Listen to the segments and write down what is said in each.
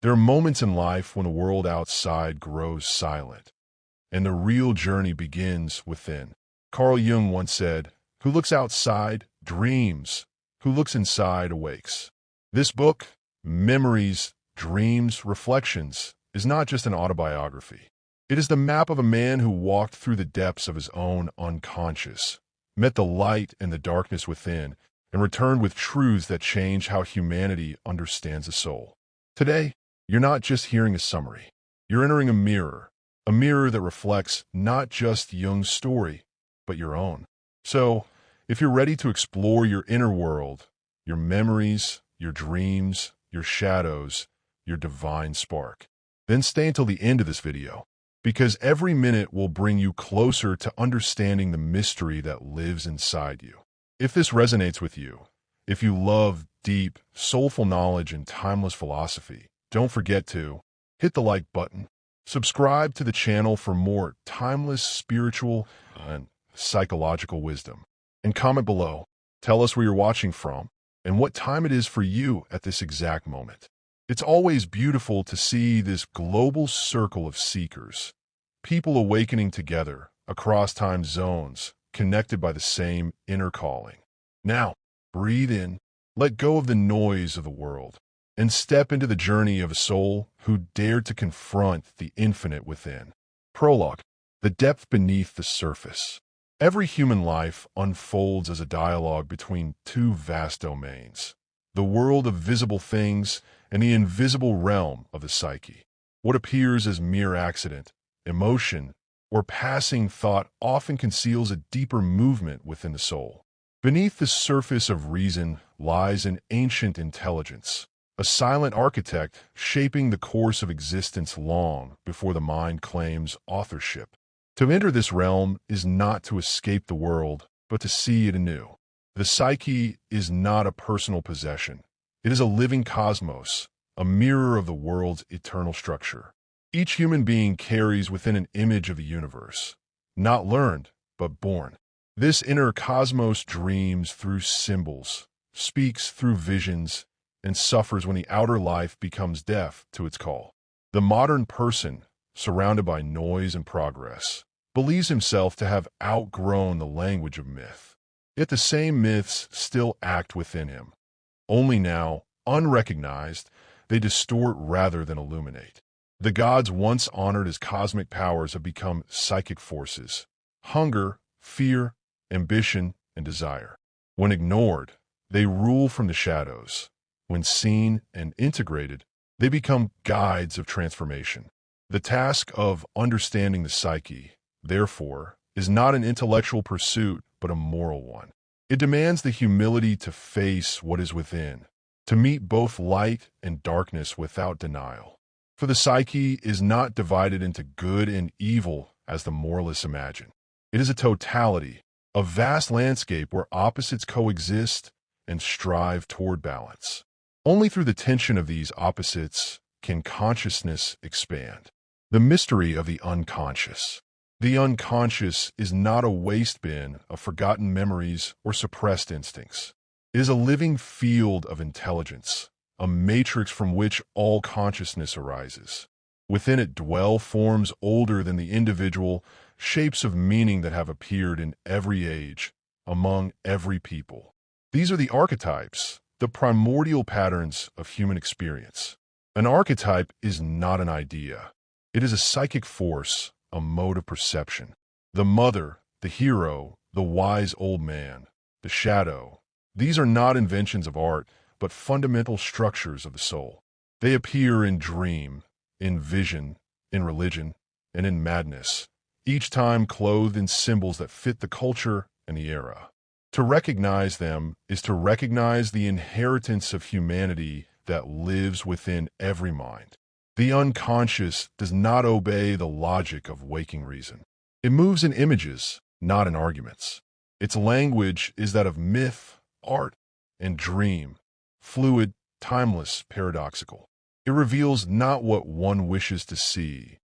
There are moments in life when the world outside grows silent, and the real journey begins within. Carl Jung once said, "Who looks outside dreams, who looks inside awakes." This book, Memories, Dreams, Reflections, is not just an autobiography. It is the map of a man who walked through the depths of his own unconscious, met the light and the darkness within, and returned with truths that change how humanity understands the soul. Today, you're not just hearing a summary. You're entering a mirror that reflects not just Jung's story, but your own. So, if you're ready to explore your inner world, your memories, your dreams, your shadows, your divine spark, then stay until the end of this video, because every minute will bring you closer to understanding the mystery that lives inside you. If this resonates with you, if you love deep, soulful knowledge and timeless philosophy, don't forget to hit the like button, subscribe to the channel for more timeless spiritual and psychological wisdom, and comment below. Tell us where you're watching from and what time it is for you at this exact moment. It's always beautiful to see this global circle of seekers, people awakening together across time zones, connected by the same inner calling. Now, breathe in, let go of the noise of the world, and step into the journey of a soul who dared to confront the infinite within. Prologue: the depth beneath the surface. Every human life unfolds as a dialogue between two vast domains: the world of visible things and the invisible realm of the psyche. What appears as mere accident, emotion, or passing thought often conceals a deeper movement within the soul. Beneath the surface of reason lies an ancient intelligence, a silent architect shaping the course of existence long before the mind claims authorship. To enter this realm is not to escape the world, but to see it anew. The psyche is not a personal possession. It is a living cosmos, a mirror of the world's eternal structure. Each human being carries within an image of the universe, not learned, but born. This inner cosmos dreams through symbols, speaks through visions, and suffers when the outer life becomes deaf to its call. The modern person, surrounded by noise and progress, believes himself to have outgrown the language of myth. Yet the same myths still act within him. Only now, unrecognized, they distort rather than illuminate. The gods once honored as cosmic powers have become psychic forces: hunger, fear, ambition, and desire. When ignored, they rule from the shadows. When seen and integrated, they become guides of transformation. The task of understanding the psyche, therefore, is not an intellectual pursuit, but a moral one. It demands the humility to face what is within, to meet both light and darkness without denial. For the psyche is not divided into good and evil as the moralists imagine. It is a totality, a vast landscape where opposites coexist and strive toward balance. Only through the tension of these opposites can consciousness expand. The mystery of the unconscious. The unconscious is not a waste bin of forgotten memories or suppressed instincts. It is a living field of intelligence, a matrix from which all consciousness arises. Within it dwell forms older than the individual, shapes of meaning that have appeared in every age, among every people. These are the archetypes, the primordial patterns of human experience. An archetype is not an idea. It is a psychic force, a mode of perception. The mother, the hero, the wise old man, the shadow. These are not inventions of art, but fundamental structures of the soul. They appear in dream, in vision, in religion, and in madness, each time clothed in symbols that fit the culture and the era. To recognize them is to recognize the inheritance of humanity that lives within every mind. The unconscious does not obey the logic of waking reason. It moves in images, not in arguments. Its language is that of myth, art, and dream, fluid, timeless, paradoxical. It reveals not what one wishes to see,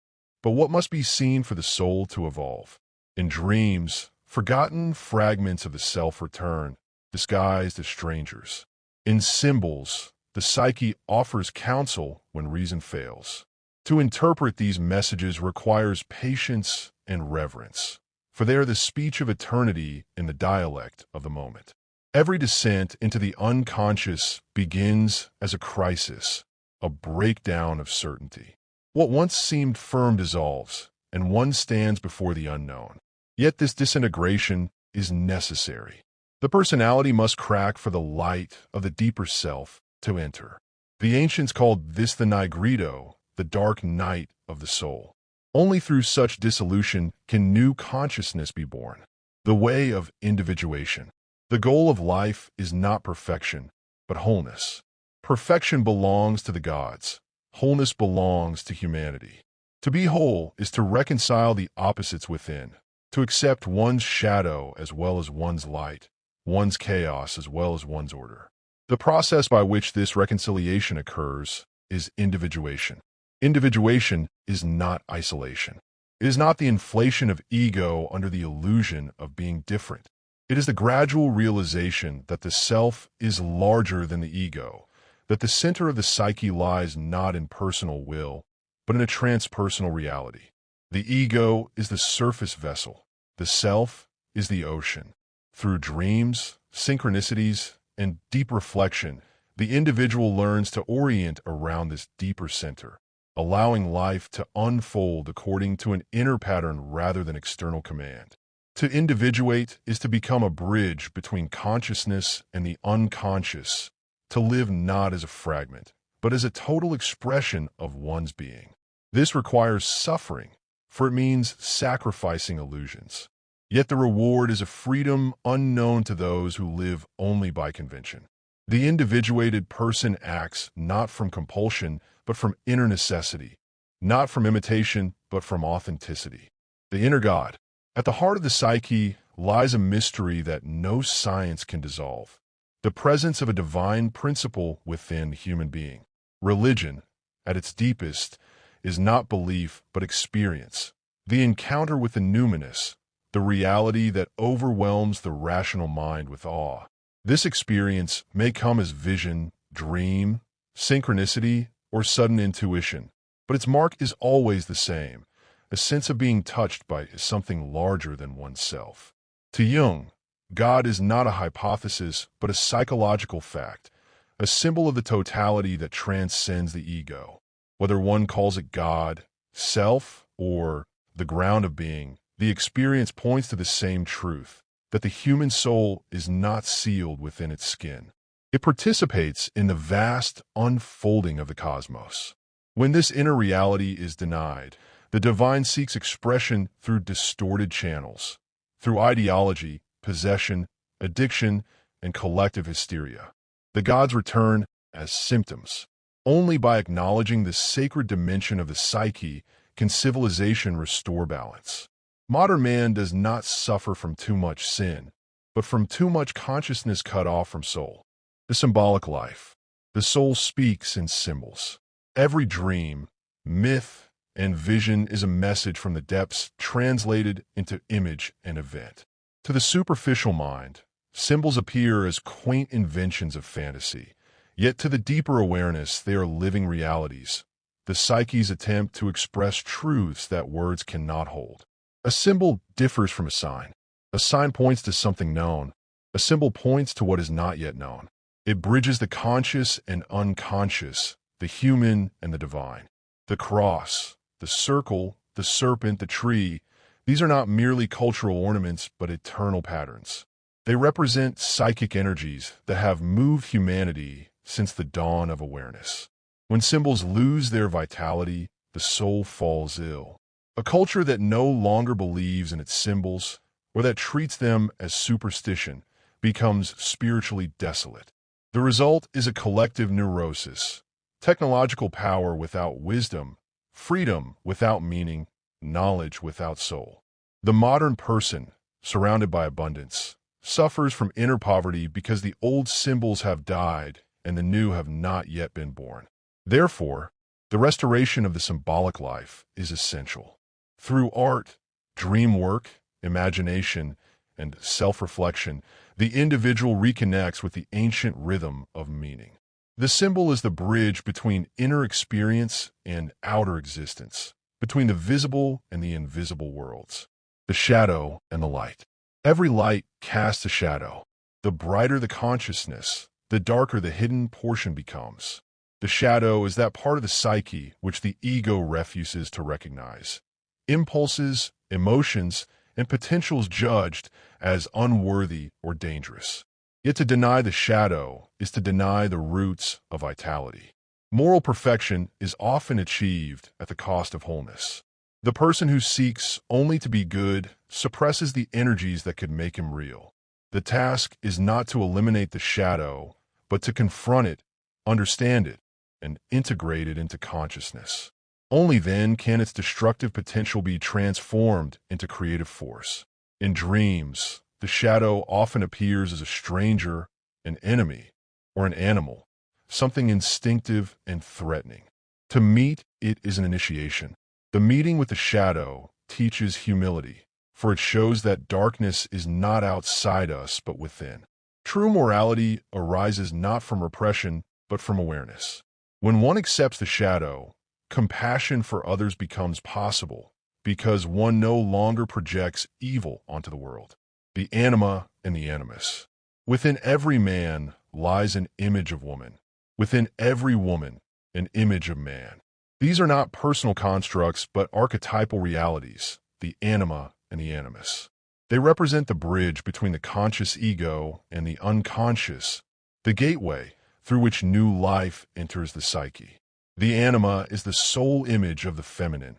but what must be seen for the soul to evolve. In dreams, forgotten fragments of the self return, disguised as strangers. In symbols, the psyche offers counsel when reason fails. To interpret these messages requires patience and reverence, for they are the speech of eternity in the dialect of the moment. Every descent into the unconscious begins as a crisis, a breakdown of certainty. What once seemed firm dissolves, and one stands before the unknown. Yet this disintegration is necessary. The personality must crack for the light of the deeper self to enter. The ancients called this the nigredo, the dark night of the soul. Only through such dissolution can new consciousness be born. The way of individuation. The goal of life is not perfection, but wholeness. Perfection belongs to the gods. Wholeness belongs to humanity. To be whole is to reconcile the opposites within, to accept one's shadow as well as one's light, one's chaos as well as one's order. The process by which this reconciliation occurs is individuation. Individuation is not isolation. It is not the inflation of ego under the illusion of being different. It is the gradual realization that the self is larger than the ego, that the center of the psyche lies not in personal will, but in a transpersonal reality. The ego is the surface vessel. The self is the ocean. Through dreams, synchronicities, and deep reflection, the individual learns to orient around this deeper center, allowing life to unfold according to an inner pattern rather than external command. To individuate is to become a bridge between consciousness and the unconscious, to live not as a fragment, but as a total expression of one's being. This requires suffering, for it means sacrificing illusions. Yet the reward is a freedom unknown to those who live only by convention. The individuated person acts not from compulsion, but from inner necessity, not from imitation, but from authenticity. The inner God. At the heart of the psyche lies a mystery that no science can dissolve. The presence of a divine principle within the human being. Religion, at its deepest, is not belief but experience. The encounter with the numinous, the reality that overwhelms the rational mind with awe. This experience may come as vision, dream, synchronicity, or sudden intuition, but its mark is always the same, a sense of being touched by something larger than oneself. To Jung, God is not a hypothesis but a psychological fact, a symbol of the totality that transcends the ego. Whether one calls it God, self, or the ground of being, the experience points to the same truth, that the human soul is not sealed within its skin. It participates in the vast unfolding of the cosmos. When this inner reality is denied, the divine seeks expression through distorted channels, through ideology, possession, addiction, and collective hysteria. The gods return as symptoms. Only by acknowledging the sacred dimension of the psyche can civilization restore balance. Modern man does not suffer from too much sin, but from too much consciousness cut off from soul. The symbolic life. The soul speaks in symbols. Every dream, myth, and vision is a message from the depths translated into image and event. To the superficial mind, symbols appear as quaint inventions of fantasy, yet to the deeper awareness they are living realities, the psyche's attempt to express truths that words cannot hold. A symbol differs from a sign. A sign points to something known. A symbol points to what is not yet known. It bridges the conscious and unconscious, the human and the divine. The cross, the circle, the serpent, the tree, these are not merely cultural ornaments but eternal patterns. They represent psychic energies that have moved humanity since the dawn of awareness. When symbols lose their vitality, the soul falls ill. A culture that no longer believes in its symbols, or that treats them as superstition, becomes spiritually desolate. The result is a collective neurosis, technological power without wisdom, freedom without meaning, knowledge without soul. The modern person, surrounded by abundance, suffers from inner poverty because the old symbols have died and the new have not yet been born. Therefore, the restoration of the symbolic life is essential. Through art, dream work, imagination, and self-reflection, the individual reconnects with the ancient rhythm of meaning. The symbol is the bridge between inner experience and outer existence, between the visible and the invisible worlds, the shadow and the light. Every light casts a shadow. The brighter the consciousness, the darker the hidden portion becomes. The shadow is that part of the psyche which the ego refuses to recognize. Impulses, emotions, and potentials judged as unworthy or dangerous. Yet to deny the shadow is to deny the roots of vitality. Moral perfection is often achieved at the cost of wholeness. The person who seeks only to be good suppresses the energies that could make him real. The task is not to eliminate the shadow, but to confront it, understand it, and integrate it into consciousness. Only then can its destructive potential be transformed into creative force. In dreams, the shadow often appears as a stranger, an enemy, or an animal, something instinctive and threatening. To meet it is an initiation. The meeting with the shadow teaches humility, for it shows that darkness is not outside us but within. True morality arises not from repression but from awareness. When one accepts the shadow, compassion for others becomes possible because one no longer projects evil onto the world. The anima and the animus. Within every man lies an image of woman. Within every woman, an image of man. These are not personal constructs, but archetypal realities, the anima and the animus. They represent the bridge between the conscious ego and the unconscious, the gateway through which new life enters the psyche. The anima is the sole image of the feminine,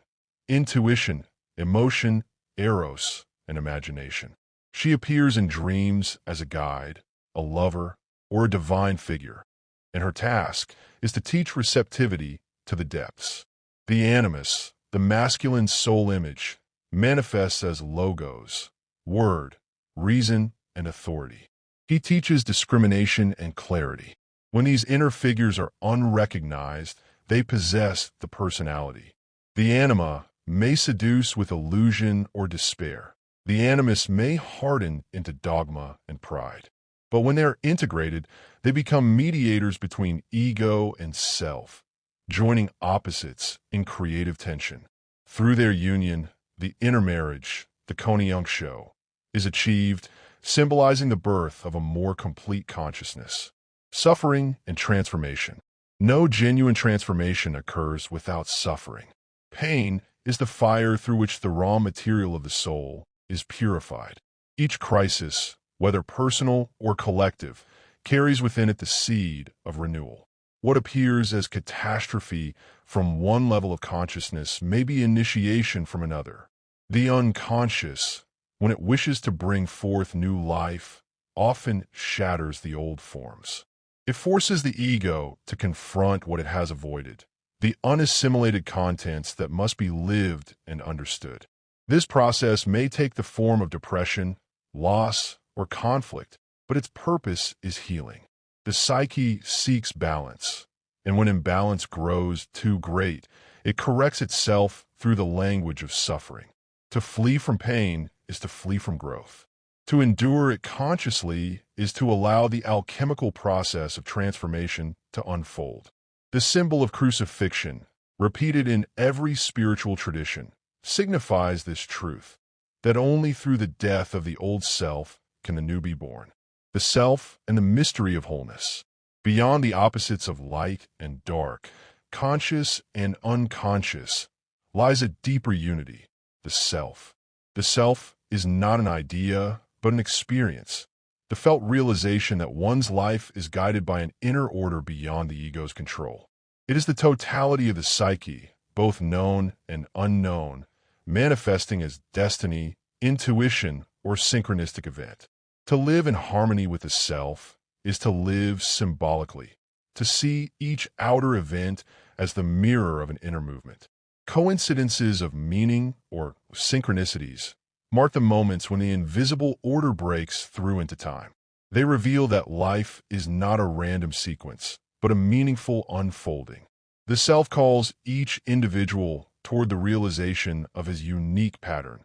intuition, emotion, eros, and imagination. She appears in dreams as a guide, a lover, or a divine figure, and her task is to teach receptivity to the depths. The animus, the masculine soul image, manifests as logos, word, reason, and authority. He teaches discrimination and clarity. When these inner figures are unrecognized, they possess the personality. The anima may seduce with illusion or despair. The animus may harden into dogma and pride. But when they are integrated, they become mediators between ego and self, joining opposites in creative tension. Through their union, the intermarriage, the conjunction, is achieved, symbolizing the birth of a more complete consciousness. Suffering and transformation. No genuine transformation occurs without suffering. Pain is the fire through which the raw material of the soul is purified. Each crisis, whether personal or collective, carries within it the seed of renewal. What appears as catastrophe from one level of consciousness may be initiation from another. The unconscious, when it wishes to bring forth new life, often shatters the old forms. It forces the ego to confront what it has avoided, the unassimilated contents that must be lived and understood. This process may take the form of depression, loss, or conflict, but its purpose is healing. The psyche seeks balance, and when imbalance grows too great, it corrects itself through the language of suffering. To flee from pain is to flee from growth. To endure it consciously is to allow the alchemical process of transformation to unfold. The symbol of crucifixion, repeated in every spiritual tradition, signifies this truth, that only through the death of the old self can the new be born. The self and the mystery of wholeness. Beyond the opposites of light and dark, conscious and unconscious, lies a deeper unity, the self. The self is not an idea, but an experience, the felt realization that one's life is guided by an inner order beyond the ego's control. It is the totality of the psyche, both known and unknown, manifesting as destiny, intuition, or synchronistic event. To live in harmony with the self is to live symbolically, to see each outer event as the mirror of an inner movement. Coincidences of meaning, or synchronicities, mark the moments when the invisible order breaks through into time. They reveal that life is not a random sequence, but a meaningful unfolding. The self calls each individual toward the realization of his unique pattern,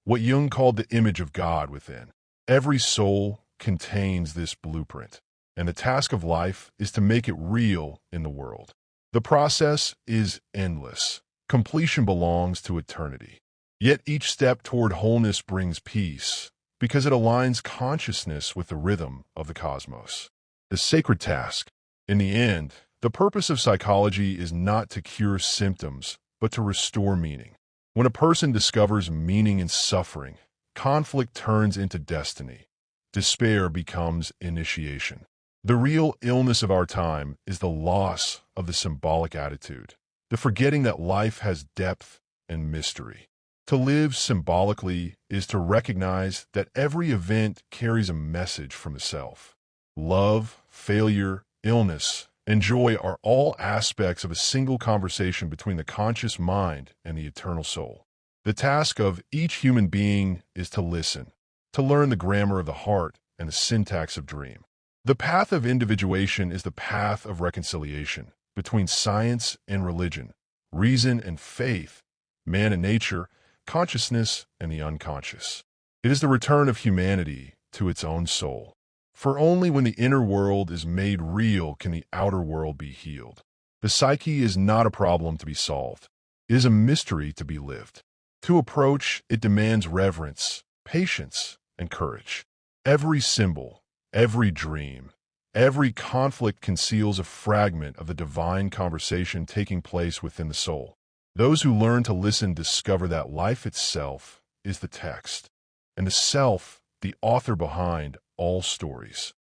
what Jung called the image of God within. Every soul contains this blueprint. and the task of life is to make it real in the world. The process is endless. Completion belongs to eternity. Yet each step toward wholeness brings peace, because it aligns consciousness with the rhythm of the cosmos. The sacred task. In the end, the purpose of psychology is not to cure symptoms, but to restore meaning. When a person discovers meaning in suffering, conflict turns into destiny. Despair becomes initiation. The real illness of our time is the loss of the symbolic attitude, the forgetting that life has depth and mystery. To live symbolically is to recognize that every event carries a message from the self. Love, failure, illness, and joy are all aspects of a single conversation between the conscious mind and the eternal soul. The task of each human being is to listen, to learn the grammar of the heart and the syntax of dream. The path of individuation is the path of reconciliation between science and religion, reason and faith, man and nature, consciousness and the unconscious. It is the return of humanity to its own soul. For only when the inner world is made real can the outer world be healed. The psyche is not a problem to be solved. It is a mystery to be lived. To approach, it demands reverence, patience, and courage. Every symbol, every dream, every conflict conceals a fragment of the divine conversation taking place within the soul. Those who learn to listen discover that life itself is the text, and the self, the author behind all stories.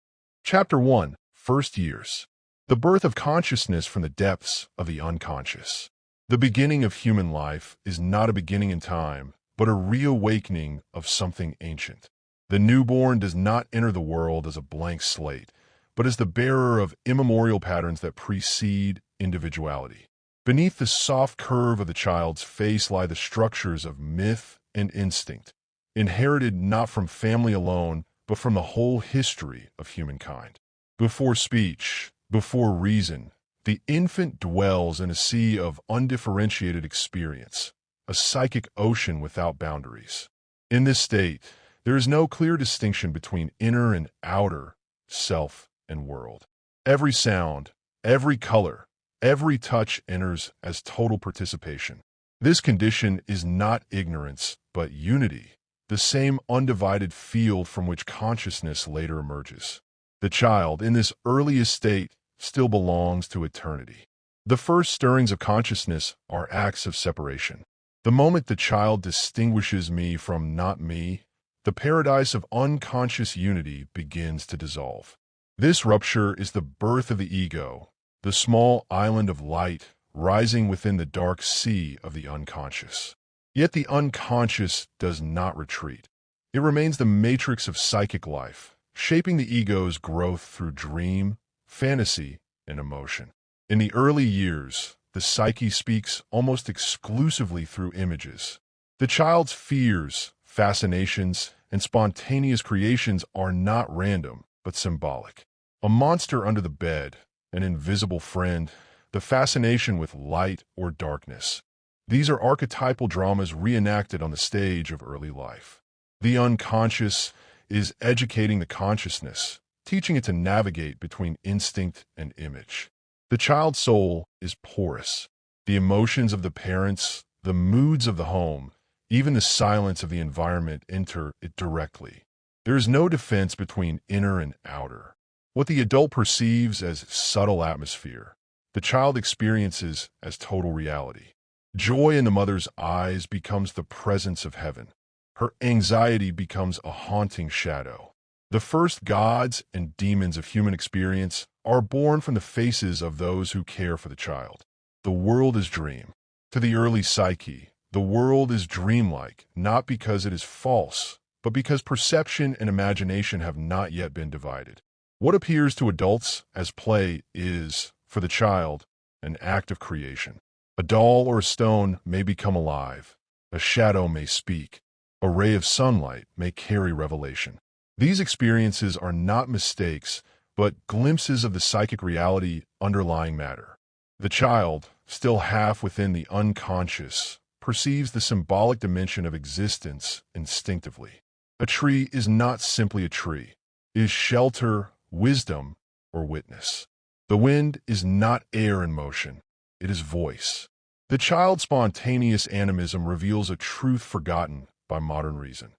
Chapter 1. First Years. The birth of consciousness from the depths of the unconscious. The beginning of human life is not a beginning in time, but a reawakening of something ancient. The newborn does not enter the world as a blank slate, but as the bearer of immemorial patterns that precede individuality. Beneath the soft curve of the child's face lie the structures of myth and instinct, inherited not from family alone, but from the whole history of humankind. Before speech, before reason, the infant dwells in a sea of undifferentiated experience, a psychic ocean without boundaries. In this state, there is no clear distinction between inner and outer, self and world. Every sound, every color, every touch enters as total participation. This condition is not ignorance, but unity, the same undivided field from which consciousness later emerges. The child, in this earliest state, still belongs to eternity. The first stirrings of consciousness are acts of separation. The moment the child distinguishes me from not me, the paradise of unconscious unity begins to dissolve. This rupture is the birth of the ego, the small island of light rising within the dark sea of the unconscious. Yet the unconscious does not retreat. It remains the matrix of psychic life, shaping the ego's growth through dream, fantasy, and emotion. In the early years, the psyche speaks almost exclusively through images. The child's fears, fascinations, and spontaneous creations are not random, but symbolic. A monster under the bed, an invisible friend, the fascination with light or darkness. These are archetypal dramas reenacted on the stage of early life. The unconscious is educating the consciousness, teaching it to navigate between instinct and image. The child's soul is porous. The emotions of the parents, the moods of the home, even the silence of the environment enter it directly. There is no defense between inner and outer. What the adult perceives as subtle atmosphere, the child experiences as total reality. Joy in the mother's eyes becomes the presence of heaven. Her anxiety becomes a haunting shadow. The first gods and demons of human experience are born from the faces of those who care for the child. The world is dream. To the early psyche, the world is dreamlike, not because it is false, but because perception and imagination have not yet been divided. What appears to adults as play is, for the child, an act of creation. A doll or a stone may become alive. A shadow may speak. A ray of sunlight may carry revelation. These experiences are not mistakes, but glimpses of the psychic reality underlying matter. The child, still half within the unconscious, perceives the symbolic dimension of existence instinctively. A tree is not simply a tree. It is shelter, wisdom, or witness. The wind is not air in motion, it is voice. The child's spontaneous animism reveals a truth forgotten by modern reason,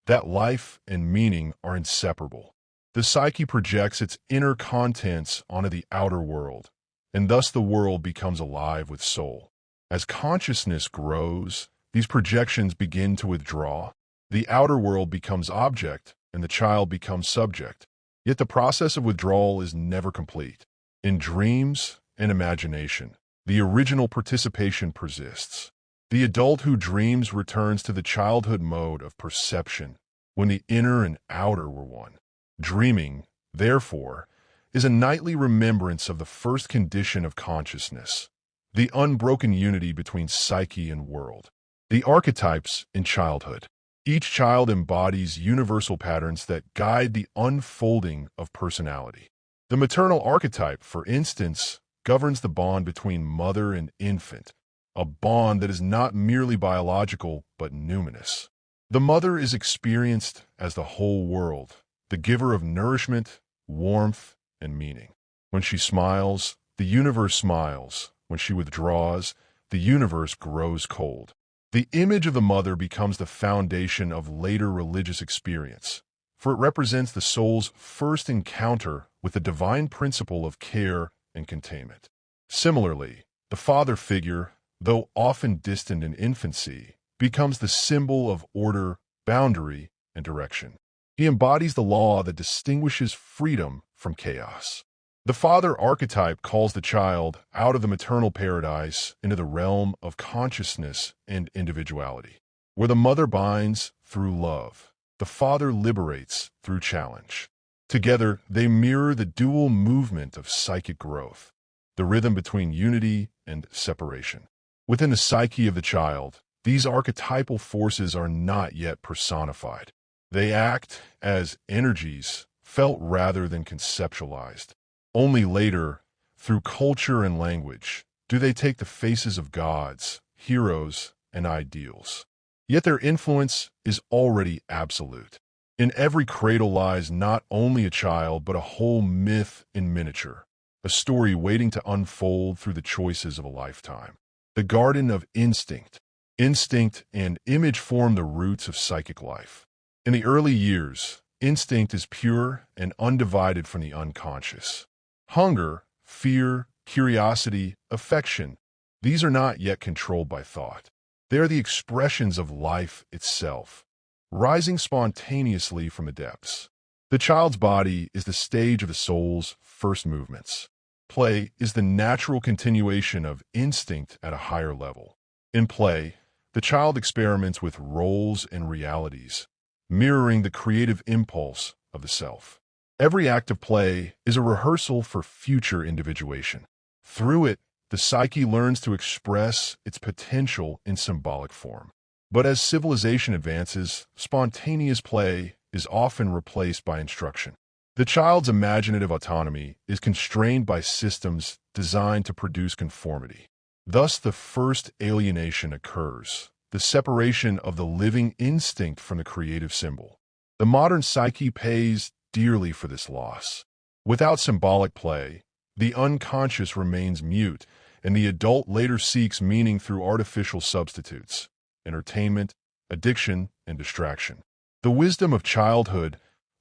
that life and meaning are inseparable. The psyche projects its inner contents onto the outer world, and thus the world becomes alive with soul. As consciousness grows, these projections begin to withdraw. The outer world becomes object, and the child becomes subject. Yet the process of withdrawal is never complete. In dreams and imagination, the original participation persists. The adult who dreams returns to the childhood mode of perception, when the inner and outer were one. Dreaming, therefore, is a nightly remembrance of the first condition of consciousness, the unbroken unity between psyche and world. The archetypes in childhood. Each child embodies universal patterns that guide the unfolding of personality. The maternal archetype, for instance, governs the bond between mother and infant, a bond that is not merely biological but numinous. The mother is experienced as the whole world, the giver of nourishment, warmth, and meaning. When she smiles, the universe smiles. When she withdraws, the universe grows cold. The image of the mother becomes the foundation of later religious experience, for it represents the soul's first encounter with the divine principle of care and containment. Similarly, the father figure, though often distant in infancy, becomes the symbol of order, boundary, and direction. He embodies the law that distinguishes freedom from chaos. The father archetype calls the child out of the maternal paradise into the realm of consciousness and individuality. Where the mother binds through love, the father liberates through challenge. Together, they mirror the dual movement of psychic growth, the rhythm between unity and separation. Within the psyche of the child, these archetypal forces are not yet personified. They act as energies, felt rather than conceptualized. Only later, through culture and language, do they take the faces of gods, heroes, and ideals. Yet their influence is already absolute. In every cradle lies not only a child, but a whole myth in miniature, a story waiting to unfold through the choices of a lifetime. The garden of instinct. Instinct and image form the roots of psychic life. In the early years, instinct is pure and undivided from the unconscious. Hunger, fear, curiosity, affection, these are not yet controlled by thought. They are the expressions of life itself, rising spontaneously from the depths. The child's body is the stage of the soul's first movements. Play is the natural continuation of instinct at a higher level. In play, the child experiments with roles and realities, mirroring the creative impulse of the self. Every act of play is a rehearsal for future individuation. Through it, the psyche learns to express its potential in symbolic form. But as civilization advances, spontaneous play is often replaced by instruction. The child's imaginative autonomy is constrained by systems designed to produce conformity. Thus, the first alienation occurs, the separation of the living instinct from the creative symbol. The modern psyche pays dearly for this loss. Without symbolic play, the unconscious remains mute, and the adult later seeks meaning through artificial substitutes, entertainment, addiction, and distraction. The wisdom of childhood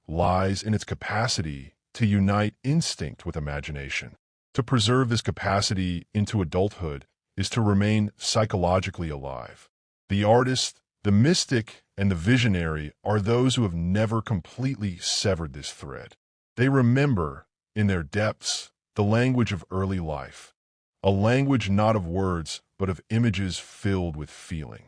lies in its capacity to unite instinct with imagination. To preserve this capacity into adulthood is to remain psychologically alive. The artist, the mystic, and the visionary are those who have never completely severed this thread. They remember, in their depths, the language of early life, a language not of words, but of images filled with feeling.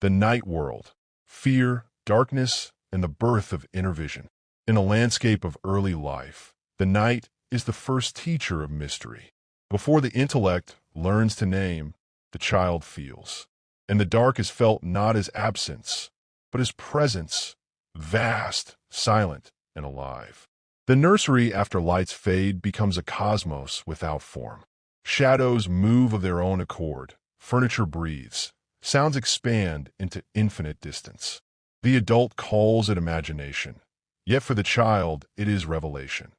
The night world, fear, darkness, and the birth of inner vision. In a landscape of early life, the night is the first teacher of mystery. Before the intellect learns to name, the child feels. And the dark is felt not as absence, but as presence, vast, silent, and alive. The nursery, after lights fade, becomes a cosmos without form. Shadows move of their own accord, furniture breathes, sounds expand into infinite distance. The adult calls it imagination, yet for the child it is revelation.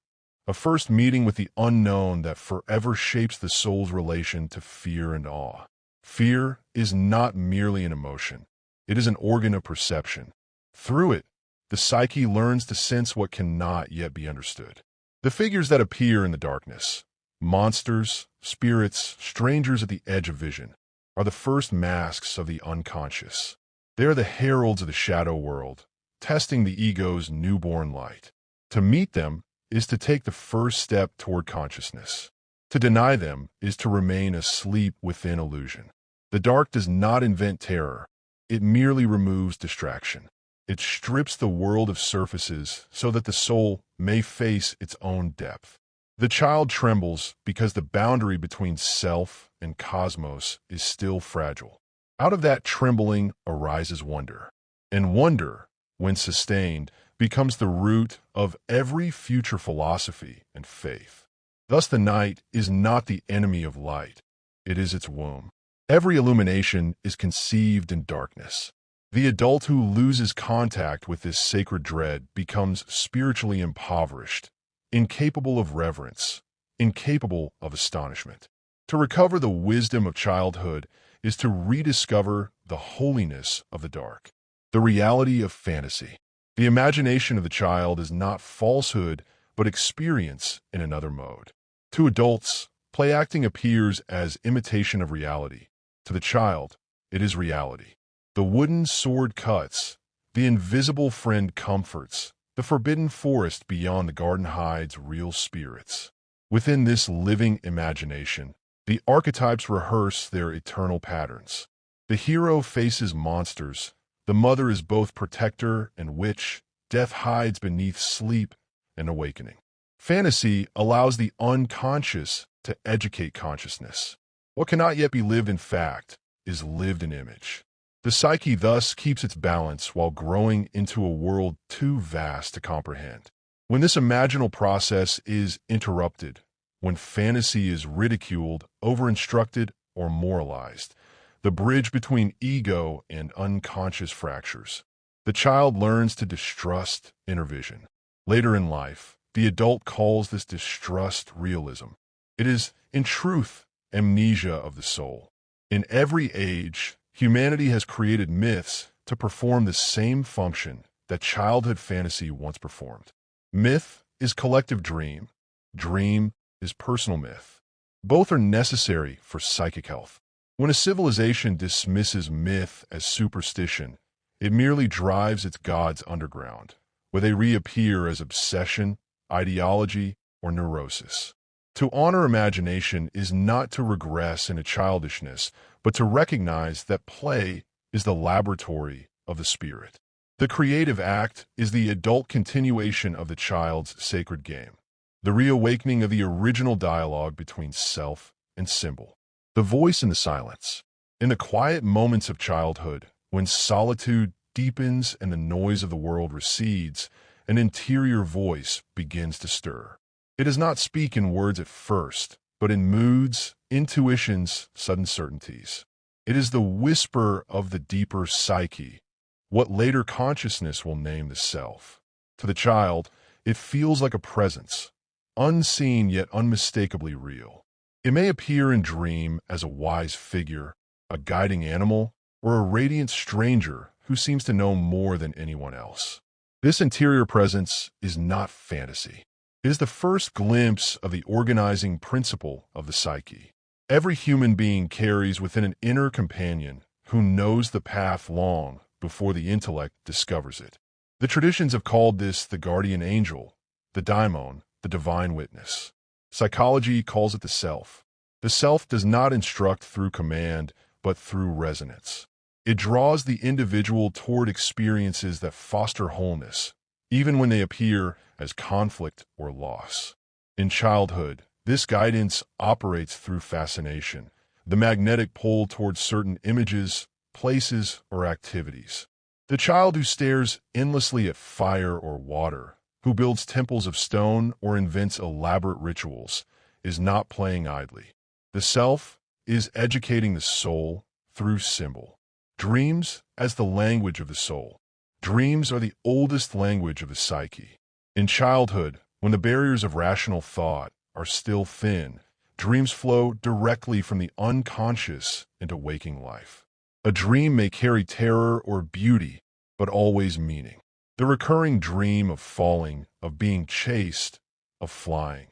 a first meeting with the unknown that forever shapes the soul's relation to fear and awe. Fear is not merely an emotion. It is an organ of perception. Through it, the psyche learns to sense what cannot yet be understood. The figures that appear in the darkness, monsters, spirits, strangers at the edge of vision, are the first masks of the unconscious. They are the heralds of the shadow world, testing the ego's newborn light. To meet them is to take the first step toward consciousness. To deny them is to remain asleep within illusion. The dark does not invent terror. It merely removes distraction. It strips the world of surfaces so that the soul may face its own depth. The child trembles because the boundary between self and cosmos is still fragile. Out of that trembling arises wonder. And wonder, when sustained, becomes the root of every future philosophy and faith. Thus the night is not the enemy of light. It is its womb. Every illumination is conceived in darkness. The adult who loses contact with this sacred dread becomes spiritually impoverished, incapable of reverence, incapable of astonishment. To recover the wisdom of childhood is to rediscover the holiness of the dark, the reality of fantasy. The imagination of the child is not falsehood, but experience in another mode. To adults, play acting appears as imitation of reality. To the child, it is reality. The wooden sword cuts, the invisible friend comforts, the forbidden forest beyond the garden hides real spirits. Within this living imagination, the archetypes rehearse their eternal patterns. The hero faces monsters. The mother is both protector and witch. Death hides beneath sleep and awakening. Fantasy allows the unconscious to educate consciousness. What cannot yet be lived in fact is lived in image. The psyche thus keeps its balance while growing into a world too vast to comprehend. When this imaginal process is interrupted, when fantasy is ridiculed, over-instructed, or moralized, the bridge between ego and unconscious fractures. The child learns to distrust inner vision. Later in life, the adult calls this distrust realism. It is, in truth, amnesia of the soul. In every age, humanity has created myths to perform the same function that childhood fantasy once performed. Myth is collective dream. Dream is personal myth. Both are necessary for psychic health. When a civilization dismisses myth as superstition, it merely drives its gods underground, where they reappear as obsession, ideology, or neurosis. To honor imagination is not to regress into childishness, but to recognize that play is the laboratory of the spirit. The creative act is the adult continuation of the child's sacred game, the reawakening of the original dialogue between self and symbol. The voice in the silence. In the quiet moments of childhood, when solitude deepens and the noise of the world recedes, an interior voice begins to stir. It does not speak in words at first, but in moods, intuitions, sudden certainties. It is the whisper of the deeper psyche, what later consciousness will name the self. To the child, it feels like a presence, unseen yet unmistakably real. It may appear in dream as a wise figure, a guiding animal, or a radiant stranger who seems to know more than anyone else. This interior presence is not fantasy. It is the first glimpse of the organizing principle of the psyche. Every human being carries within an inner companion who knows the path long before the intellect discovers it. The traditions have called this the guardian angel, the daimon, the divine witness. Psychology calls it the self. The self does not instruct through command, but through resonance. It draws the individual toward experiences that foster wholeness, even when they appear as conflict or loss. In childhood, this guidance operates through fascination, the magnetic pull towards certain images, places, or activities. The child who stares endlessly at fire or water, who builds temples of stone or invents elaborate rituals, is not playing idly. The self is educating the soul through symbol. Dreams as the language of the soul. Dreams are the oldest language of the psyche. In childhood, When the barriers of rational thought are still thin, dreams flow directly from the unconscious into waking life. A dream may carry terror or beauty, but always meaning. The recurring dream of falling, of being chased, of flying.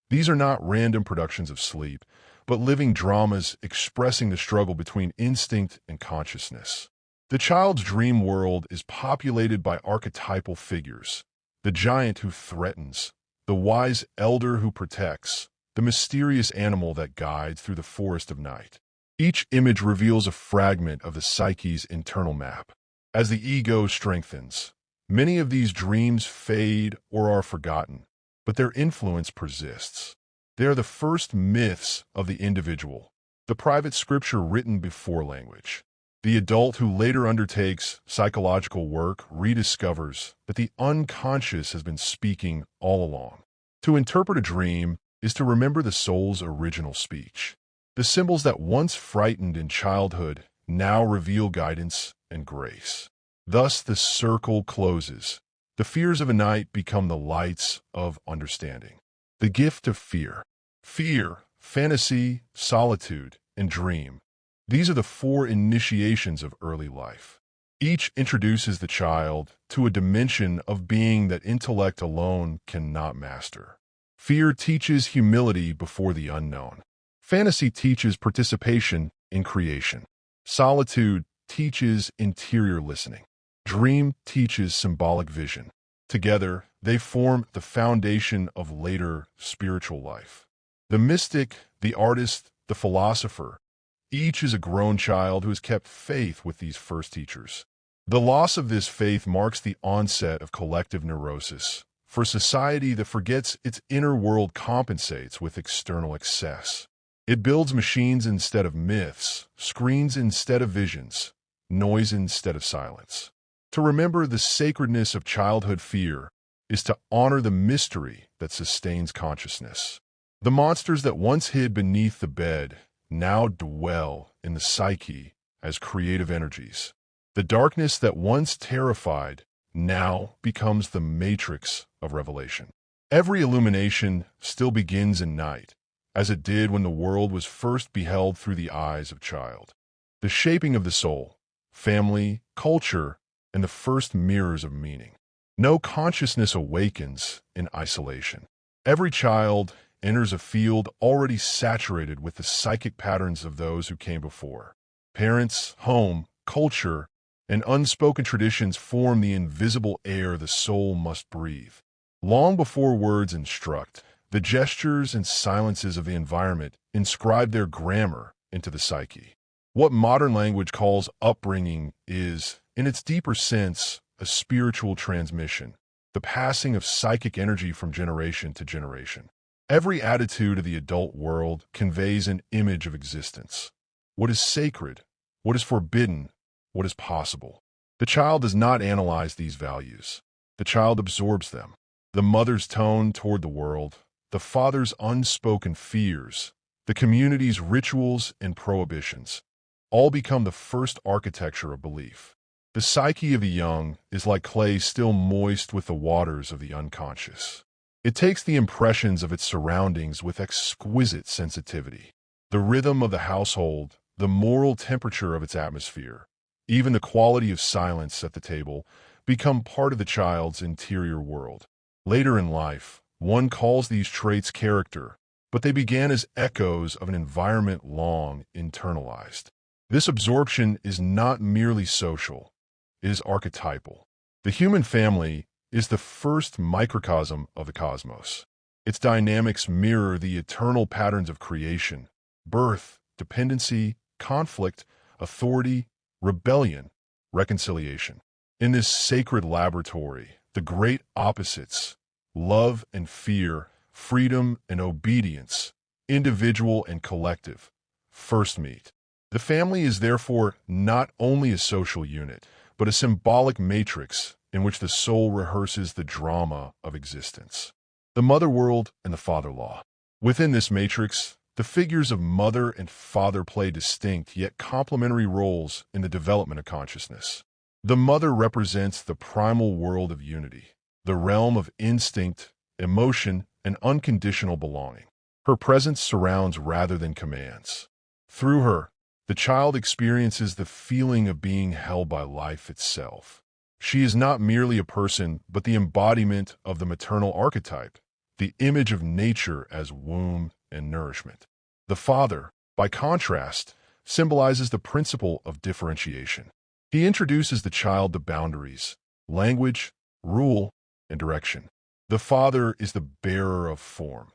These are not random productions of sleep, but living dramas expressing the struggle between instinct and consciousness. The child's dream world is populated by archetypal figures: the giant who threatens, the wise elder who protects, the mysterious animal that guides through the forest of night. Each image reveals a fragment of the psyche's internal map. As the ego strengthens, many of these dreams fade or are forgotten, but their influence persists. They are the first myths of the individual, the private scripture written before language. The adult who later undertakes psychological work rediscovers that the unconscious has been speaking all along. To interpret a dream is to remember the soul's original speech. The symbols that once frightened in childhood now reveal guidance and grace. Thus the circle closes. The fears of a night become the lights of understanding. The gift of fear. Fear, fantasy, solitude, and dream. These are the four initiations of early life. Each introduces the child to a dimension of being that intellect alone cannot master. Fear teaches humility before the unknown. Fantasy teaches participation in creation. Solitude teaches interior listening. Dream teaches symbolic vision. Together, they form the foundation of later spiritual life. The mystic, the artist, the philosopher, each is a grown child who has kept faith with these first teachers. The loss of this faith marks the onset of collective neurosis. For a society that forgets its inner world compensates with external excess. It builds machines instead of myths, screens instead of visions, noise instead of silence. To remember the sacredness of childhood fear is to honor the mystery that sustains consciousness. The monsters that once hid beneath the bed now dwell in the psyche as creative energies. The darkness that once terrified now becomes the matrix of revelation. Every illumination still begins in night, as it did when the world was first beheld through the eyes of child. The shaping of the soul, family, culture, and the first mirrors of meaning. No consciousness awakens in isolation. Every child enters a field already saturated with the psychic patterns of those who came before. Parents, home, culture, and unspoken traditions form the invisible air the soul must breathe. Long before words instruct, the gestures and silences of the environment inscribe their grammar into the psyche. What modern language calls upbringing is, in its deeper sense, a spiritual transmission, the passing of psychic energy from generation to generation. Every attitude of the adult world conveys an image of existence. What is sacred? What is forbidden? What is possible? The child does not analyze these values. The child absorbs them. The mother's tone toward the world, the father's unspoken fears, the community's rituals and prohibitions, all become the first architecture of belief. The psyche of the young is like clay still moist with the waters of the unconscious. It takes the impressions of its surroundings with exquisite sensitivity. The rhythm of the household, the moral temperature of its atmosphere, even the quality of silence at the table, become part of the child's interior world. Later in life, one calls these traits character, but they began as echoes of an environment long internalized. This absorption is not merely social, it is archetypal. The human family is the first microcosm of the cosmos. Its dynamics mirror the eternal patterns of creation: birth, dependency, conflict, authority, rebellion, reconciliation. In this sacred laboratory, the great opposites, love and fear, freedom and obedience, individual and collective, first meet. The family is therefore not only a social unit, but a symbolic matrix in which the soul rehearses the drama of existence. The mother world and the father law. Within this matrix, the figures of mother and father play distinct yet complementary roles in the development of consciousness. The mother represents the primal world of unity, the realm of instinct emotion, and unconditional belonging. Her presence surrounds rather than commands. Through her, the child experiences the feeling of being held by life itself. She is not merely a person, but the embodiment of the maternal archetype, the image of nature as womb and nourishment. The father, by contrast, symbolizes the principle of differentiation. He introduces the child to boundaries, language, rule, and direction. The father is the bearer of form.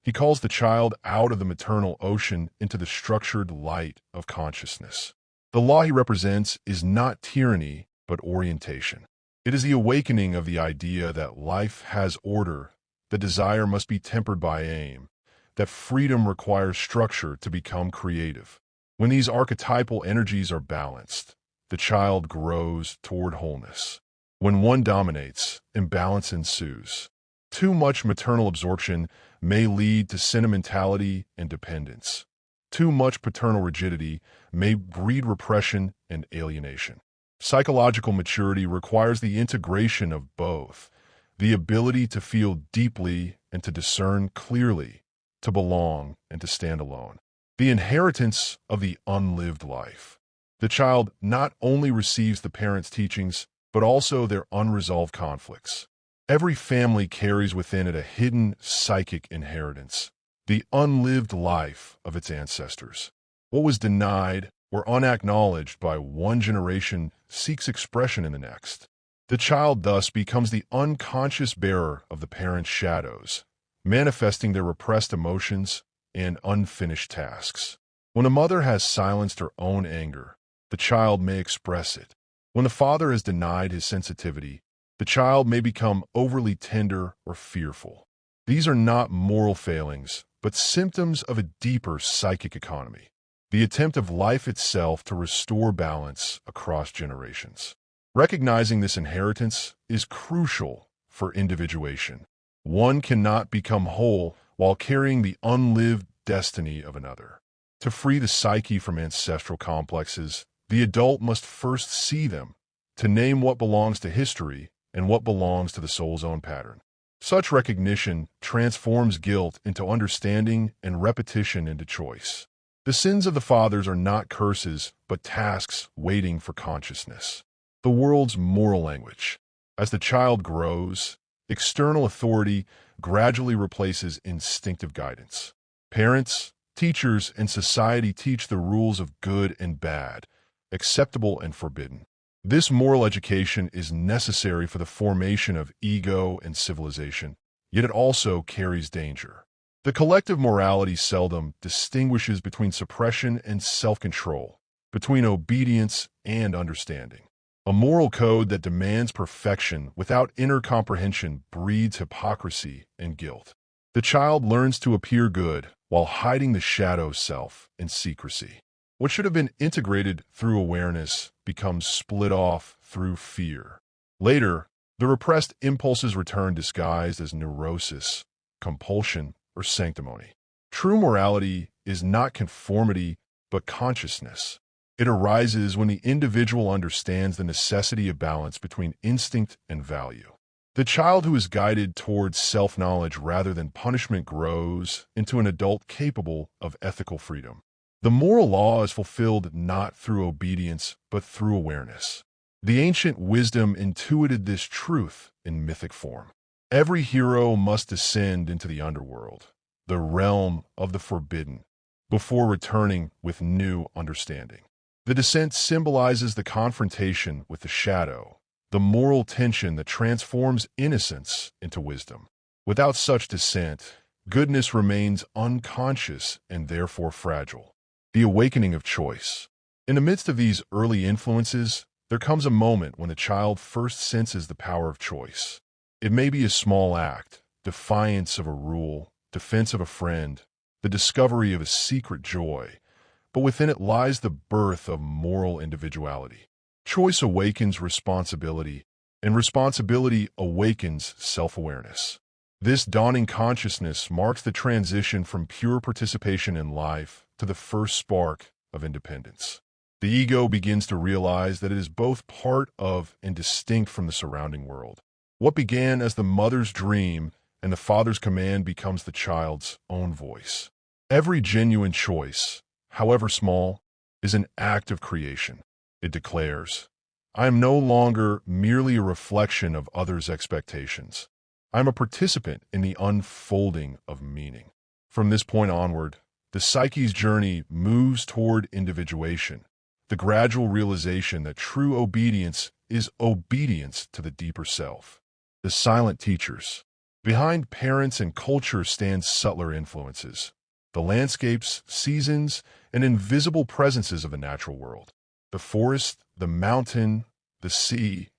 He calls the child out of the maternal ocean into the structured light of consciousness. The law he represents is not tyranny, but orientation. It is the awakening of the idea that life has order, that desire must be tempered by aim, that freedom requires structure to become creative. When these archetypal energies are balanced, the child grows toward wholeness. When one dominates, imbalance ensues. Too much maternal absorption may lead to sentimentality and dependence. Too much paternal rigidity may breed repression and alienation. Psychological maturity requires the integration of both, the ability to feel deeply and to discern clearly, to belong and to stand alone. The inheritance of the unlived life. The child not only receives the parents' teachings, but also their unresolved conflicts. Every family carries within it a hidden psychic inheritance, the unlived life of its ancestors. What was denied or unacknowledged by one generation seeks expression in the next. The child thus becomes the unconscious bearer of the parents' shadows, manifesting their repressed emotions and unfinished tasks. When a mother has silenced her own anger, the child may express it. When the father has denied his sensitivity, the child may become overly tender or fearful. These are not moral failings, but symptoms of a deeper psychic economy, the attempt of life itself to restore balance across generations. Recognizing this inheritance is crucial for individuation. One cannot become whole while carrying the unlived destiny of another. To free the psyche from ancestral complexes, the adult must first see them, to name what belongs to history and what belongs to the soul's own pattern. Such recognition transforms guilt into understanding and repetition into choice. The sins of the fathers are not curses, but tasks waiting for consciousness. The world's moral language. As the child grows, external authority gradually replaces instinctive guidance. Parents, teachers, and society teach the rules of good and bad, acceptable and forbidden. This moral education is necessary for the formation of ego and civilization, yet it also carries danger. The collective morality seldom distinguishes between suppression and self-control, between obedience and understanding. A moral code that demands perfection without inner comprehension breeds hypocrisy and guilt. The child learns to appear good while hiding the shadow self in secrecy. What should have been integrated through awareness becomes split off through fear. Later, the repressed impulses return disguised as neurosis, compulsion, or sanctimony. True morality is not conformity, but consciousness. It arises when the individual understands the necessity of balance between instinct and value. The child who is guided towards self-knowledge rather than punishment grows into an adult capable of ethical freedom. The moral law is fulfilled not through obedience, but through awareness. The ancient wisdom intuited this truth in mythic form. Every hero must descend into the underworld, the realm of the forbidden, before returning with new understanding. The descent symbolizes the confrontation with the shadow, the moral tension that transforms innocence into wisdom. Without such descent, goodness remains unconscious and therefore fragile. The awakening of choice. In the midst of these early influences, there comes a moment when the child first senses the power of choice. It may be a small act, defiance of a rule, defense of a friend, the discovery of a secret joy, but within it lies the birth of moral individuality. Choice awakens responsibility, and responsibility awakens self-awareness. This dawning consciousness marks the transition from pure participation in life to the first spark of independence. The ego begins to realize that it is both part of and distinct from the surrounding world. What began as the mother's dream and the father's command becomes the child's own voice. Every genuine choice, however small, is an act of creation. It declares, I am no longer merely a reflection of others' expectations. I am a participant in the unfolding of meaning. From this point onward, the psyche's journey moves toward individuation, the gradual realization that true obedience is obedience to the deeper self. The silent teachers. Behind parents and culture stand subtler influences, the landscapes, seasons, and invisible presences of the natural world. The forest, the mountain, the sea,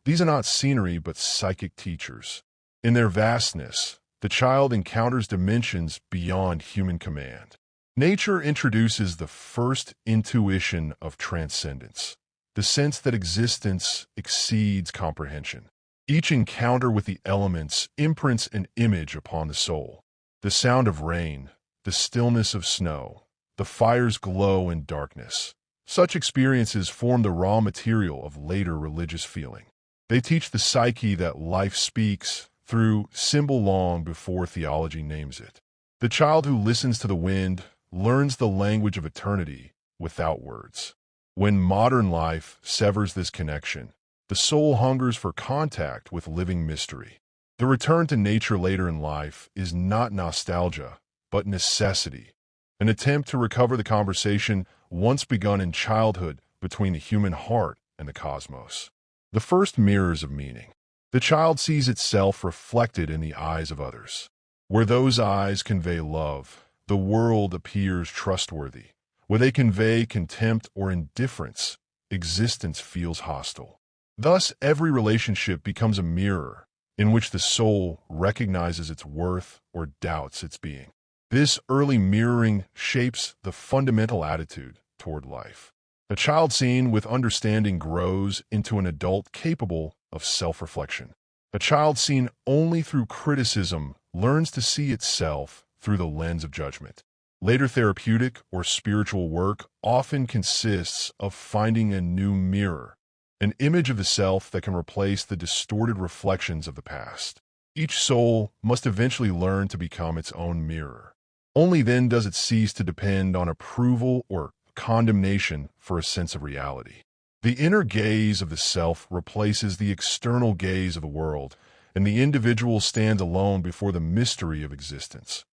these are not scenery but psychic teachers. In their vastness, the child encounters dimensions beyond human command. Nature introduces the first intuition of transcendence, the sense that existence exceeds comprehension. Each encounter with the elements imprints an image upon the soul. The sound of rain, the stillness of snow, the fire's glow in darkness. Such experiences form the raw material of later religious feeling. They teach the psyche that life speaks through symbol long before theology names it. The child who listens to the wind learns the language of eternity without words. When modern life severs this connection, the soul hungers for contact with living mystery. The return to nature later in life is not nostalgia, but necessity, an attempt to recover the conversation once begun in childhood between the human heart and the cosmos. The first mirrors of meaning. The child sees itself reflected in the eyes of others. Where those eyes convey love, the world appears trustworthy. Where they convey contempt or indifference, existence feels hostile. Thus, every relationship becomes a mirror in which the soul recognizes its worth or doubts its being. This early mirroring shapes the fundamental attitude toward life. A child seen with understanding grows into an adult capable of self-reflection. A child seen only through criticism learns to see itself through the lens of judgment. Later therapeutic or spiritual work often consists of finding a new mirror, an image of the self that can replace the distorted reflections of the past. Each soul must eventually learn to become its own mirror. Only then does it cease to depend on approval or condemnation for a sense of reality. The inner gaze of the self replaces the external gaze of the world, and the individual stands alone before the mystery of existence,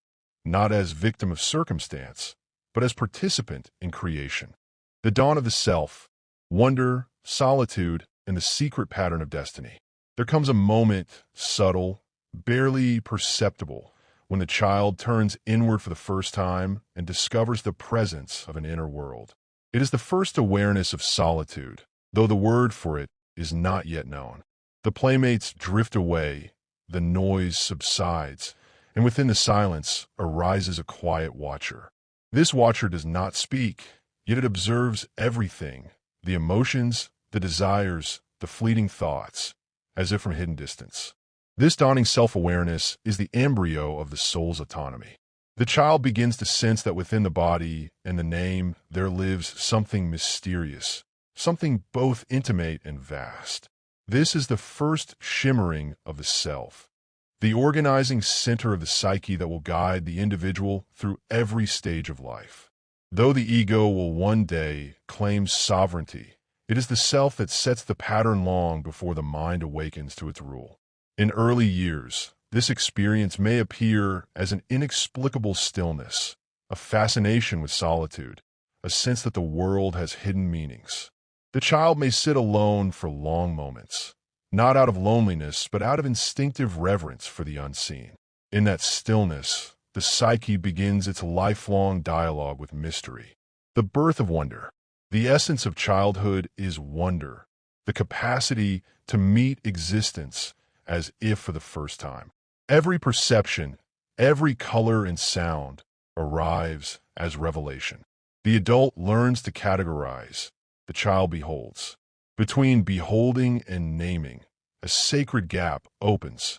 not as victim of circumstance, but as participant in creation. The dawn of the self, wonder, solitude, and the secret pattern of destiny. There comes a moment, subtle, barely perceptible, when the child turns inward for the first time and discovers the presence of an inner world. It is the first awareness of solitude, though the word for it is not yet known. The playmates drift away, the noise subsides, and within the silence arises a quiet watcher. This watcher does not speak, yet it observes everything, the emotions, the desires, the fleeting thoughts, as if from hidden distance. This dawning self-awareness is the embryo of the soul's autonomy. The child begins to sense that within the body and the name there lives something mysterious, something both intimate and vast. This is the first shimmering of the self, the organizing center of the psyche that will guide the individual through every stage of life. Though the ego will one day claim sovereignty, it is the self that sets the pattern long before the mind awakens to its rule. In early years, this experience may appear as an inexplicable stillness, a fascination with solitude, a sense that the world has hidden meanings. The child may sit alone for long moments, not out of loneliness, but out of instinctive reverence for the unseen. In that stillness, the psyche begins its lifelong dialogue with mystery. The birth of wonder. The essence of childhood is wonder, the capacity to meet existence as if for the first time. Every perception, every color and sound arrives as revelation. The adult learns to categorize, the child beholds. Between beholding and naming, a sacred gap opens,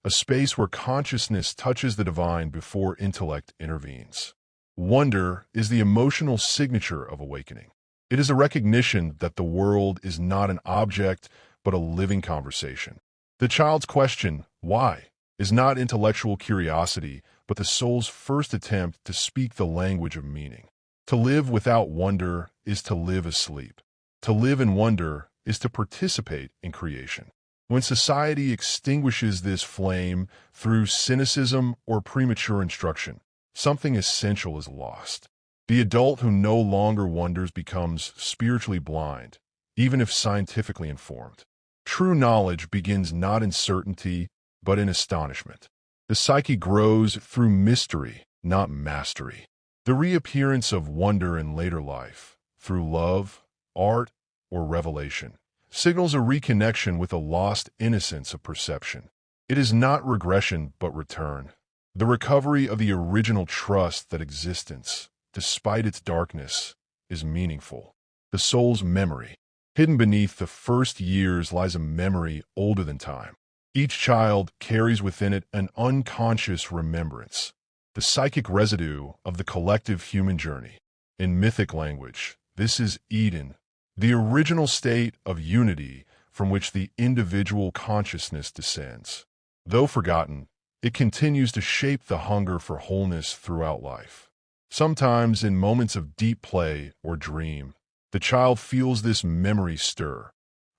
a space where consciousness touches the divine before intellect intervenes. Wonder is the emotional signature of awakening. It is a recognition that the world is not an object, but a living conversation. The child's question, why, is not intellectual curiosity, but the soul's first attempt to speak the language of meaning. To live without wonder is to live asleep. To live in wonder is to participate in creation. When society extinguishes this flame through cynicism or premature instruction, something essential is lost. The adult who no longer wonders becomes spiritually blind, even if scientifically informed. True knowledge begins not in certainty, but in astonishment. The psyche grows through mystery, not mastery. The reappearance of wonder in later life, through love, art, or revelation, signals a reconnection with a lost innocence of perception. It is not regression, but return. The recovery of the original trust that existence, despite its darkness, is meaningful. The soul's memory. Hidden beneath the first years lies a memory older than time. Each child carries within it an unconscious remembrance, the psychic residue of the collective human journey. In mythic language, this is Eden, the original state of unity from which the individual consciousness descends. Though forgotten, it continues to shape the hunger for wholeness throughout life. Sometimes, in moments of deep play or dream, the child feels this memory stir,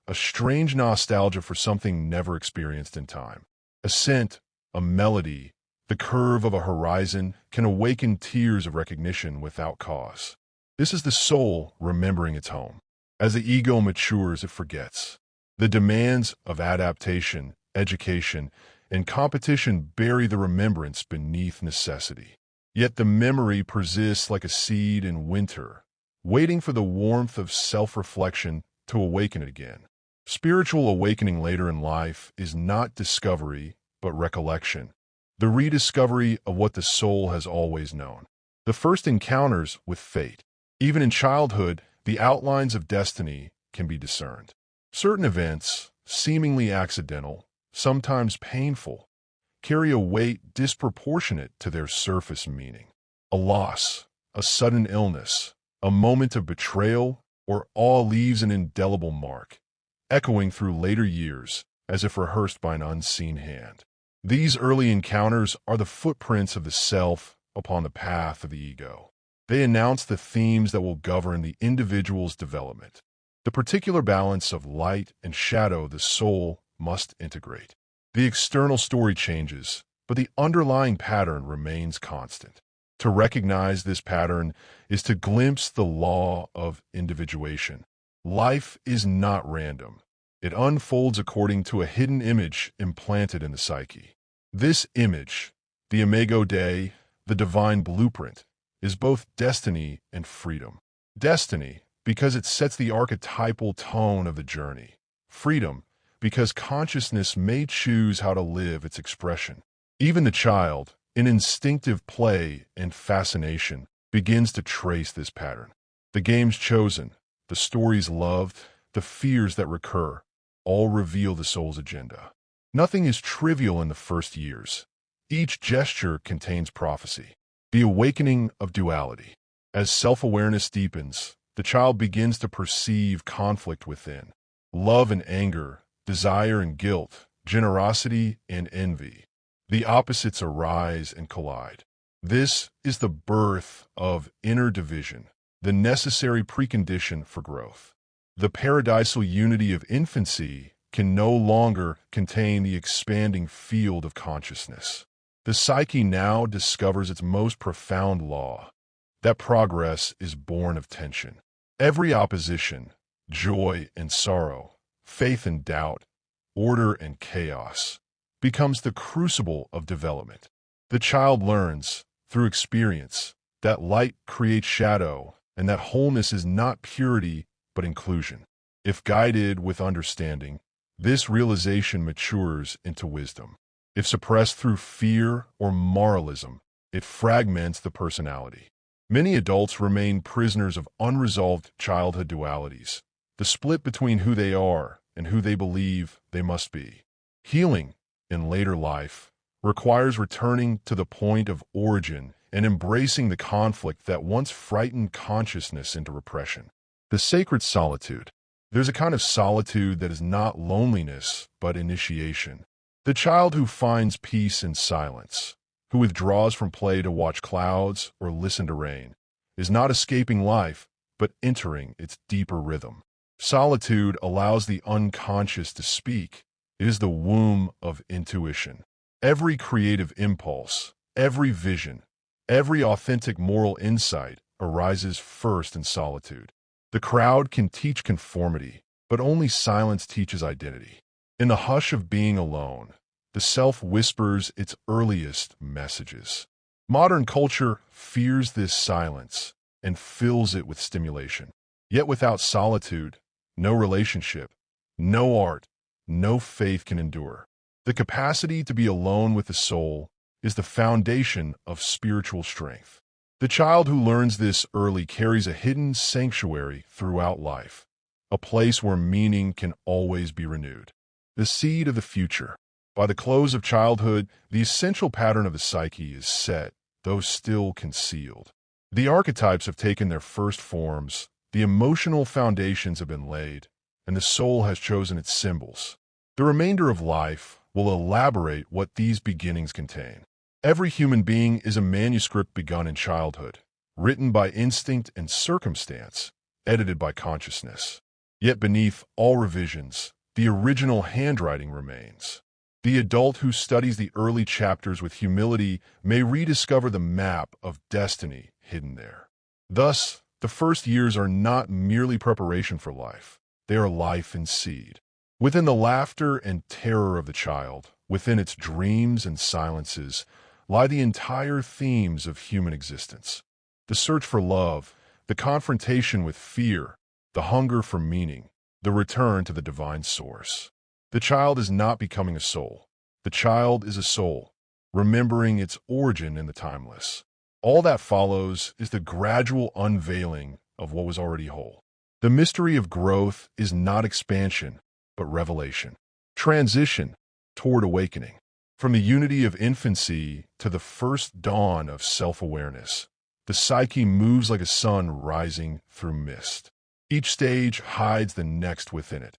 a strange nostalgia for something never experienced in time. A scent, a melody, the curve of a horizon can awaken tears of recognition without cause. This is the soul remembering its home. As the ego matures, it forgets. The demands of adaptation, education, and competition bury the remembrance beneath necessity. Yet the memory persists like a seed in winter, waiting for the warmth of self-reflection to awaken it again. Spiritual awakening later in life is not discovery, but recollection, the rediscovery of what the soul has always known. The first encounters with fate. Even in childhood, the outlines of destiny can be discerned. Certain events, seemingly accidental, sometimes painful, carry a weight disproportionate to their surface meaning. A loss, a sudden illness, a moment of betrayal, or awe leaves an indelible mark, echoing through later years as if rehearsed by an unseen hand. These early encounters are the footprints of the self upon the path of the ego. They announce the themes that will govern the individual's development, the particular balance of light and shadow the soul must integrate. The external story changes, but the underlying pattern remains constant. To recognize this pattern is to glimpse the law of individuation. Life is not random. It unfolds according to a hidden image implanted in the psyche. This image, the Imago Dei, the divine blueprint, is both destiny and freedom. Destiny, because it sets the archetypal tone of the journey. Freedom, because consciousness may choose how to live its expression. Even the child, in instinctive play and fascination, begins to trace this pattern. The games chosen, the stories loved, the fears that recur, all reveal the soul's agenda. Nothing is trivial in the first years. Each gesture contains prophecy. The awakening of duality. As self-awareness deepens, the child begins to perceive conflict within. Love and anger, desire and guilt, generosity and envy. The opposites arise and collide. This is the birth of inner division, the necessary precondition for growth. The paradisal unity of infancy can no longer contain the expanding field of consciousness. The psyche now discovers its most profound law, that progress is born of tension. Every opposition, joy and sorrow, faith and doubt, order and chaos, becomes the crucible of development. The child learns, through experience, that light creates shadow and that wholeness is not purity but inclusion. If guided with understanding, this realization matures into wisdom. If suppressed through fear or moralism, it fragments the personality. Many adults remain prisoners of unresolved childhood dualities, the split between who they are and who they believe they must be. Healing, in later life, requires returning to the point of origin and embracing the conflict that once frightened consciousness into repression. The sacred solitude. There's a kind of solitude that is not loneliness, but initiation. The child who finds peace in silence, who withdraws from play to watch clouds or listen to rain, is not escaping life, but entering its deeper rhythm. Solitude allows the unconscious to speak. It is the womb of intuition. Every creative impulse, every vision, every authentic moral insight arises first in solitude. The crowd can teach conformity, but only silence teaches identity. In the hush of being alone, the self whispers its earliest messages. Modern culture fears this silence and fills it with stimulation. Yet without solitude, no relationship, no art, no faith can endure. The capacity to be alone with the soul is the foundation of spiritual strength. The child who learns this early carries a hidden sanctuary throughout life, a place where meaning can always be renewed. The seed of the future. By the close of childhood, the essential pattern of the psyche is set, though still concealed. The archetypes have taken their first forms, the emotional foundations have been laid, and the soul has chosen its symbols. The remainder of life will elaborate what these beginnings contain. Every human being is a manuscript begun in childhood, written by instinct and circumstance, edited by consciousness. Yet beneath all revisions, the original handwriting remains. The adult who studies the early chapters with humility may rediscover the map of destiny hidden there. Thus, the first years are not merely preparation for life. They are life in seed. Within the laughter and terror of the child, within its dreams and silences, lie the entire themes of human existence. The search for love, the confrontation with fear, the hunger for meaning, the return to the divine source. The child is not becoming a soul. The child is a soul, remembering its origin in the timeless. All that follows is the gradual unveiling of what was already whole. The mystery of growth is not expansion, but revelation. Transition toward awakening. From the unity of infancy to the first dawn of self-awareness, the psyche moves like a sun rising through mist. Each stage hides the next within it.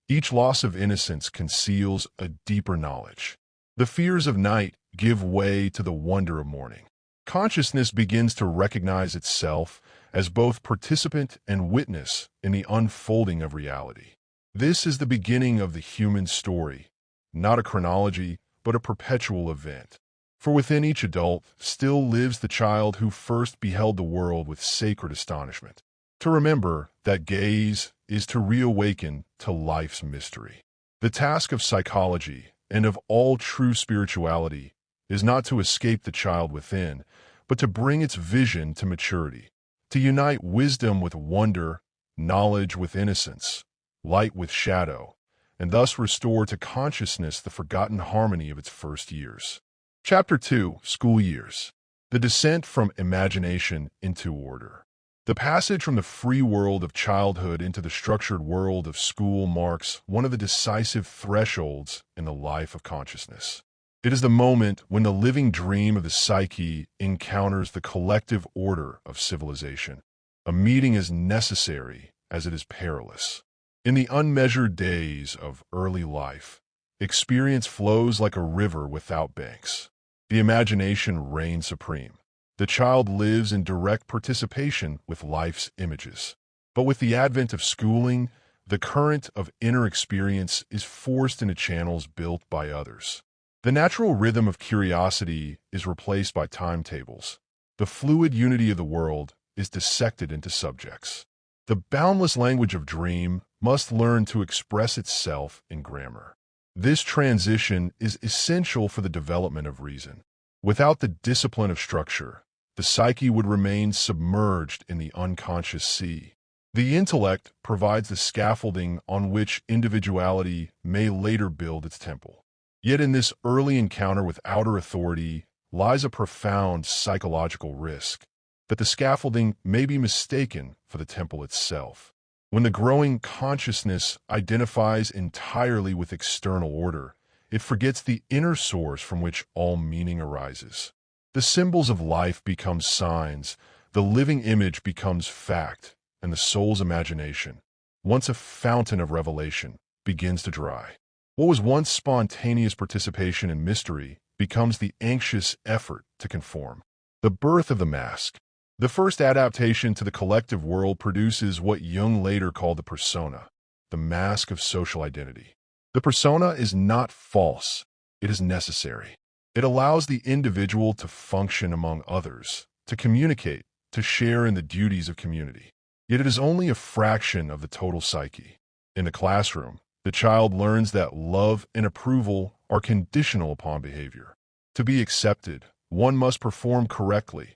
Each loss of innocence conceals a deeper knowledge. The fears of night give way to the wonder of morning. Consciousness begins to recognize itself as both participant and witness in the unfolding of reality. This is the beginning of the human story, not a chronology, but a perpetual event. For within each adult still lives the child who first beheld the world with sacred astonishment. To remember that gaze is to reawaken to life's mystery. The task of psychology and of all true spirituality is not to escape the child within, but to bring its vision to maturity, to unite wisdom with wonder, knowledge with innocence, light with shadow, and thus restore to consciousness the forgotten harmony of its first years. Chapter 2, School Years. The Descent from Imagination into Order. The passage from the free world of childhood into the structured world of school marks one of the decisive thresholds in the life of consciousness. It is the moment when the living dream of the psyche encounters the collective order of civilization. A meeting as necessary as it is perilous. In the unmeasured days of early life, experience flows like a river without banks. The imagination reigns supreme. The child lives in direct participation with life's images. But with the advent of schooling, the current of inner experience is forced into channels built by others. The natural rhythm of curiosity is replaced by timetables. The fluid unity of the world is dissected into subjects. The boundless language of dream must learn to express itself in grammar. This transition is essential for the development of reason. Without the discipline of structure, the psyche would remain submerged in the unconscious sea. The intellect provides the scaffolding on which individuality may later build its temple. Yet in this early encounter with outer authority lies a profound psychological risk, that the scaffolding may be mistaken for the temple itself. When the growing consciousness identifies entirely with external order, it forgets the inner source from which all meaning arises. The symbols of life become signs, the living image becomes fact, and the soul's imagination, once a fountain of revelation, begins to dry. What was once spontaneous participation in mystery becomes the anxious effort to conform. The birth of the mask. The first adaptation to the collective world produces what Jung later called the persona, the mask of social identity. The persona is not false, it is necessary. It allows the individual to function among others, to communicate, to share in the duties of community. Yet it is only a fraction of the total psyche. In the classroom, the child learns that love and approval are conditional upon behavior. To be accepted, one must perform correctly,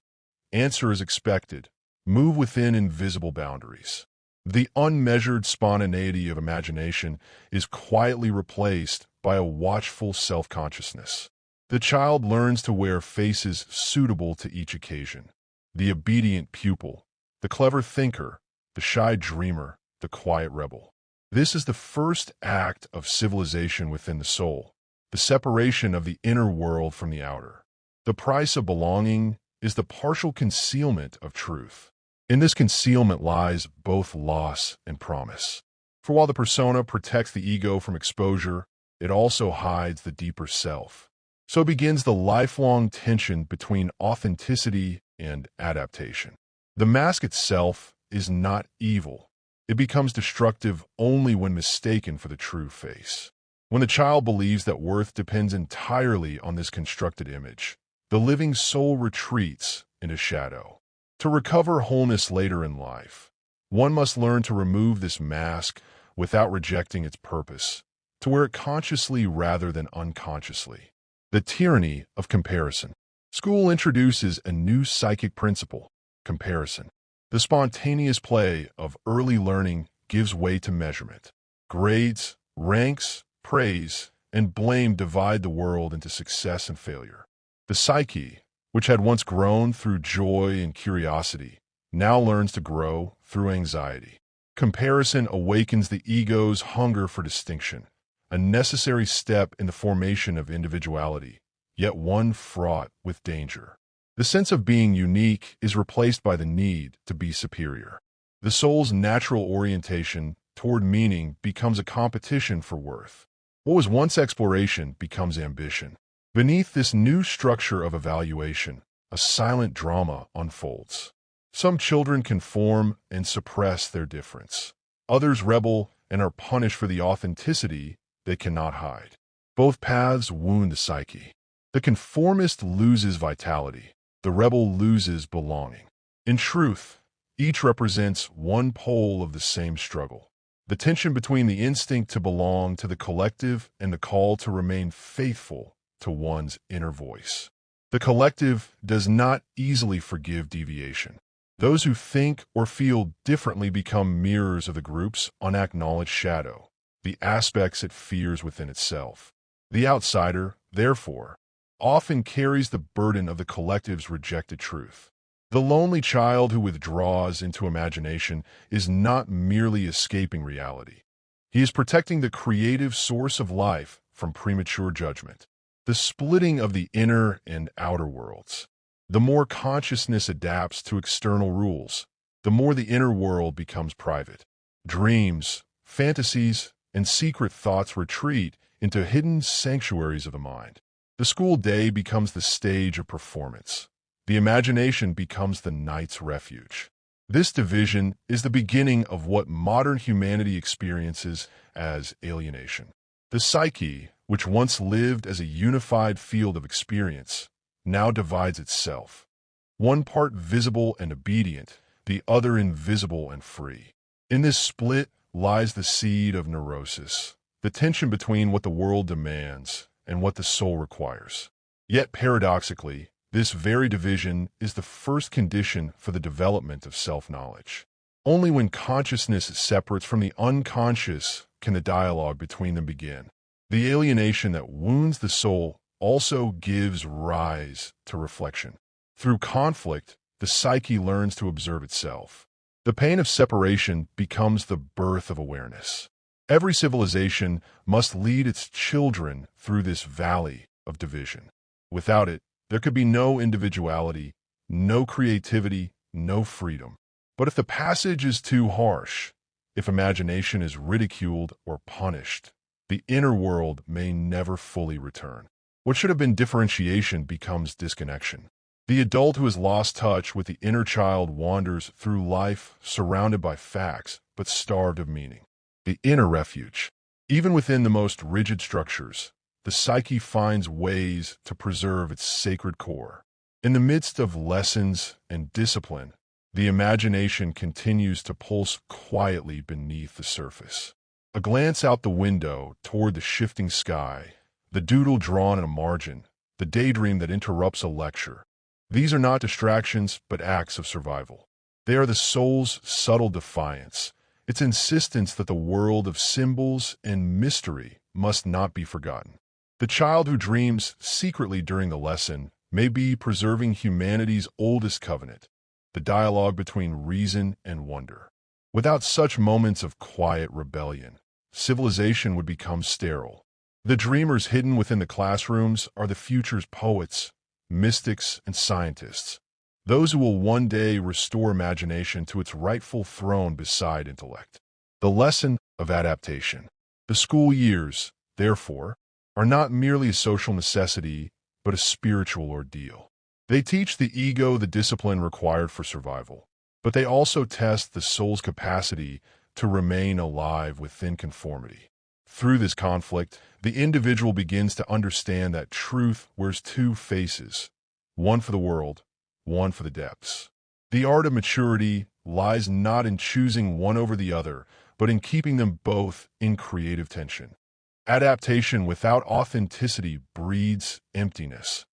answer as expected, move within invisible boundaries. The unmeasured spontaneity of imagination is quietly replaced by a watchful self-consciousness. The child learns to wear faces suitable to each occasion. The obedient pupil, the clever thinker, the shy dreamer, the quiet rebel. This is the first act of civilization within the soul, the separation of the inner world from the outer. The price of belonging is the partial concealment of truth. In this concealment lies both loss and promise. For while the persona protects the ego from exposure, it also hides the deeper self. So begins the lifelong tension between authenticity and adaptation. The mask itself is not evil. It becomes destructive only when mistaken for the true face. When the child believes that worth depends entirely on this constructed image, the living soul retreats into shadow. To recover wholeness later in life, one must learn to remove this mask without rejecting its purpose, to wear it consciously rather than unconsciously. The tyranny of comparison. School introduces a new psychic principle, comparison. The spontaneous play of early learning gives way to measurement. Grades, ranks, praise, and blame divide the world into success and failure. The psyche, which had once grown through joy and curiosity, now learns to grow through anxiety. Comparison awakens the ego's hunger for distinction, a necessary step in the formation of individuality, yet one fraught with danger. The sense of being unique is replaced by the need to be superior. The soul's natural orientation toward meaning becomes a competition for worth. What was once exploration becomes ambition. Beneath this new structure of evaluation, a silent drama unfolds. Some children conform and suppress their difference. Others rebel and are punished for the authenticity they cannot hide. Both paths wound the psyche. The conformist loses vitality. The rebel loses belonging. In truth, each represents one pole of the same struggle. The tension between the instinct to belong to the collective and the call to remain faithful to one's inner voice. The collective does not easily forgive deviation. Those who think or feel differently become mirrors of the group's unacknowledged shadow, the aspects it fears within itself. The outsider, therefore, often carries the burden of the collective's rejected truth. The lonely child who withdraws into imagination is not merely escaping reality. He is protecting the creative source of life from premature judgment. The splitting of the inner and outer worlds. The more consciousness adapts to external rules, the more the inner world becomes private. Dreams, fantasies, and secret thoughts retreat into hidden sanctuaries of the mind. The school day becomes the stage of performance. The imagination becomes the night's refuge. This division is the beginning of what modern humanity experiences as alienation. The psyche, which once lived as a unified field of experience, now divides itself. One part visible and obedient, the other invisible and free. In this split lies the seed of neurosis, the tension between what the world demands and what the soul requires. Yet paradoxically, this very division is the first condition for the development of self-knowledge. Only when consciousness separates from the unconscious can the dialogue between them begin. The alienation that wounds the soul also gives rise to reflection. Through conflict, the psyche learns to observe itself. The pain of separation becomes the birth of awareness. Every civilization must lead its children through this valley of division. Without it, there could be no individuality, no creativity, no freedom. But if the passage is too harsh, if imagination is ridiculed or punished, The inner world may never fully return. What should have been differentiation becomes disconnection. The adult who has lost touch with the inner child wanders through life surrounded by facts, but starved of meaning. The inner refuge. Even within the most rigid structures, the psyche finds ways to preserve its sacred core. In the midst of lessons and discipline, the imagination continues to pulse quietly beneath the surface. A glance out the window toward the shifting sky, the doodle drawn in a margin, the daydream that interrupts a lecture. These are not distractions, but acts of survival. They are the soul's subtle defiance, its insistence that the world of symbols and mystery must not be forgotten. The child who dreams secretly during the lesson may be preserving humanity's oldest covenant, the dialogue between reason and wonder. Without such moments of quiet rebellion, civilization would become sterile. The dreamers hidden within the classrooms are the future's poets, mystics, and scientists, those who will one day restore imagination to its rightful throne beside intellect. The lesson of adaptation. The school years, therefore, are not merely a social necessity, but a spiritual ordeal. They teach the ego the discipline required for survival, but they also test the soul's capacity to remain alive within conformity. Through this conflict, the individual begins to understand that truth wears two faces, one for the world, one for the depths. The art of maturity lies not in choosing one over the other, but in keeping them both in creative tension. Adaptation without authenticity breeds emptiness.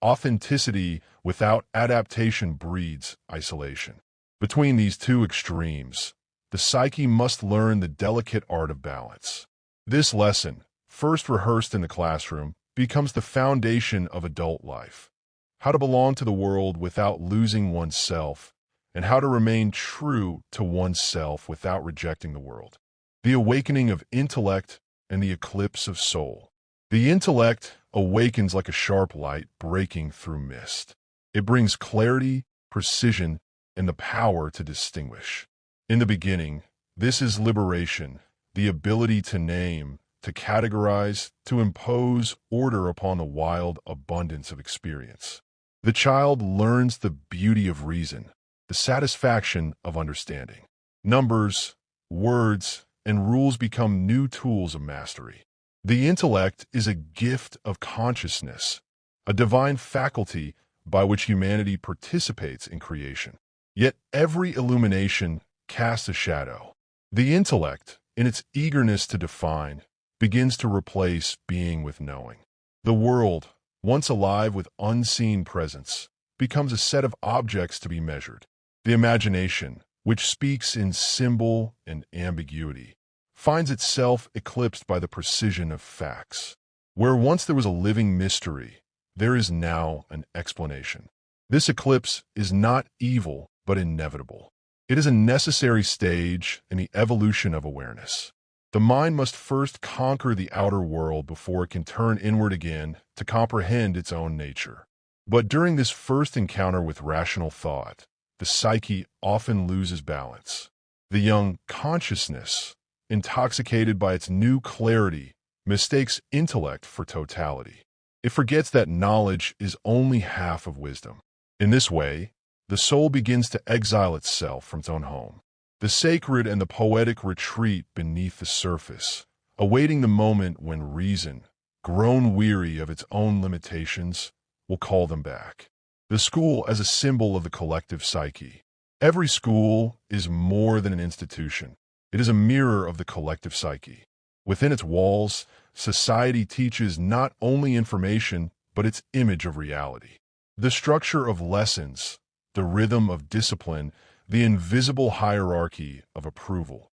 Authenticity without adaptation breeds isolation. Between these two extremes, the psyche must learn the delicate art of balance. This lesson, first rehearsed in the classroom, becomes the foundation of adult life. How to belong to the world without losing oneself, and how to remain true to oneself without rejecting the world. The awakening of intellect and the eclipse of soul. The intellect awakens like a sharp light breaking through mist. It brings clarity, precision, and the power to distinguish. In the beginning, this is liberation, the ability to name, to categorize, to impose order upon the wild abundance of experience. The child learns the beauty of reason, the satisfaction of understanding. Numbers, words, and rules become new tools of mastery. The intellect is a gift of consciousness, a divine faculty by which humanity participates in creation. Yet every illumination casts a shadow. The intellect, in its eagerness to define, begins to replace being with knowing. The world, once alive with unseen presence, becomes a set of objects to be measured. The imagination, which speaks in symbol and ambiguity, finds itself eclipsed by the precision of facts. Where once there was a living mystery, there is now an explanation. This eclipse is not evil, but inevitable. It is a necessary stage in the evolution of awareness. The mind must first conquer the outer world before it can turn inward again to comprehend its own nature. But during this first encounter with rational thought, the psyche often loses balance. The young consciousness, intoxicated by its new clarity, mistakes intellect for totality. It forgets that knowledge is only half of wisdom. In this way, the soul begins to exile itself from its own home. The sacred and the poetic retreat beneath the surface, awaiting the moment when reason, grown weary of its own limitations, will call them back. The school as a symbol of the collective psyche. Every school is more than an institution. It is a mirror of the collective psyche. Within its walls, society teaches not only information, but its image of reality. The structure of lessons, the rhythm of discipline, the invisible hierarchy of approval.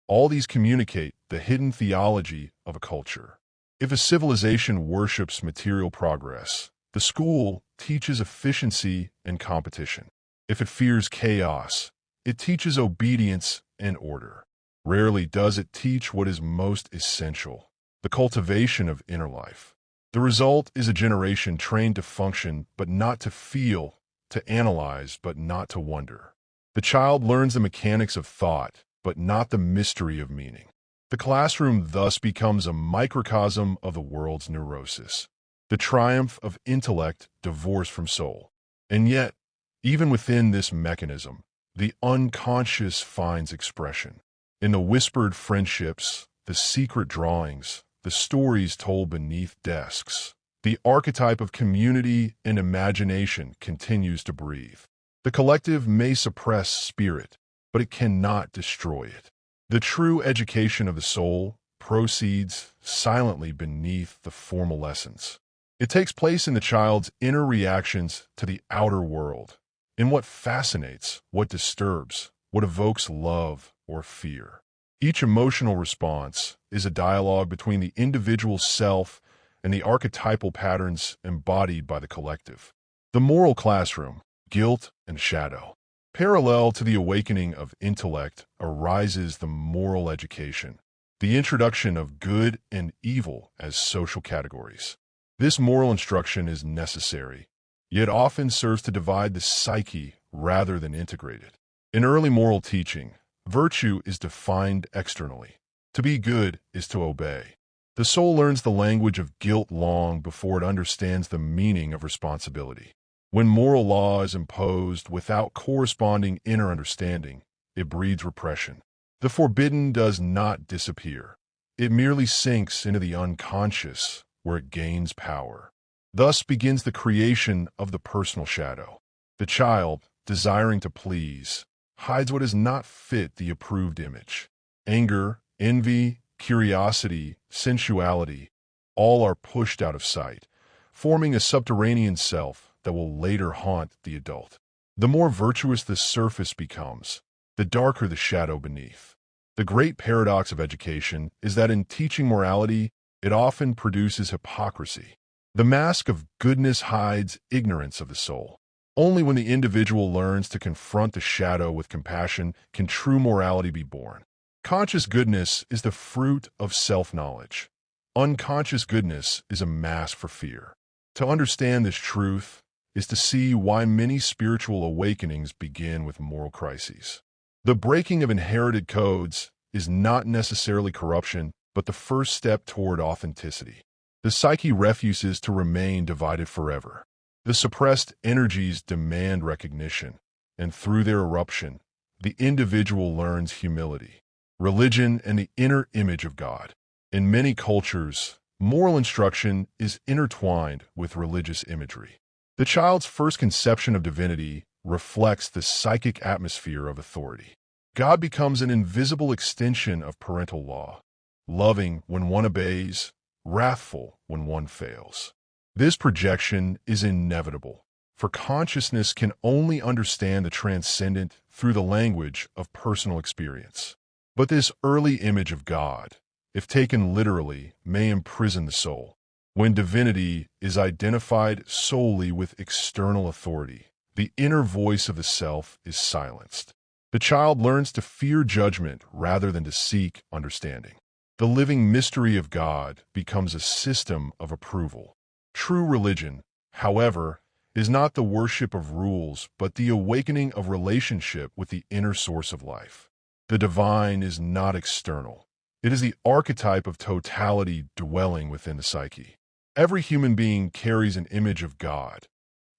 All these communicate the hidden theology of a culture. If a civilization worships material progress, the school teaches efficiency and competition. If it fears chaos, it teaches obedience and order. Rarely does it teach what is most essential, the cultivation of inner life. The result is a generation trained to function but not to feel, to analyze but not to wonder. The child learns the mechanics of thought, but not the mystery of meaning. The classroom thus becomes a microcosm of the world's neurosis, the triumph of intellect divorced from soul. And yet, even within this mechanism, the unconscious finds expression. In the whispered friendships, the secret drawings, the stories told beneath desks, the archetype of community and imagination continues to breathe. The collective may suppress spirit, but it cannot destroy it. The true education of the soul proceeds silently beneath the formal lessons. It takes place in the child's inner reactions to the outer world, in what fascinates, what disturbs, what evokes love or fear. Each emotional response is a dialogue between the individual self and the archetypal patterns embodied by the collective. The moral classroom, guilt and shadow. Parallel to the awakening of intellect arises the moral education, the introduction of good and evil as social categories. This moral instruction is necessary, yet often serves to divide the psyche rather than integrate it. In early moral teaching, virtue is defined externally. To be good is to obey. The soul learns the language of guilt long before it understands the meaning of responsibility. When moral law is imposed without corresponding inner understanding, it breeds repression. The forbidden does not disappear. It merely sinks into the unconscious, where it gains power. Thus begins the creation of the personal shadow. The child, desiring to please, hides what is not fit the approved image. Anger, envy, curiosity, sensuality, all are pushed out of sight, forming a subterranean self that will later haunt the adult. The more virtuous the surface becomes, the darker the shadow beneath. The great paradox of education is that in teaching morality, it often produces hypocrisy. The mask of goodness hides ignorance of the soul. Only when the individual learns to confront the shadow with compassion can true morality be born. Conscious goodness is the fruit of self-knowledge. Unconscious goodness is a mask for fear. To understand this truth is to see why many spiritual awakenings begin with moral crises. The breaking of inherited codes is not necessarily corruption, but the first step toward authenticity. The psyche refuses to remain divided forever. The suppressed energies demand recognition, and through their eruption, the individual learns humility, religion, and the inner image of God. In many cultures, moral instruction is intertwined with religious imagery. The child's first conception of divinity reflects the psychic atmosphere of authority. God becomes an invisible extension of parental law, loving when one obeys, wrathful when one fails. This projection is inevitable, for consciousness can only understand the transcendent through the language of personal experience. But this early image of God, if taken literally, may imprison the soul. When divinity is identified solely with external authority, the inner voice of the self is silenced. The child learns to fear judgment rather than to seek understanding. The living mystery of God becomes a system of approval. True religion, however, is not the worship of rules, but the awakening of relationship with the inner source of life. The divine is not external. It is the archetype of totality dwelling within the psyche. Every human being carries an image of God,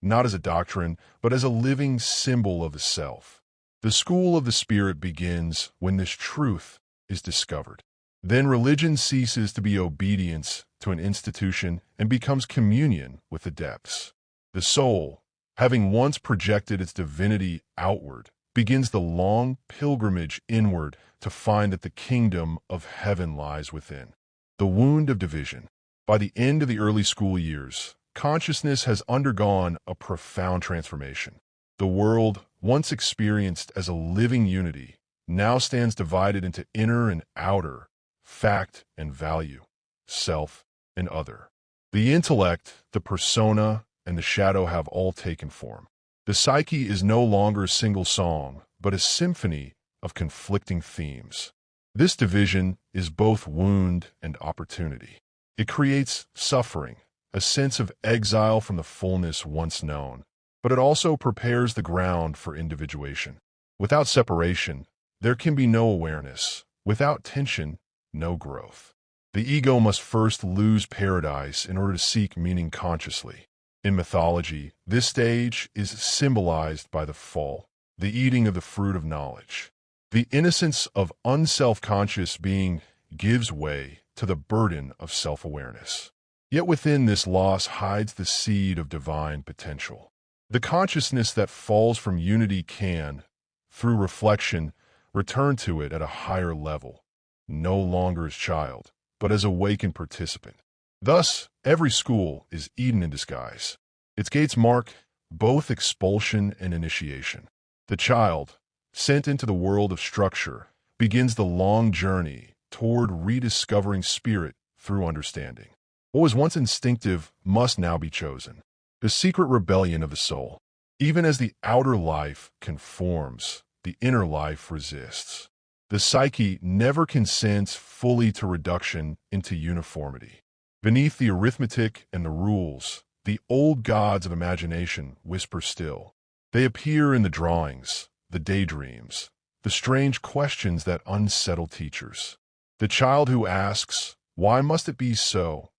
not as a doctrine, but as a living symbol of the self. The school of the spirit begins when this truth is discovered. Then religion ceases to be obedience to an institution and becomes communion with the depths. The soul, having once projected its divinity outward, begins the long pilgrimage inward to find that the kingdom of heaven lies within. The wound of division. By the end of the early school years, consciousness has undergone a profound transformation. The world, once experienced as a living unity, now stands divided into inner and outer, fact and value, self and other. The intellect, the persona, and the shadow have all taken form. The psyche is no longer a single song, but a symphony of conflicting themes. This division is both wound and opportunity. It creates suffering, a sense of exile from the fullness once known, but it also prepares the ground for individuation. Without separation, there can be no awareness. Without tension, no growth. The ego must first lose paradise in order to seek meaning consciously. In mythology, this stage is symbolized by the fall, the eating of the fruit of knowledge. The innocence of unself-conscious being gives way to the burden of self-awareness. Yet within this loss hides the seed of divine potential. The consciousness that falls from unity can, through reflection, return to it at a higher level, no longer as child, but as awakened participant. Thus, every school is Eden in disguise. Its gates mark both expulsion and initiation. The child, sent into the world of structure, begins the long journey toward rediscovering spirit through understanding. What was once instinctive must now be chosen. The secret rebellion of the soul. Even as the outer life conforms, the inner life resists. The psyche never consents fully to reduction into uniformity. Beneath the arithmetic and the rules, the old gods of imagination whisper still. They appear in the drawings, the daydreams, the strange questions that unsettle teachers. The child who asks, "Why must it be so?"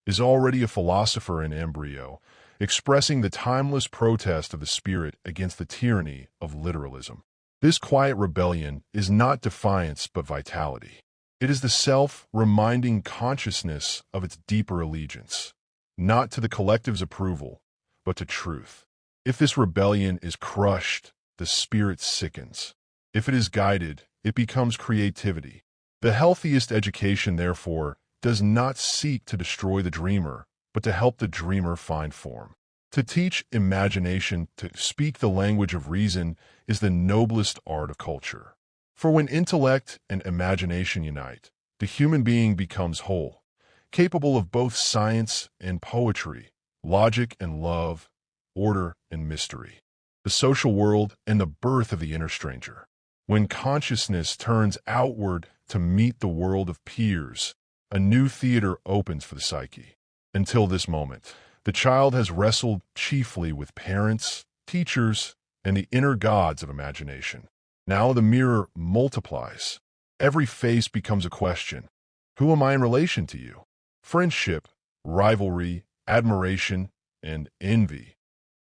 is already a philosopher in embryo, expressing the timeless protest of the spirit against the tyranny of literalism. This quiet rebellion is not defiance but vitality. It is the self reminding consciousness of its deeper allegiance, not to the collective's approval, but to truth. If this rebellion is crushed, the spirit sickens. If it is guided, it becomes creativity. The healthiest education, therefore, does not seek to destroy the dreamer, but to help the dreamer find form. To teach imagination to speak the language of reason is the noblest art of culture. For when intellect and imagination unite, the human being becomes whole, capable of both science and poetry, logic and love, order and mystery, the social world and the birth of the inner stranger. When consciousness turns outward to meet the world of peers, a new theater opens for the psyche. Until this moment, the child has wrestled chiefly with parents, teachers, and the inner gods of imagination. Now the mirror multiplies. Every face becomes a question. Who am I in relation to you? Friendship, rivalry, admiration, and envy.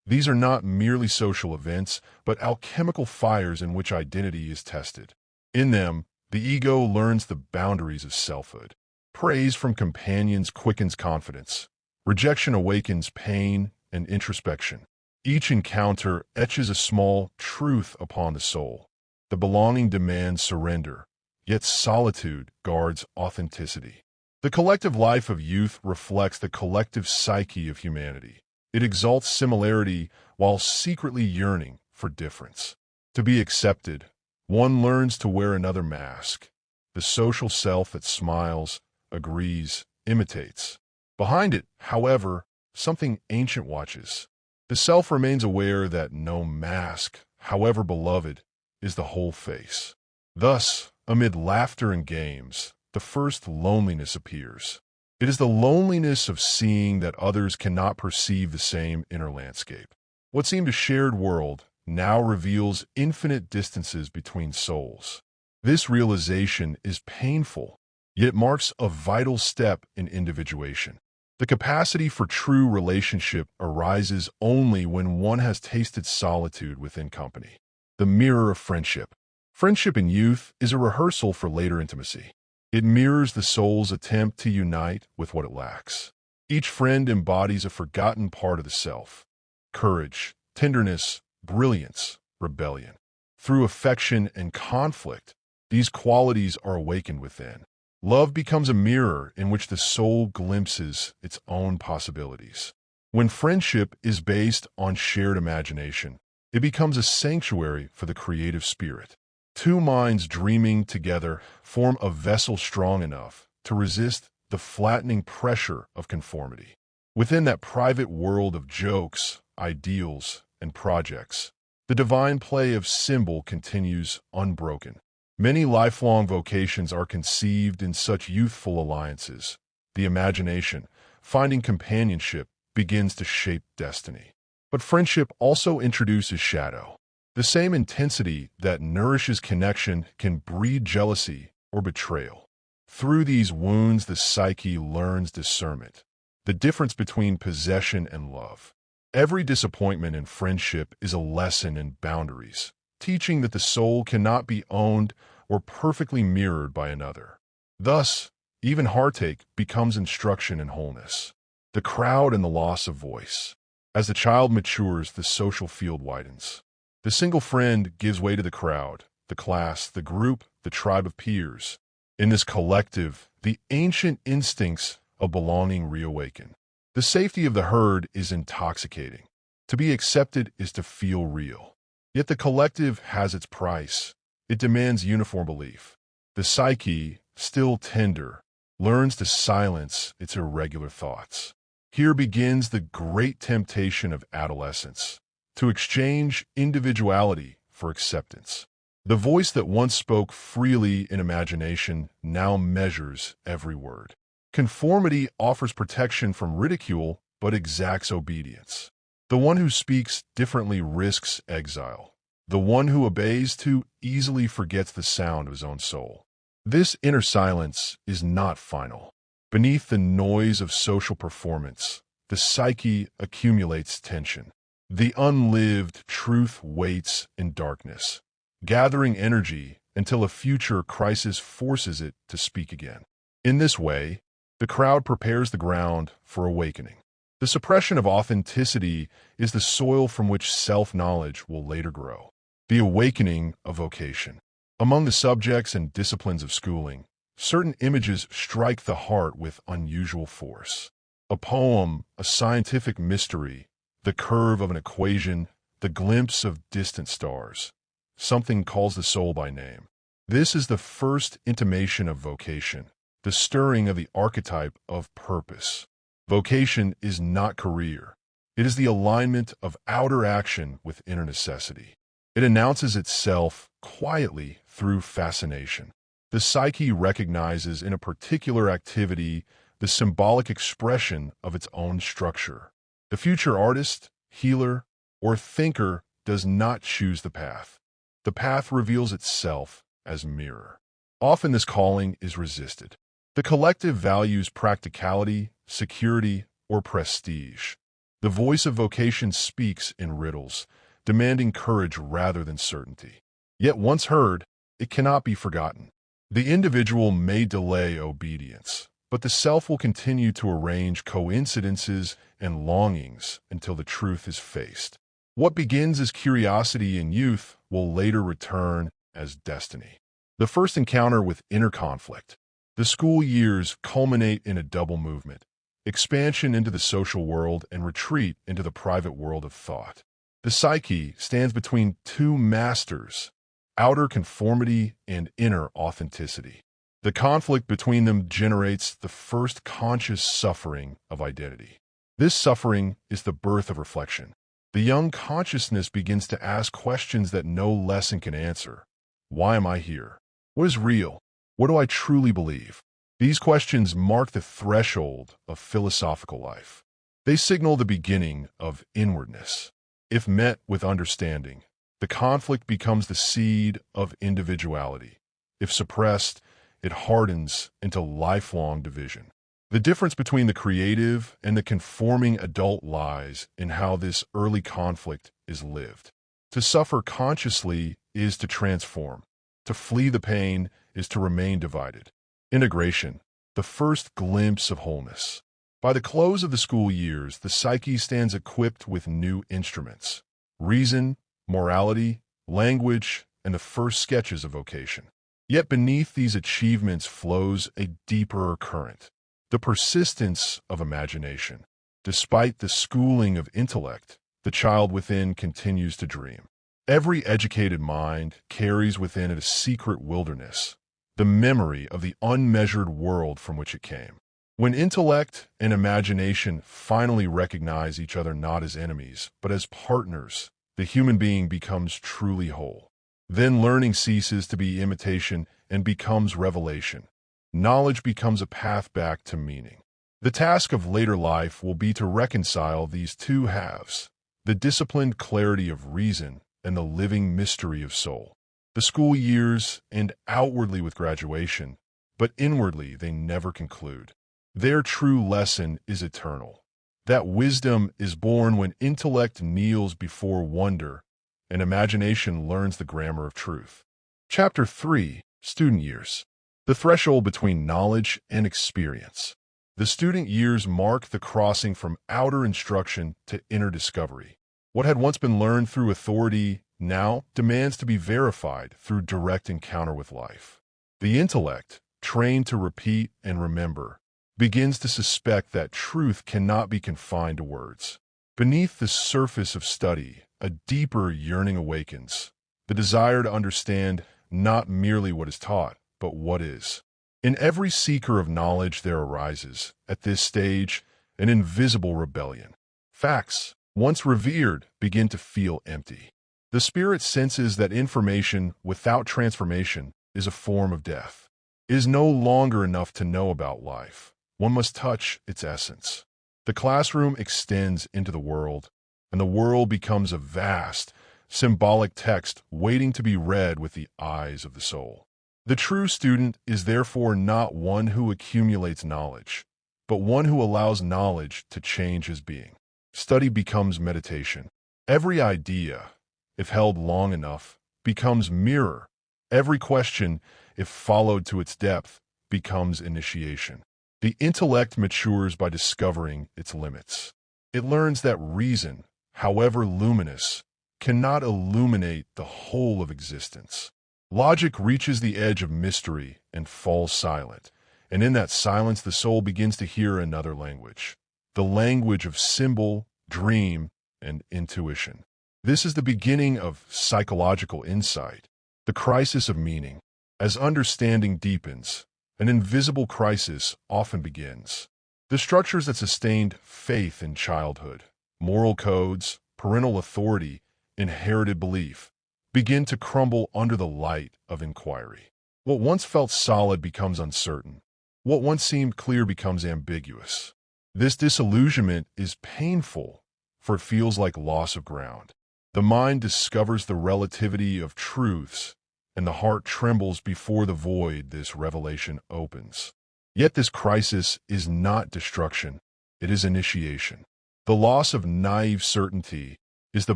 These are not merely social events, but alchemical fires in which identity is tested. In them, the ego learns the boundaries of selfhood. Praise from companions quickens confidence. Rejection awakens pain and introspection. Each encounter etches a small truth upon the soul. The belonging demands surrender, yet solitude guards authenticity. The collective life of youth reflects the collective psyche of humanity. It exalts similarity while secretly yearning for difference. To be accepted, one learns to wear another mask. The social self that smiles, agrees, imitates. Behind it, however, something ancient watches. The self remains aware that no mask, however beloved, is the whole face. Thus, amid laughter and games, the first loneliness appears. It is the loneliness of seeing that others cannot perceive the same inner landscape. What seemed a shared world now reveals infinite distances between souls. This realization is painful, yet marks a vital step in individuation. The capacity for true relationship arises only when one has tasted solitude within company. The mirror of friendship. Friendship in youth is a rehearsal for later intimacy. It mirrors the soul's attempt to unite with what it lacks. Each friend embodies a forgotten part of the self. Courage, tenderness, brilliance, rebellion. Through affection and conflict, these qualities are awakened within. Love becomes a mirror in which the soul glimpses its own possibilities. When friendship is based on shared imagination, it becomes a sanctuary for the creative spirit. Two minds dreaming together form a vessel strong enough to resist the flattening pressure of conformity. Within that private world of jokes, ideals, and projects, the divine play of symbol continues unbroken. Many lifelong vocations are conceived in such youthful alliances. The imagination, finding companionship, begins to shape destiny. But friendship also introduces shadow. The same intensity that nourishes connection can breed jealousy or betrayal. Through these wounds, the psyche learns discernment, the difference between possession and love. Every disappointment in friendship is a lesson in boundaries, teaching that the soul cannot be owned or perfectly mirrored by another. Thus, even heartache becomes instruction in wholeness. The crowd and the loss of voice. As the child matures, the social field widens. The single friend gives way to the crowd, the class, the group, the tribe of peers. In this collective, the ancient instincts of belonging reawaken. The safety of the herd is intoxicating. To be accepted is to feel real. Yet the collective has its price. It demands uniform belief. The psyche, still tender, learns to silence its irregular thoughts. Here begins the great temptation of adolescence, to exchange individuality for acceptance. The voice that once spoke freely in imagination now measures every word. Conformity offers protection from ridicule, but exacts obedience. The one who speaks differently risks exile. The one who obeys too easily forgets the sound of his own soul. This inner silence is not final. Beneath the noise of social performance, the psyche accumulates tension. The unlived truth waits in darkness, gathering energy until a future crisis forces it to speak again. In this way, the crowd prepares the ground for awakening. The suppression of authenticity is the soil from which self-knowledge will later grow. The awakening of vocation. Among the subjects and disciplines of schooling, certain images strike the heart with unusual force. A poem, a scientific mystery, the curve of an equation, the glimpse of distant stars. Something calls the soul by name. This is the first intimation of vocation, the stirring of the archetype of purpose. Vocation is not career. It is the alignment of outer action with inner necessity. It announces itself quietly through fascination. The psyche recognizes in a particular activity the symbolic expression of its own structure. The future artist, healer, or thinker does not choose the path. The path reveals itself as mirror. Often this calling is resisted. The collective values practicality, security, or prestige. The voice of vocation speaks in riddles, demanding courage rather than certainty. Yet once heard, it cannot be forgotten. The individual may delay obedience, but the self will continue to arrange coincidences and longings until the truth is faced. What begins as curiosity in youth will later return as destiny. The first encounter with inner conflict. The school years culminate in a double movement: expansion into the social world and retreat into the private world of thought. The psyche stands between two masters: outer conformity and inner authenticity. The conflict between them generates the first conscious suffering of identity. This suffering is the birth of reflection. The young consciousness begins to ask questions that no lesson can answer. Why am I here? What is real? What do I truly believe? These questions mark the threshold of philosophical life. They signal the beginning of inwardness. If met with understanding, the conflict becomes the seed of individuality. If suppressed, it hardens into lifelong division. The difference between the creative and the conforming adult lies in how this early conflict is lived. To suffer consciously is to transform. To flee the pain is to remain divided. Integration, the first glimpse of wholeness. By the close of the school years, the psyche stands equipped with new instruments: reason, morality, language, and the first sketches of vocation. Yet beneath these achievements flows a deeper current: the persistence of imagination. Despite the schooling of intellect, the child within continues to dream. Every educated mind carries within it a secret wilderness, the memory of the unmeasured world from which it came. When intellect and imagination finally recognize each other not as enemies, but as partners, the human being becomes truly whole. Then learning ceases to be imitation and becomes revelation. Knowledge becomes a path back to meaning. The task of later life will be to reconcile these two halves: the disciplined clarity of reason and the living mystery of soul. The school years end outwardly with graduation, but inwardly they never conclude. Their true lesson is eternal. That wisdom is born when intellect kneels before wonder and imagination learns the grammar of truth. Chapter 3. Student Years. The threshold between knowledge and experience. The student years mark the crossing from outer instruction to inner discovery. What had once been learned through authority now demands to be verified through direct encounter with life. The intellect, trained to repeat and remember, begins to suspect that truth cannot be confined to words. Beneath the surface of study, a deeper yearning awakens, the desire to understand not merely what is taught, but what is. In every seeker of knowledge there arises, at this stage, an invisible rebellion. Facts, once revered, begin to feel empty. The spirit senses that information without transformation is a form of death. It is no longer enough to know about life. One must touch its essence. The classroom extends into the world, and the world becomes a vast, symbolic text waiting to be read with the eyes of the soul. The true student is therefore not one who accumulates knowledge, but one who allows knowledge to change his being. Study becomes meditation. Every idea, if held long enough, becomes mirror. Every question, if followed to its depth, becomes initiation. The intellect matures by discovering its limits. It learns that reason, however luminous, cannot illuminate the whole of existence. Logic reaches the edge of mystery and falls silent, and in that silence the soul begins to hear another language, the language of symbol, dream, and intuition. This is the beginning of psychological insight, the crisis of meaning. As understanding deepens, an invisible crisis often begins. The structures that sustained faith in childhood, moral codes, parental authority, inherited belief, begin to crumble under the light of inquiry. What once felt solid becomes uncertain. What once seemed clear becomes ambiguous. This disillusionment is painful, for it feels like loss of ground. The mind discovers the relativity of truths, and the heart trembles before the void this revelation opens. Yet this crisis is not destruction, it is initiation. The loss of naive certainty is the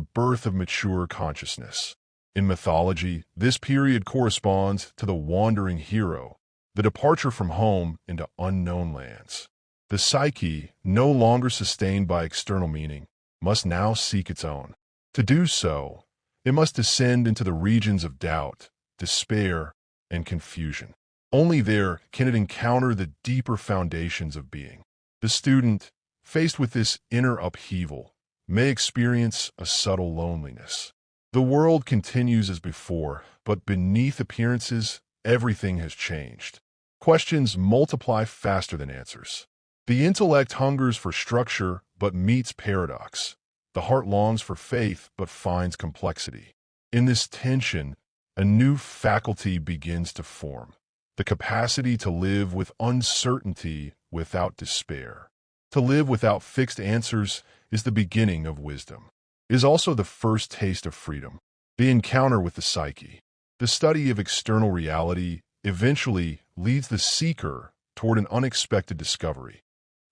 birth of mature consciousness. In mythology, this period corresponds to the wandering hero, the departure from home into unknown lands. The psyche, no longer sustained by external meaning, must now seek its own. To do so, it must descend into the regions of doubt, despair, and confusion. Only there can it encounter the deeper foundations of being. The student, faced with this inner upheaval, may experience a subtle loneliness. The world continues as before, but beneath appearances, everything has changed. Questions multiply faster than answers. The intellect hungers for structure, but meets paradox. The heart longs for faith, but finds complexity. In this tension, a new faculty begins to form. The capacity to live with uncertainty without despair. To live without fixed answers is the beginning of wisdom. It is also the first taste of freedom. The encounter with the psyche. The study of external reality eventually leads the seeker toward an unexpected discovery,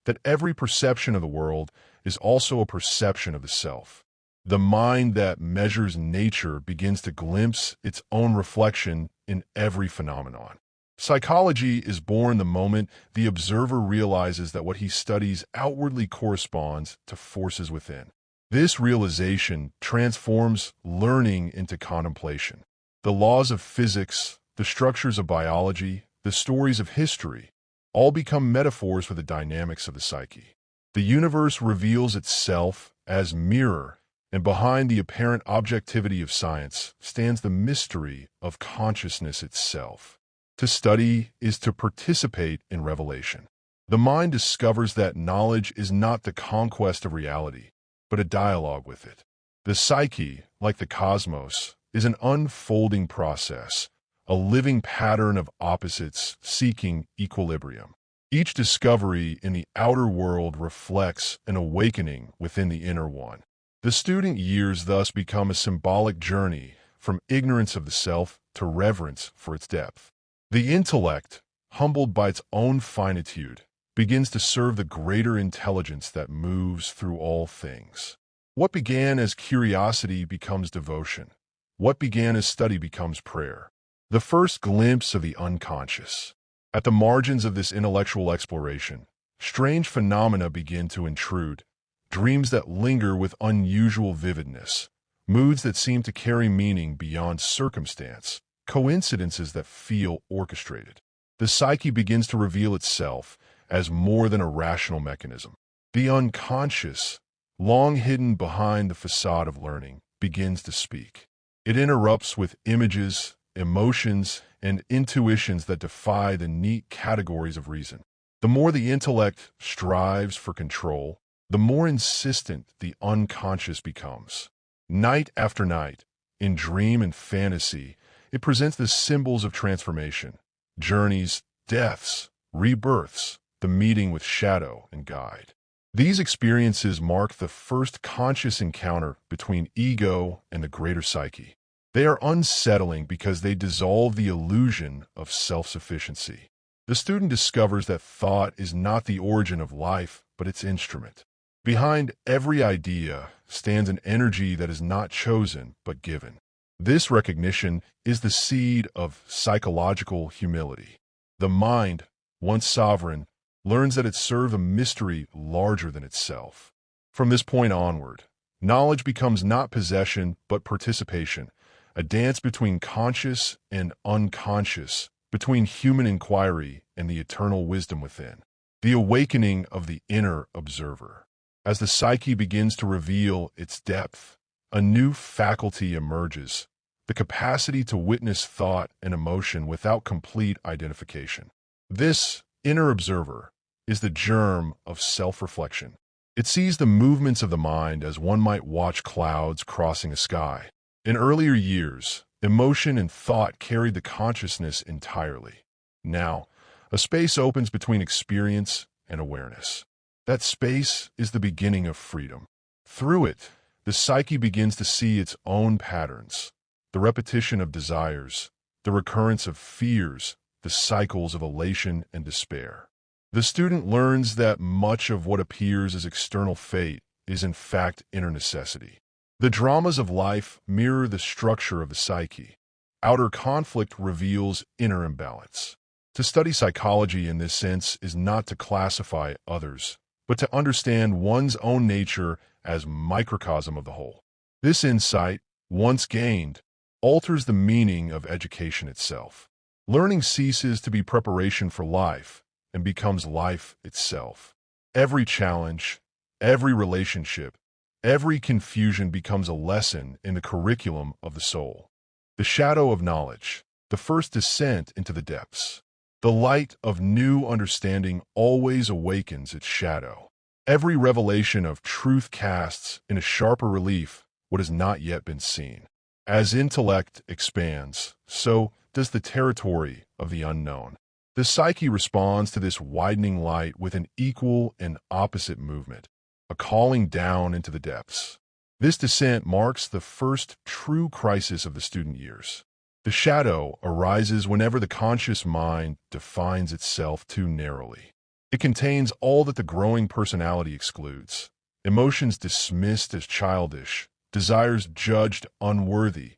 that every perception of the world is also a perception of the self. The mind that measures nature begins to glimpse its own reflection in every phenomenon. Psychology is born the moment the observer realizes that what he studies outwardly corresponds to forces within. This realization transforms learning into contemplation. The laws of physics, the structures of biology, the stories of history, all become metaphors for the dynamics of the psyche. The universe reveals itself as mirror, and behind the apparent objectivity of science stands the mystery of consciousness itself. To study is to participate in revelation. The mind discovers that knowledge is not the conquest of reality, but a dialogue with it. The psyche, like the cosmos, is an unfolding process, a living pattern of opposites seeking equilibrium. Each discovery in the outer world reflects an awakening within the inner one. The student years thus become a symbolic journey from ignorance of the self to reverence for its depth. The intellect, humbled by its own finitude, begins to serve the greater intelligence that moves through all things. What began as curiosity becomes devotion. What began as study becomes prayer. The first glimpse of the unconscious. At the margins of this intellectual exploration, strange phenomena begin to intrude, dreams that linger with unusual vividness, moods that seem to carry meaning beyond circumstance, coincidences that feel orchestrated. The psyche begins to reveal itself as more than a rational mechanism. The unconscious, long hidden behind the facade of learning, begins to speak. It interrupts with images, emotions, and intuitions that defy the neat categories of reason. The more the intellect strives for control, the more insistent the unconscious becomes. Night after night, in dream and fantasy, it presents the symbols of transformation, journeys, deaths, rebirths, the meeting with shadow and guide. These experiences mark the first conscious encounter between ego and the greater psyche. They are unsettling because they dissolve the illusion of self-sufficiency. The student discovers that thought is not the origin of life, but its instrument. Behind every idea stands an energy that is not chosen, but given. This recognition is the seed of psychological humility. The mind, once sovereign, learns that it serves a mystery larger than itself. From this point onward, knowledge becomes not possession, but participation, a dance between conscious and unconscious, between human inquiry and the eternal wisdom within. The awakening of the inner observer. As the psyche begins to reveal its depth, a new faculty emerges, the capacity to witness thought and emotion without complete identification. This inner observer is the germ of self-reflection. It sees the movements of the mind as one might watch clouds crossing a sky. In earlier years, emotion and thought carried the consciousness entirely. Now, a space opens between experience and awareness. That space is the beginning of freedom. Through it, the psyche begins to see its own patterns, the repetition of desires, the recurrence of fears, the cycles of elation and despair. The student learns that much of what appears as external fate is in fact inner necessity. The dramas of life mirror the structure of the psyche. Outer conflict reveals inner imbalance. To study psychology in this sense is not to classify others, but to understand one's own nature as microcosm of the whole. This insight, once gained, alters the meaning of education itself. Learning ceases to be preparation for life and becomes life itself. Every challenge, every relationship, every confusion becomes a lesson in the curriculum of the soul. The shadow of knowledge, the first descent into the depths. The light of new understanding always awakens its shadow. Every revelation of truth casts in a sharper relief what has not yet been seen. As intellect expands, so does the territory of the unknown. The psyche responds to this widening light with an equal and opposite movement, a calling down into the depths. This descent marks the first true crisis of the student years. The shadow arises whenever the conscious mind defines itself too narrowly. It contains all that the growing personality excludes, emotions dismissed as childish, desires judged unworthy,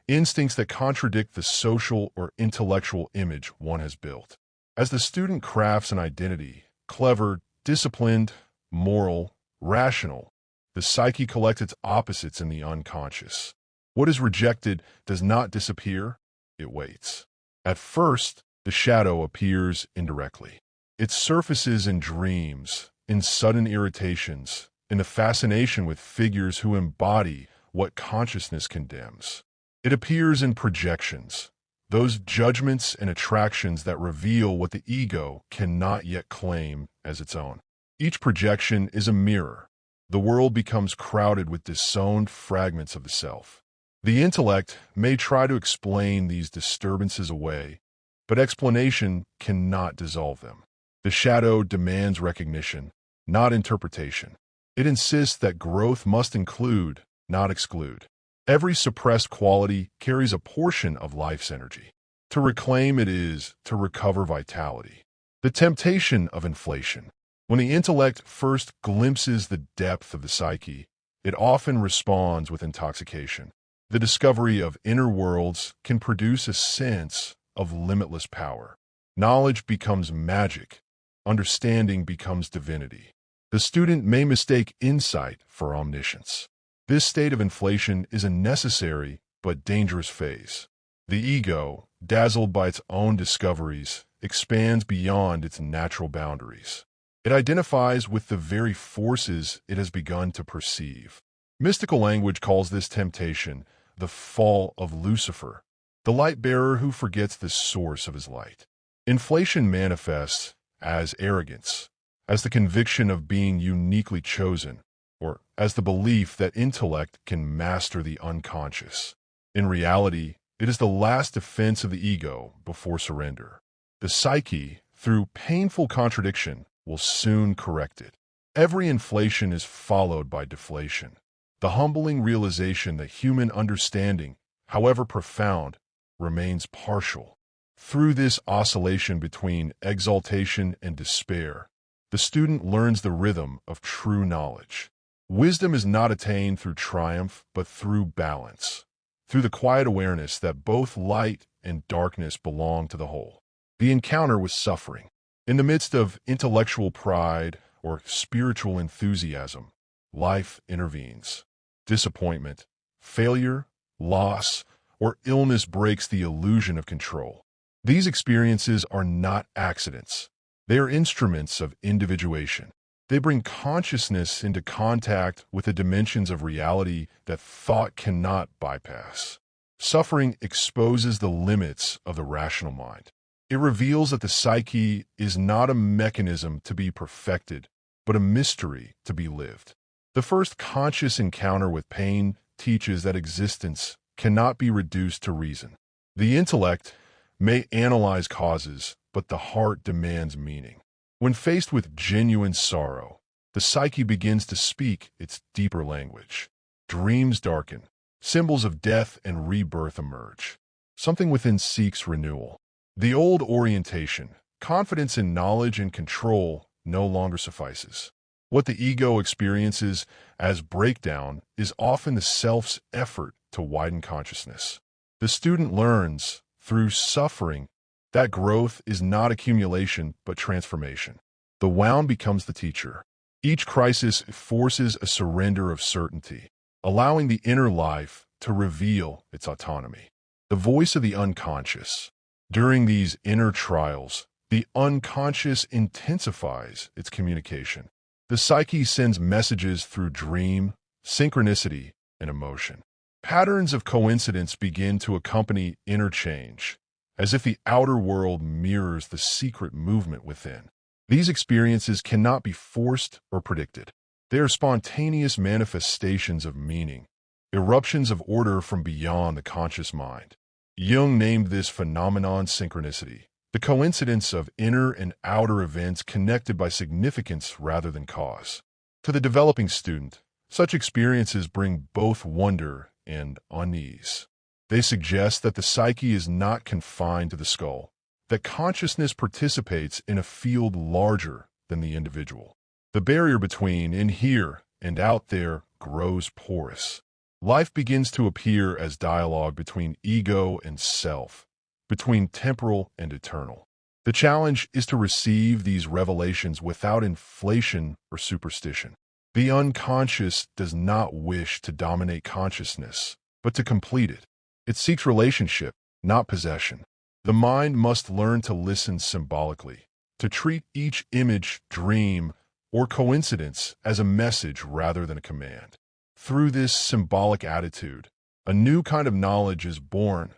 instincts that contradict the social or intellectual image one has built. As the student crafts an identity, clever, disciplined, moral, rational, the psyche collects its opposites in the unconscious. What is rejected does not disappear, it waits. At first, the shadow appears indirectly. It surfaces in dreams, in sudden irritations, in the fascination with figures who embody what consciousness condemns. It appears in projections, those judgments and attractions that reveal what the ego cannot yet claim as its own. Each projection is a mirror. The world becomes crowded with disowned fragments of the self. The intellect may try to explain these disturbances away, but explanation cannot dissolve them. The shadow demands recognition, not interpretation. It insists that growth must include, not exclude. Every suppressed quality carries a portion of life's energy. To reclaim it is to recover vitality. The temptation of inflation. When the intellect first glimpses the depth of the psyche, it often responds with intoxication. The discovery of inner worlds can produce a sense of limitless power. Knowledge becomes magic. Understanding becomes divinity. The student may mistake insight for omniscience. This state of inflation is a necessary but dangerous phase. The ego, dazzled by its own discoveries, expands beyond its natural boundaries. It identifies with the very forces it has begun to perceive. Mystical language calls this temptation the fall of Lucifer, the light-bearer who forgets the source of his light. Inflation manifests as arrogance, as the conviction of being uniquely chosen, or as the belief that intellect can master the unconscious. In reality, it is the last defense of the ego before surrender. The psyche, through painful contradiction, will soon correct it. Every inflation is followed by deflation. The humbling realization that human understanding, however profound, remains partial. Through this oscillation between exaltation and despair, the student learns the rhythm of true knowledge. Wisdom is not attained through triumph, but through balance, through the quiet awareness that both light and darkness belong to the whole. The encounter with suffering. In the midst of intellectual pride or spiritual enthusiasm, life intervenes. Disappointment, failure, loss, or illness breaks the illusion of control. These experiences are not accidents. They are instruments of individuation. They bring consciousness into contact with the dimensions of reality that thought cannot bypass. Suffering exposes the limits of the rational mind. It reveals that the psyche is not a mechanism to be perfected, but a mystery to be lived. The first conscious encounter with pain teaches that existence cannot be reduced to reason. The intellect may analyze causes, but the heart demands meaning. When faced with genuine sorrow, the psyche begins to speak its deeper language. Dreams darken, symbols of death and rebirth emerge. Something within seeks renewal. The old orientation, confidence in knowledge and control, no longer suffices. What the ego experiences as breakdown is often the self's effort to widen consciousness. The student learns, through suffering, that growth is not accumulation but transformation. The wound becomes the teacher. Each crisis forces a surrender of certainty, allowing the inner life to reveal its autonomy. The voice of the unconscious. During these inner trials, the unconscious intensifies its communication. The psyche sends messages through dream, synchronicity, and emotion. Patterns of coincidence begin to accompany interchange, as if the outer world mirrors the secret movement within. These experiences cannot be forced or predicted. They are spontaneous manifestations of meaning, eruptions of order from beyond the conscious mind. Jung named this phenomenon synchronicity, the coincidence of inner and outer events connected by significance rather than cause. To the developing student, such experiences bring both wonder and unease. They suggest that the psyche is not confined to the skull, that consciousness participates in a field larger than the individual. The barrier between in here and out there grows porous. Life begins to appear as dialogue between ego and self, between temporal and eternal. The challenge is to receive these revelations without inflation or superstition. The unconscious does not wish to dominate consciousness, but to complete it. It seeks relationship, not possession. The mind must learn to listen symbolically, to treat each image, dream, or coincidence as a message rather than a command. Through this symbolic attitude, a new kind of knowledge is born,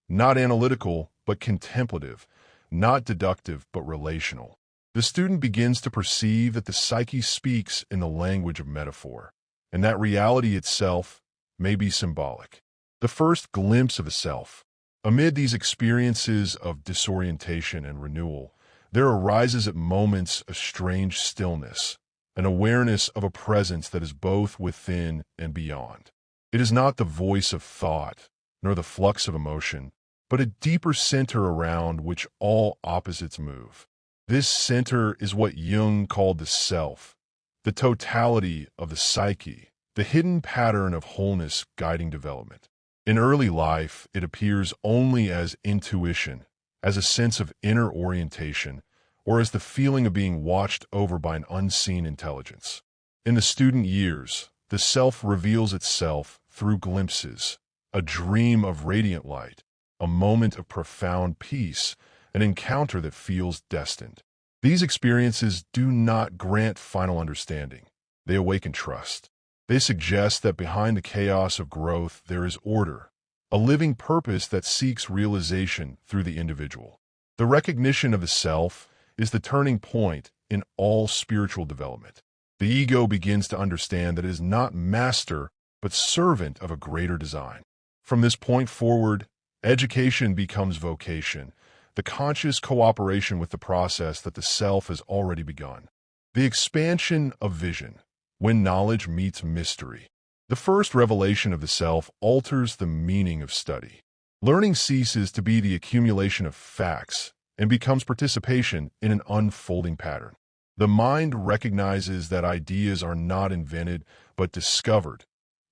not analytical, but contemplative, not deductive, but relational. The student begins to perceive that the psyche speaks in the language of metaphor, and that reality itself may be symbolic. The first glimpse of a self. Amid these experiences of disorientation and renewal, there arises at moments a strange stillness, an awareness of a presence that is both within and beyond. It is not the voice of thought, nor the flux of emotion, but a deeper center around which all opposites move. This center is what Jung called the self, the totality of the psyche, the hidden pattern of wholeness guiding development. In early life, it appears only as intuition, as a sense of inner orientation, or as the feeling of being watched over by an unseen intelligence. In the student years, the self reveals itself through glimpses, a dream of radiant light, a moment of profound peace, an encounter that feels destined. These experiences do not grant final understanding. They awaken trust. They suggest that behind the chaos of growth there is order, a living purpose that seeks realization through the individual. The recognition of the self is the turning point in all spiritual development. The ego begins to understand that it is not master, but servant of a greater design. From this point forward, education becomes vocation, the conscious cooperation with the process that the self has already begun. The expansion of vision, when knowledge meets mystery. The first revelation of the self alters the meaning of study. Learning ceases to be the accumulation of facts and becomes participation in an unfolding pattern. The mind recognizes that ideas are not invented, but discovered,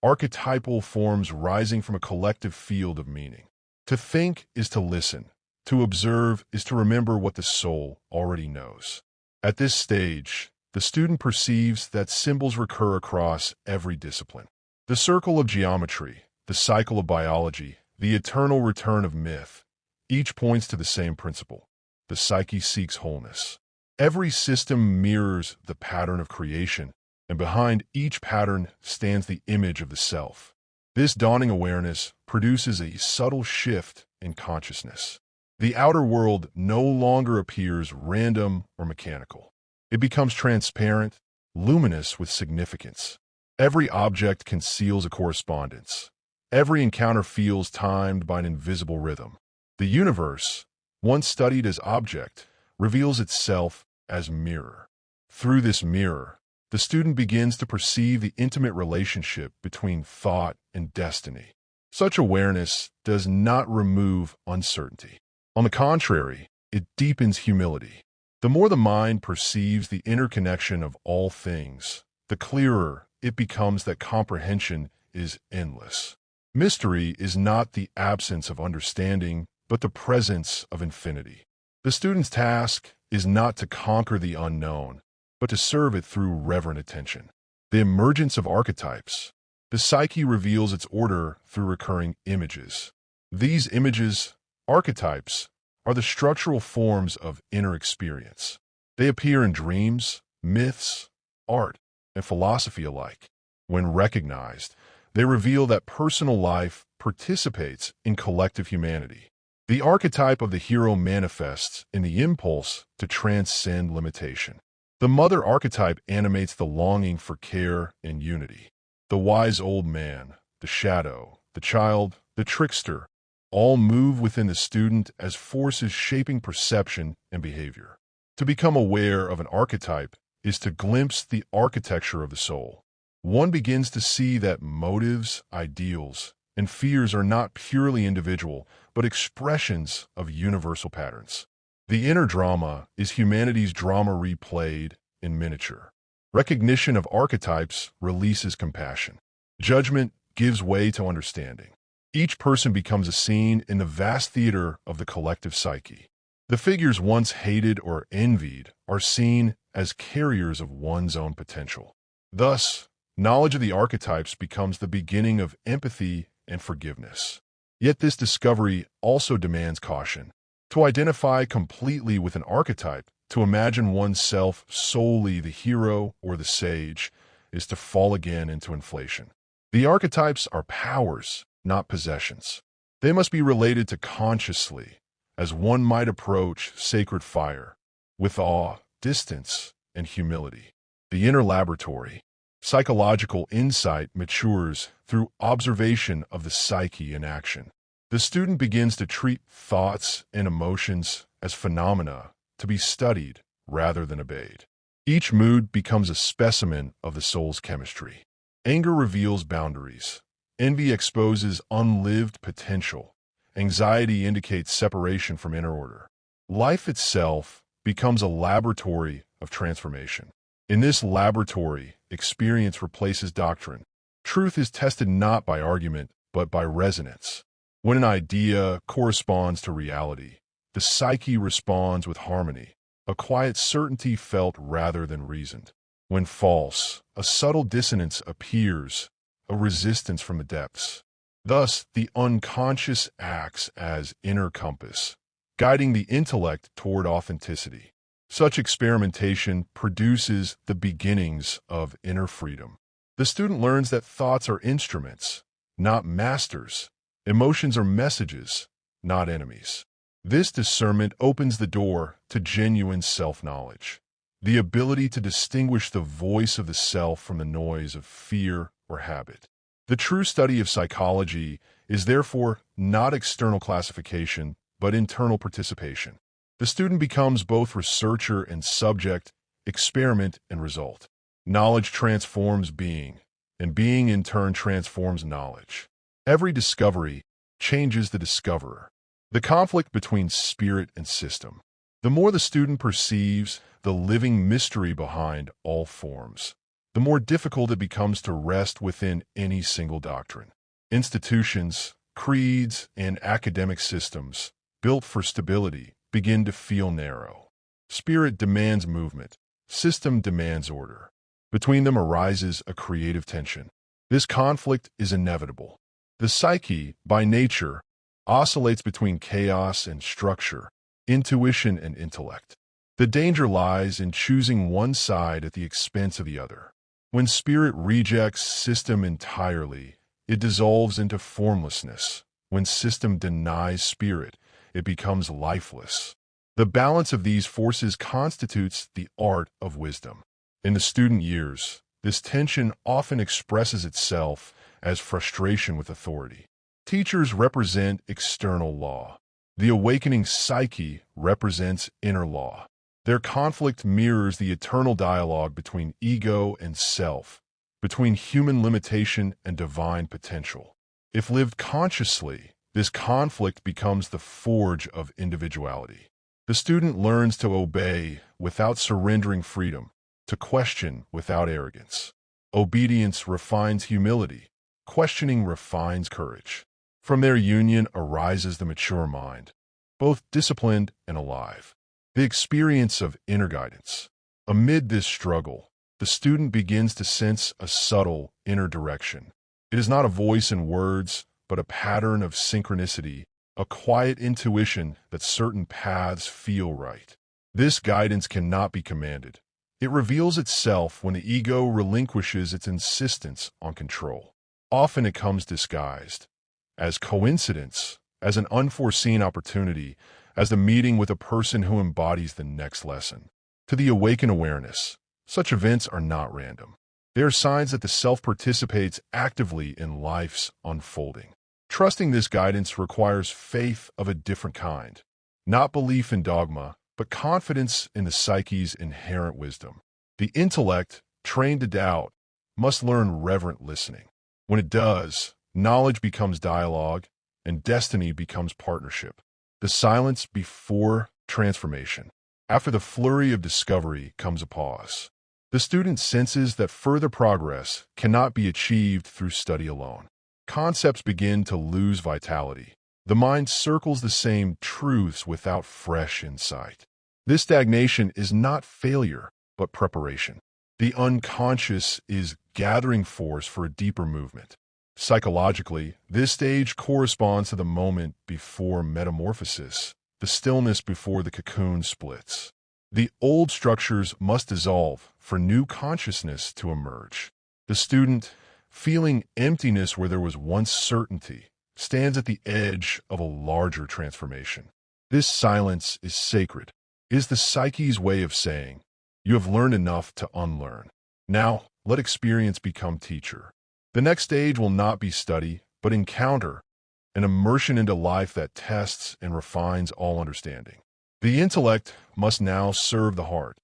archetypal forms rising from a collective field of meaning. To think is to listen. To observe is to remember what the soul already knows. At this stage, the student perceives that symbols recur across every discipline. The circle of geometry, the cycle of biology, the eternal return of myth, each points to the same principle. The psyche seeks wholeness. Every system mirrors the pattern of creation, and behind each pattern stands the image of the self. This dawning awareness produces a subtle shift in consciousness. The outer world no longer appears random or mechanical. It becomes transparent, luminous with significance. Every object conceals a correspondence. Every encounter feels timed by an invisible rhythm. The universe, once studied as object, reveals itself as mirror. Through this mirror, the student begins to perceive the intimate relationship between thought and destiny. Such awareness does not remove uncertainty. On the contrary, it deepens humility. The more the mind perceives the interconnection of all things, the clearer it becomes that comprehension is endless. Mystery is not the absence of understanding, but the presence of infinity. The student's task is not to conquer the unknown, but to serve it through reverent attention. The emergence of archetypes. The psyche reveals its order through recurring images. These images, archetypes, are the structural forms of inner experience. They appear in dreams, myths, art, and philosophy alike. When recognized, they reveal that personal life participates in collective humanity. The archetype of the hero manifests in the impulse to transcend limitation. The mother archetype animates the longing for care and unity. The wise old man, the shadow, the child, the trickster, all move within the student as forces shaping perception and behavior. To become aware of an archetype is to glimpse the architecture of the soul. One begins to see that motives, ideals, and fears are not purely individual, but expressions of universal patterns. The inner drama is humanity's drama replayed in miniature. Recognition of archetypes releases compassion. Judgment gives way to understanding. Each person becomes a scene in the vast theater of the collective psyche. The figures once hated or envied are seen as carriers of one's own potential. Thus, knowledge of the archetypes becomes the beginning of empathy and forgiveness. Yet this discovery also demands caution. To identify completely with an archetype, to imagine oneself solely the hero or the sage, is to fall again into inflation. The archetypes are powers, not possessions. They must be related to consciously, as one might approach sacred fire, with awe, distance, and humility. The inner laboratory. Psychological insight matures through observation of the psyche in action. The student begins to treat thoughts and emotions as phenomena to be studied rather than obeyed. Each mood becomes a specimen of the soul's chemistry. Anger reveals boundaries. Envy exposes unlived potential, Anxiety indicates separation from inner order. Life itself becomes a laboratory of transformation. In this laboratory, experience replaces doctrine. Truth is tested not by argument, but by resonance. When an idea corresponds to reality, the psyche responds with harmony, a quiet certainty felt rather than reasoned. When false, a subtle dissonance appears, a resistance from the depths. Thus, the unconscious acts as inner compass, guiding the intellect toward authenticity. Such experimentation produces the beginnings of inner freedom. The student learns that thoughts are instruments, not masters. Emotions are messages, not enemies. This discernment opens the door to genuine self-knowledge, the ability to distinguish the voice of the self from the noise of fear or habit. The true study of psychology is therefore not external classification, but internal participation. The student becomes both researcher and subject, experiment and result. Knowledge transforms being, and being in turn transforms knowledge. Every discovery changes the discoverer. The conflict between spirit and system. The more the student perceives the living mystery behind all forms, the more difficult it becomes to rest within any single doctrine. Institutions, creeds, and academic systems, built for stability, begin to feel narrow. Spirit demands movement. System demands order. Between them arises a creative tension. This conflict is inevitable. The psyche, by nature, oscillates between chaos and structure, intuition and intellect. The danger lies in choosing one side at the expense of the other. When spirit rejects system entirely, it dissolves into formlessness. When system denies spirit, it becomes lifeless. The balance of these forces constitutes the art of wisdom. In the student years, this tension often expresses itself as frustration with authority. Teachers represent external law. The awakening psyche represents inner law. Their conflict mirrors the eternal dialogue between ego and self, between human limitation and divine potential. If lived consciously, this conflict becomes the forge of individuality. The student learns to obey without surrendering freedom, to question without arrogance. Obedience refines humility. Questioning refines courage. From their union arises the mature mind, both disciplined and alive. The experience of inner guidance. Amid this struggle, the student begins to sense a subtle inner direction. It is not a voice in words, but a pattern of synchronicity, a quiet intuition that certain paths feel right. This guidance cannot be commanded. It reveals itself when the ego relinquishes its insistence on control. Often it comes disguised, as coincidence, as an unforeseen opportunity, as the meeting with a person who embodies the next lesson. To the awakened awareness, such events are not random. They are signs that the self participates actively in life's unfolding. Trusting this guidance requires faith of a different kind, not belief in dogma, but confidence in the psyche's inherent wisdom. The intellect, trained to doubt, must learn reverent listening. When it does, knowledge becomes dialogue, and destiny becomes partnership. The silence before transformation. After the flurry of discovery comes a pause. The student senses that further progress cannot be achieved through study alone. Concepts begin to lose vitality. The mind circles the same truths without fresh insight. This stagnation is not failure, but preparation. The unconscious is gathering force for a deeper movement. Psychologically, this stage corresponds to the moment before metamorphosis, the stillness before the cocoon splits. The old structures must dissolve for new consciousness to emerge. The student, feeling emptiness where there was once certainty, stands at the edge of a larger transformation. This silence is sacred. It is the psyche's way of saying, "You have learned enough to unlearn. Now, let experience become teacher." The next stage will not be study, but encounter, an immersion into life that tests and refines all understanding. The intellect must now serve the heart.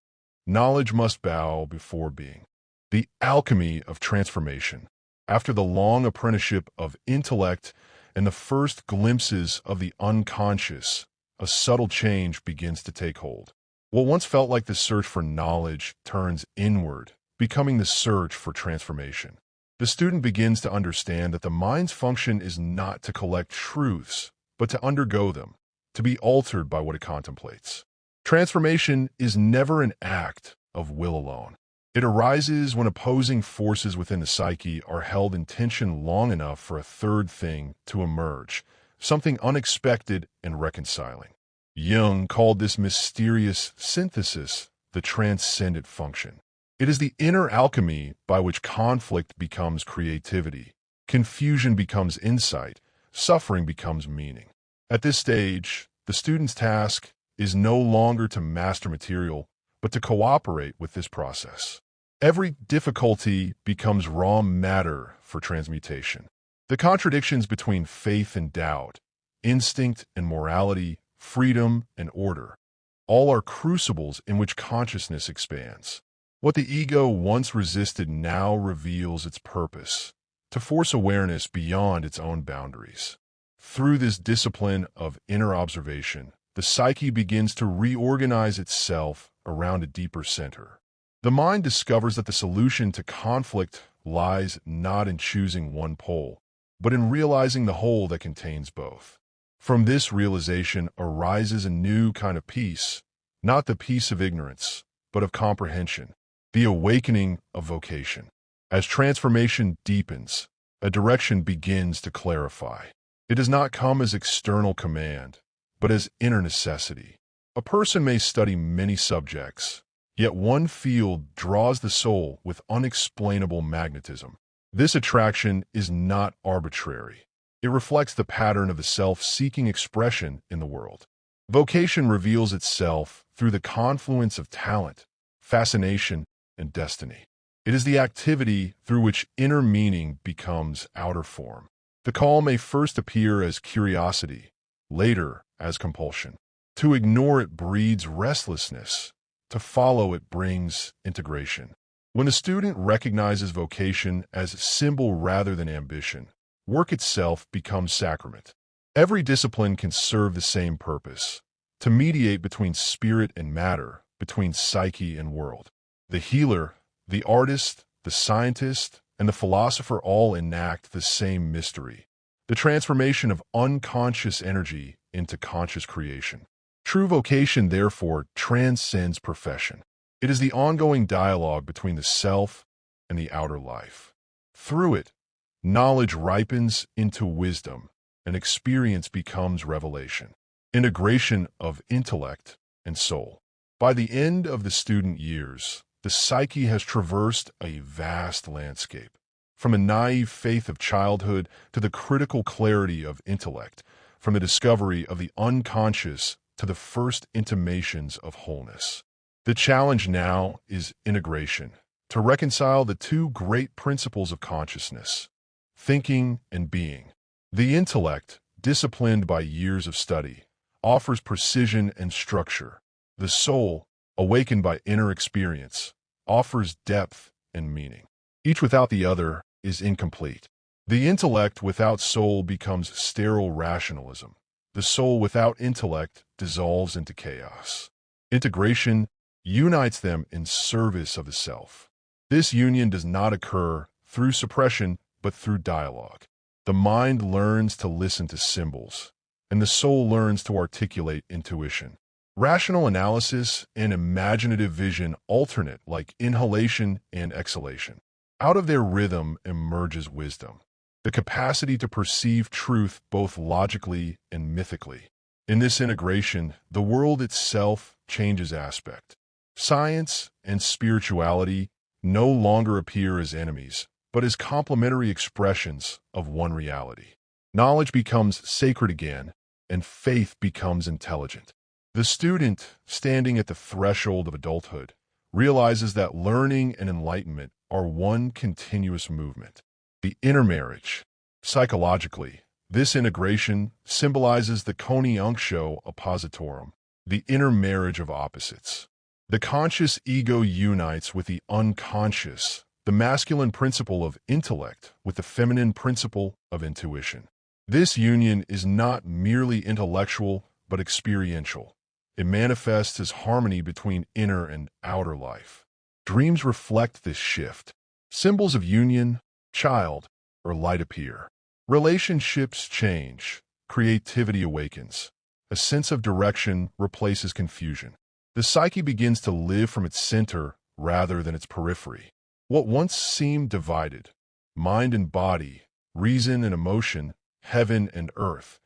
Knowledge must bow before being. The alchemy of transformation. After the long apprenticeship of intellect and the first glimpses of the unconscious, a subtle change begins to take hold. What once felt like the search for knowledge turns inward, becoming the search for transformation. The student begins to understand that the mind's function is not to collect truths, but to undergo them, to be altered by what it contemplates. Transformation is never an act of will alone. It arises when opposing forces within the psyche are held in tension long enough for a third thing to emerge, something unexpected and reconciling. Jung called this mysterious synthesis the transcendent function. It is the inner alchemy by which conflict becomes creativity, confusion becomes insight, suffering becomes meaning. At this stage, the student's task is no longer to master material, but to cooperate with this process. Every difficulty becomes raw matter for transmutation. The contradictions between faith and doubt, instinct and morality, freedom and order, all are crucibles in which consciousness expands. What the ego once resisted now reveals its purpose, to force awareness beyond its own boundaries. Through this discipline of inner observation, the psyche begins to reorganize itself around a deeper center. The mind discovers that the solution to conflict lies not in choosing one pole, but in realizing the whole that contains both. From this realization arises a new kind of peace, not the peace of ignorance, but of comprehension, the awakening of vocation. As transformation deepens, a direction begins to clarify. It does not come as external command, but as inner necessity. A person may study many subjects, yet one field draws the soul with unexplainable magnetism. This attraction is not arbitrary. It reflects the pattern of the self seeking expression in the world. Vocation reveals itself through the confluence of talent, fascination, and destiny. It is the activity through which inner meaning becomes outer form. The call may first appear as curiosity, later as compulsion. To ignore it breeds restlessness. To follow it brings integration. When a student recognizes vocation as symbol rather than ambition, work itself becomes sacrament. Every discipline can serve the same purpose, to mediate between spirit and matter, between psyche and world. The healer, the artist, the scientist, and the philosopher all enact the same mystery, the transformation of unconscious energy into conscious creation. True vocation, therefore, transcends profession. It is the ongoing dialogue between the self and the outer life. Through it, knowledge ripens into wisdom, and experience becomes revelation. Integration of intellect and soul. By the end of the student years, the psyche has traversed a vast landscape. From a naive faith of childhood to the critical clarity of intellect, from the discovery of the unconscious to the first intimations of wholeness. The challenge now is integration, to reconcile the two great principles of consciousness, thinking and being. The intellect, disciplined by years of study, offers precision and structure. The soul, awakened by inner experience, offers depth and meaning. Each without the other is incomplete. The intellect without soul becomes sterile rationalism. The soul without intellect dissolves into chaos. Integration unites them in service of the self. This union does not occur through suppression, but through dialogue. The mind learns to listen to symbols, and the soul learns to articulate intuition. Rational analysis and imaginative vision alternate like inhalation and exhalation. Out of their rhythm emerges wisdom, the capacity to perceive truth both logically and mythically. In this integration, the world itself changes aspect. Science and spirituality no longer appear as enemies, but as complementary expressions of one reality. Knowledge becomes sacred again, and faith becomes intelligent. The student, standing at the threshold of adulthood, realizes that learning and enlightenment are one continuous movement. The inner marriage. Psychologically, this integration symbolizes the coniunctio oppositorum, the inner marriage of opposites. The conscious ego unites with the unconscious, the masculine principle of intellect with the feminine principle of intuition. This union is not merely intellectual, but experiential. It manifests as harmony between inner and outer life. Dreams reflect this shift. Symbols of union, child, or light appear. Relationships change. Creativity awakens. A sense of direction replaces confusion. The psyche begins to live from its center rather than its periphery. What once seemed divided, mind and body, reason and emotion, heaven and earth,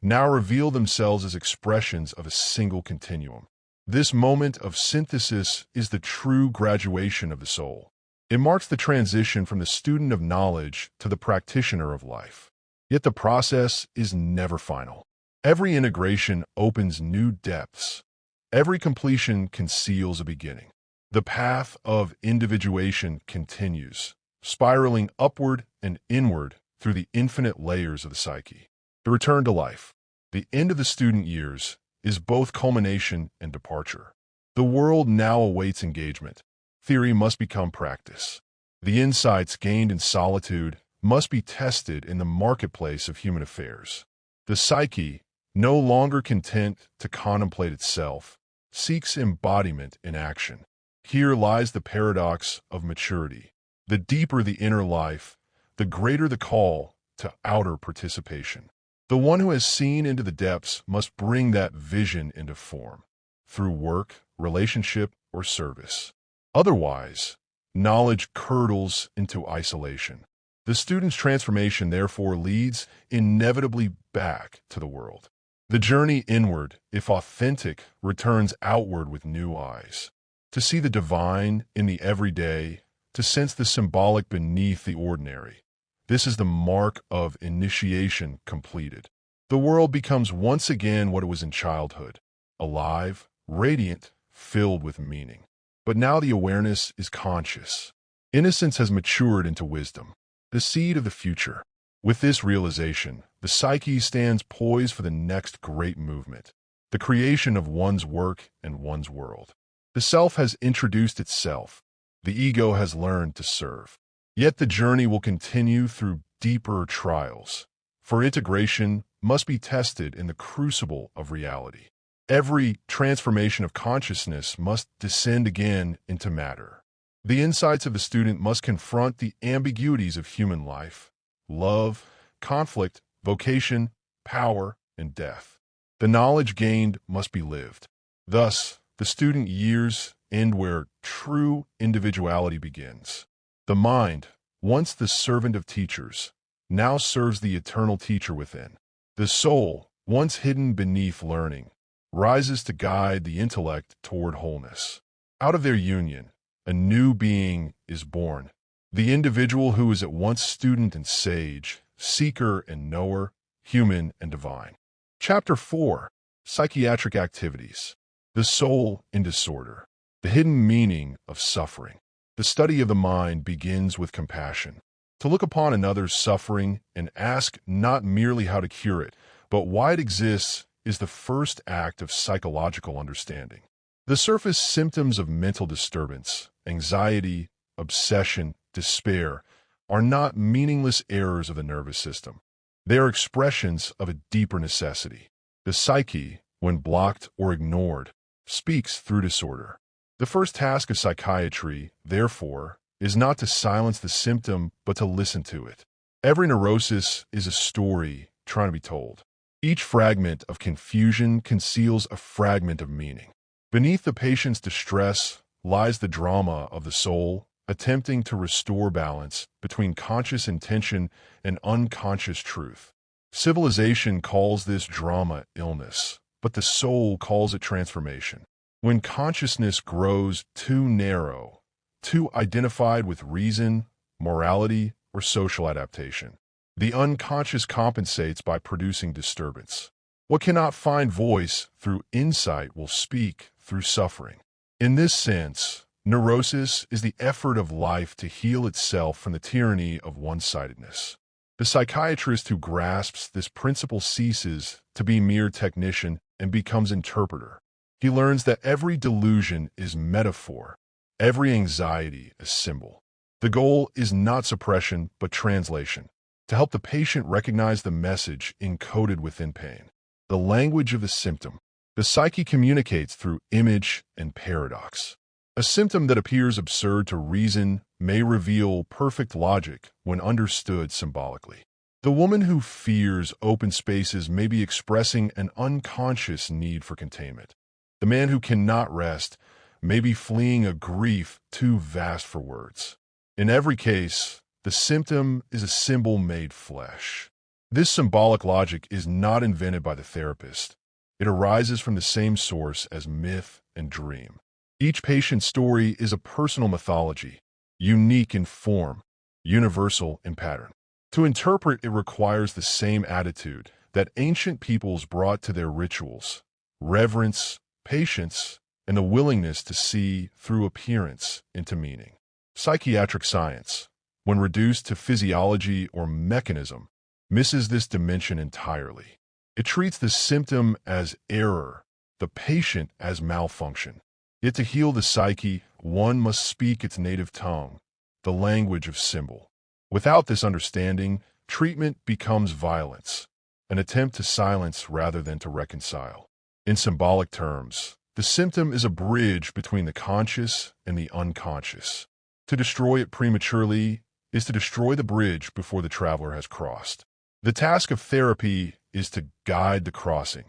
now reveal themselves as expressions of a single continuum. This moment of synthesis is the true graduation of the soul. It marks the transition from the student of knowledge to the practitioner of life. Yet the process is never final. Every integration opens new depths. Every completion conceals a beginning. The path of individuation continues, spiraling upward and inward through the infinite layers of the psyche. The return to life, the end of the student years, is both culmination and departure. The world now awaits engagement. Theory must become practice. The insights gained in solitude must be tested in the marketplace of human affairs. The psyche, no longer content to contemplate itself, seeks embodiment in action. Here lies the paradox of maturity. The deeper the inner life, the greater the call to outer participation. The one who has seen into the depths must bring that vision into form, through work, relationship, or service. Otherwise, knowledge curdles into isolation. The student's transformation, therefore, leads inevitably back to the world. The journey inward, if authentic, returns outward with new eyes. To see the divine in the everyday, to sense the symbolic beneath the ordinary. This is the mark of initiation completed. The world becomes once again what it was in childhood, alive, radiant, filled with meaning. But now the awareness is conscious. Innocence has matured into wisdom, the seed of the future. With this realization, the psyche stands poised for the next great movement, the creation of one's work and one's world. The self has introduced itself. The ego has learned to serve. Yet the journey will continue through deeper trials, for integration must be tested in the crucible of reality. Every transformation of consciousness must descend again into matter. The insights of the student must confront the ambiguities of human life, love, conflict, vocation, power, and death. The knowledge gained must be lived. Thus, the student years end where true individuality begins. The mind, once the servant of teachers, now serves the eternal teacher within. The soul, once hidden beneath learning, rises to guide the intellect toward wholeness. Out of their union, a new being is born. The individual who is at once student and sage, seeker and knower, human and divine. Chapter 4. Psychiatric Activities. The soul in disorder. The hidden meaning of suffering. The study of the mind begins with compassion. To look upon another's suffering and ask not merely how to cure it, but why it exists is the first act of psychological understanding. The surface symptoms of mental disturbance, anxiety, obsession, despair, are not meaningless errors of the nervous system. They are expressions of a deeper necessity. The psyche, when blocked or ignored, speaks through disorder. The first task of psychiatry, therefore, is not to silence the symptom, but to listen to it. Every neurosis is a story trying to be told. Each fragment of confusion conceals a fragment of meaning. Beneath the patient's distress lies the drama of the soul, attempting to restore balance between conscious intention and unconscious truth. Civilization calls this drama illness, but the soul calls it transformation. When consciousness grows too narrow, too identified with reason, morality, or social adaptation, the unconscious compensates by producing disturbance. What cannot find voice through insight will speak through suffering. In this sense, neurosis is the effort of life to heal itself from the tyranny of one-sidedness. The psychiatrist who grasps this principle ceases to be mere technician and becomes interpreter. He learns that every delusion is metaphor, every anxiety a symbol. The goal is not suppression, but translation. to help the patient recognize the message encoded within pain. The language of the symptom. The psyche communicates through image and paradox. A symptom that appears absurd to reason may reveal perfect logic when understood symbolically. The woman who fears open spaces may be expressing an unconscious need for containment. The man who cannot rest may be fleeing a grief too vast for words. In every case, the symptom is a symbol made flesh. This symbolic logic is not invented by the therapist. It arises from the same source as myth and dream. Each patient's story is a personal mythology, unique in form, universal in pattern. To interpret it requires the same attitude that ancient peoples brought to their rituals: reverence, patience, and the willingness to see through appearance into meaning. Psychiatric science, when reduced to physiology or mechanism, misses this dimension entirely. It treats the symptom as error, the patient as malfunction. Yet to heal the psyche, one must speak its native tongue, the language of symbol. Without this understanding, treatment becomes violence, an attempt to silence rather than to reconcile. In symbolic terms, the symptom is a bridge between the conscious and the unconscious. To destroy it prematurely is to destroy the bridge before the traveler has crossed. The task of therapy is to guide the crossing,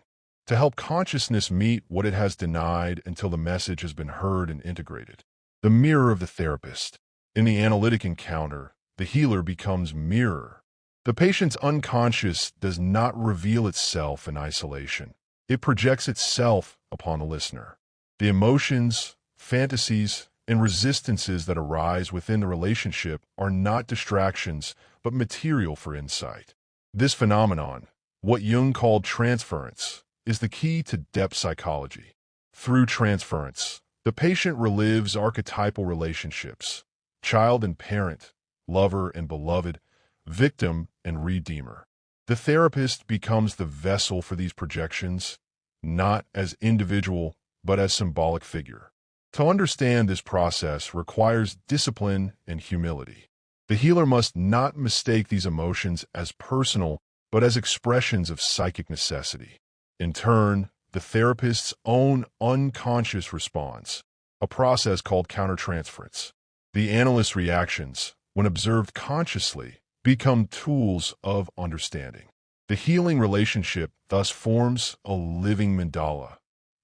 to help consciousness meet what it has denied until the message has been heard and integrated. The mirror of the therapist. In the analytic encounter, the healer becomes mirror. The patient's unconscious does not reveal itself in isolation. It projects itself upon the listener. The emotions, fantasies, and resistances that arise within the relationship are not distractions, but material for insight. This phenomenon, what Jung called transference, is the key to depth psychology. Through transference, the patient relives archetypal relationships: child and parent, lover and beloved, victim and redeemer. The therapist becomes the vessel for these projections, not as individual, but as symbolic figure. To understand this process requires discipline and humility. The healer must not mistake these emotions as personal, but as expressions of psychic necessity. In turn, the therapist's own unconscious response, a process called countertransference. The analyst's reactions, when observed consciously, become tools of understanding. The healing relationship thus forms a living mandala,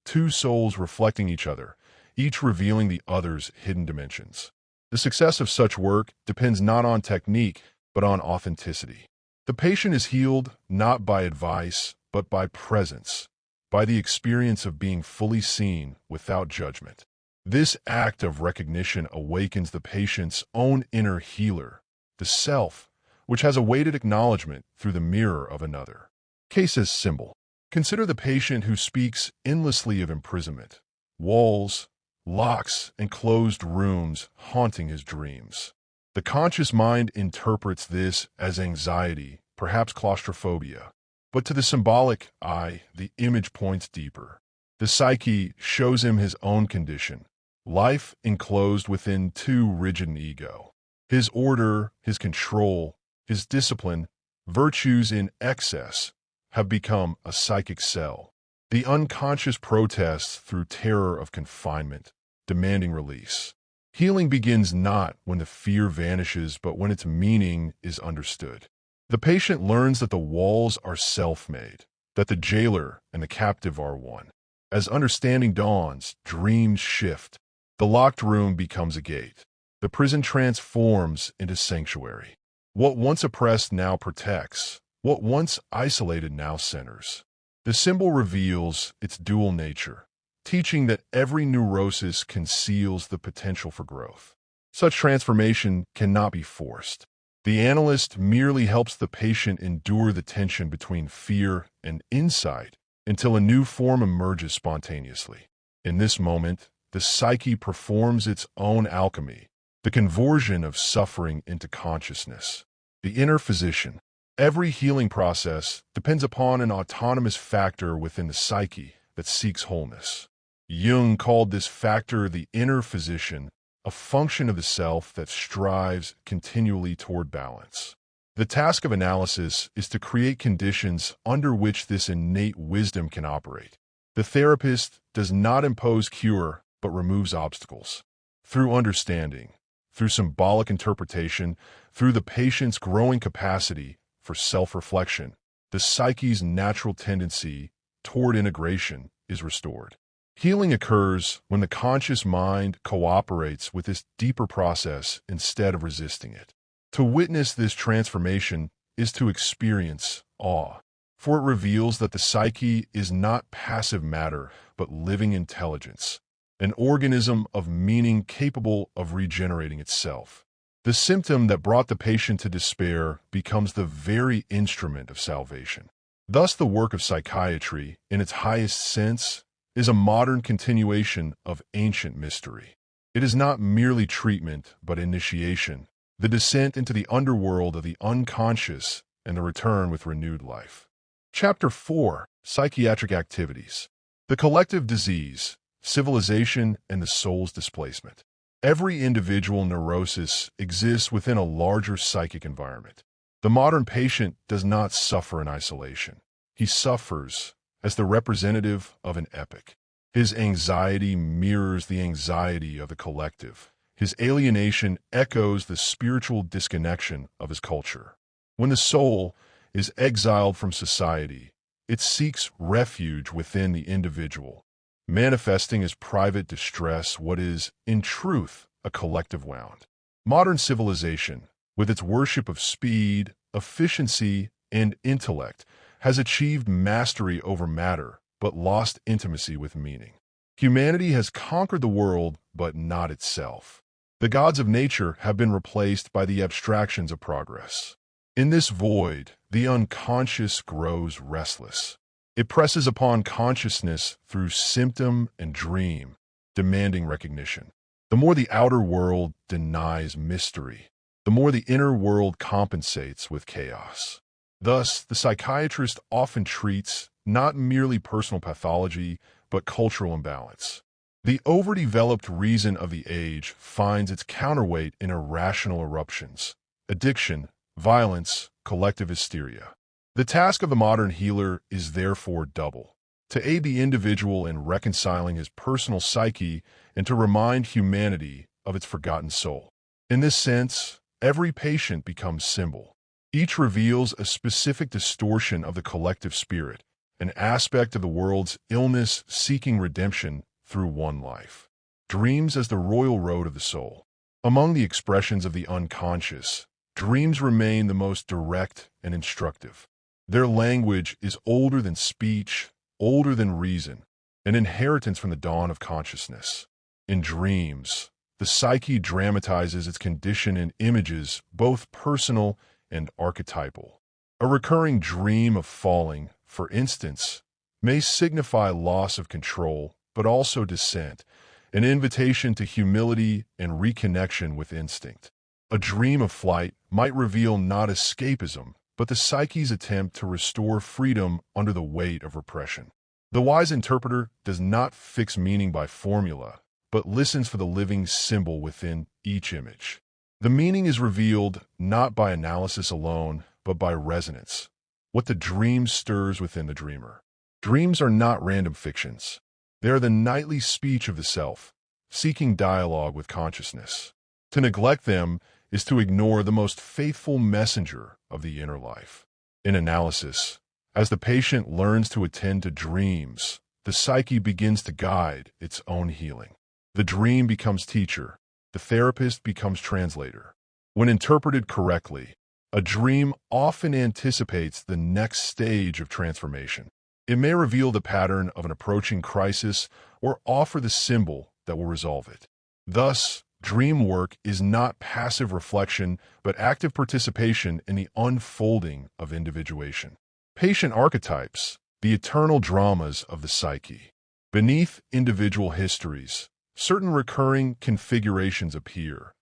two souls reflecting each other, each revealing the other's hidden dimensions. The success of such work depends not on technique, but on authenticity. The patient is healed not by advice, but by presence, by the experience of being fully seen without judgment. This act of recognition awakens the patient's own inner healer, the self, which has awaited acknowledgement through the mirror of another. Case as symbol. Consider the patient who speaks endlessly of imprisonment, walls, locks, and closed rooms haunting his dreams. The conscious mind interprets this as anxiety, perhaps claustrophobia. But to the symbolic eye, the image points deeper. The psyche shows him his own condition, life enclosed within too rigid an ego. His order, his control, his discipline, virtues in excess, have become a psychic cell. The unconscious protests through terror of confinement, demanding release. Healing begins not when the fear vanishes, but when its meaning is understood. The patient learns that the walls are self-made, that the jailer and the captive are one. As understanding dawns, dreams shift. The locked room becomes a gate. The prison transforms into sanctuary. What once oppressed now protects. What once isolated now centers. The symbol reveals its dual nature, teaching that every neurosis conceals the potential for growth. Such transformation cannot be forced. The analyst merely helps the patient endure the tension between fear and insight until a new form emerges spontaneously. In this moment, the psyche performs its own alchemy, the conversion of suffering into consciousness. The inner physician. Every healing process depends upon an autonomous factor within the psyche that seeks wholeness. Jung called this factor the inner physician, a function of the self that strives continually toward balance. The task of analysis is to create conditions under which this innate wisdom can operate. The therapist does not impose cure, but removes obstacles. Through understanding, through symbolic interpretation, through the patient's growing capacity for self-reflection, the psyche's natural tendency toward integration is restored. Healing occurs when the conscious mind cooperates with this deeper process instead of resisting it. To witness this transformation is to experience awe, for it reveals that the psyche is not passive matter, but living intelligence, an organism of meaning capable of regenerating itself. The symptom that brought the patient to despair becomes the very instrument of salvation. Thus, the work of psychiatry, in its highest sense, is a modern continuation of ancient mystery. It is not merely treatment, but initiation, the descent into the underworld of the unconscious and the return with renewed life. Chapter 4. Psychiatric Activities. The collective disease, civilization, and the soul's displacement. Every individual neurosis exists within a larger psychic environment. The modern patient does not suffer in isolation. He suffers as the representative of an epoch. His anxiety mirrors the anxiety of the collective. His alienation echoes the spiritual disconnection of his culture. When the soul is exiled from society, it seeks refuge within the individual, manifesting as private distress what is, in truth, a collective wound. Modern civilization, with its worship of speed, efficiency, and intellect, has achieved mastery over matter, but lost intimacy with meaning. Humanity has conquered the world, but not itself. The gods of nature have been replaced by the abstractions of progress. In this void, the unconscious grows restless. It presses upon consciousness through symptom and dream, demanding recognition. The more the outer world denies mystery, the more the inner world compensates with chaos. Thus, the psychiatrist often treats not merely personal pathology, but cultural imbalance. The overdeveloped reason of the age finds its counterweight in irrational eruptions, addiction, violence, collective hysteria. The task of the modern healer is therefore double: to aid the individual in reconciling his personal psyche and to remind humanity of its forgotten soul. In this sense, every patient becomes symbol. Each reveals a specific distortion of the collective spirit, an aspect of the world's illness seeking redemption through one life. Dreams as the royal road of the soul. Among the expressions of the unconscious, dreams remain the most direct and instructive. Their language is older than speech, older than reason, an inheritance from the dawn of consciousness. In dreams, the psyche dramatizes its condition in images both personal and archetypal. A recurring dream of falling, for instance, may signify loss of control, but also descent, an invitation to humility and reconnection with instinct. A dream of flight might reveal not escapism, but the psyche's attempt to restore freedom under the weight of repression. The wise interpreter does not fix meaning by formula, but listens for the living symbol within each image. The meaning is revealed not by analysis alone, but by resonance, what the dream stirs within the dreamer. Dreams are not random fictions. They are the nightly speech of the self, seeking dialogue with consciousness. To neglect them is to ignore the most faithful messenger of the inner life. In analysis, as the patient learns to attend to dreams, the psyche begins to guide its own healing. The dream becomes teacher, the therapist becomes translator. When interpreted correctly, a dream often anticipates the next stage of transformation. It may reveal the pattern of an approaching crisis or offer the symbol that will resolve it. Thus, dream work is not passive reflection, but active participation in the unfolding of individuation. Patient archetypes, the eternal dramas of the psyche. Beneath individual histories, certain recurring configurations appear,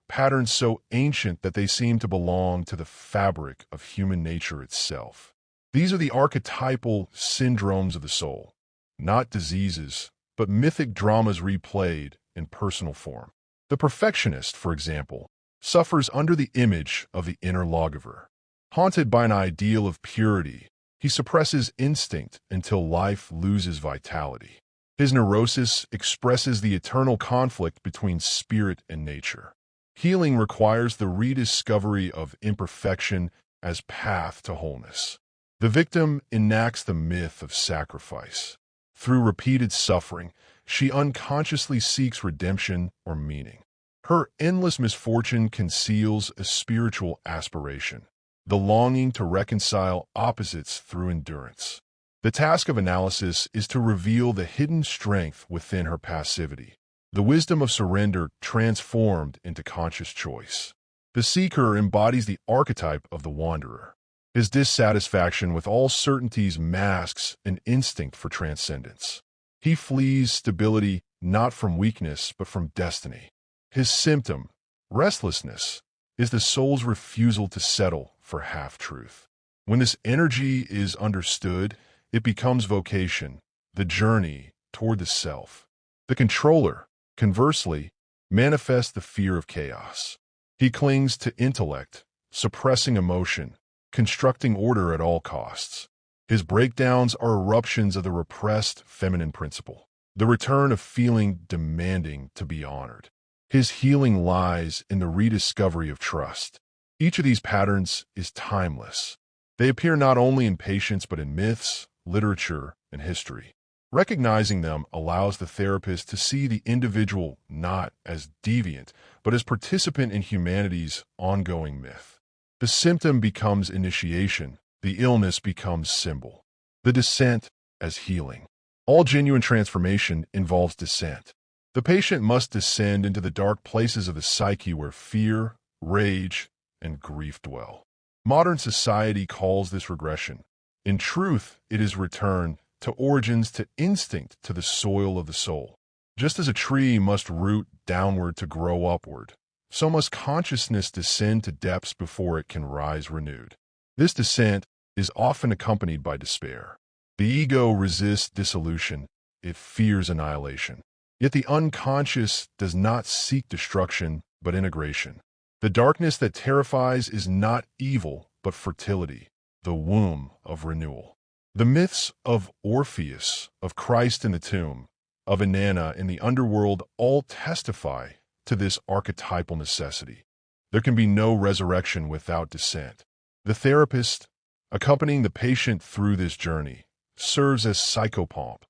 patterns so ancient that they seem to belong to the fabric of human nature itself. These are the archetypal syndromes of the soul, not diseases, but mythic dramas replayed in personal form. The perfectionist, for example, suffers under the image of the inner lawgiver. Haunted by an ideal of purity, he suppresses instinct until life loses vitality. His neurosis expresses the eternal conflict between spirit and nature. Healing requires the rediscovery of imperfection as path to wholeness. The victim enacts the myth of sacrifice. Through repeated suffering, she unconsciously seeks redemption or meaning. Her endless misfortune conceals a spiritual aspiration, the longing to reconcile opposites through endurance. The task of analysis is to reveal the hidden strength within her passivity, the wisdom of surrender transformed into conscious choice. The seeker embodies the archetype of the wanderer. His dissatisfaction with all certainties masks an instinct for transcendence. He flees stability not from weakness but from destiny. His symptom, restlessness, is the soul's refusal to settle for half-truth. When this energy is understood, it becomes vocation, the journey toward the self. The controller, conversely, manifests the fear of chaos. He clings to intellect, suppressing emotion, constructing order at all costs. His breakdowns are eruptions of the repressed feminine principle, the return of feeling demanding to be honored. His healing lies in the rediscovery of trust. Each of these patterns is timeless. They appear not only in patients but in myths, literature, and history. Recognizing them allows the therapist to see the individual not as deviant, but as participant in humanity's ongoing myth. The symptom becomes initiation, the illness becomes symbol. The descent as healing. All genuine transformation involves descent. The patient must descend into the dark places of the psyche where fear, rage, and grief dwell. Modern society calls this regression. In truth, it is return to origins, to instinct, to the soil of the soul. Just as a tree must root downward to grow upward, so must consciousness descend to depths before it can rise renewed. This descent is often accompanied by despair. The ego resists dissolution, it fears annihilation. Yet the unconscious does not seek destruction, but integration. The darkness that terrifies is not evil, but fertility, the womb of renewal. The myths of Orpheus, of Christ in the tomb, of Inanna in the underworld all testify to this archetypal necessity. There can be no resurrection without descent. The therapist, accompanying the patient through this journey, serves as psychopomp,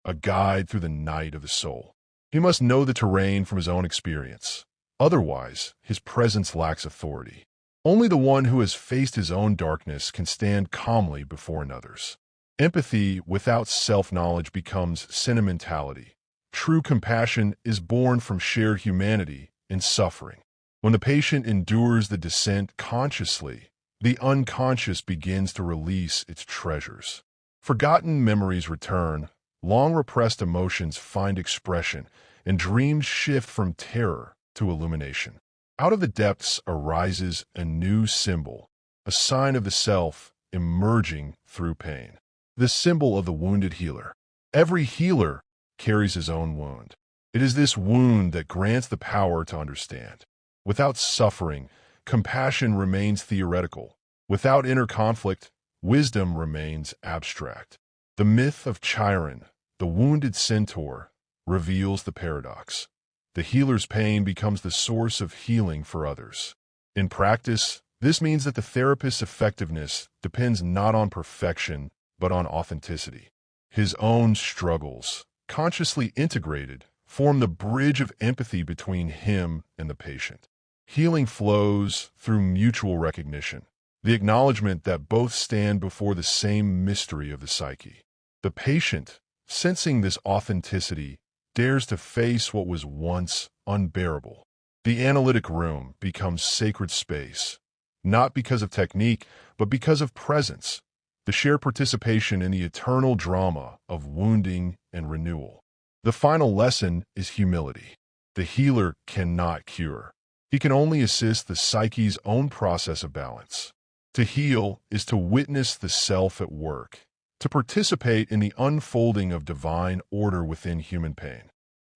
a guide through the night of the soul. He must know the terrain from his own experience. Otherwise, his presence lacks authority. Only the one who has faced his own darkness can stand calmly before another's. Empathy without self-knowledge becomes sentimentality. True compassion is born from shared humanity in suffering. When the patient endures the descent consciously, the unconscious begins to release its treasures. Forgotten memories return, long repressed emotions find expression, and dreams shift from terror to illumination. Out of the depths arises a new symbol, a sign of the self emerging through pain. The symbol of the wounded healer. Every healer carries his own wound. It is this wound that grants the power to understand. Without suffering, compassion remains theoretical. Without inner conflict, wisdom remains abstract. The myth of Chiron, the wounded centaur, reveals the paradox. The healer's pain becomes the source of healing for others. In practice, this means that the therapist's effectiveness depends not on perfection, but on authenticity. His own struggles, consciously integrated, form the bridge of empathy between him and the patient. Healing flows through mutual recognition, the acknowledgement that both stand before the same mystery of the psyche. The patient, sensing this authenticity, dares to face what was once unbearable. The analytic room becomes sacred space, not because of technique, but because of presence, the shared participation in the eternal drama of wounding and renewal. The final lesson is humility. The healer cannot cure. He can only assist the psyche's own process of balance. To heal is to witness the self at work, to participate in the unfolding of divine order within human pain.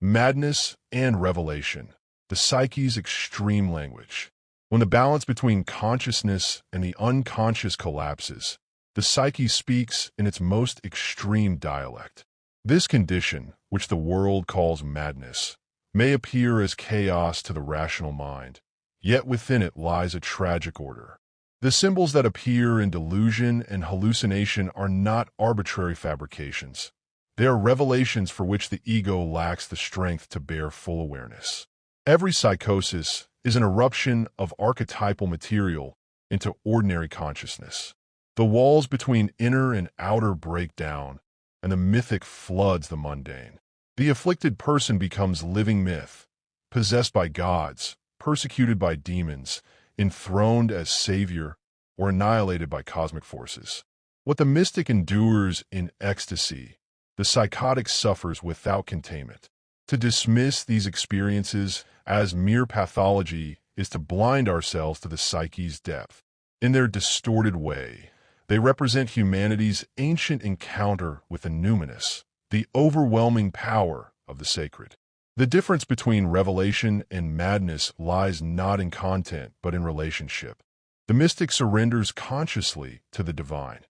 Madness and revelation, the psyche's extreme language. When the balance between consciousness and the unconscious collapses, the psyche speaks in its most extreme dialect. This condition, which the world calls madness, may appear as chaos to the rational mind, yet within it lies a tragic order. The symbols that appear in delusion and hallucination are not arbitrary fabrications. They are revelations for which the ego lacks the strength to bear full awareness. Every psychosis is an eruption of archetypal material into ordinary consciousness. The walls between inner and outer break down, and the mythic floods the mundane. The afflicted person becomes living myth, possessed by gods, persecuted by demons, enthroned as savior, or annihilated by cosmic forces. What the mystic endures in ecstasy, the psychotic suffers without containment. To dismiss these experiences as mere pathology is to blind ourselves to the psyche's depth. In their distorted way, they represent humanity's ancient encounter with the numinous, the overwhelming power of the sacred. The difference between revelation and madness lies not in content, but in relationship. The mystic surrenders consciously to the divine.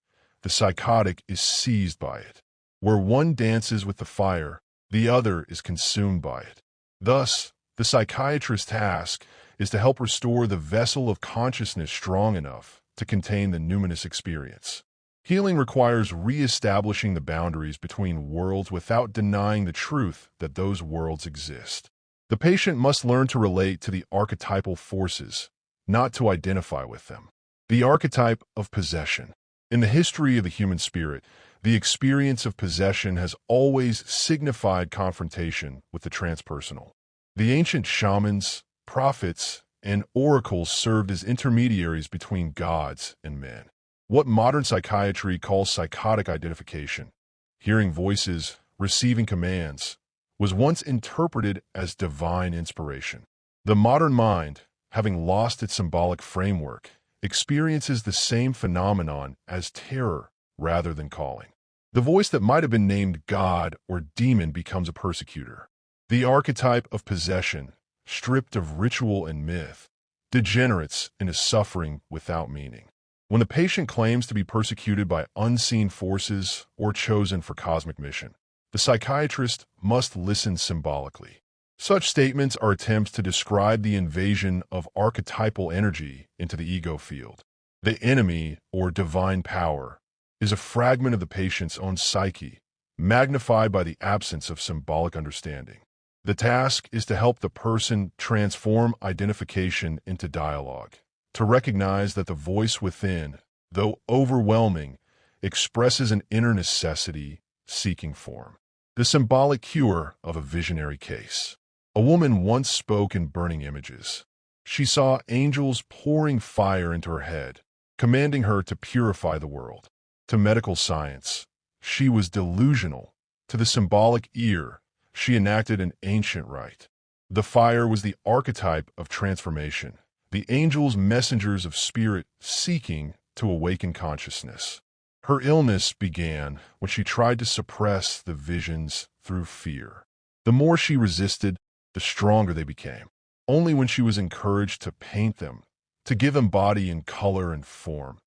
The psychotic is seized by it. Where one dances with the fire, the other is consumed by it. Thus, the psychiatrist's task is to help restore the vessel of consciousness strong enough to contain the numinous experience. Healing requires re-establishing the boundaries between worlds without denying the truth that those worlds exist. The patient must learn to relate to the archetypal forces, not to identify with them. The archetype of possession. In the history of the human spirit, the experience of possession has always signified confrontation with the transpersonal. The ancient shamans, prophets, and oracles served as intermediaries between gods and men. What modern psychiatry calls psychotic identification, hearing voices, receiving commands, was once interpreted as divine inspiration. The modern mind, having lost its symbolic framework, experiences the same phenomenon as terror rather than calling. The voice that might have been named God or demon becomes a persecutor. The archetype of possession, stripped of ritual and myth, degenerates into suffering without meaning. When a patient claims to be persecuted by unseen forces or chosen for cosmic mission, the psychiatrist must listen symbolically. Such statements are attempts to describe the invasion of archetypal energy into the ego field. The enemy, or divine power, is a fragment of the patient's own psyche, magnified by the absence of symbolic understanding. The task is to help the person transform identification into dialogue, to recognize that the voice within, though overwhelming, expresses an inner necessity seeking form. The symbolic cure of a visionary case. A woman once spoke in burning images. She saw angels pouring fire into her head, commanding her to purify the world. To medical science, she was delusional. To the symbolic ear, she enacted an ancient rite. The fire was the archetype of transformation, the angels messengers of spirit seeking to awaken consciousness. Her illness began when she tried to suppress the visions through fear. The more she resisted, the stronger they became. Only when she was encouraged to paint them, to give them body and color and form,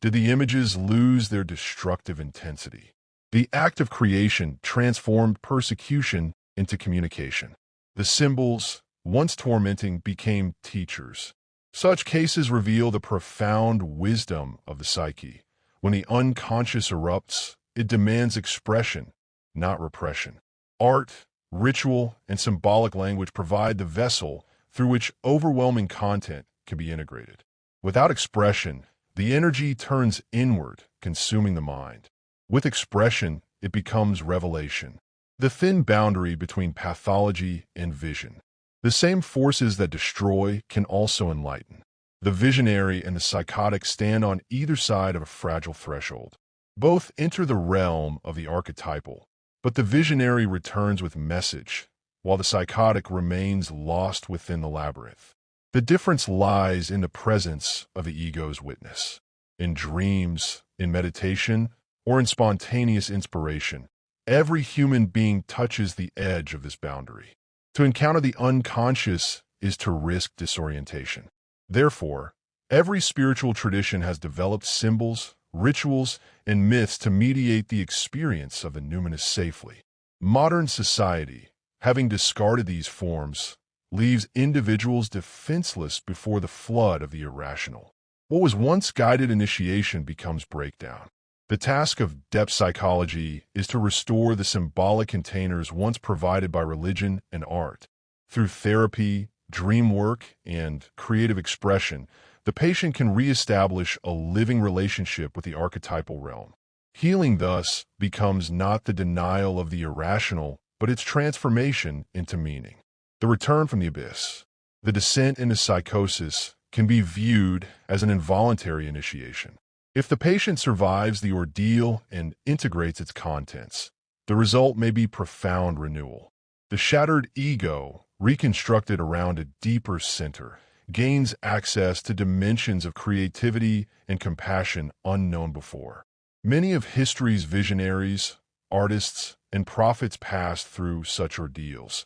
did the images lose their destructive intensity. The act of creation transformed persecution into communication. The symbols, once tormenting, became teachers. Such cases reveal the profound wisdom of the psyche. When the unconscious erupts, it demands expression, not repression. Art, ritual, and symbolic language provide the vessel through which overwhelming content can be integrated. Without expression, the energy turns inward, consuming the mind. With expression, it becomes revelation. The thin boundary between pathology and vision. The same forces that destroy can also enlighten. The visionary and the psychotic stand on either side of a fragile threshold. Both enter the realm of the archetypal, but the visionary returns with message, while the psychotic remains lost within the labyrinth. The difference lies in the presence of the ego's witness. In dreams, in meditation, or in spontaneous inspiration, every human being touches the edge of this boundary. To encounter the unconscious is to risk disorientation. Therefore, every spiritual tradition has developed symbols, rituals, and myths to mediate the experience of the numinous safely. Modern society, having discarded these forms, leaves individuals defenseless before the flood of the irrational. What was once guided initiation becomes breakdown. The task of depth psychology is to restore the symbolic containers once provided by religion and art. Through therapy, dream work, and creative expression, the patient can reestablish a living relationship with the archetypal realm. Healing, thus, becomes not the denial of the irrational, but its transformation into meaning. The return from the abyss, the descent into psychosis, can be viewed as an involuntary initiation. If the patient survives the ordeal and integrates its contents, the result may be profound renewal. The shattered ego, reconstructed around a deeper center, gains access to dimensions of creativity and compassion unknown before. Many of history's visionaries, artists, and prophets passed through such ordeals,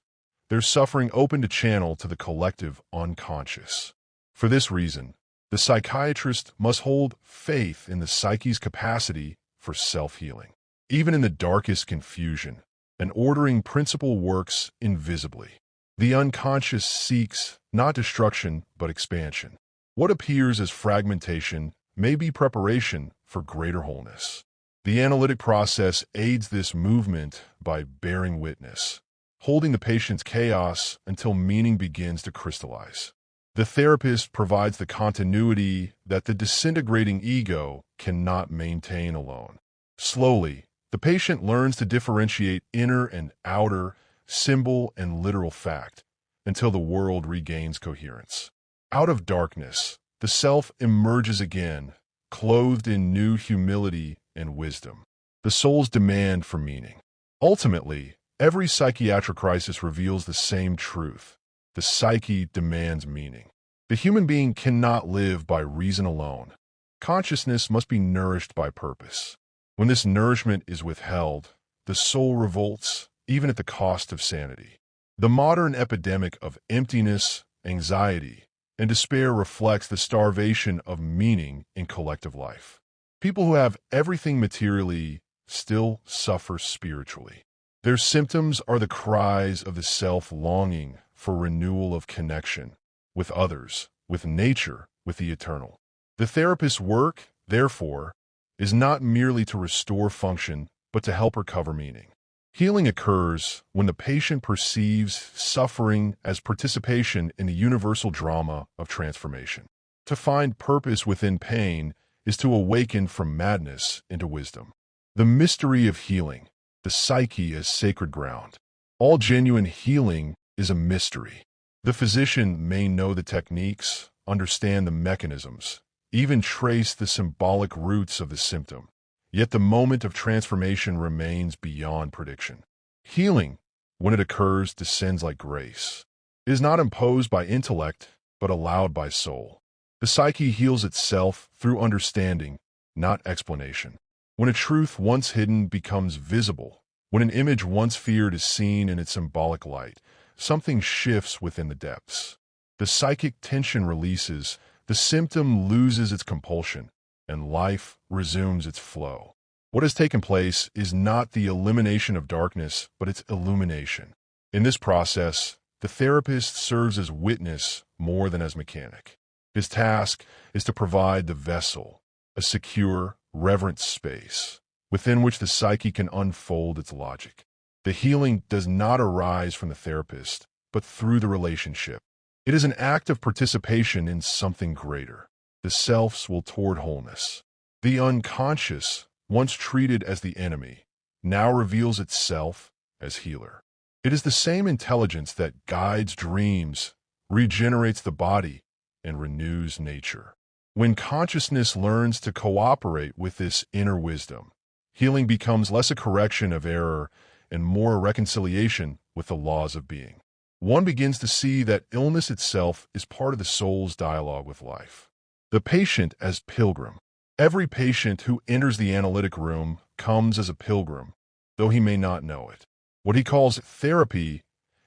their suffering opened a channel to the collective unconscious. For this reason, the psychiatrist must hold faith in the psyche's capacity for self-healing. Even in the darkest confusion, an ordering principle works invisibly. The unconscious seeks not destruction but expansion. What appears as fragmentation may be preparation for greater wholeness. The analytic process aids this movement by bearing witness, holding the patient's chaos until meaning begins to crystallize. The therapist provides the continuity that the disintegrating ego cannot maintain alone. Slowly, the patient learns to differentiate inner and outer, symbol and literal fact, until the world regains coherence. Out of darkness, the self emerges again, clothed in new humility and wisdom. The soul's demand for meaning. Ultimately, every psychiatric crisis reveals the same truth. The psyche demands meaning. The human being cannot live by reason alone. Consciousness must be nourished by purpose. When this nourishment is withheld, the soul revolts, even at the cost of sanity. The modern epidemic of emptiness, anxiety, and despair reflects the starvation of meaning in collective life. People who have everything materially still suffer spiritually. Their symptoms are the cries of the self longing for renewal of connection with others, with nature, with the eternal. The therapist's work, therefore, is not merely to restore function, but to help recover meaning. Healing occurs when the patient perceives suffering as participation in the universal drama of transformation. To find purpose within pain is to awaken from madness into wisdom. The mystery of healing, the psyche as sacred ground. All genuine healing is a mystery. The physician may know the techniques, understand the mechanisms, even trace the symbolic roots of the symptom. Yet the moment of transformation remains beyond prediction. Healing, when it occurs, descends like grace. It is not imposed by intellect, but allowed by soul. The psyche heals itself through understanding, not explanation. When a truth once hidden becomes visible, when an image once feared is seen in its symbolic light, something shifts within the depths. The psychic tension releases, the symptom loses its compulsion, and life resumes its flow. What has taken place is not the elimination of darkness, but its illumination. In this process, the therapist serves as witness more than as mechanic. His task is to provide the vessel, a secure, reverent space, within which the psyche can unfold its logic. The healing does not arise from the therapist, but through the relationship. It is an act of participation in something greater. The self's will toward wholeness. The unconscious, once treated as the enemy, now reveals itself as healer. It is the same intelligence that guides dreams, regenerates the body, and renews nature. When consciousness learns to cooperate with this inner wisdom, healing becomes less a correction of error and more a reconciliation with the laws of being. One begins to see that illness itself is part of the soul's dialogue with life. The patient as pilgrim. Every patient who enters the analytic room comes as a pilgrim, though he may not know it. What he calls therapy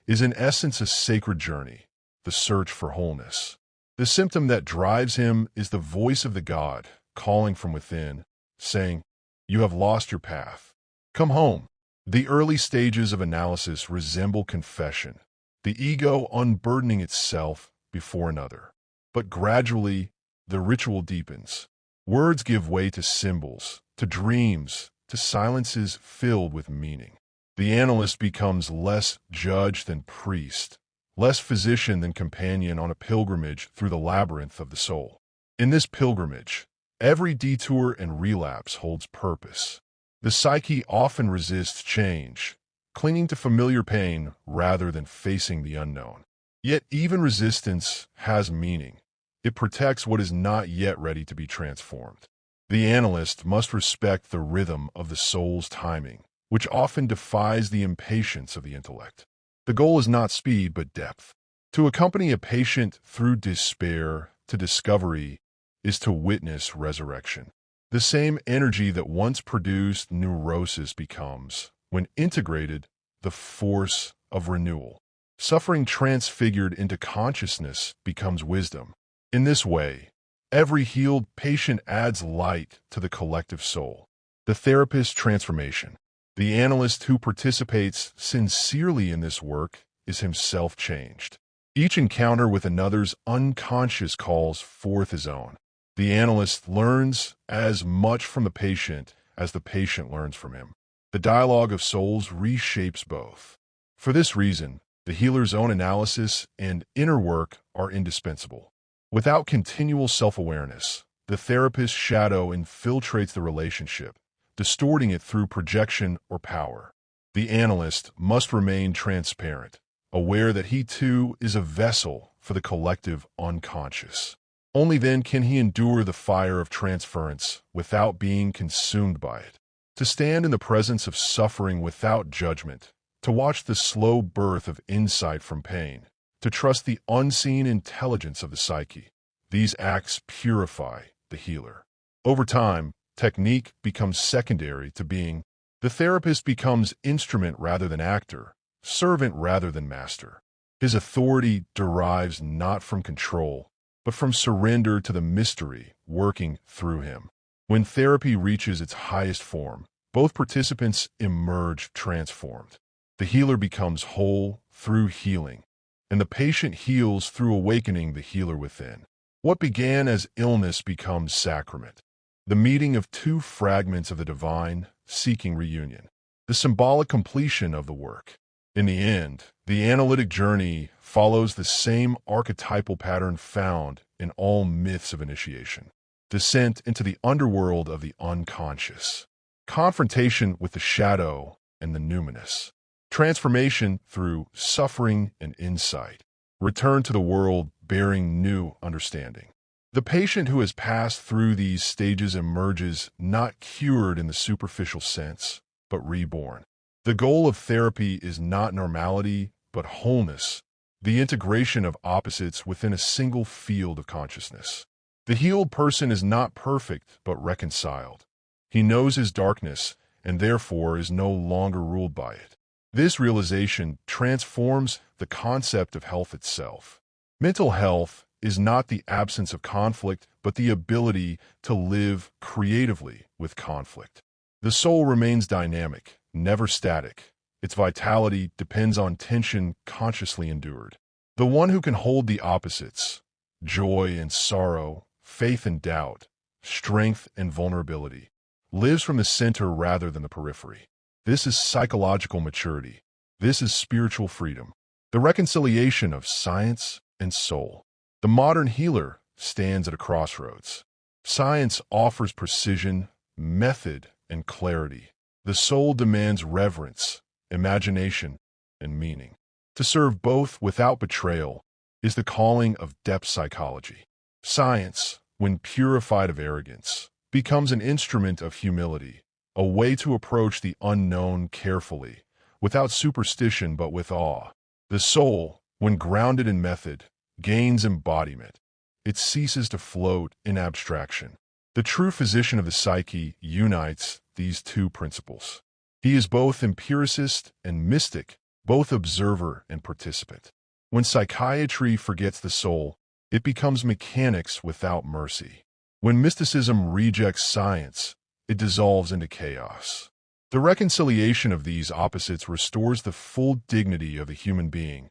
is in essence a sacred journey, the search for wholeness. The symptom that drives him is the voice of the God, calling from within, saying, "You have lost your path. Come home." The early stages of analysis resemble confession, the ego unburdening itself before another. But gradually, the ritual deepens. Words give way to symbols, to dreams, to silences filled with meaning. The analyst becomes less judge than priest, less physician than companion on a pilgrimage through the labyrinth of the soul. In this pilgrimage, every detour and relapse holds purpose. The psyche often resists change, clinging to familiar pain rather than facing the unknown. Yet even resistance has meaning. It protects what is not yet ready to be transformed. The analyst must respect the rhythm of the soul's timing, which often defies the impatience of the intellect. The goal is not speed but depth. To accompany a patient through despair to discovery is to witness resurrection. The same energy that once produced neurosis becomes, when integrated, the force of renewal. Suffering transfigured into consciousness becomes wisdom. In this way, every healed patient adds light to the collective soul. The therapist's transformation. The analyst who participates sincerely in this work is himself changed. Each encounter with another's unconscious calls forth his own. The analyst learns as much from the patient as the patient learns from him. The dialogue of souls reshapes both. For this reason, the healer's own analysis and inner work are indispensable. Without continual self-awareness, the therapist's shadow infiltrates the relationship, distorting it through projection or power. The analyst must remain transparent, aware that he too is a vessel for the collective unconscious. Only then can he endure the fire of transference without being consumed by it. To stand in the presence of suffering without judgment, to watch the slow birth of insight from pain, to trust the unseen intelligence of the psyche, these acts purify the healer. Over time, technique becomes secondary to being. The therapist becomes instrument rather than actor, servant rather than master. His authority derives not from control, but from surrender to the mystery working through him. When therapy reaches its highest form, both participants emerge transformed. The healer becomes whole through healing, and the patient heals through awakening the healer within. What began as illness becomes sacrament, the meeting of two fragments of the divine, seeking reunion, the symbolic completion of the work. In the end, the analytic journey follows the same archetypal pattern found in all myths of initiation. Descent into the underworld of the unconscious. Confrontation with the shadow and the numinous. Transformation through suffering and insight. Return to the world bearing new understanding. The patient who has passed through these stages emerges not cured in the superficial sense, but reborn. The goal of therapy is not normality, but wholeness, the integration of opposites within a single field of consciousness. The healed person is not perfect, but reconciled. He knows his darkness and therefore is no longer ruled by it. This realization transforms the concept of health itself. Mental health is not the absence of conflict, but the ability to live creatively with conflict. The soul remains dynamic, never static. Its vitality depends on tension consciously endured. The one who can hold the opposites, joy and sorrow, faith and doubt, strength and vulnerability, lives from the center rather than the periphery. This is psychological maturity. This is spiritual freedom. The reconciliation of science and soul. The modern healer stands at a crossroads. Science offers precision, method, and clarity. The soul demands reverence, imagination, and meaning. To serve both without betrayal is the calling of depth psychology. Science, when purified of arrogance, becomes an instrument of humility, a way to approach the unknown carefully, without superstition but with awe. The soul, when grounded in method, gains embodiment. It ceases to float in abstraction. The true physician of the psyche unites these two principles. He is both empiricist and mystic, both observer and participant. When psychiatry forgets the soul, it becomes mechanics without mercy. When mysticism rejects science, it dissolves into chaos. The reconciliation of these opposites restores the full dignity of the human being,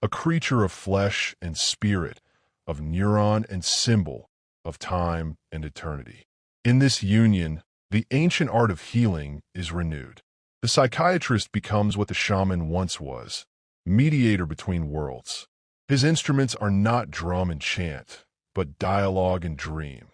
a creature of flesh and spirit, of neuron and symbol, of time and eternity. In this union, the ancient art of healing is renewed. The psychiatrist becomes what the shaman once was, mediator between worlds. His instruments are not drum and chant, but dialogue and dream.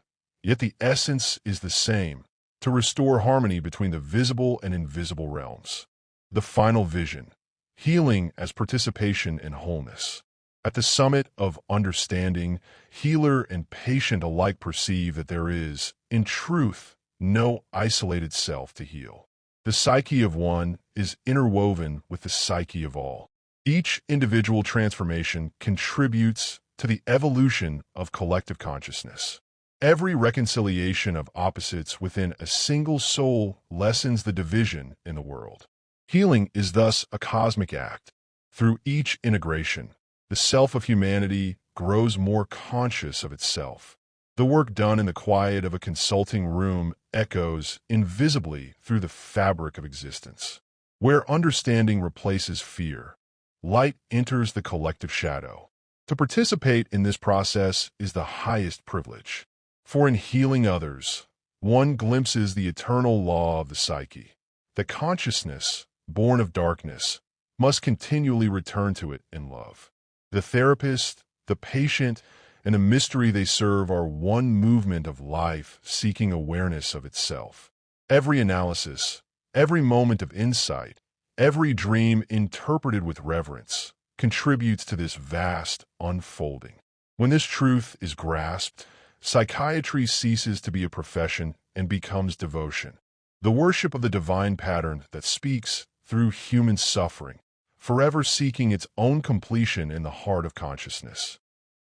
Yet the essence is the same, to restore harmony between the visible and invisible realms. The final vision, healing as participation in wholeness. At the summit of understanding, healer and patient alike perceive that there is, in truth, no isolated self to heal. The psyche of one is interwoven with the psyche of all. Each individual transformation contributes to the evolution of collective consciousness. Every reconciliation of opposites within a single soul lessens the division in the world. Healing is thus a cosmic act. Through each integration, the self of humanity grows more conscious of itself. The work done in the quiet of a consulting room echoes invisibly through the fabric of existence. Where understanding replaces fear, light enters the collective shadow. To participate in this process is the highest privilege. For in healing others, one glimpses the eternal law of the psyche. The consciousness, born of darkness, must continually return to it in love. The therapist, the patient, and the mystery they serve are one movement of life seeking awareness of itself. Every analysis, every moment of insight, every dream interpreted with reverence contributes to this vast unfolding. When this truth is grasped, psychiatry ceases to be a profession and becomes devotion, the worship of the divine pattern that speaks through human suffering, forever seeking its own completion in the heart of consciousness.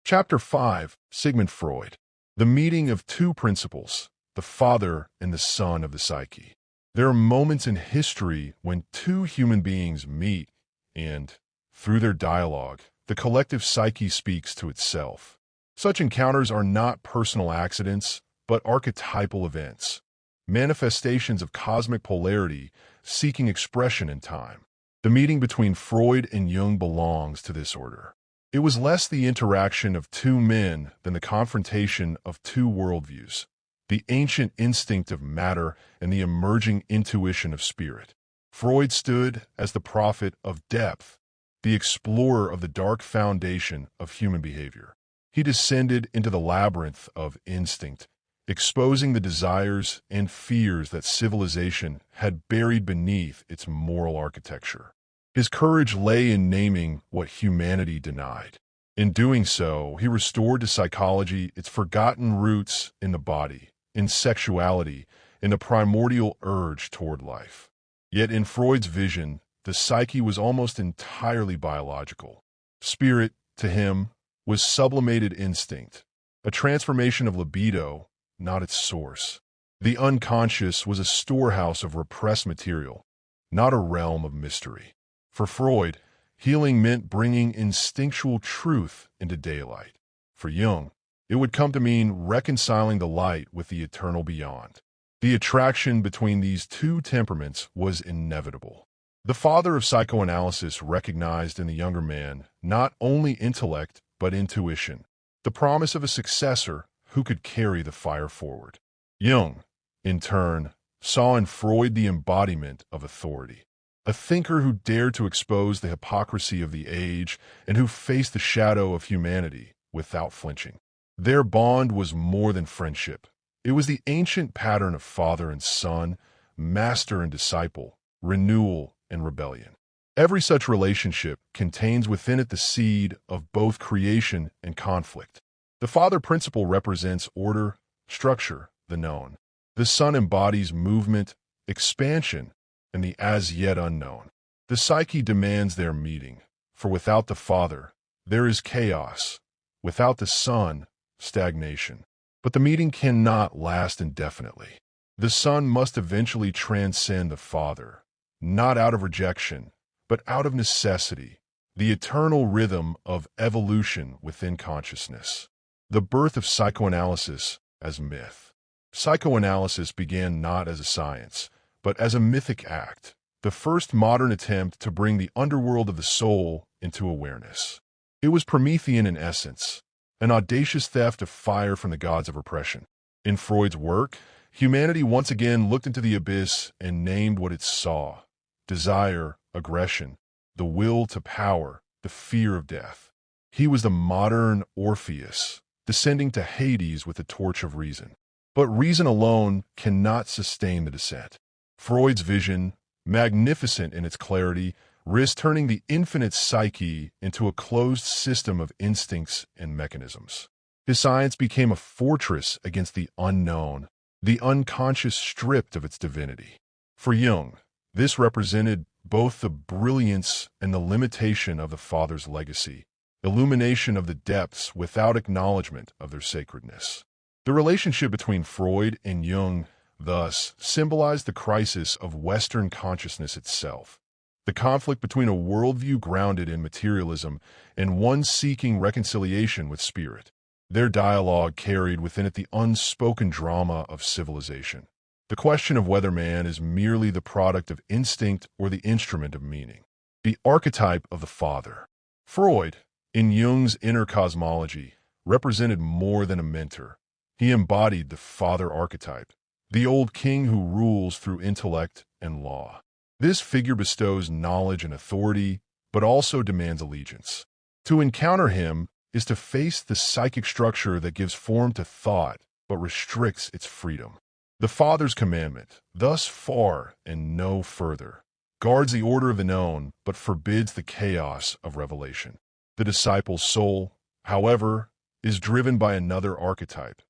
Chapter 5, Sigmund Freud. The meeting of two principles, the father and the son of the psyche. There are moments in history when two human beings meet and, through their dialogue, the collective psyche speaks to itself. Such encounters are not personal accidents, but archetypal events, manifestations of cosmic polarity seeking expression in time. The meeting between Freud and Jung belongs to this order. It was less the interaction of two men than the confrontation of two worldviews, the ancient instinct of matter and the emerging intuition of spirit. Freud stood as the prophet of depth, the explorer of the dark foundation of human behavior. He descended into the labyrinth of instinct, exposing the desires and fears that civilization had buried beneath its moral architecture. His courage lay in naming what humanity denied. In doing so, he restored to psychology its forgotten roots in the body, in sexuality, in the primordial urge toward life. Yet in Freud's vision, the psyche was almost entirely biological. Spirit, to him, was sublimated instinct, a transformation of libido, not its source. The unconscious was a storehouse of repressed material, not a realm of mystery. For Freud, healing meant bringing instinctual truth into daylight. For Jung, it would come to mean reconciling the light with the eternal beyond. The attraction between these two temperaments was inevitable. The father of psychoanalysis recognized in the younger man not only intellect but intuition, the promise of a successor who could carry the fire forward. Jung, in turn, saw in Freud the embodiment of authority, a thinker who dared to expose the hypocrisy of the age and who faced the shadow of humanity without flinching. Their bond was more than friendship. It was the ancient pattern of father and son, master and disciple, renewal and rebellion. Every such relationship contains within it the seed of both creation and conflict. The father principle represents order, structure, the known. The son embodies movement, expansion, and the as yet unknown. The psyche demands their meeting, for without the father, there is chaos. Without the son, stagnation. But the meeting cannot last indefinitely. The son must eventually transcend the father, not out of rejection, but out of necessity, the eternal rhythm of evolution within consciousness. The birth of psychoanalysis as myth. Psychoanalysis began not as a science, but as a mythic act, the first modern attempt to bring the underworld of the soul into awareness. It was Promethean in essence, an audacious theft of fire from the gods of repression. In Freud's work, humanity once again looked into the abyss and named what it saw: desire, aggression, the will to power, the fear of death. He was the modern Orpheus, descending to Hades with the torch of reason. But reason alone cannot sustain the descent. Freud's vision, magnificent in its clarity, risked turning the infinite psyche into a closed system of instincts and mechanisms. His science became a fortress against the unknown, the unconscious stripped of its divinity. For Jung, this represented both the brilliance and the limitation of the father's legacy, illumination of the depths without acknowledgement of their sacredness. The relationship between Freud and Jung, thus, symbolized the crisis of Western consciousness itself, the conflict between a worldview grounded in materialism and one seeking reconciliation with spirit. Their dialogue carried within it the unspoken drama of civilization, the question of whether man is merely the product of instinct or the instrument of meaning. The archetype of the father. Freud, in Jung's inner cosmology, represented more than a mentor. He embodied the father archetype, the old king who rules through intellect and law. This figure bestows knowledge and authority, but also demands allegiance. To encounter him is to face the psychic structure that gives form to thought, but restricts its freedom. The father's commandment, thus far and no further, guards the order of the known, but forbids the chaos of revelation. The disciple's soul, however, is driven by another archetype,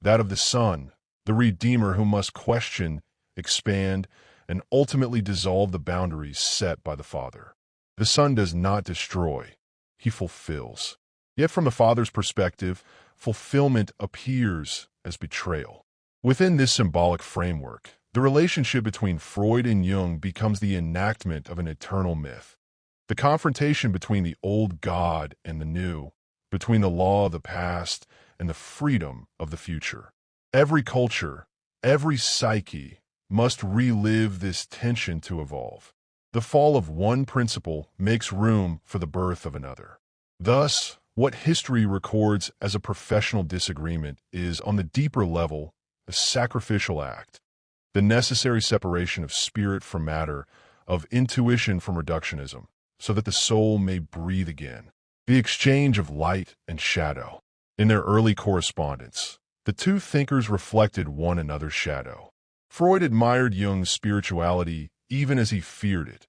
that of the son, the redeemer who must question, expand, and ultimately dissolve the boundaries set by the father. The son does not destroy, he fulfills. Yet from the father's perspective, fulfillment appears as betrayal. Within this symbolic framework, the relationship between Freud and Jung becomes the enactment of an eternal myth. The confrontation between the old God and the new, between the law of the past and the freedom of the future. Every culture, every psyche must relive this tension to evolve. The fall of one principle makes room for the birth of another. Thus, what history records as a professional disagreement is, on the deeper level, a sacrificial act, the necessary separation of spirit from matter, of intuition from reductionism, so that the soul may breathe again. The exchange of light and shadow. In their early correspondence, the two thinkers reflected one another's shadow. Freud admired Jung's spirituality even as he feared it.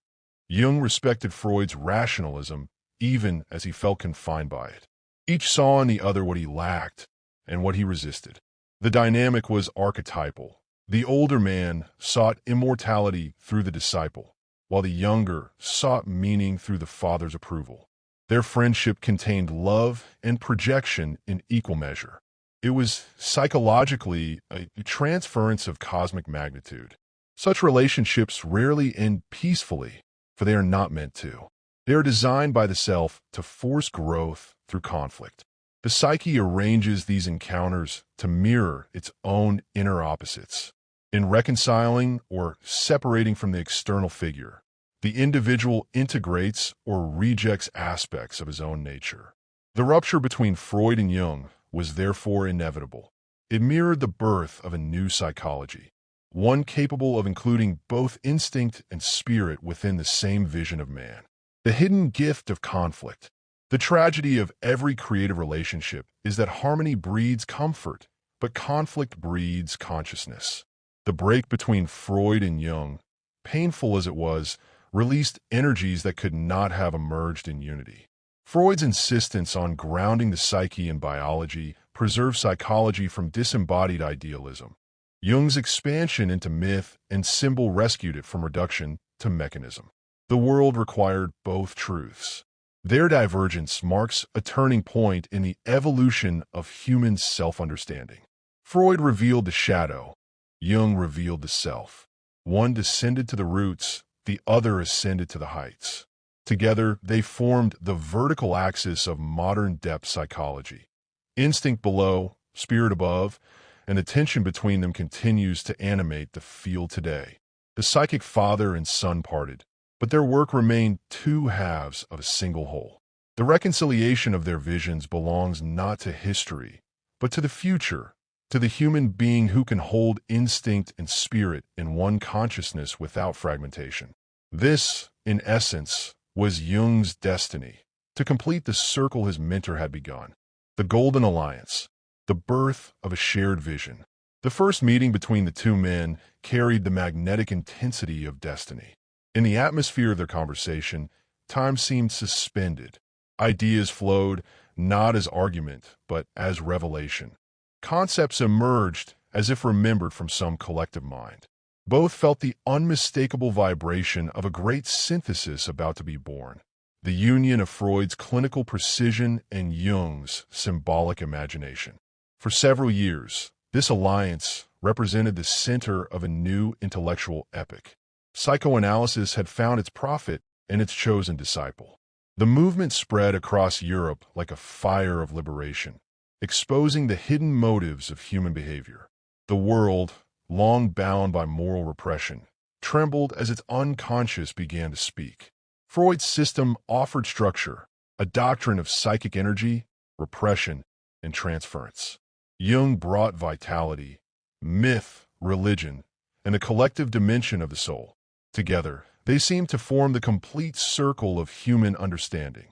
Jung respected Freud's rationalism even as he felt confined by it. Each saw in the other what he lacked and what he resisted. The dynamic was archetypal. The older man sought immortality through the disciple, while the younger sought meaning through the father's approval. Their friendship contained love and projection in equal measure. It was psychologically a transference of cosmic magnitude. Such relationships rarely end peacefully, for they are not meant to. They are designed by the self to force growth through conflict. The psyche arranges these encounters to mirror its own inner opposites. In reconciling or separating from the external figure, the individual integrates or rejects aspects of his own nature. The rupture between Freud and Jung was therefore inevitable. It mirrored the birth of a new psychology, one capable of including both instinct and spirit within the same vision of man. The hidden gift of conflict. The tragedy of every creative relationship is that harmony breeds comfort, but conflict breeds consciousness. The break between Freud and Jung, painful as it was, released energies that could not have emerged in unity. Freud's insistence on grounding the psyche in biology preserved psychology from disembodied idealism. Jung's expansion into myth and symbol rescued it from reduction to mechanism. The world required both truths. Their divergence marks a turning point in the evolution of human self-understanding. Freud revealed the shadow. Jung revealed the self. One descended to the roots, the other ascended to the heights. Together, they formed the vertical axis of modern depth psychology, Instinct below, spirit above, and the tension between them continues to animate the field today. The psychic father and son parted, but their work remained two halves of a single whole. The reconciliation of their visions belongs not to history, but to the future, to the human being who can hold instinct and spirit in one consciousness without fragmentation. This, in essence, was Jung's destiny, to complete the circle his mentor had begun. The Golden Alliance, the birth of a shared vision. The first meeting between the two men carried the magnetic intensity of destiny. In the atmosphere of their conversation, time seemed suspended. Ideas flowed, not as argument, but as revelation. Concepts emerged as if remembered from some collective mind. Both felt the unmistakable vibration of a great synthesis about to be born. The union of Freud's clinical precision and Jung's symbolic imagination. For several years, this alliance represented the center of a new intellectual epoch. Psychoanalysis had found its prophet and its chosen disciple. The movement spread across Europe like a fire of liberation, exposing the hidden motives of human behavior. The world, long bound by moral repression, trembled as its unconscious began to speak. Freud's system offered structure, a doctrine of psychic energy, repression, and transference. Jung brought vitality, myth, religion, and a collective dimension of the soul. Together, they seemed to form the complete circle of human understanding.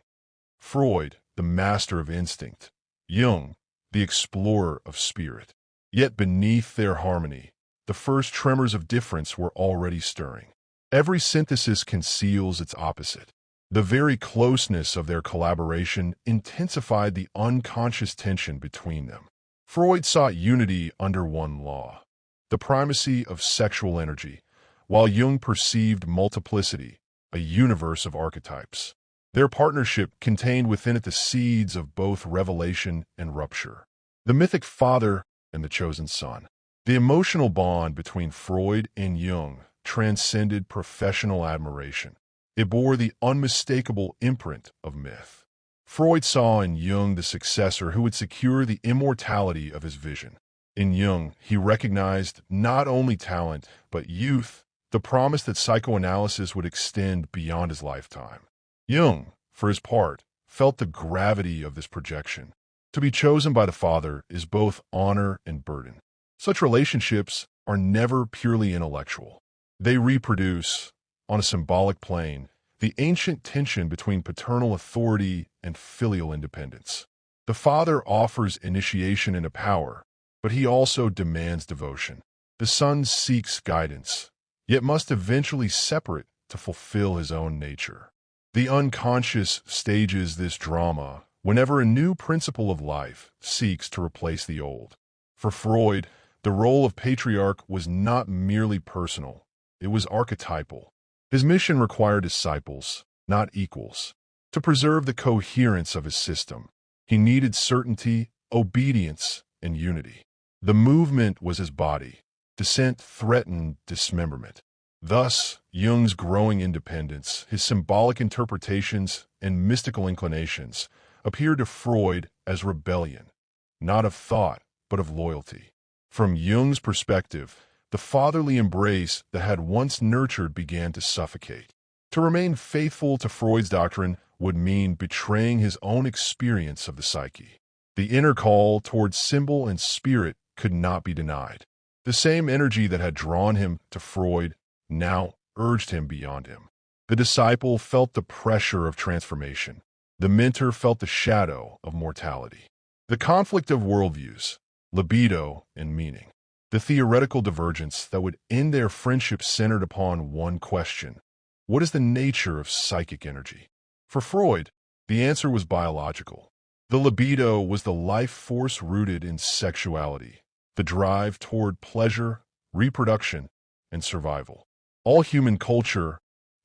Freud, the master of instinct. Jung, the explorer of spirit. Yet beneath their harmony, the first tremors of difference were already stirring. Every synthesis conceals its opposite. The very closeness of their collaboration intensified the unconscious tension between them. Freud sought unity under one law, the primacy of sexual energy, while Jung perceived multiplicity, a universe of archetypes. Their partnership contained within it the seeds of both revelation and rupture. The mythic father and the chosen son. The emotional bond between Freud and Jung transcended professional admiration. It bore the unmistakable imprint of myth. Freud saw in Jung the successor who would secure the immortality of his vision. In Jung, he recognized not only talent, but youth, the promise that psychoanalysis would extend beyond his lifetime. Jung, for his part, felt the gravity of this projection. To be chosen by the father is both honor and burden. Such relationships are never purely intellectual. They reproduce, on a symbolic plane, the ancient tension between paternal authority and filial independence. The father offers initiation into power, but he also demands devotion. The son seeks guidance, yet must eventually separate to fulfill his own nature. The unconscious stages this drama whenever a new principle of life seeks to replace the old. For Freud, the role of patriarch was not merely personal, it was archetypal. His mission required disciples, not equals. To preserve the coherence of his system, he needed certainty, obedience, and unity. The movement was his body. Dissent threatened dismemberment. Thus, Jung's growing independence, his symbolic interpretations, and mystical inclinations appeared to Freud as rebellion, not of thought, but of loyalty. From Jung's perspective, the fatherly embrace that had once nurtured began to suffocate. To remain faithful to Freud's doctrine would mean betraying his own experience of the psyche. The inner call towards symbol and spirit could not be denied. The same energy that had drawn him to Freud now urged him beyond him. The disciple felt the pressure of transformation. The mentor felt the shadow of mortality. The conflict of worldviews, libido, and meaning. The theoretical divergence that would end their friendship centered upon one question. What is the nature of psychic energy? For Freud, the answer was biological. The libido was the life force rooted in sexuality, the drive toward pleasure, reproduction, and survival. All human culture,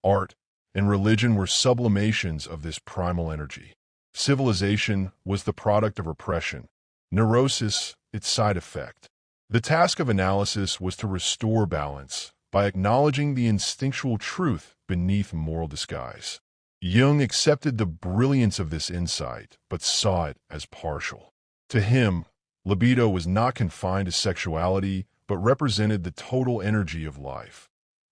art, and religion were sublimations of this primal energy. Civilization was the product of repression, neurosis its side effect. The task of analysis was to restore balance by acknowledging the instinctual truth beneath moral disguise. Jung accepted the brilliance of this insight, but saw it as partial. To him, libido was not confined to sexuality, but represented the total energy of life,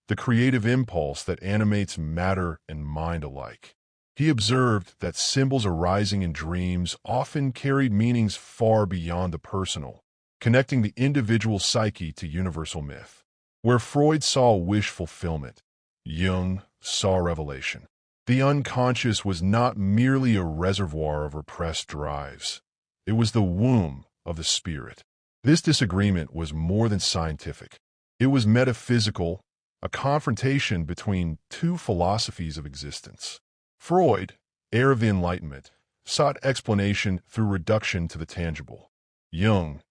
the creative impulse that animates matter and mind alike. He observed that symbols arising in dreams often carried meanings far beyond the personal, connecting the individual psyche to universal myth. Where Freud saw wish fulfillment, Jung saw revelation. The unconscious was not merely a reservoir of repressed drives. It was the womb of the spirit. This disagreement was more than scientific. It was metaphysical, a confrontation between two philosophies of existence. Freud, heir of the Enlightenment, sought explanation through reduction to the tangible. Jung,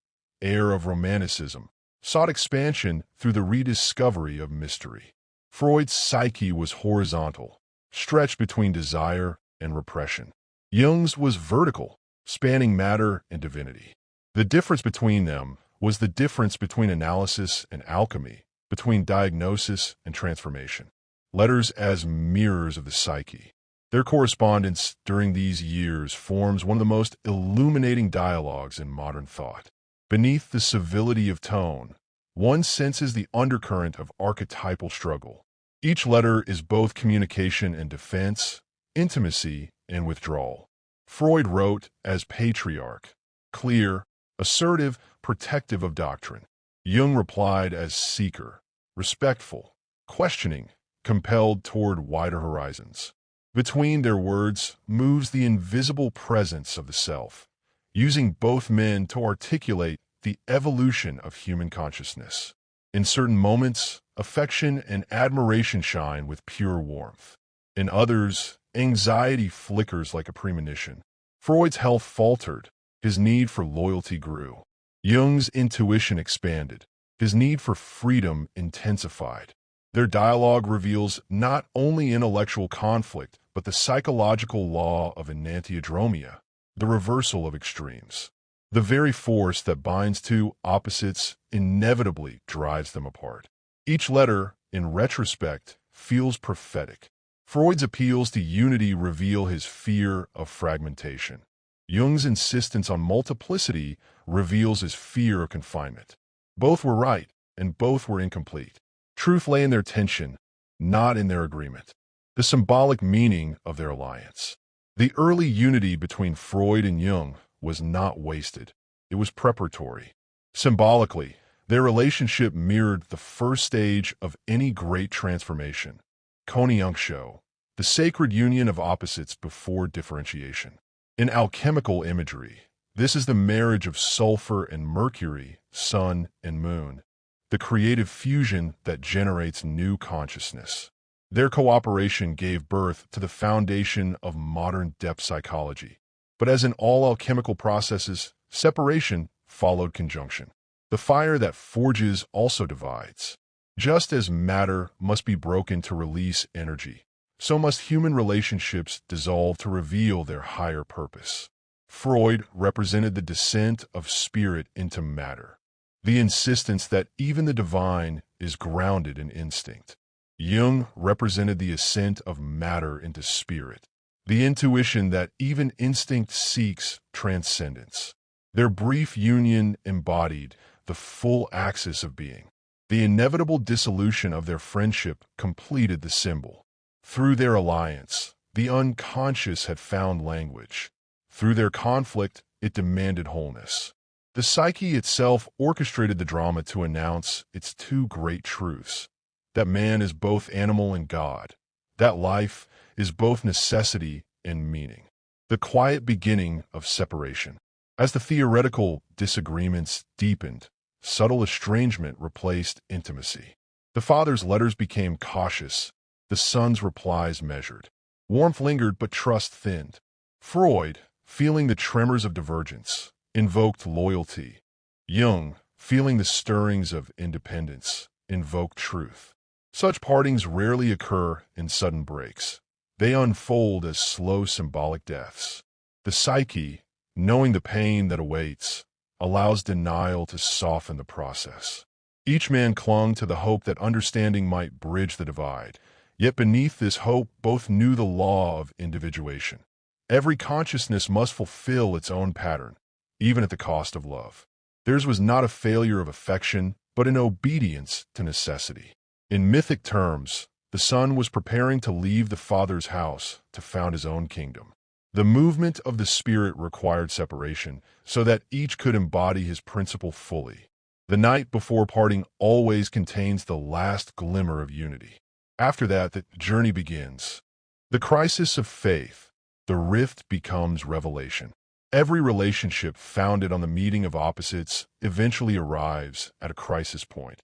heir of Romanticism, sought expansion through the rediscovery of mystery. Freud's psyche was horizontal, stretched between desire and repression. Jung's was vertical, spanning matter and divinity. The difference between them was the difference between analysis and alchemy, between diagnosis and transformation. Letters as mirrors of the psyche. Their correspondence during these years forms one of the most illuminating dialogues in modern thought. Beneath the civility of tone, one senses the undercurrent of archetypal struggle. Each letter is both communication and defense, intimacy and withdrawal. Freud wrote as patriarch, clear, assertive, protective of doctrine. Jung replied as seeker, respectful, questioning, compelled toward wider horizons. Between their words moves the invisible presence of the self, using both men to articulate the evolution of human consciousness. In certain moments, affection and admiration shine with pure warmth. In others, anxiety flickers like a premonition. Freud's health faltered. His need for loyalty grew. Jung's intuition expanded. His need for freedom intensified. Their dialogue reveals not only intellectual conflict, but the psychological law of enantiodromia, the reversal of extremes. The very force that binds two opposites inevitably drives them apart. Each letter, in retrospect, feels prophetic. Freud's appeals to unity reveal his fear of fragmentation. Jung's insistence on multiplicity reveals his fear of confinement. Both were right, and both were incomplete. Truth lay in their tension, not in their agreement. The symbolic meaning of their alliance. The early unity between Freud and Jung was not wasted. It was preparatory. Symbolically, their relationship mirrored the first stage of any great transformation, Konjunktio, the sacred union of opposites before differentiation. In alchemical imagery, this is the marriage of sulfur and mercury, sun and moon, the creative fusion that generates new consciousness. Their cooperation gave birth to the foundation of modern depth psychology. But as in all alchemical processes, separation followed conjunction. The fire that forges also divides. Just as matter must be broken to release energy, so must human relationships dissolve to reveal their higher purpose. Freud represented the descent of spirit into matter, the insistence that even the divine is grounded in instinct. Jung represented the ascent of matter into spirit, the intuition that even instinct seeks transcendence. Their brief union embodied the full axis of being. The inevitable dissolution of their friendship completed the symbol. Through their alliance, the unconscious had found language. Through their conflict, it demanded wholeness. The psyche itself orchestrated the drama to announce its two great truths: that man is both animal and God, that life is both necessity and meaning. The quiet beginning of separation. As the theoretical disagreements deepened, subtle estrangement replaced intimacy. The father's letters became cautious, the son's replies measured. Warmth lingered, but trust thinned. Freud, feeling the tremors of divergence, invoked loyalty. Jung, feeling the stirrings of independence, invoked truth. Such partings rarely occur in sudden breaks. They unfold as slow symbolic deaths. The psyche, knowing the pain that awaits, allows denial to soften the process. Each man clung to the hope that understanding might bridge the divide, yet beneath this hope both knew the law of individuation. Every consciousness must fulfill its own pattern. even at the cost of love. Theirs was not a failure of affection, but an obedience to necessity. In mythic terms, the son was preparing to leave the father's house to found his own kingdom. The movement of the spirit required separation so that each could embody his principle fully. The night before parting always contains the last glimmer of unity. After that, the journey begins. The crisis of faith. The rift becomes revelation. Every relationship founded on the meeting of opposites eventually arrives at a crisis point.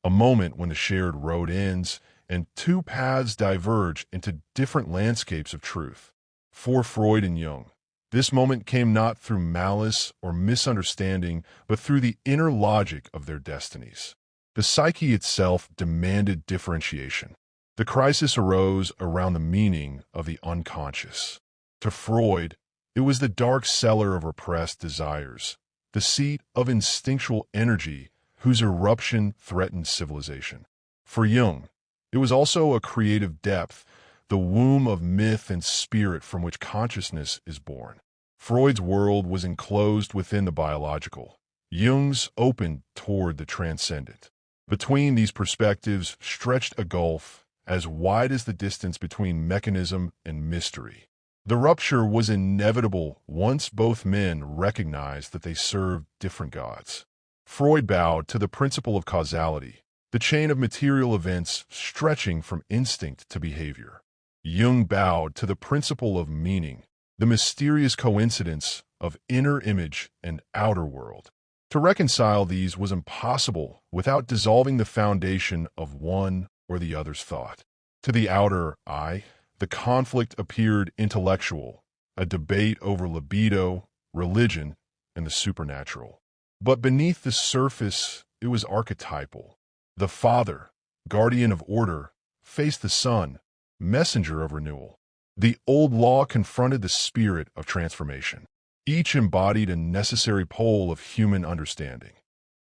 A moment when the shared road ends and two paths diverge into different landscapes of truth. For Freud and Jung, this moment came not through malice or misunderstanding, but through the inner logic of their destinies. The psyche itself demanded differentiation. The crisis arose around the meaning of the unconscious. To Freud, it was the dark cellar of repressed desires, the seat of instinctual energy whose eruption threatened civilization. For Jung, it was also a creative depth, the womb of myth and spirit from which consciousness is born. Freud's world was enclosed within the biological. Jung's opened toward the transcendent. Between these perspectives stretched a gulf as wide as the distance between mechanism and mystery. The rupture was inevitable once both men recognized that they served different gods. Freud bowed to the principle of causality, the chain of material events stretching from instinct to behavior. Jung bowed to the principle of meaning, the mysterious coincidence of inner image and outer world. To reconcile these was impossible without dissolving the foundation of one or the other's thought. To the outer eye, the conflict appeared intellectual, a debate over libido, religion, and the supernatural. But beneath the surface, it was archetypal. The father, guardian of order, faced the son, messenger of renewal. The old law confronted the spirit of transformation. Each embodied a necessary pole of human understanding.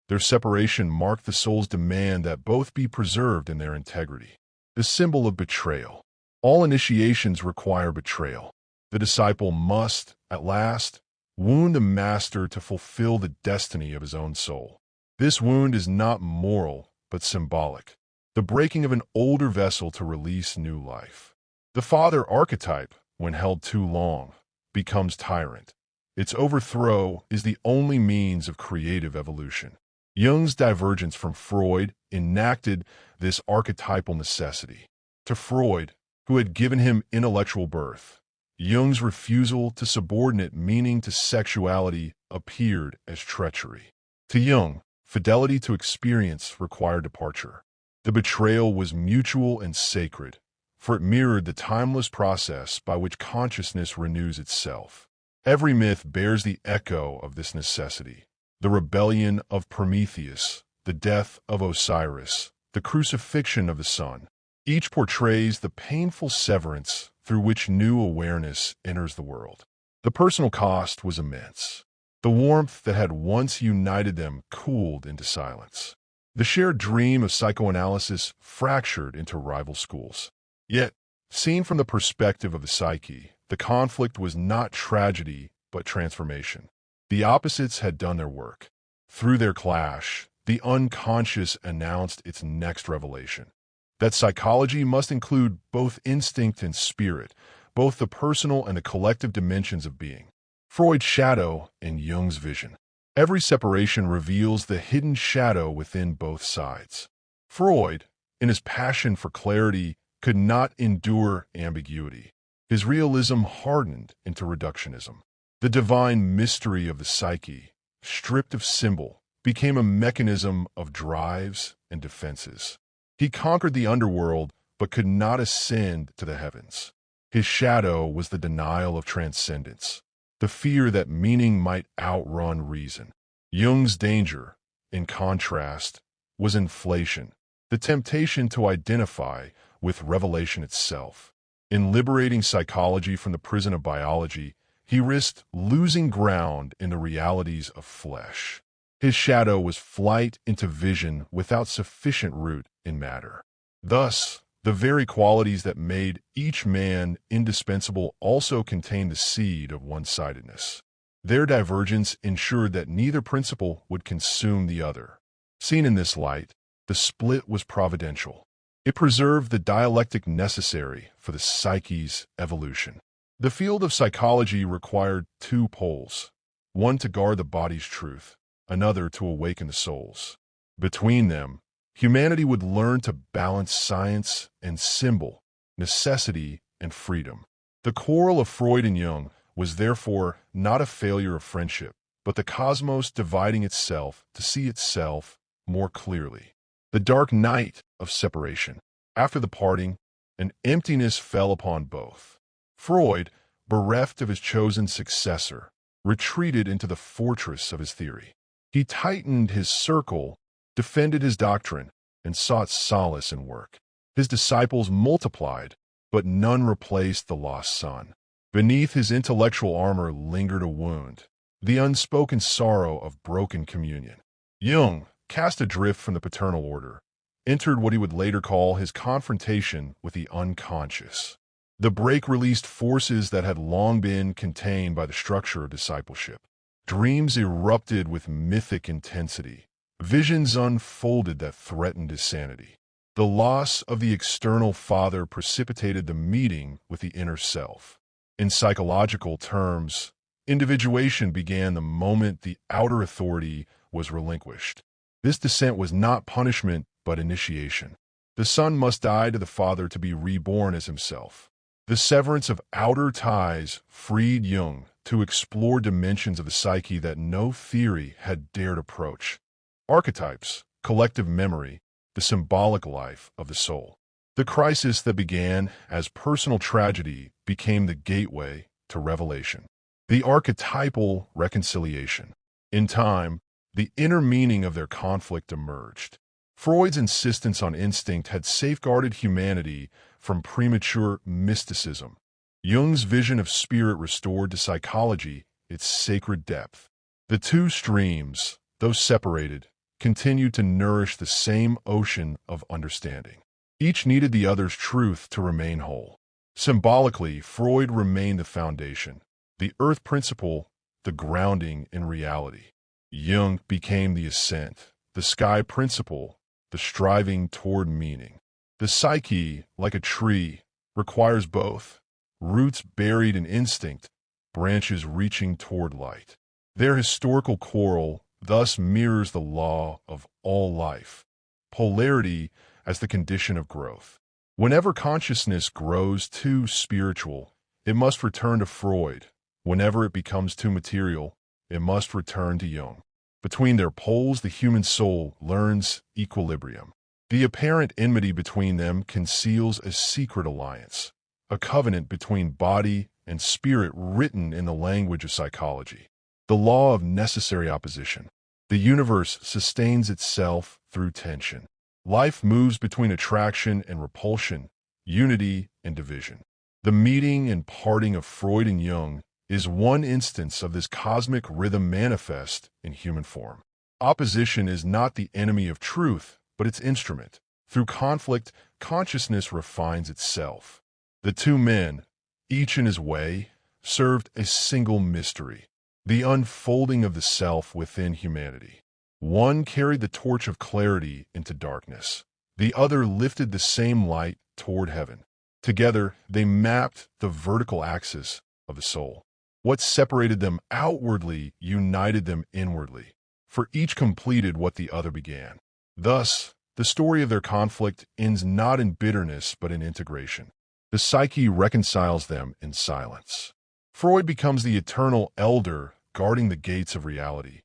Their separation marked the soul's demand that both be preserved in their integrity. The symbol of betrayal. All initiations require betrayal. The disciple must, at last, wound the master to fulfill the destiny of his own soul. This wound is not moral, but symbolic. The breaking of an older vessel to release new life. The father archetype, when held too long, becomes tyrant. Its overthrow is the only means of creative evolution. Jung's divergence from Freud enacted this archetypal necessity. To Freud, who had given him intellectual birth, Jung's refusal to subordinate meaning to sexuality appeared as treachery. To Jung, fidelity to experience required departure. The betrayal was mutual and sacred, for it mirrored the timeless process by which consciousness renews itself. Every myth bears the echo of this necessity. The rebellion of Prometheus, the death of Osiris, the crucifixion of the sun. Each portrays the painful severance through which new awareness enters the world. The personal cost was immense. The warmth that had once united them cooled into silence. The shared dream of psychoanalysis fractured into rival schools. Yet, seen from the perspective of the psyche, the conflict was not tragedy, but transformation. The opposites had done their work. Through their clash, the unconscious announced its next revelation. That psychology must include both instinct and spirit, both the personal and the collective dimensions of being. Freud's shadow and Jung's vision. Every separation reveals the hidden shadow within both sides. Freud, in his passion for clarity, could not endure ambiguity. His realism hardened into reductionism. The divine mystery of the psyche, stripped of symbol, became a mechanism of drives and defenses. He conquered the underworld, but could not ascend to the heavens. His shadow was the denial of transcendence, the fear that meaning might outrun reason. Jung's danger, in contrast, was inflation, the temptation to identify with revelation itself. In liberating psychology from the prison of biology, he risked losing ground in the realities of flesh. His shadow was flight into vision without sufficient root in matter. Thus, the very qualities that made each man indispensable also contained the seed of one-sidedness. Their divergence ensured that neither principle would consume the other. Seen in this light, the split was providential. It preserved the dialectic necessary for the psyche's evolution. The field of psychology required two poles, one to guard the body's truth, another to awaken the soul's. Between them, humanity would learn to balance science and symbol, necessity and freedom. The quarrel of Freud and Jung was therefore not a failure of friendship, but the cosmos dividing itself to see itself more clearly. The dark night of separation. After the parting, an emptiness fell upon both. Freud, bereft of his chosen successor, retreated into the fortress of his theory. He tightened his circle, defended his doctrine, and sought solace in work. His disciples multiplied, but none replaced the lost son. Beneath his intellectual armor lingered a wound, the unspoken sorrow of broken communion. Jung, cast adrift from the paternal order, entered what he would later call his confrontation with the unconscious. The break released forces that had long been contained by the structure of discipleship. Dreams erupted with mythic intensity. Visions unfolded that threatened his sanity. The loss of the external father precipitated the meeting with the inner self. In psychological terms, individuation began the moment the outer authority was relinquished. This descent was not punishment, but initiation. The son must die to the father to be reborn as himself. The severance of outer ties freed Jung to explore dimensions of the psyche that no theory had dared approach. Archetypes, collective memory, the symbolic life of the soul. The crisis that began as personal tragedy became the gateway to revelation. The archetypal reconciliation. In time, the inner meaning of their conflict emerged. Freud's insistence on instinct had safeguarded humanity from premature mysticism. Jung's vision of spirit restored to psychology its sacred depth. The two streams, though separated, continued to nourish the same ocean of understanding. Each needed the other's truth to remain whole. Symbolically, Freud remained the foundation, the earth principle, the grounding in reality. Jung became the ascent, the sky principle, the striving toward meaning. The psyche, like a tree, requires both, roots buried in instinct, branches reaching toward light. Their historical quarrel thus mirrors the law of all life, polarity as the condition of growth. Whenever consciousness grows too spiritual, it must return to Freud. Whenever it becomes too material, it must return to Jung. Between their poles, the human soul learns equilibrium. The apparent enmity between them conceals a secret alliance, a covenant between body and spirit written in the language of psychology. The law of necessary opposition. The universe sustains itself through tension. Life moves between attraction and repulsion, unity and division. The meeting and parting of Freud and Jung is one instance of this cosmic rhythm manifest in human form. Opposition is not the enemy of truth, but its instrument. Through conflict, consciousness refines itself. The two men, each in his way, served a single mystery, the unfolding of the self within humanity. One carried the torch of clarity into darkness. The other lifted the same light toward heaven. Together, they mapped the vertical axis of the soul. What separated them outwardly united them inwardly, for each completed what the other began. Thus, the story of their conflict ends not in bitterness but in integration. The psyche reconciles them in silence. Freud becomes the eternal elder guarding the gates of reality.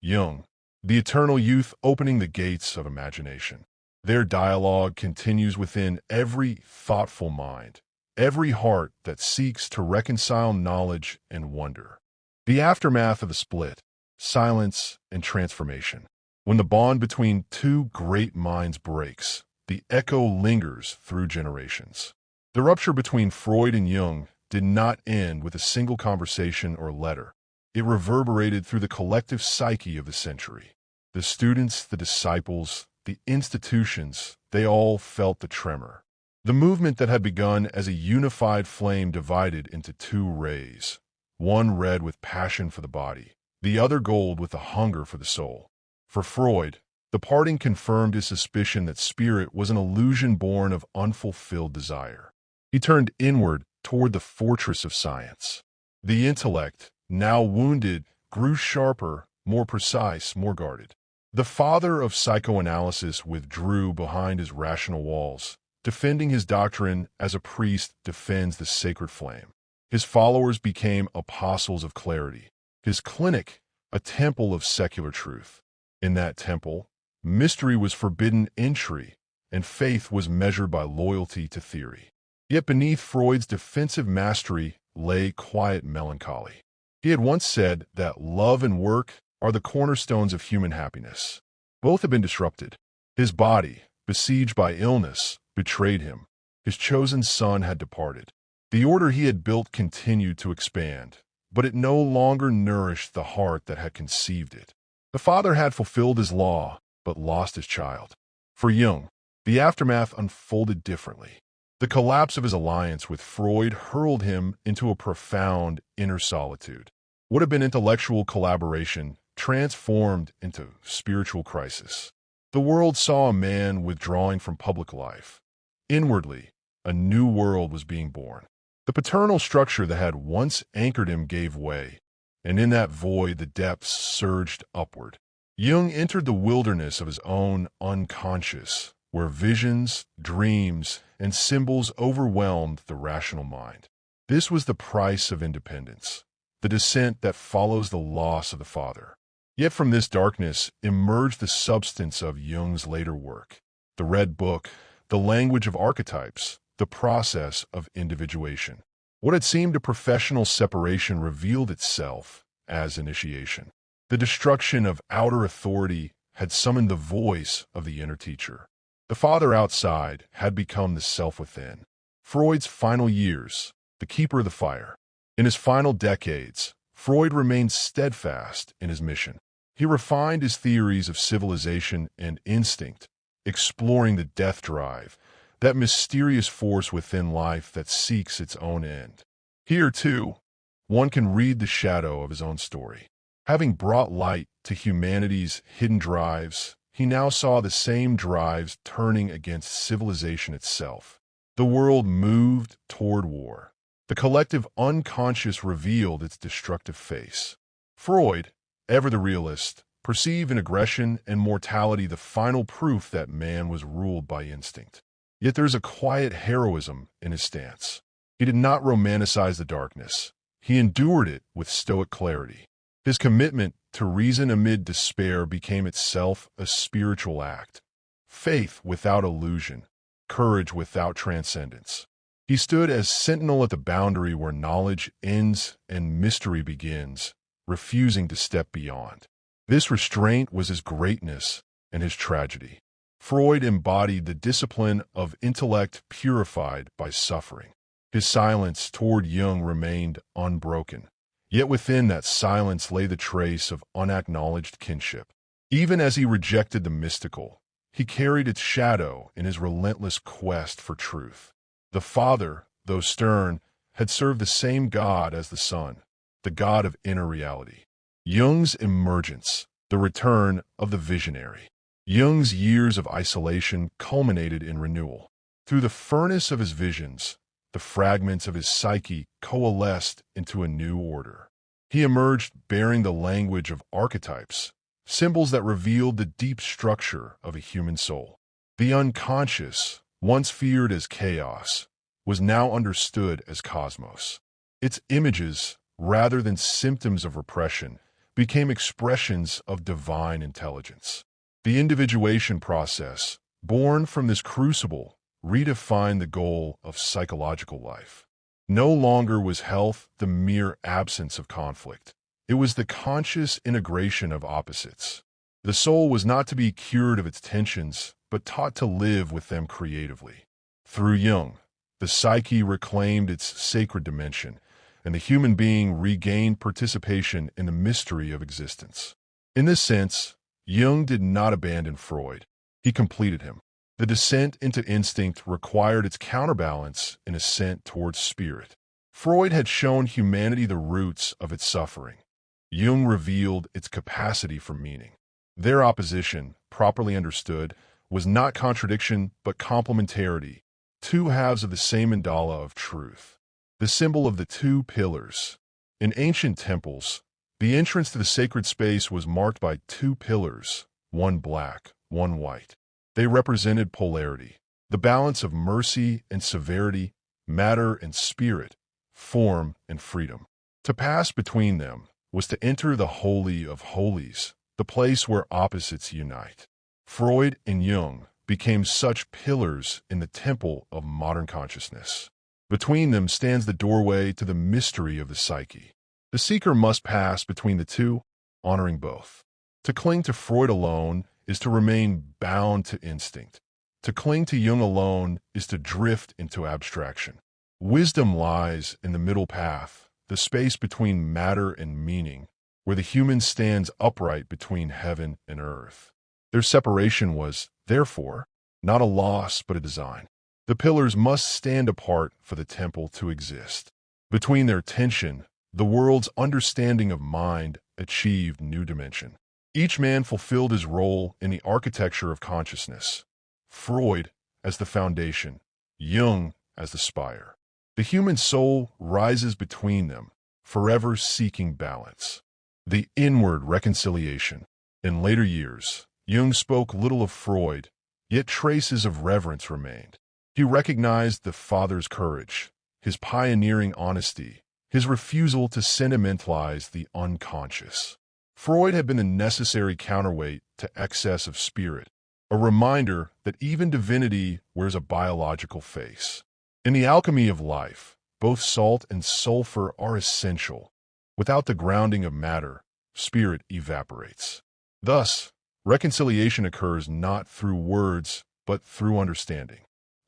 Jung, the eternal youth opening the gates of imagination. Their dialogue continues within every thoughtful mind, every heart that seeks to reconcile knowledge and wonder. The aftermath of the split, silence and transformation. When the bond between two great minds breaks, the echo lingers through generations. The rupture between Freud and Jung did not end with a single conversation or letter. It reverberated through the collective psyche of the century. The students, the disciples, the institutions, they all felt the tremor. The movement that had begun as a unified flame divided into two rays, one red with passion for the body, the other gold with the hunger for the soul. For Freud, the parting confirmed his suspicion that spirit was an illusion born of unfulfilled desire. He turned inward toward the fortress of science. The intellect, now wounded, grew sharper, more precise, more guarded. The father of psychoanalysis withdrew behind his rational walls, defending his doctrine as a priest defends the sacred flame. His followers became apostles of clarity. His clinic, a temple of secular truth. In that temple, mystery was forbidden entry, and faith was measured by loyalty to theory. Yet beneath Freud's defensive mastery lay quiet melancholy. He had once said that love and work are the cornerstones of human happiness. Both have been disrupted. His body, besieged by illness, betrayed him. His chosen son had departed. The order he had built continued to expand, but it no longer nourished the heart that had conceived it. The father had fulfilled his law, but lost his child. For Jung, the aftermath unfolded differently. The collapse of his alliance with Freud hurled him into a profound inner solitude. What had been intellectual collaboration transformed into spiritual crisis. The world saw a man withdrawing from public life. Inwardly, a new world was being born. The paternal structure that had once anchored him gave way, and in that void the depths surged upward. Jung entered the wilderness of his own unconscious, where visions, dreams, and symbols overwhelmed the rational mind. This was the price of independence, the descent that follows the loss of the father. Yet from this darkness emerged the substance of Jung's later work, the Red Book, the language of archetypes, the process of individuation. What had seemed a professional separation revealed itself as initiation. The destruction of outer authority had summoned the voice of the inner teacher. The father outside had become the self within. Freud's final years, the keeper of the fire. In his final decades, Freud remained steadfast in his mission. He refined his theories of civilization and instinct, exploring the death drive, that mysterious force within life that seeks its own end. Here, too, one can read the shadow of his own story. Having brought light to humanity's hidden drives, he now saw the same drives turning against civilization itself. The world moved toward war. The collective unconscious revealed its destructive face. Freud, ever the realist, perceived in aggression and mortality the final proof that man was ruled by instinct. Yet there is a quiet heroism in his stance. He did not romanticize the darkness. He endured it with stoic clarity. His commitment to reason amid despair became itself a spiritual act. Faith without illusion, courage without transcendence. He stood as sentinel at the boundary where knowledge ends and mystery begins, refusing to step beyond. This restraint was his greatness and his tragedy. Freud embodied the discipline of intellect purified by suffering. His silence toward Jung remained unbroken. Yet within that silence lay the trace of unacknowledged kinship. Even as he rejected the mystical, he carried its shadow in his relentless quest for truth. The father, though stern, had served the same God as the son, the God of inner reality. Jung's emergence, the return of the visionary. Jung's years of isolation culminated in renewal. Through the furnace of his visions, the fragments of his psyche coalesced into a new order. He emerged bearing the language of archetypes, symbols that revealed the deep structure of a human soul. The unconscious, once feared as chaos, was now understood as cosmos. Its images, rather than symptoms of repression, became expressions of divine intelligence. The individuation process, born from this crucible, redefined the goal of psychological life. No longer was health the mere absence of conflict. It was the conscious integration of opposites. The soul was not to be cured of its tensions, but taught to live with them creatively. Through Jung, the psyche reclaimed its sacred dimension, and the human being regained participation in the mystery of existence. In this sense, Jung did not abandon Freud. He completed him. The descent into instinct required its counterbalance in ascent towards spirit. Freud had shown humanity the roots of its suffering. Jung revealed its capacity for meaning. Their opposition, properly understood, was not contradiction but complementarity, two halves of the same mandala of truth. The symbol of the two pillars. In ancient temples, the entrance to the sacred space was marked by two pillars, one black, one white. They represented polarity, the balance of mercy and severity, matter and spirit, form and freedom. To pass between them was to enter the Holy of Holies, the place where opposites unite. Freud and Jung became such pillars in the temple of modern consciousness. Between them stands the doorway to the mystery of the psyche. The seeker must pass between the two, honoring both. To cling to Freud alone is to remain bound to instinct. To cling to Jung alone is to drift into abstraction. Wisdom lies in the middle path, the space between matter and meaning, where the human stands upright between heaven and earth. Their separation was, therefore, not a loss but a design. The pillars must stand apart for the temple to exist. Between their tension, the world's understanding of mind achieved new dimension. Each man fulfilled his role in the architecture of consciousness. Freud as the foundation, Jung as the spire. The human soul rises between them, forever seeking balance. The inward reconciliation. In later years, Jung spoke little of Freud, yet traces of reverence remained. He recognized the father's courage, his pioneering honesty, his refusal to sentimentalize the unconscious. Freud had been the necessary counterweight to excess of spirit, a reminder that even divinity wears a biological face. In the alchemy of life, both salt and sulfur are essential. Without the grounding of matter, spirit evaporates. Thus, reconciliation occurs not through words, but through understanding.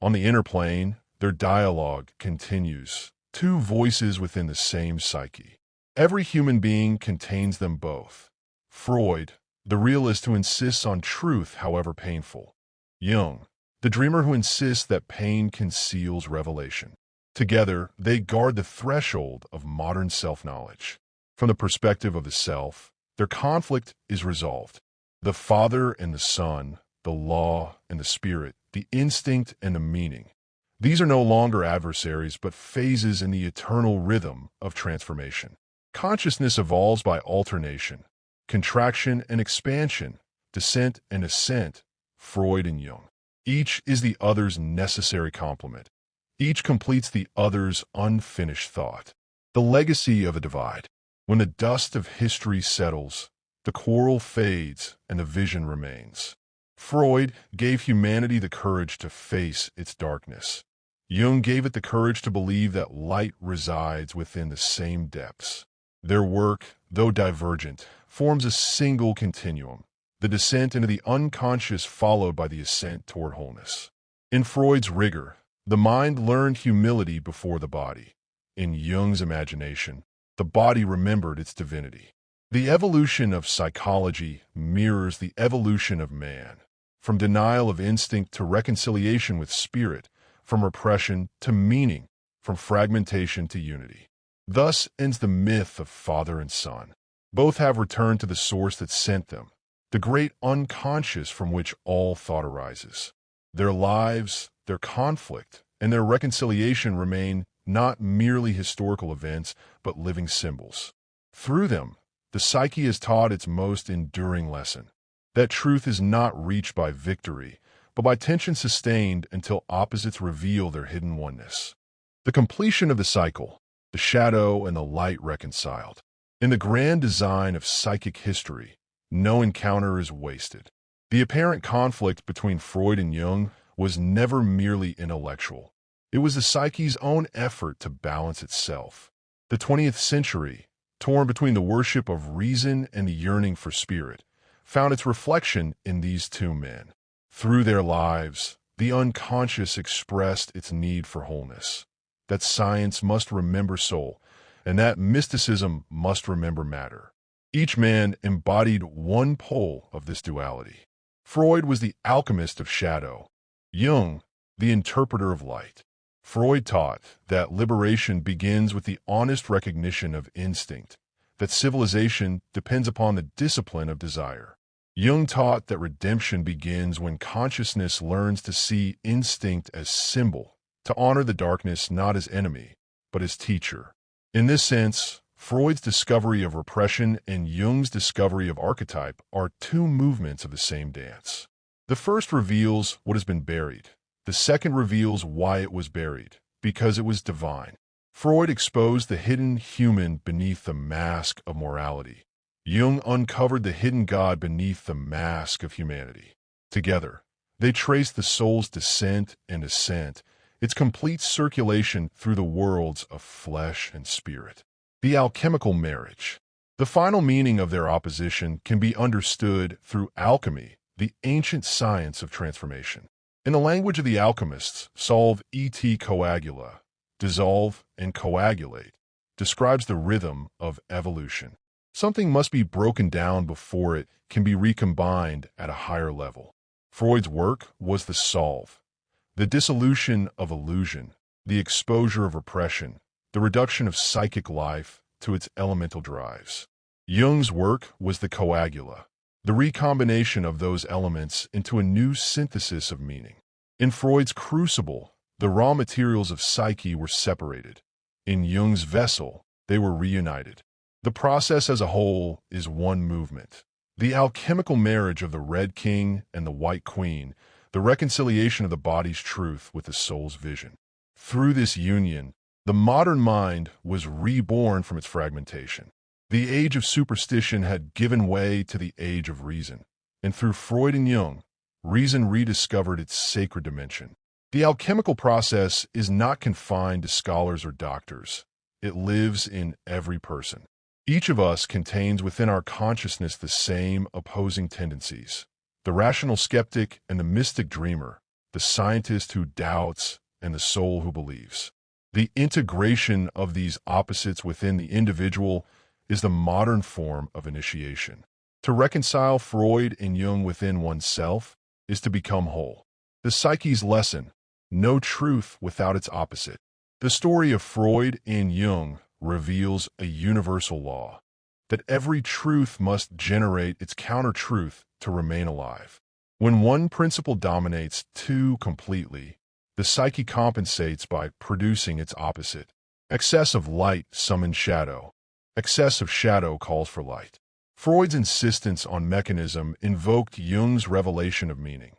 On the inner plane, their dialogue continues, two voices within the same psyche. Every human being contains them both. Freud, the realist who insists on truth however painful. Jung, the dreamer who insists that pain conceals revelation. Together, they guard the threshold of modern self-knowledge. From the perspective of the self, their conflict is resolved. The father and the son, the law and the spirit, the instinct and the meaning. These are no longer adversaries but phases in the eternal rhythm of transformation. Consciousness evolves by alternation, contraction and expansion, descent and ascent, Freud and Jung. Each is the other's necessary complement. Each completes the other's unfinished thought. The legacy of a divide. When the dust of history settles, the quarrel fades and the vision remains. Freud gave humanity the courage to face its darkness. Jung gave it the courage to believe that light resides within the same depths. Their work, though divergent, forms a single continuum, the descent into the unconscious followed by the ascent toward wholeness. In Freud's rigor, the mind learned humility before the body. In Jung's imagination, the body remembered its divinity. The evolution of psychology mirrors the evolution of man, from denial of instinct to reconciliation with spirit, from repression to meaning, from fragmentation to unity. Thus ends the myth of father and son. Both have returned to the source that sent them, the great unconscious from which all thought arises. Their lives, their conflict, and their reconciliation remain not merely historical events, but living symbols. Through them, the psyche is taught its most enduring lesson, that truth is not reached by victory, but by tension sustained until opposites reveal their hidden oneness. The completion of the cycle, the shadow and the light reconciled. In the grand design of psychic history, no encounter is wasted. The apparent conflict between Freud and Jung was never merely intellectual. It was the psyche's own effort to balance itself. The 20th century, torn between the worship of reason and the yearning for spirit, found its reflection in these two men. Through their lives, the unconscious expressed its need for wholeness, that science must remember soul, and that mysticism must remember matter. Each man embodied one pole of this duality. Freud was the alchemist of shadow, Jung, the interpreter of light. Freud taught that liberation begins with the honest recognition of instinct, that civilization depends upon the discipline of desire. Jung taught that redemption begins when consciousness learns to see instinct as symbol, to honor the darkness not as enemy, but as teacher. In this sense, Freud's discovery of repression and Jung's discovery of archetype are two movements of the same dance. The first reveals what has been buried. The second reveals why it was buried, because it was divine. Freud exposed the hidden human beneath the mask of morality. Jung uncovered the hidden God beneath the mask of humanity. Together, they traced the soul's descent and ascent, its complete circulation through the worlds of flesh and spirit. The alchemical marriage. The final meaning of their opposition can be understood through alchemy, the ancient science of transformation. In the language of the alchemists, solve et coagula, dissolve and coagulate, describes the rhythm of evolution. Something must be broken down before it can be recombined at a higher level. Freud's work was the solve, the dissolution of illusion, the exposure of repression, the reduction of psychic life to its elemental drives. Jung's work was the coagula, the recombination of those elements into a new synthesis of meaning. In Freud's crucible, the raw materials of psyche were separated. In Jung's vessel, they were reunited. The process as a whole is one movement. The alchemical marriage of the Red King and the White Queen, the reconciliation of the body's truth with the soul's vision. Through this union, the modern mind was reborn from its fragmentation. The age of superstition had given way to the age of reason, and through Freud and Jung, reason rediscovered its sacred dimension. The alchemical process is not confined to scholars or doctors. It lives in every person. Each of us contains within our consciousness the same opposing tendencies. The rational skeptic and the mystic dreamer, the scientist who doubts and the soul who believes. The integration of these opposites within the individual is the modern form of initiation. To reconcile Freud and Jung within oneself is to become whole. The psyche's lesson, no truth without its opposite. The story of Freud and Jung reveals a universal law, that every truth must generate its counter-truth to remain alive. When one principle dominates two completely, the psyche compensates by producing its opposite. Excess of light summons shadow. Excess of shadow calls for light. Freud's insistence on mechanism invoked Jung's revelation of meaning.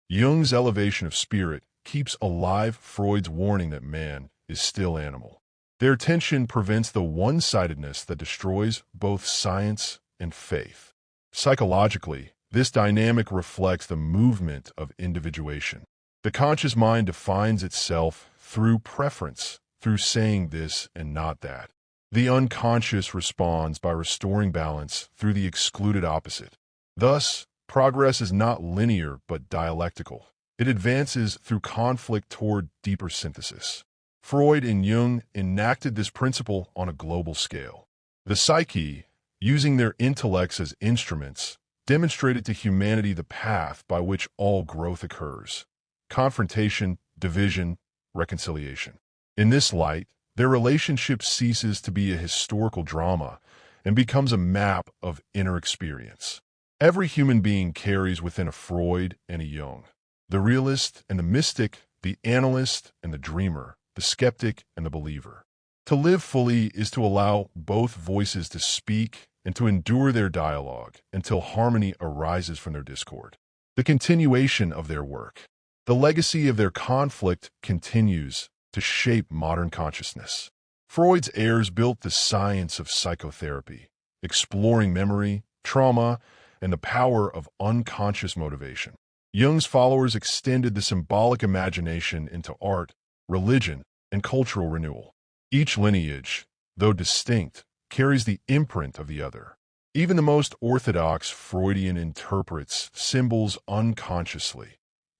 Jung's elevation of spirit keeps alive Freud's warning that man is still animal. Their tension prevents the one-sidedness that destroys both science and faith. Psychologically, this dynamic reflects the movement of individuation. The conscious mind defines itself through preference, through saying this and not that. The unconscious responds by restoring balance through the excluded opposite. Thus, progress is not linear but dialectical. It advances through conflict toward deeper synthesis. Freud and Jung enacted this principle on a global scale. The psyche, using their intellects as instruments, demonstrated to humanity the path by which all growth occurs: confrontation, division, reconciliation. In this light, their relationship ceases to be a historical drama and becomes a map of inner experience. Every human being carries within a Freud and a Jung, the realist and the mystic, the analyst and the dreamer, the skeptic and the believer. To live fully is to allow both voices to speak and to endure their dialogue until harmony arises from their discord. The continuation of their work, the legacy of their conflict continues to shape modern consciousness. Freud's heirs built the science of psychotherapy, exploring memory, trauma, and the power of unconscious motivation. Jung's followers extended the symbolic imagination into art, religion, and cultural renewal. Each lineage, though distinct, carries the imprint of the other. Even the most orthodox Freudian interprets symbols unconsciously.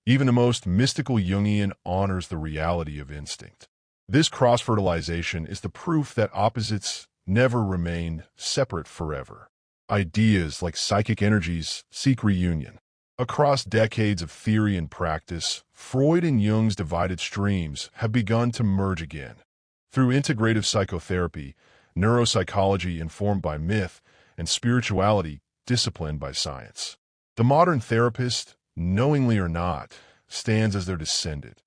Even the most mystical Jungian honors the reality of instinct. This cross-fertilization is the proof that opposites never remain separate forever. Ideas like psychic energies seek reunion. Across decades of theory and practice, Freud and Jung's divided streams have begun to merge again. Through integrative psychotherapy, neuropsychology informed by myth, and spirituality disciplined by science. The modern therapist, knowingly or not, stands as their descendant,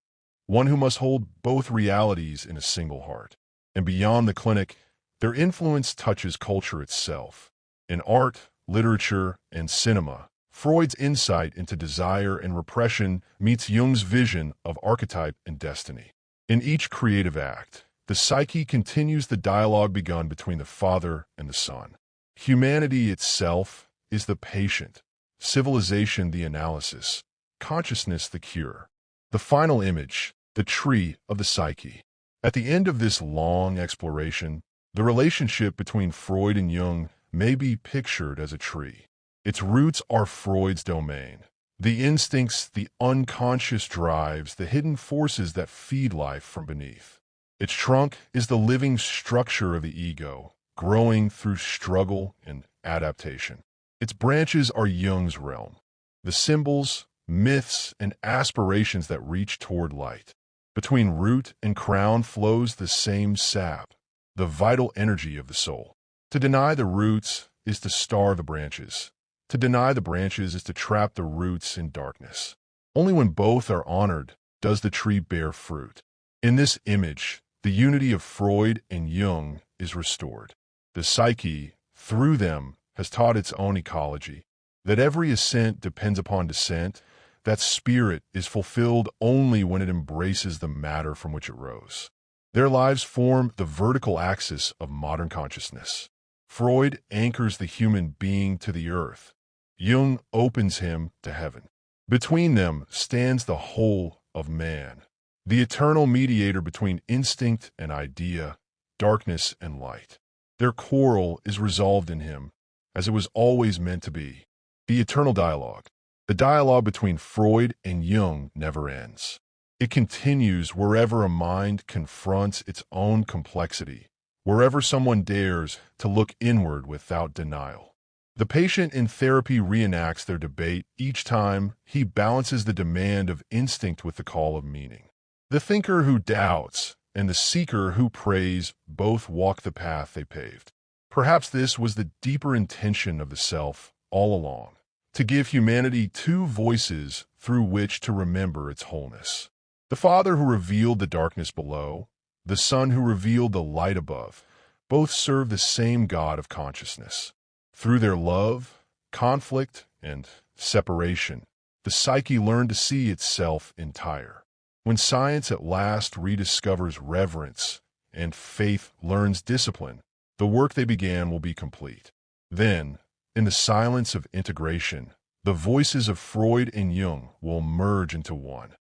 one who must hold both realities in a single heart. And beyond the clinic, their influence touches culture itself. In art, literature, and cinema, Freud's insight into desire and repression meets Jung's vision of archetype and destiny. In each creative act, the psyche continues the dialogue begun between the father and the son. Humanity itself is the patient, civilization the analysis, consciousness the cure. The final image, the tree of the psyche. At the end of this long exploration, the relationship between Freud and Jung may be pictured as a tree. Its roots are Freud's domain. The instincts, the unconscious drives, the hidden forces that feed life from beneath. Its trunk is the living structure of the ego, growing through struggle and adaptation. Its branches are Jung's realm, the symbols, myths, and aspirations that reach toward light. Between root and crown flows the same sap, the vital energy of the soul. To deny the roots is to starve the branches. To deny the branches is to trap the roots in darkness. Only when both are honored does the tree bear fruit. In this image, the unity of Freud and Jung is restored. The psyche, through them, has taught its own ecology, that every ascent depends upon descent, that spirit is fulfilled only when it embraces the matter from which it rose. Their lives form the vertical axis of modern consciousness. Freud anchors the human being to the earth. Jung opens him to heaven. Between them stands the whole of man, the eternal mediator between instinct and idea, darkness and light. Their quarrel is resolved in him, as it was always meant to be. The eternal dialogue. The dialogue between Freud and Jung never ends. It continues wherever a mind confronts its own complexity, wherever someone dares to look inward without denial. The patient in therapy reenacts their debate each time he balances the demand of instinct with the call of meaning. The thinker who doubts and the seeker who prays both walk the path they paved. Perhaps this was the deeper intention of the self all along, to give humanity two voices through which to remember its wholeness. The Father who revealed the darkness below, the Son who revealed the light above, both serve the same God of consciousness. Through their love, conflict, and separation, the psyche learned to see itself entire. When science at last rediscovers reverence and faith learns discipline, the work they began will be complete. Then, in the silence of integration, the voices of Freud and Jung will merge into one.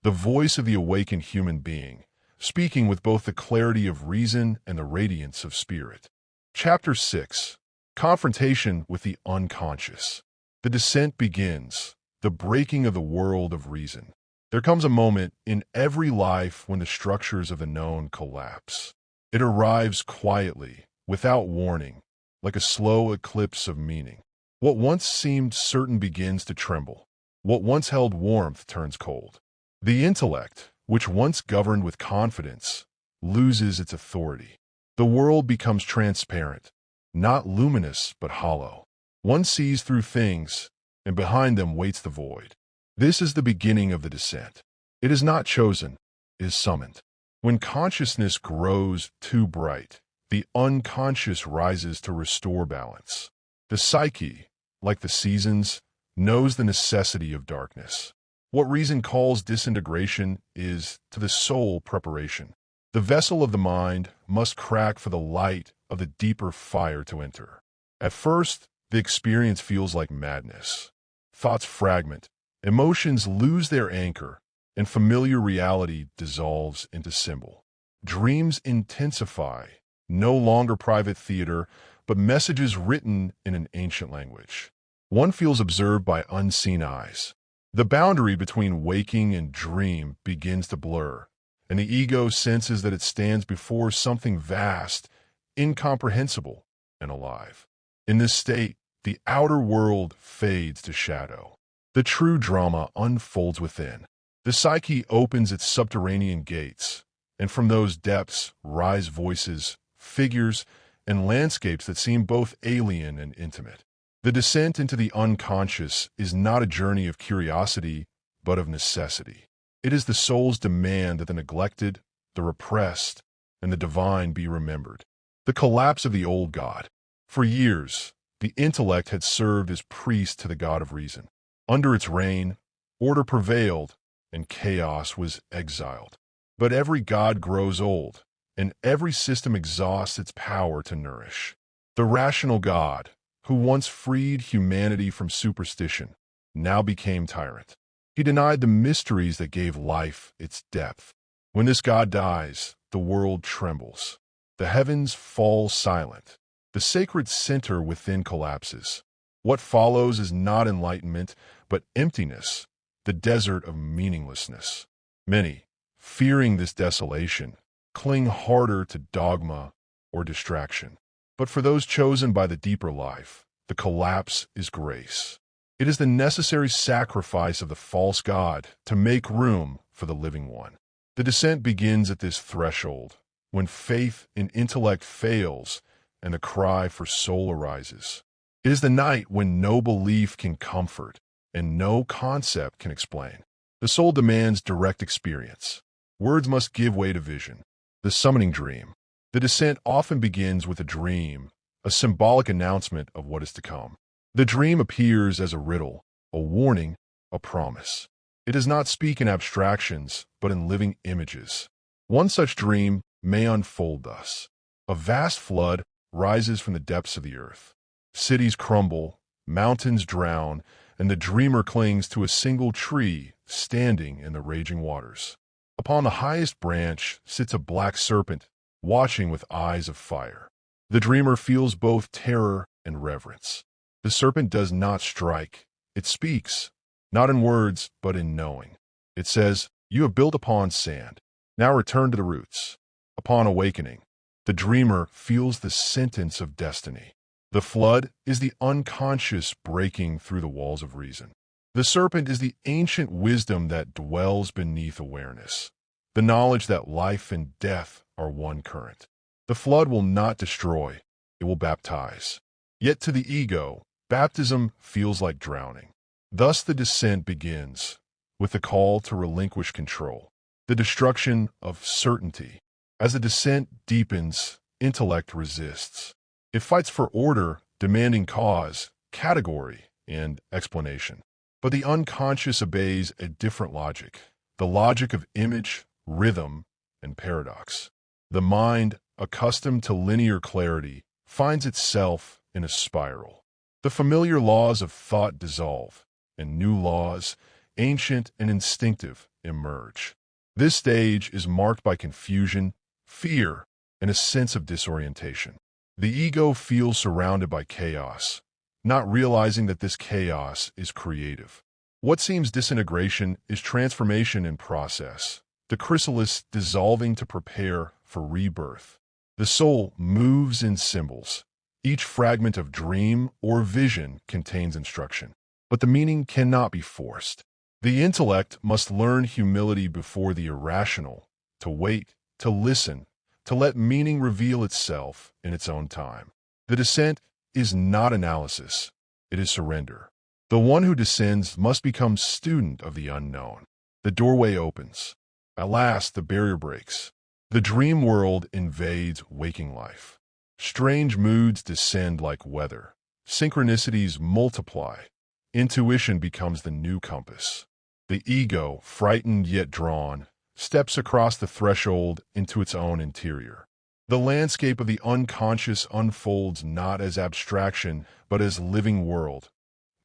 The voice of the awakened human being, speaking with both the clarity of reason and the radiance of spirit. Chapter 6. Confrontation with the unconscious. The descent begins, the breaking of the world of reason. There comes a moment in every life when the structures of the known collapse. It arrives quietly, without warning, like a slow eclipse of meaning. What once seemed certain begins to tremble. What once held warmth turns cold. The intellect, which once governed with confidence, loses its authority. The world becomes transparent, not luminous but hollow. One sees through things, and behind them waits the void. This is the beginning of the descent. It is not chosen, it is summoned. When consciousness grows too bright, the unconscious rises to restore balance. The psyche, like the seasons, knows the necessity of darkness. What reason calls disintegration is, to the soul, preparation. The vessel of the mind must crack for the light of the deeper fire to enter. At first, the experience feels like madness. Thoughts fragment, emotions lose their anchor, and familiar reality dissolves into symbol. Dreams intensify, no longer private theater, but messages written in an ancient language. One feels observed by unseen eyes. The boundary between waking and dream begins to blur, and the ego senses that it stands before something vast, incomprehensible, and alive. In this state, the outer world fades to shadow. The true drama unfolds within. The psyche opens its subterranean gates, and from those depths rise voices, figures, and landscapes that seem both alien and intimate. The descent into the unconscious is not a journey of curiosity, but of necessity. It is the soul's demand that the neglected, the repressed, and the divine be remembered. The collapse of the old God. For years, the intellect had served as priest to the God of reason. Under its reign, order prevailed, and chaos was exiled. But every God grows old, and every system exhausts its power to nourish. The rational God, who once freed humanity from superstition, now became tyrant. He denied the mysteries that gave life its depth. When this God dies, the world trembles. The heavens fall silent. The sacred center within collapses. What follows is not enlightenment, but emptiness, the desert of meaninglessness. Many, fearing this desolation, cling harder to dogma or distraction. But for those chosen by the deeper life, the collapse is grace. It is the necessary sacrifice of the false God to make room for the living one. The descent begins at this threshold, when faith in intellect fails and the cry for soul arises. It is the night when no belief can comfort and no concept can explain. The soul demands direct experience. Words must give way to vision. The summoning dream. The descent often begins with a dream, a symbolic announcement of what is to come. The dream appears as a riddle, a warning, a promise. It does not speak in abstractions, but in living images. One such dream may unfold thus. A vast flood rises from the depths of the earth. Cities crumble, mountains drown, and the dreamer clings to a single tree standing in the raging waters. Upon the highest branch sits a black serpent, watching with eyes of fire. The dreamer feels both terror and reverence. The serpent does not strike. It speaks, not in words, but in knowing. It says, "You have built upon sand. Now return to the roots." Upon awakening, the dreamer feels the sentence of destiny. The flood is the unconscious breaking through the walls of reason. The serpent is the ancient wisdom that dwells beneath awareness, the knowledge that life and death are one current. The flood will not destroy, it will baptize. Yet to the ego, baptism feels like drowning. Thus the descent begins, with the call to relinquish control, the destruction of certainty. As the descent deepens, intellect resists. It fights for order, demanding cause, category, and explanation. But the unconscious obeys a different logic, the logic of image, rhythm, and paradox. The mind, accustomed to linear clarity, finds itself in a spiral. The familiar laws of thought dissolve, and new laws, ancient and instinctive, emerge. This stage is marked by confusion, fear, and a sense of disorientation. The ego feels surrounded by chaos, not realizing that this chaos is creative. What seems disintegration is transformation in process, the chrysalis dissolving to prepare for rebirth. The soul moves in symbols. Each fragment of dream or vision contains instruction, but the meaning cannot be forced. The intellect must learn humility before the irrational, to wait, to listen, to let meaning reveal itself in its own time. The descent is not analysis, it is surrender. The one who descends must become student of the unknown. The doorway opens. At last, the barrier breaks. The dream world invades waking life. Strange moods descend like weather. Synchronicities multiply. Intuition becomes the new compass. The ego, frightened yet drawn, steps across the threshold into its own interior. The landscape of the unconscious unfolds not as abstraction, but as living world.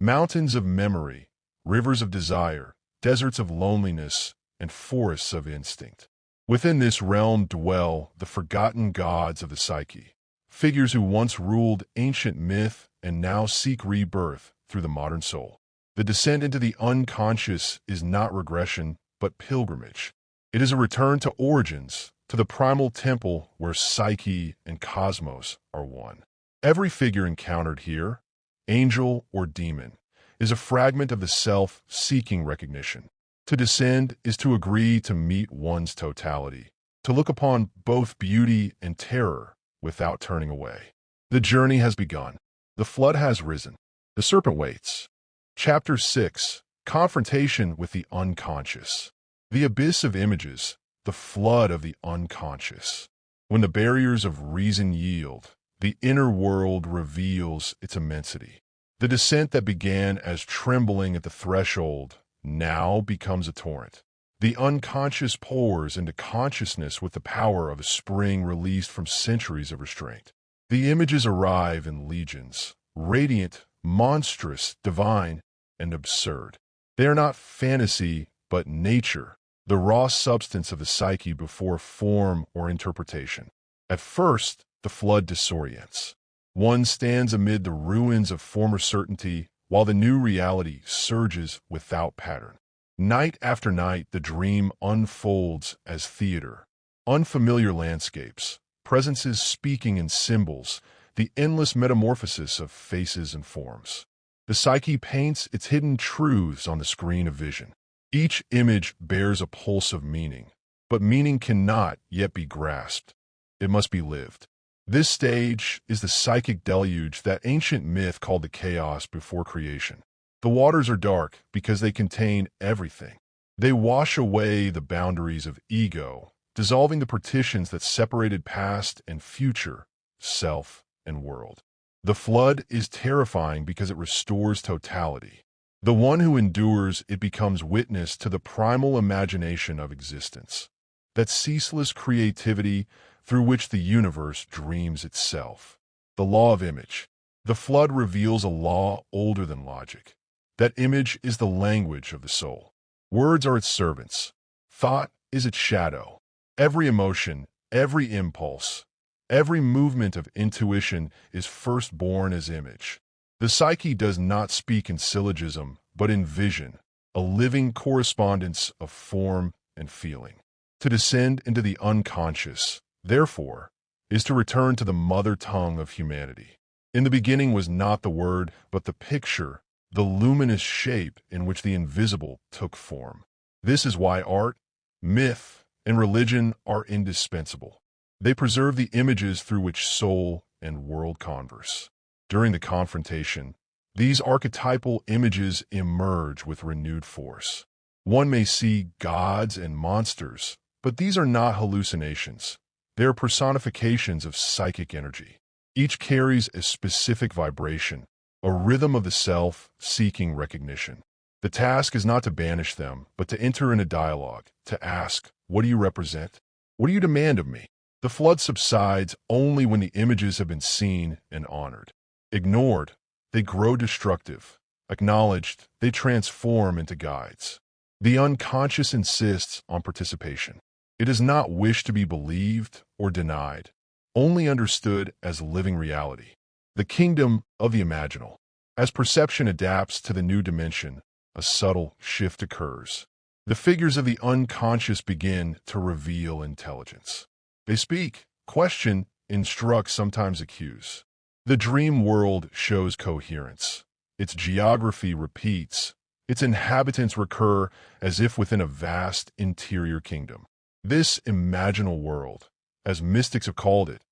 Mountains of memory, rivers of desire, deserts of loneliness, and forests of instinct. Within this realm dwell the forgotten gods of the psyche, figures who once ruled ancient myth and now seek rebirth through the modern soul. The descent into the unconscious is not regression, but pilgrimage. It is a return to origins, to the primal temple where psyche and cosmos are one. Every figure encountered here, angel or demon, is a fragment of the self seeking recognition. To descend is to agree to meet one's totality, to look upon both beauty and terror without turning away. The journey has begun. The flood has risen. The serpent waits. Chapter 6. Confrontation with the unconscious. The abyss of images, the flood of the unconscious. When the barriers of reason yield, the inner world reveals its immensity. The descent that began as trembling at the threshold now becomes a torrent. The unconscious pours into consciousness with the power of a spring released from centuries of restraint. The images arrive in legions, radiant, monstrous, divine, and absurd. They are not fantasy, but nature, the raw substance of the psyche before form or interpretation. At first, the flood disorients. One stands amid the ruins of former certainty, while the new reality surges without pattern. Night after night, the dream unfolds as theater. Unfamiliar landscapes, presences speaking in symbols, the endless metamorphosis of faces and forms. The psyche paints its hidden truths on the screen of vision. Each image bears a pulse of meaning, but meaning cannot yet be grasped. It must be lived. This stage is the psychic deluge, that ancient myth called the chaos before creation. The waters are dark because they contain everything. They wash away the boundaries of ego, dissolving the partitions that separated past and future, self and world. The flood is terrifying because it restores totality. The one who endures it becomes witness to the primal imagination of existence, that ceaseless creativity through which the universe dreams itself. The law of image. The flood reveals a law older than logic. That image is the language of the soul. Words are its servants. Thought is its shadow. Every emotion, every impulse, every movement of intuition is first born as image. The psyche does not speak in syllogism, but in vision, a living correspondence of form and feeling. To descend into the unconscious, therefore, is to return to the mother tongue of humanity. In the beginning was not the word, but the picture, the luminous shape in which the invisible took form. This is why art, myth, and religion are indispensable. They preserve the images through which soul and world converse. During the confrontation, these archetypal images emerge with renewed force. One may see gods and monsters, but these are not hallucinations. They are personifications of psychic energy. Each carries a specific vibration, a rhythm of the self seeking recognition. The task is not to banish them, but to enter in a dialogue, to ask, what do you represent? What do you demand of me? The flood subsides only when the images have been seen and honored. Ignored, they grow destructive. Acknowledged, they transform into guides. The unconscious insists on participation. It does not wish to be believed or denied, only understood as living reality. The kingdom of the imaginal. As perception adapts to the new dimension, a subtle shift occurs. The figures of the unconscious begin to reveal intelligence. They speak, question, instruct, sometimes accuse. The dream world shows coherence. Its geography repeats. Its inhabitants recur as if within a vast interior kingdom. This imaginal world, as mystics have called it,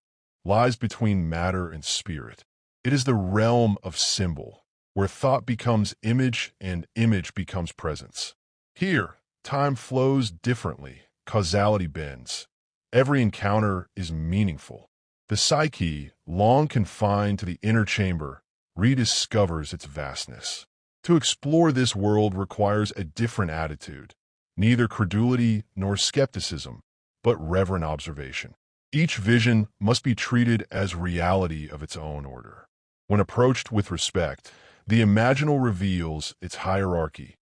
lies between matter and spirit. It is the realm of symbol, where thought becomes image and image becomes presence. Here, time flows differently, causality bends. Every encounter is meaningful. The psyche, long confined to the inner chamber, rediscovers its vastness. To explore this world requires a different attitude, neither credulity nor skepticism, but reverent observation. Each vision must be treated as reality of its own order. When approached with respect, the imaginal reveals its hierarchy: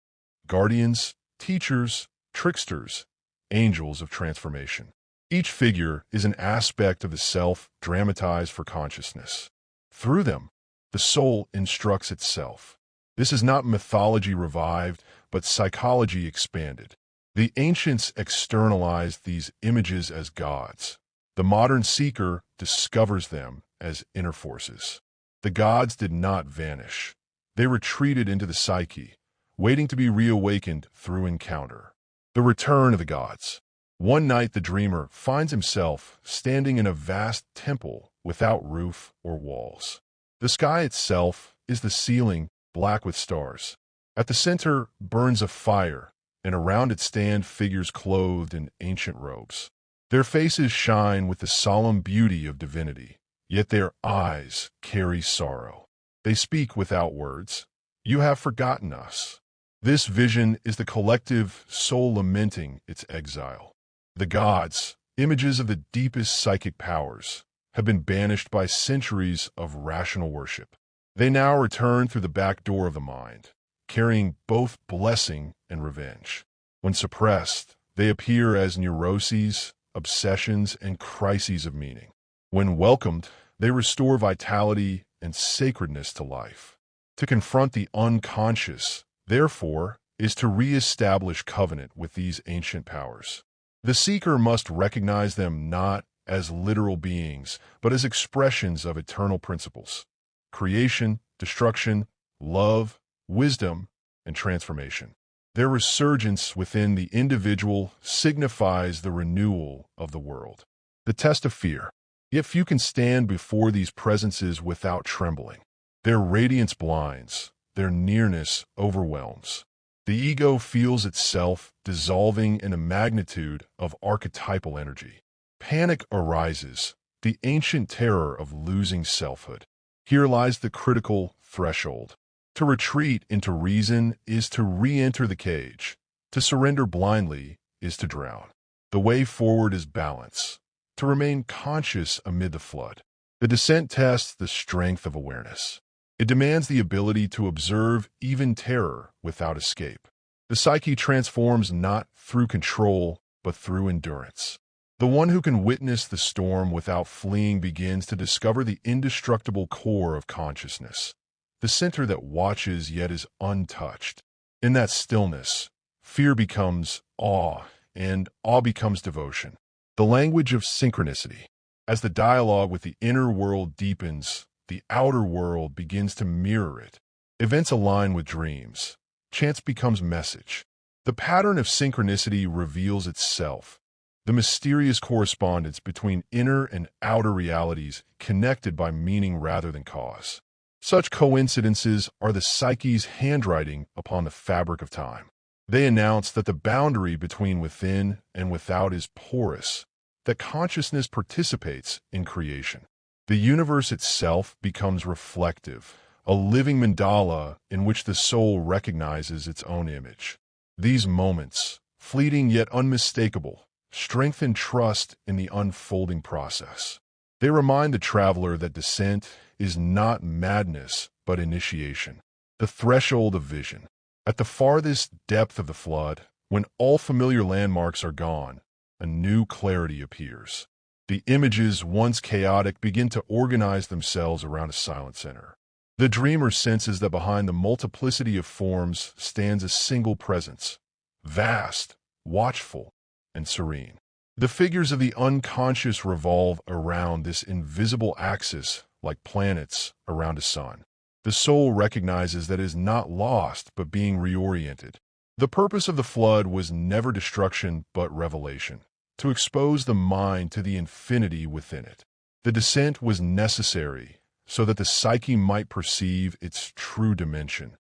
guardians, teachers, tricksters, angels of transformation. Each figure is an aspect of the self dramatized for consciousness. Through them, the soul instructs itself. This is not mythology revived, but psychology expanded. The ancients externalized these images as gods. The modern seeker discovers them as inner forces. The gods did not vanish. They retreated into the psyche, waiting to be reawakened through encounter. The return of the gods. One night the dreamer finds himself standing in a vast temple without roof or walls. The sky itself is the ceiling, black with stars. At the center burns a fire, and around it stand figures clothed in ancient robes. Their faces shine with the solemn beauty of divinity, yet their eyes carry sorrow. They speak without words. You have forgotten us. This vision is the collective soul lamenting its exile. The gods, images of the deepest psychic powers, have been banished by centuries of rational worship. They now return through the back door of the mind, carrying both blessing and revenge. When suppressed, they appear as neuroses, obsessions, and crises of meaning. When welcomed, they restore vitality and sacredness to life. To confront the unconscious, therefore, is to re-establish covenant with these ancient powers. The seeker must recognize them not as literal beings, but as expressions of eternal principles: creation, destruction, love, wisdom, and transformation. Their resurgence within the individual signifies the renewal of the world. The test of fear. Yet few can stand before these presences without trembling. Their radiance blinds, their nearness overwhelms. The ego feels itself dissolving in a magnitude of archetypal energy. Panic arises, the ancient terror of losing selfhood. Here lies the critical threshold. To retreat into reason is to re-enter the cage. To surrender blindly is to drown. The way forward is balance. To remain conscious amid the flood. The descent tests the strength of awareness. It demands the ability to observe even terror without escape. The psyche transforms not through control, but through endurance. The one who can witness the storm without fleeing begins to discover the indestructible core of consciousness, the center that watches yet is untouched. In that stillness, fear becomes awe, and awe becomes devotion. The language of synchronicity. As the dialogue with the inner world deepens, the outer world begins to mirror it. Events align with dreams. Chance becomes message. The pattern of synchronicity reveals itself. The mysterious correspondence between inner and outer realities connected by meaning rather than cause. Such coincidences are the psyche's handwriting upon the fabric of time. They announce that the boundary between within and without is porous, that consciousness participates in creation. The universe itself becomes reflective, a living mandala in which the soul recognizes its own image. These moments, fleeting yet unmistakable, strengthen trust in the unfolding process. They remind the traveler that descent is not madness, but initiation, the threshold of vision. At the farthest depth of the flood, when all familiar landmarks are gone, a new clarity appears. The images, once chaotic, begin to organize themselves around a silent center. The dreamer senses that behind the multiplicity of forms stands a single presence, vast, watchful, and serene. The figures of the unconscious revolve around this invisible axis like planets around a sun. The soul recognizes that it is not lost but being reoriented. The purpose of the flood was never destruction but revelation, to expose the mind to the infinity within it. The descent was necessary so that the psyche might perceive its true dimension,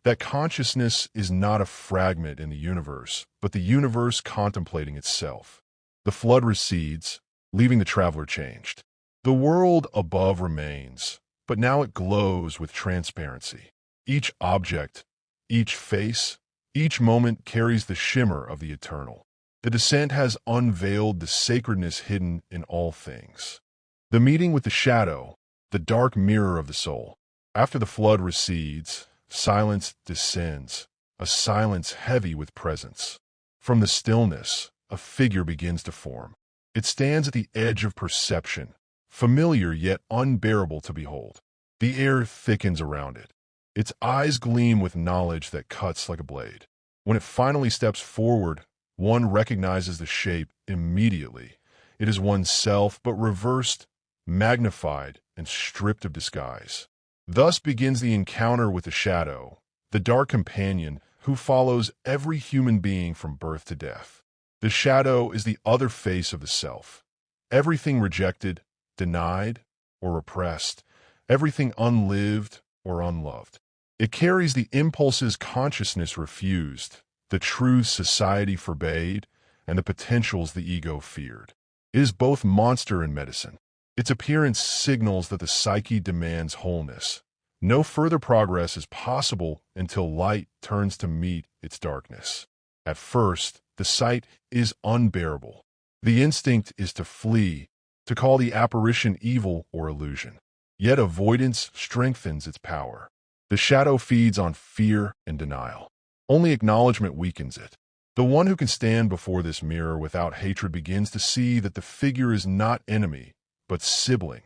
that consciousness is not a fragment in the universe, but the universe contemplating itself. The flood recedes, leaving the traveler changed. The world above remains, but now it glows with transparency. Each object, each face, each moment carries the shimmer of the eternal. The descent has unveiled the sacredness hidden in all things. The meeting with the shadow, the dark mirror of the soul. After the flood recedes, silence descends, a silence heavy with presence. From the stillness, a figure begins to form. It stands at the edge of perception, familiar yet unbearable to behold. The air thickens around it. Its eyes gleam with knowledge that cuts like a blade. When it finally steps forward, one recognizes the shape immediately. It is oneself, but reversed, magnified, and stripped of disguise. Thus begins the encounter with the shadow, the dark companion who follows every human being from birth to death. The shadow is the other face of the self. Everything rejected, denied, or repressed, everything unlived or unloved. It carries the impulses consciousness refused, the truths society forbade, and the potentials the ego feared. It is both monster and medicine. Its appearance signals that the psyche demands wholeness. No further progress is possible until light turns to meet its darkness. At first, the sight is unbearable. The instinct is to flee, to call the apparition evil or illusion. Yet avoidance strengthens its power. The shadow feeds on fear and denial. Only acknowledgement weakens it. The one who can stand before this mirror without hatred begins to see that the figure is not enemy, but sibling,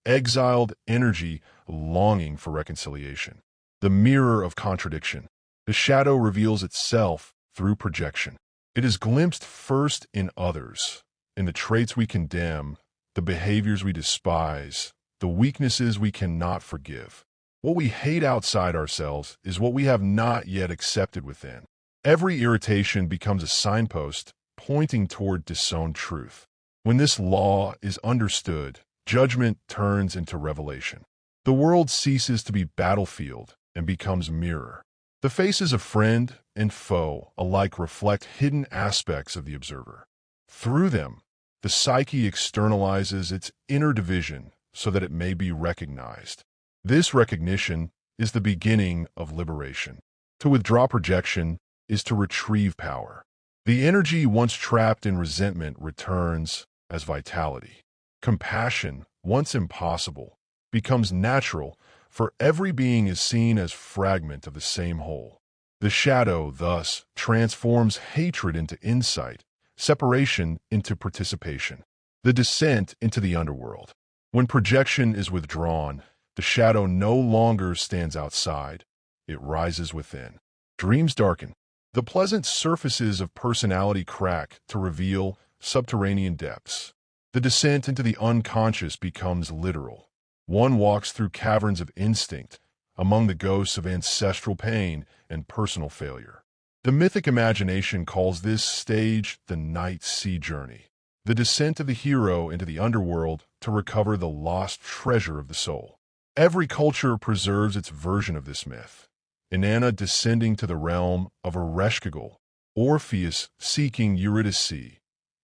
exiled energy longing for reconciliation. The mirror of contradiction. The shadow reveals itself through projection. It is glimpsed first in others, in the traits we condemn, the behaviors we despise, the weaknesses we cannot forgive. What we hate outside ourselves is what we have not yet accepted within. Every irritation becomes a signpost pointing toward disowned truth. When this law is understood, judgment turns into revelation. The world ceases to be battlefield and becomes mirror. The faces of friend and foe alike reflect hidden aspects of the observer. Through them, the psyche externalizes its inner division so that it may be recognized. This recognition is the beginning of liberation. To withdraw projection is to retrieve power. The energy once trapped in resentment returns as vitality. Compassion, once impossible, becomes natural, for every being is seen as fragment of the same whole. The shadow, thus, transforms hatred into insight, separation into participation, the descent into the underworld. When projection is withdrawn, the shadow no longer stands outside, it rises within. Dreams darken. The pleasant surfaces of personality crack to reveal subterranean depths. The descent into the unconscious becomes literal. One walks through caverns of instinct, among the ghosts of ancestral pain and personal failure. The mythic imagination calls this stage the night sea journey, the descent of the hero into the underworld to recover the lost treasure of the soul. Every culture preserves its version of this myth. Inanna descending to the realm of Ereshkigal, Orpheus seeking Eurydice,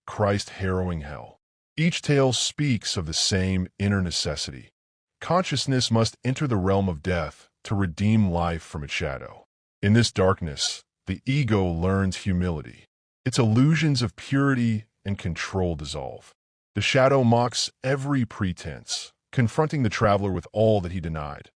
Christ harrowing hell. Each tale speaks of the same inner necessity. Consciousness must enter the realm of death to redeem life from its shadow. In this darkness, the ego learns humility. Its illusions of purity and control dissolve. The shadow mocks every pretense, confronting the traveler with all that he denied: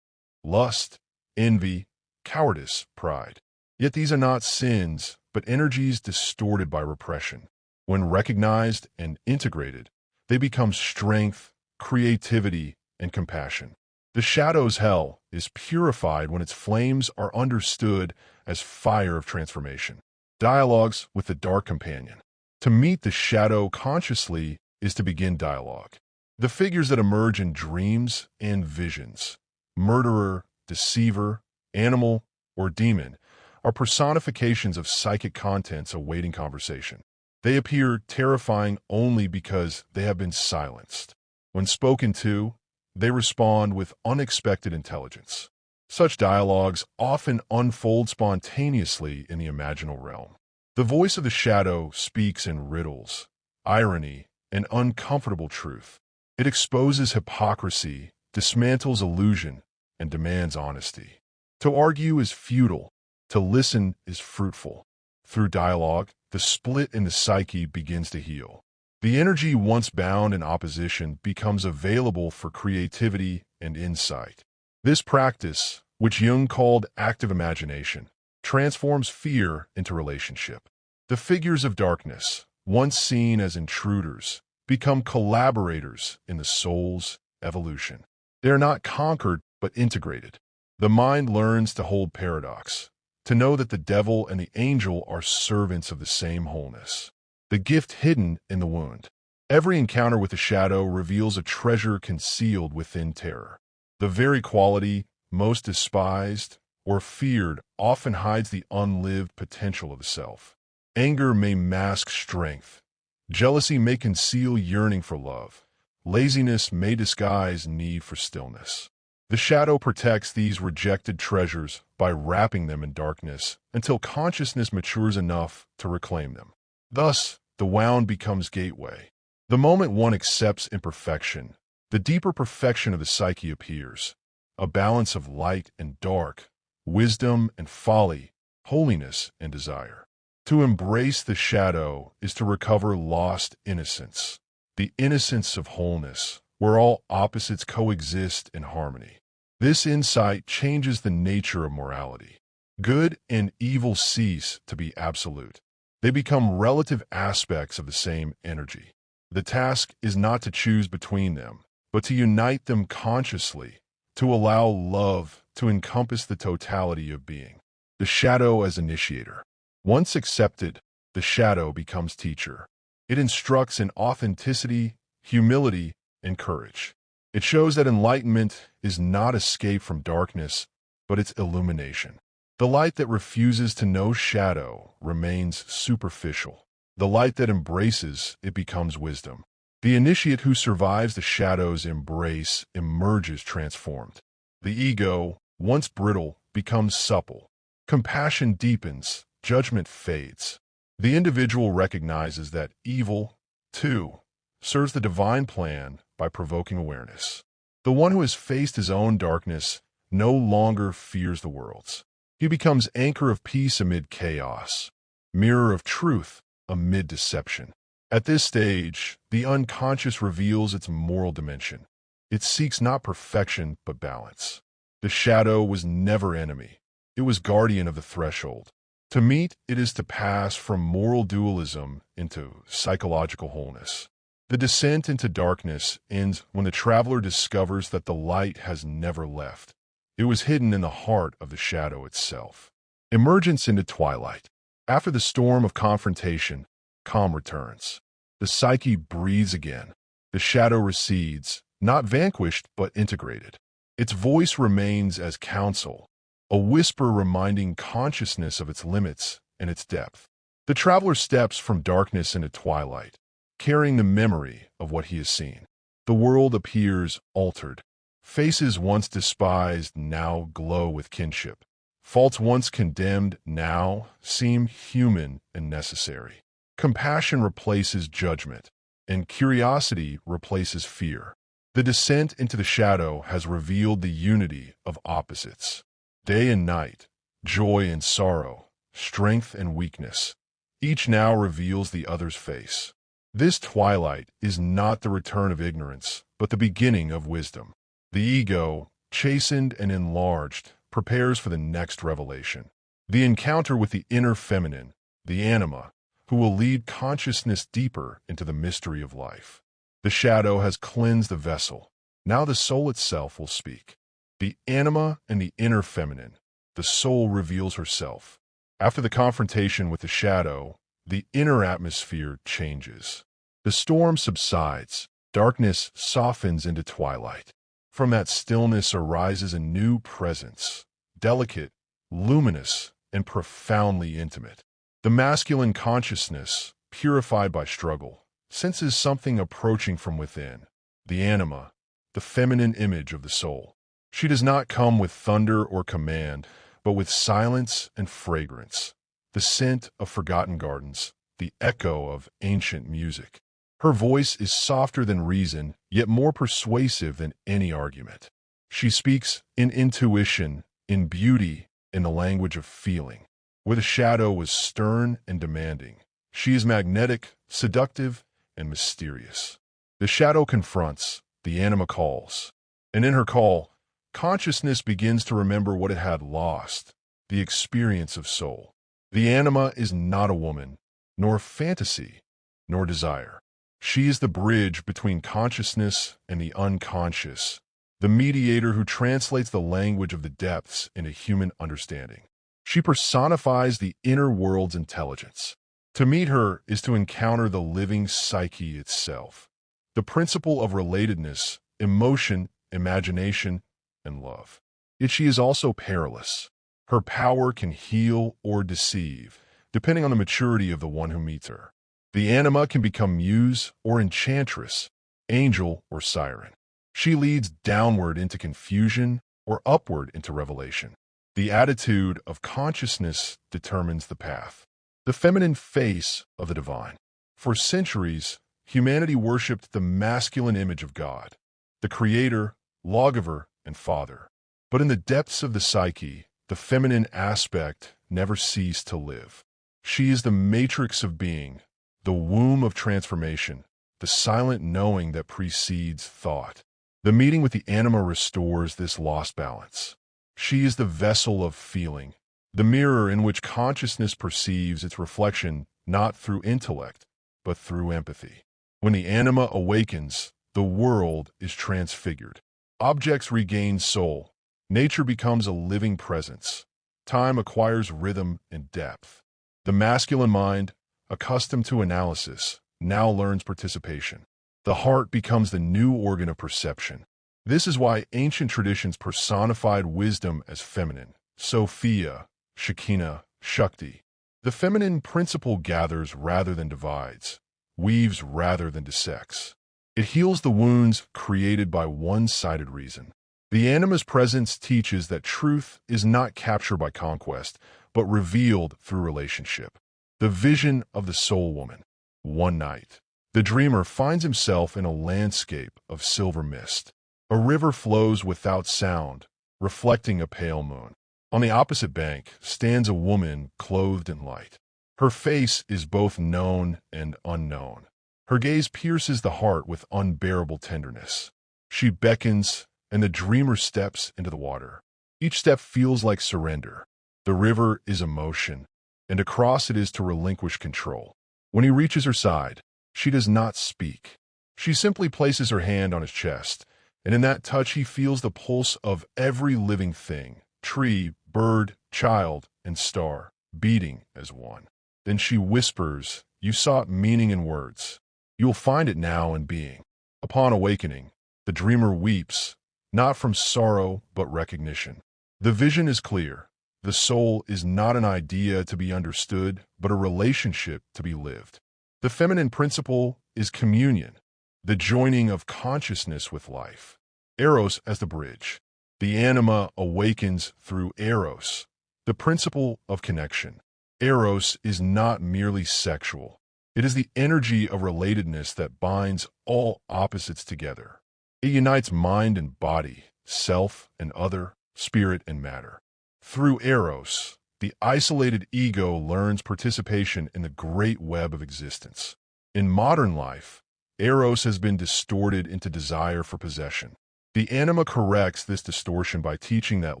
lust, envy, cowardice, pride. Yet these are not sins, but energies distorted by repression. When recognized and integrated, they become strength, creativity, and compassion. The shadow's hell is purified when its flames are understood as fire of transformation. Dialogues with the dark companion. To meet the shadow consciously is to begin dialogue. The figures that emerge in dreams and visions, murderer, deceiver, animal, or demon, are personifications of psychic contents awaiting conversation. They appear terrifying only because they have been silenced. When spoken to, they respond with unexpected intelligence. Such dialogues often unfold spontaneously in the imaginal realm. The voice of the shadow speaks in riddles, irony, and uncomfortable truth. It exposes hypocrisy, dismantles illusion, and demands honesty. To argue is futile. To listen is fruitful. Through dialogue, the split in the psyche begins to heal. The energy once bound in opposition becomes available for creativity and insight. This practice, which Jung called active imagination, transforms fear into relationship. The figures of darkness, once seen as intruders, become collaborators in the soul's evolution. They are not conquered, but integrated. The mind learns to hold paradox, to know that the devil and the angel are servants of the same wholeness. The gift hidden in the wound. Every encounter with the shadow reveals a treasure concealed within terror. The very quality, most despised, or feared often hides the unlived potential of the self. Anger may mask strength. Jealousy may conceal yearning for love. Laziness may disguise need for stillness. The shadow protects these rejected treasures by wrapping them in darkness until consciousness matures enough to reclaim them. Thus, the wound becomes gateway. The moment one accepts imperfection, the deeper perfection of the psyche appears, a balance of light and dark, wisdom and folly, holiness and desire. To embrace the shadow is to recover lost innocence, the innocence of wholeness, where all opposites coexist in harmony. This insight changes the nature of morality. Good and evil cease to be absolute. They become relative aspects of the same energy. The task is not to choose between them, but to unite them consciously, to allow love to encompass the totality of being. The shadow as initiator. Once accepted, the shadow becomes teacher. It instructs in authenticity, humility, and courage. It shows that enlightenment is not escape from darkness, but its illumination. The light that refuses to know shadow remains superficial. The light that embraces it becomes wisdom. The initiate who survives the shadow's embrace emerges transformed. The ego, once brittle, becomes supple. Compassion deepens, judgment fades. The individual recognizes that evil, too, serves the divine plan by provoking awareness. The one who has faced his own darkness no longer fears the world's. He becomes anchor of peace amid chaos, mirror of truth amid deception. At this stage, the unconscious reveals its moral dimension. It seeks not perfection, but balance. The shadow was never enemy. It was guardian of the threshold. To meet it is to pass from moral dualism into psychological wholeness. The descent into darkness ends when the traveler discovers that the light has never left. It was hidden in the heart of the shadow itself. Emergence into twilight. After the storm of confrontation, calm returns. The psyche breathes again. The shadow recedes, not vanquished but integrated. Its voice remains as counsel, a whisper reminding consciousness of its limits and its depth. The traveler steps from darkness into twilight, carrying the memory of what he has seen. The world appears altered. Faces once despised now glow with kinship. Faults once condemned now seem human and necessary. Compassion replaces judgment, and curiosity replaces fear. The descent into the shadow has revealed the unity of opposites. Day and night, joy and sorrow, strength and weakness. Each now reveals the other's face. This twilight is not the return of ignorance, but the beginning of wisdom. The ego, chastened and enlarged, prepares for the next revelation. The encounter with the inner feminine, the anima, who will lead consciousness deeper into the mystery of life. The shadow has cleansed the vessel. Now the soul itself will speak. The anima and the inner feminine, the soul reveals herself. After the confrontation with the shadow, the inner atmosphere changes. The storm subsides. Darkness softens into twilight. From that stillness arises a new presence, delicate, luminous, and profoundly intimate. The masculine consciousness, purified by struggle, senses something approaching from within, the anima, the feminine image of the soul. She does not come with thunder or command, but with silence and fragrance, the scent of forgotten gardens, the echo of ancient music. Her voice is softer than reason, yet more persuasive than any argument. She speaks in intuition, in beauty, in the language of feeling. Where the shadow was stern and demanding, she is magnetic, seductive, and mysterious. The shadow confronts, the anima calls. And in her call, consciousness begins to remember what it had lost, the experience of soul. The anima is not a woman, nor fantasy, nor desire. She is the bridge between consciousness and the unconscious, the mediator who translates the language of the depths into human understanding. She personifies the inner world's intelligence. To meet her is to encounter the living psyche itself, the principle of relatedness, emotion, imagination, and love. Yet she is also perilous. Her power can heal or deceive, depending on the maturity of the one who meets her. The anima can become muse or enchantress, angel or siren. She leads downward into confusion or upward into revelation. The attitude of consciousness determines the path. The feminine face of the divine. For centuries, humanity worshipped the masculine image of God, the creator, lawgiver, and father. But in the depths of the psyche, the feminine aspect never ceased to live. She is the matrix of being, the womb of transformation, the silent knowing that precedes thought. The meeting with the anima restores this lost balance. She is the vessel of feeling, the mirror in which consciousness perceives its reflection not through intellect, but through empathy. When the anima awakens, the world is transfigured. Objects regain soul. Nature becomes a living presence. Time acquires rhythm and depth. The masculine mind, accustomed to analysis, now learns participation. The heart becomes the new organ of perception. This is why ancient traditions personified wisdom as feminine. Sophia, Shekinah, Shakti. The feminine principle gathers rather than divides, weaves rather than dissects. It heals the wounds created by one-sided reason. The anima's presence teaches that truth is not captured by conquest, but revealed through relationship. The vision of the soul woman. One night, the dreamer finds himself in a landscape of silver mist. A river flows without sound, reflecting a pale moon. On the opposite bank stands a woman clothed in light. Her face is both known and unknown. Her gaze pierces the heart with unbearable tenderness. She beckons, and the dreamer steps into the water. Each step feels like surrender. The river is emotion, and to cross it is to relinquish control. When he reaches her side, she does not speak. She simply places her hand on his chest, and in that touch he feels the pulse of every living thing, tree, bird, child, and star, beating as one. Then she whispers, "You sought meaning in words. You will find it now in being." Upon awakening, the dreamer weeps, not from sorrow but recognition. The vision is clear. The soul is not an idea to be understood, but a relationship to be lived. The feminine principle is communion, the joining of consciousness with life. Eros as the bridge. The anima awakens through eros, the principle of connection. Eros is not merely sexual. It is the energy of relatedness that binds all opposites together. It unites mind and body, self and other, spirit and matter. Through eros, the isolated ego learns participation in the great web of existence. In modern life, eros has been distorted into desire for possession. The anima corrects this distortion by teaching that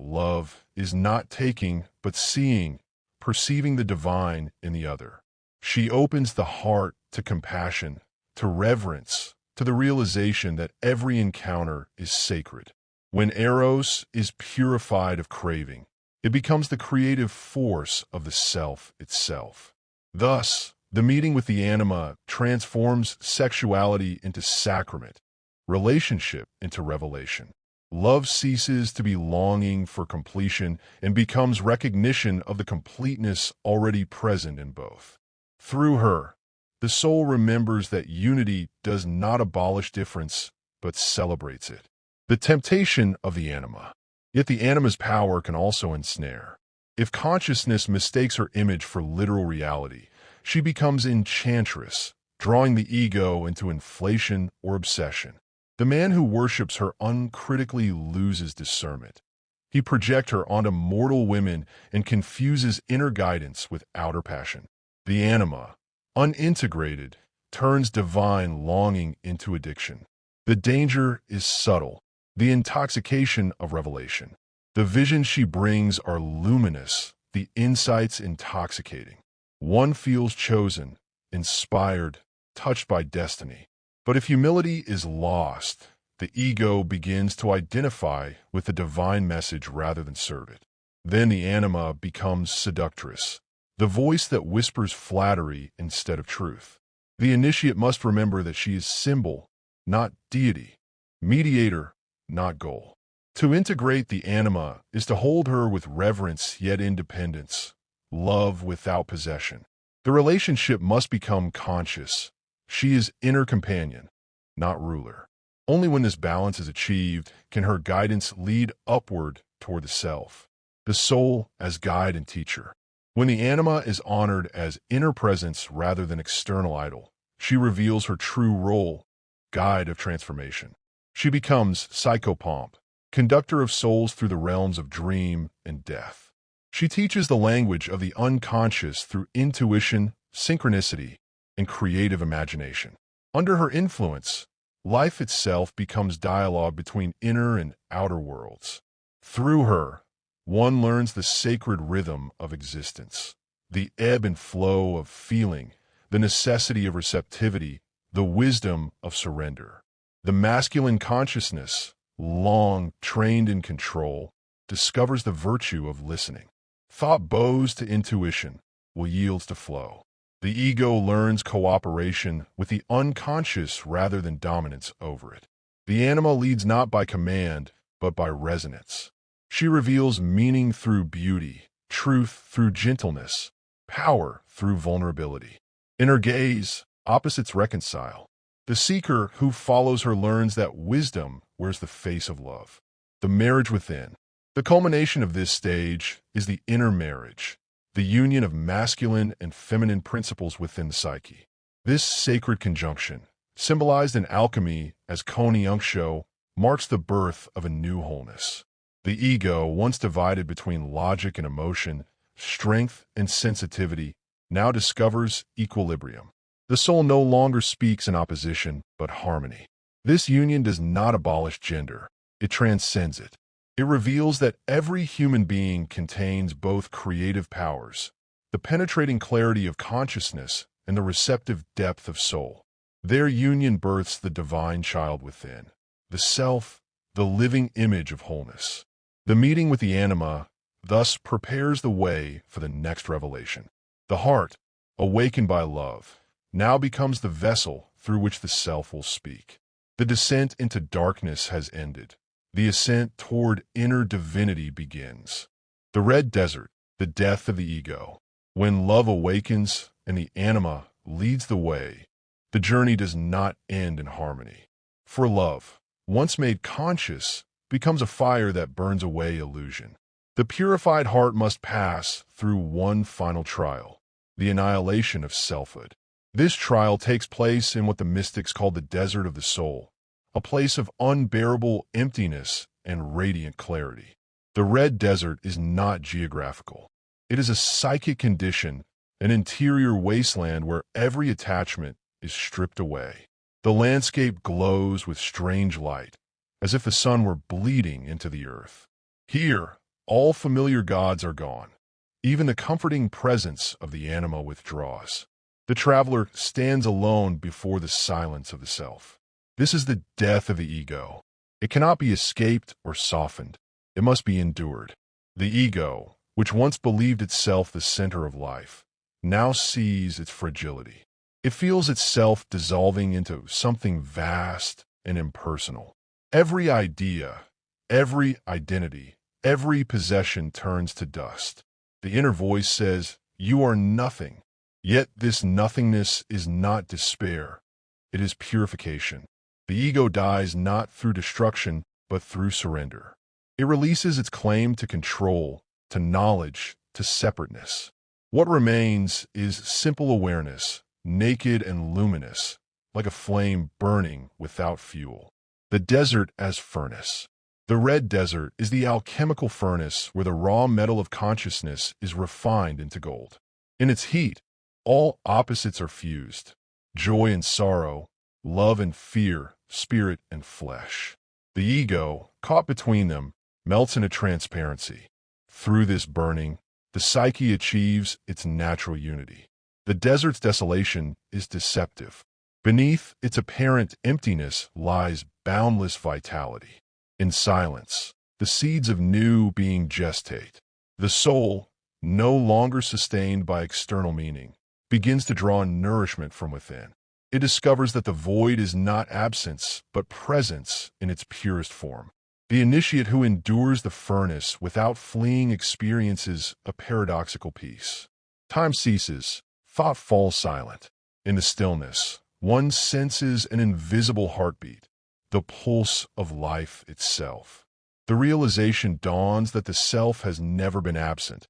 love is not taking, but seeing, perceiving the divine in the other. She opens the heart to compassion, to reverence, to the realization that every encounter is sacred. When eros is purified of craving, it becomes the creative force of the self itself. Thus, the meeting with the anima transforms sexuality into sacrament, relationship into revelation. Love ceases to be longing for completion and becomes recognition of the completeness already present in both. Through her, the soul remembers that unity does not abolish difference, but celebrates it. The temptation of the anima. Yet the anima's power can also ensnare. If consciousness mistakes her image for literal reality, she becomes enchantress, drawing the ego into inflation or obsession. The man who worships her uncritically loses discernment. He projects her onto mortal women and confuses inner guidance with outer passion. The anima, unintegrated, turns divine longing into addiction. The danger is subtle, the intoxication of revelation. The visions she brings are luminous, the insights intoxicating. One feels chosen, inspired, touched by destiny. But if humility is lost, the ego begins to identify with the divine message rather than serve it. Then the anima becomes seductress, the voice that whispers flattery instead of truth. The initiate must remember that she is symbol, not deity, mediator, not goal. To integrate the anima is to hold her with reverence yet independence, love without possession. The relationship must become conscious. She is inner companion, not ruler. Only when this balance is achieved can her guidance lead upward toward the self, the soul as guide and teacher. When the anima is honored as inner presence rather than external idol, she reveals her true role, guide of transformation. She becomes psychopomp, conductor of souls through the realms of dream and death. She teaches the language of the unconscious through intuition, synchronicity, and creative imagination. Under her influence, life itself becomes dialogue between inner and outer worlds. Through her, one learns the sacred rhythm of existence, the ebb and flow of feeling, the necessity of receptivity, the wisdom of surrender. The masculine consciousness, long trained in control, discovers the virtue of listening. Thought bows to intuition, will yields to flow. The ego learns cooperation with the unconscious rather than dominance over it. The anima leads not by command, but by resonance. She reveals meaning through beauty, truth through gentleness, power through vulnerability. In her gaze, opposites reconcile. The seeker who follows her learns that wisdom wears the face of love. The marriage within. The culmination of this stage is the inner marriage, the union of masculine and feminine principles within the psyche. This sacred conjunction, symbolized in alchemy as Koni-Unksho, marks the birth of a new wholeness. The ego, once divided between logic and emotion, strength and sensitivity, now discovers equilibrium. The soul no longer speaks in opposition, but harmony. This union does not abolish gender. It transcends it. It reveals that every human being contains both creative powers, the penetrating clarity of consciousness and the receptive depth of soul. Their union births the divine child within, the self, the living image of wholeness. The meeting with the anima thus prepares the way for the next revelation. The heart, awakened by love, now becomes the vessel through which the self will speak. The descent into darkness has ended. The ascent toward inner divinity begins. The red desert, the death of the ego. When love awakens and the anima leads the way, the journey does not end in harmony. For love, once made conscious, becomes a fire that burns away illusion. The purified heart must pass through one final trial, the annihilation of selfhood. This trial takes place in what the mystics call the desert of the soul, a place of unbearable emptiness and radiant clarity. The red desert is not geographical. It is a psychic condition, an interior wasteland where every attachment is stripped away. The landscape glows with strange light, as if the sun were bleeding into the earth. Here, all familiar gods are gone. Even the comforting presence of the anima withdraws. The traveler stands alone before the silence of the self. This is the death of the ego. It cannot be escaped or softened. It must be endured. The ego, which once believed itself the center of life, now sees its fragility. It feels itself dissolving into something vast and impersonal. Every idea, every identity, every possession turns to dust. The inner voice says, "You are nothing." Yet this nothingness is not despair. It is purification. The ego dies not through destruction, but through surrender. It releases its claim to control, to knowledge, to separateness. What remains is simple awareness, naked and luminous, like a flame burning without fuel. The desert as furnace. The red desert is the alchemical furnace where the raw metal of consciousness is refined into gold. In its heat, all opposites are fused: joy and sorrow, love and fear, spirit and flesh. The ego, caught between them, melts into transparency. Through this burning, the psyche achieves its natural unity. The desert's desolation is deceptive. Beneath its apparent emptiness lies boundless vitality. In silence, the seeds of new being gestate. The soul, no longer sustained by external meaning, begins to draw nourishment from within. It discovers that the void is not absence, but presence in its purest form. The initiate who endures the furnace without fleeing experiences a paradoxical peace. Time ceases, thought falls silent. In the stillness, one senses an invisible heartbeat, the pulse of life itself. The realization dawns that the self has never been absent.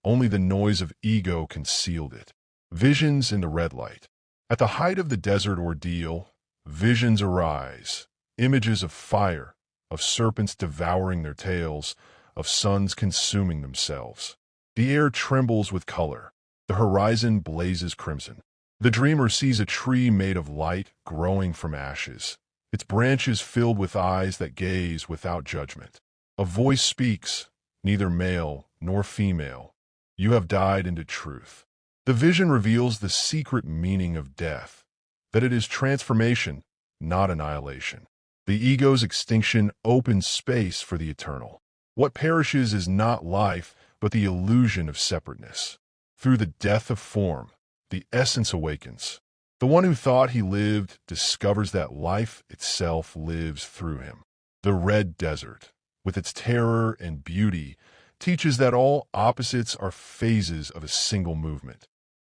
Only the noise of ego concealed it. Visions in the red light. At the height of the desert ordeal, visions arise, images of fire, of serpents devouring their tails, of suns consuming themselves. The air trembles with color. The horizon blazes crimson. The dreamer sees a tree made of light growing from ashes, its branches filled with eyes that gaze without judgment. A voice speaks, neither male nor female. You have died into truth. The vision reveals the secret meaning of death, that it is transformation, not annihilation. The ego's extinction opens space for the eternal. What perishes is not life, but the illusion of separateness. Through the death of form, the essence awakens. The one who thought he lived discovers that life itself lives through him. The red desert, with its terror and beauty, teaches that all opposites are phases of a single movement.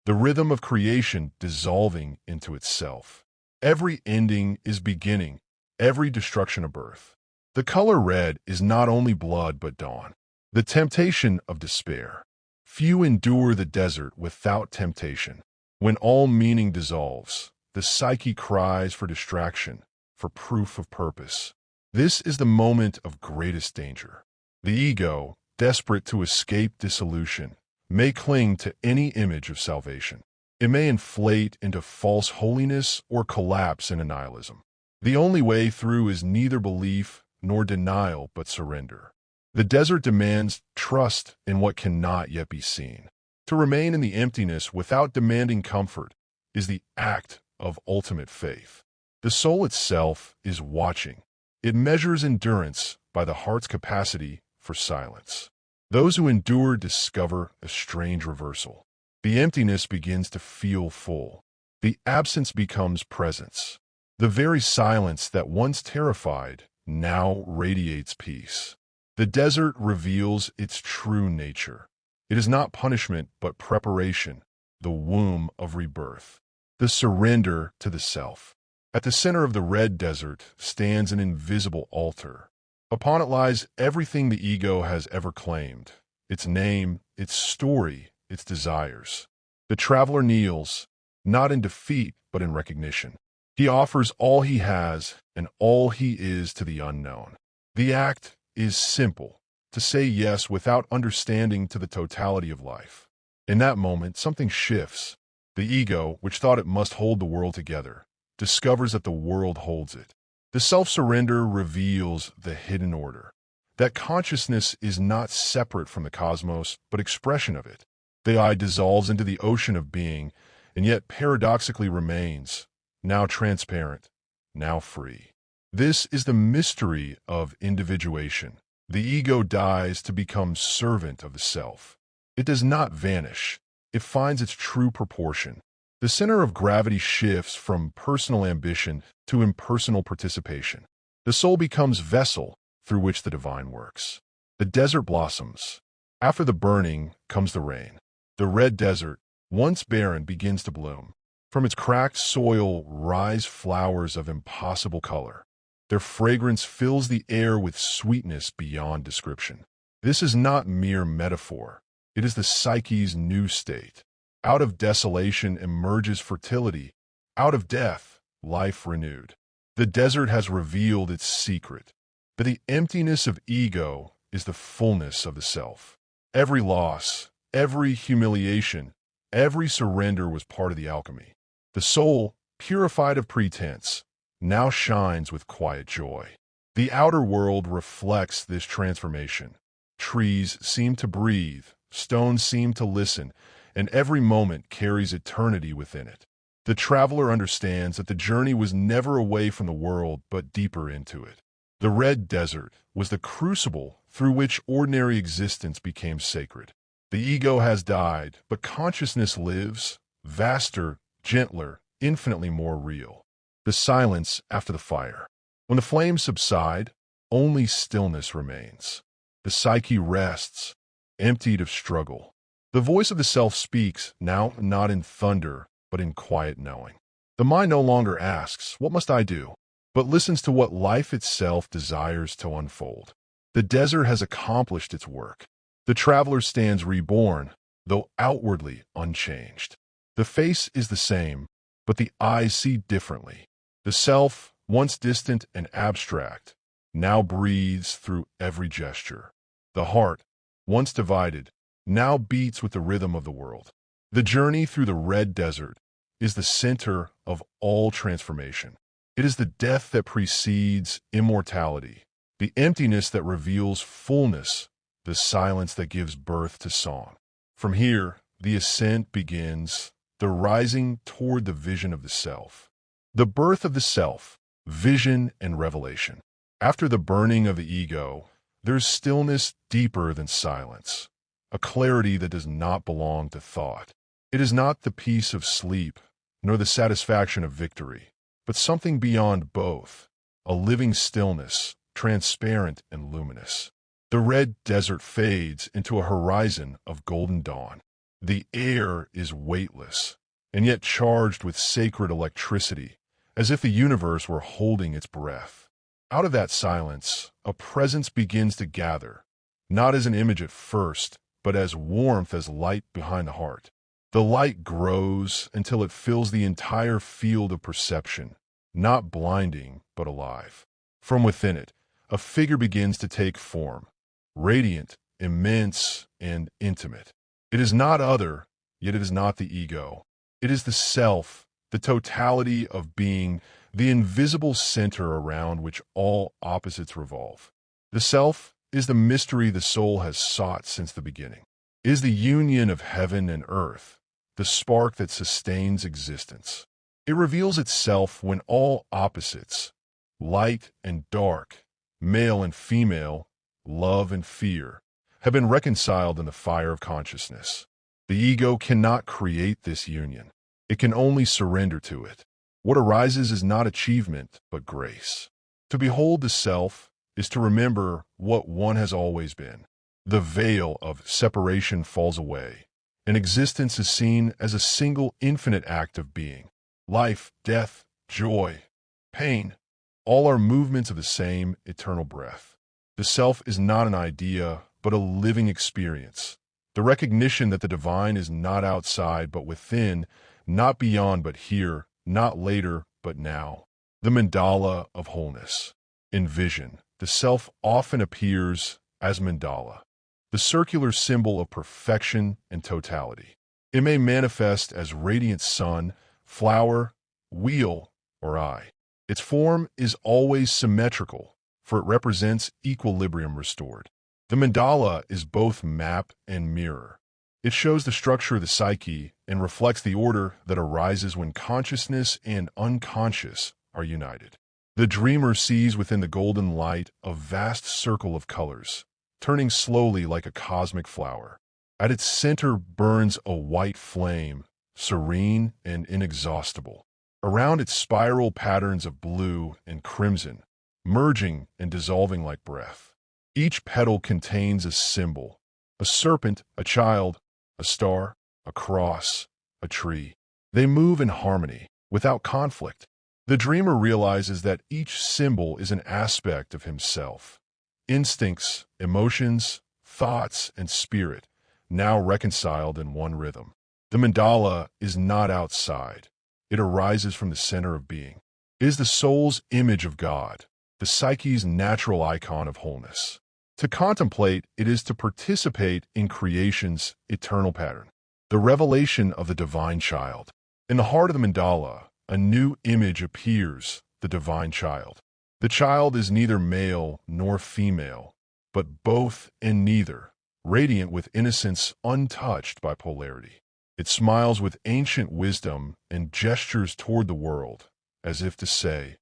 The rhythm of creation dissolving into itself. Every ending is beginning, every destruction a birth. The color red is not only blood but dawn. The temptation of despair. Few endure the desert without temptation. When all meaning dissolves, the psyche cries for distraction, for proof of purpose. This is the moment of greatest danger. The ego, desperate to escape dissolution, may cling to any image of salvation. It may inflate into false holiness or collapse into nihilism. The only way through is neither belief nor denial but surrender. The desert demands trust in what cannot yet be seen. To remain in the emptiness without demanding comfort is the act of ultimate faith. The soul itself is watching. It measures endurance by the heart's capacity for silence. Those who endure discover a strange reversal. The emptiness begins to feel full. The absence becomes presence. The very silence that once terrified now radiates peace. The desert reveals its true nature. It is not punishment but preparation, the womb of rebirth. The surrender to the self. At the center of the red desert stands an invisible altar. Upon it lies everything the ego has ever claimed, its name, its story, its desires. The traveler kneels, not in defeat but in recognition. He offers all he has and all he is to the unknown. The act is simple, to say yes without understanding to the totality of life. In that moment, something shifts. The ego, which thought it must hold the world together, discovers that the world holds it. The self-surrender reveals the hidden order, that consciousness is not separate from the cosmos, but expression of it. The I dissolves into the ocean of being, and yet paradoxically remains, now transparent, now free. This is the mystery of individuation. The ego dies to become servant of the self. It does not vanish. It finds its true proportion. The center of gravity shifts from personal ambition to impersonal participation. The soul becomes vessel through which the divine works. The desert blossoms. After the burning comes the rain. The red desert, once barren, begins to bloom. From its cracked soil rise flowers of impossible color. Their fragrance fills the air with sweetness beyond description. This is not mere metaphor. It is the psyche's new state. Out of desolation emerges fertility. Out of death, life renewed. The desert has revealed its secret. But the emptiness of ego is the fullness of the self. Every loss, every humiliation, every surrender was part of the alchemy. The soul, purified of pretense, now shines with quiet joy. The outer world reflects this transformation. Trees seem to breathe, stones seem to listen, and every moment carries eternity within it. The traveler understands that the journey was never away from the world, but deeper into it. The red desert was the crucible through which ordinary existence became sacred. The ego has died, but consciousness lives, vaster, gentler, infinitely more real. The silence after the fire. When the flames subside, only stillness remains. The psyche rests, emptied of struggle. The voice of the self speaks, now not in thunder, but in quiet knowing. The mind no longer asks, "What must I do?" but listens to what life itself desires to unfold. The desert has accomplished its work. The traveler stands reborn, though outwardly unchanged. The face is the same, but the eyes see differently. The self, once distant and abstract, now breathes through every gesture. The heart, once divided, now beats with the rhythm of the world. The journey through the red desert is the center of all transformation. It is the death that precedes immortality, the emptiness that reveals fullness, the silence that gives birth to song. From here, the ascent begins, the rising toward the vision of the self. The birth of the self, vision and revelation. After the burning of the ego, there's stillness deeper than silence, a clarity that does not belong to thought. It is not the peace of sleep, nor the satisfaction of victory, but something beyond both, a living stillness, transparent and luminous. The red desert fades into a horizon of golden dawn. The air is weightless, and yet charged with sacred electricity, as if the universe were holding its breath. Out of that silence, a presence begins to gather, not as an image at first, but as warmth as light behind the heart. The light grows until it fills the entire field of perception, not blinding, but alive. From within it, a figure begins to take form, radiant, immense, and intimate. It is not other, yet it is not the ego. It is the self, the totality of being, the invisible center around which all opposites revolve. The self is the mystery the soul has sought since the beginning. It is the union of heaven and earth, the spark that sustains existence. It reveals itself when all opposites, light and dark, male and female, love and fear, have been reconciled in the fire of consciousness. The ego cannot create this union. It can only surrender to it. What arises is not achievement, but grace. To behold the self is to remember what one has always been. The veil of separation falls away, and existence is seen as a single infinite act of being. Life, death, joy, pain, all are movements of the same eternal breath. The self is not an idea, but a living experience. The recognition that the divine is not outside, but within, not beyond, but here, not later, but now. The mandala of wholeness. In vision, the self often appears as mandala, the circular symbol of perfection and totality. It may manifest as radiant sun, flower, wheel, or eye. Its form is always symmetrical, for it represents equilibrium restored. The mandala is both map and mirror. It shows the structure of the psyche and reflects the order that arises when consciousness and unconscious are united. The dreamer sees within the golden light a vast circle of colors, turning slowly like a cosmic flower. At its center burns a white flame, serene and inexhaustible. Around it spiral patterns of blue and crimson, merging and dissolving like breath. Each petal contains a symbol, a serpent, a child, a star, a cross, a tree. They move in harmony, without conflict. The dreamer realizes that each symbol is an aspect of himself. Instincts, emotions, thoughts, and spirit, now reconciled in one rhythm. The mandala is not outside. It arises from the center of being. It is the soul's image of God, the psyche's natural icon of wholeness. To contemplate, it is to participate in creation's eternal pattern, the revelation of the divine child. In the heart of the mandala, a new image appears, the divine child. The child is neither male nor female, but both and neither, radiant with innocence untouched by polarity. It smiles with ancient wisdom and gestures toward the world, as if to say,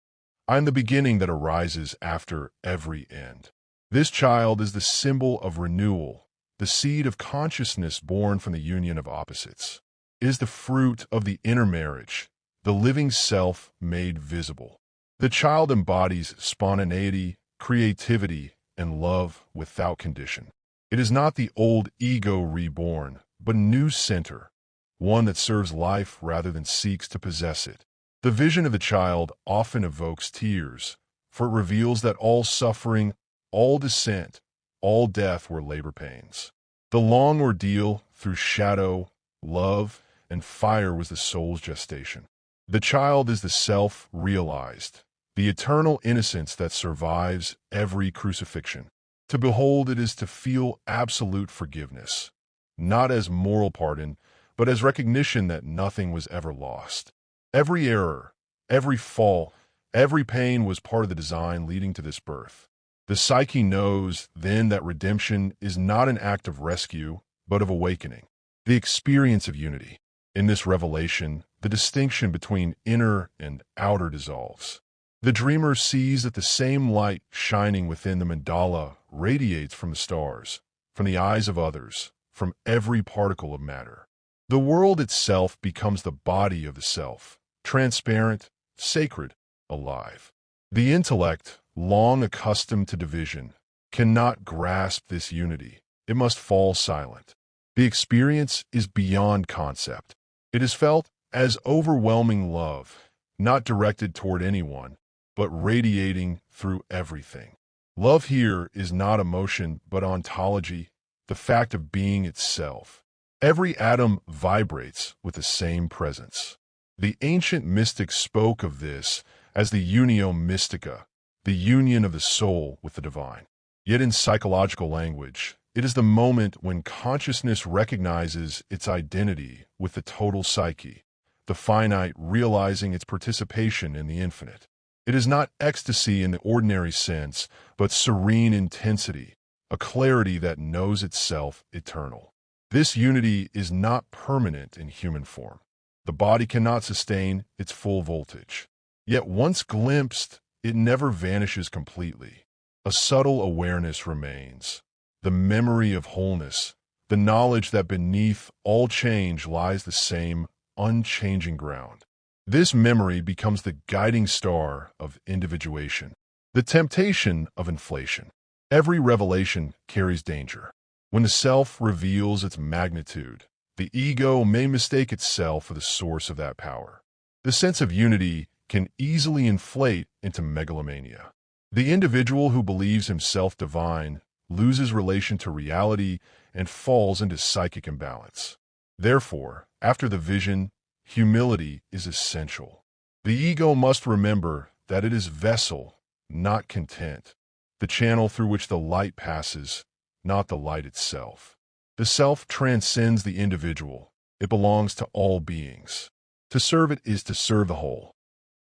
"I am the beginning that arises after every end." This child is the symbol of renewal, the seed of consciousness born from the union of opposites. It is the fruit of the inner marriage, the living self made visible. The child embodies spontaneity, creativity, and love without condition. It is not the old ego reborn, but a new center, one that serves life rather than seeks to possess it. The vision of the child often evokes tears, for it reveals that all suffering, all descent, all death were labor pains. The long ordeal through shadow, love, and fire was the soul's gestation. The child is the self realized, the eternal innocence that survives every crucifixion. To behold it is to feel absolute forgiveness, not as moral pardon, but as recognition that nothing was ever lost. Every error, every fall, every pain was part of the design leading to this birth. The psyche knows then that redemption is not an act of rescue, but of awakening, the experience of unity. In this revelation, the distinction between inner and outer dissolves. The dreamer sees that the same light shining within the mandala radiates from the stars, from the eyes of others, from every particle of matter. The world itself becomes the body of the self, transparent, sacred, alive. The intellect, long accustomed to division, cannot grasp this unity. It must fall silent. The experience is beyond concept. It is felt as overwhelming love, not directed toward anyone, but radiating through everything. Love here is not emotion, but ontology, the fact of being itself. Every atom vibrates with the same presence. The ancient mystics spoke of this as the unio mystica, the union of the soul with the divine. Yet in psychological language, it is the moment when consciousness recognizes its identity with the total psyche, the finite realizing its participation in the infinite. It is not ecstasy in the ordinary sense, but serene intensity, a clarity that knows itself eternal. This unity is not permanent in human form. The body cannot sustain its full voltage. Yet once glimpsed, it never vanishes completely. A subtle awareness remains, the memory of wholeness, the knowledge that beneath all change lies the same unchanging ground. This memory becomes the guiding star of individuation, the temptation of inflation. Every revelation carries danger. When the self reveals its magnitude, the ego may mistake itself for the source of that power. The sense of unity can easily inflate into megalomania. The individual who believes himself divine loses relation to reality and falls into psychic imbalance. Therefore, after the vision, humility is essential. The ego must remember that it is vessel, not content, the channel through which the light passes, not the light itself. The self transcends the individual. It belongs to all beings. To serve it is to serve the whole.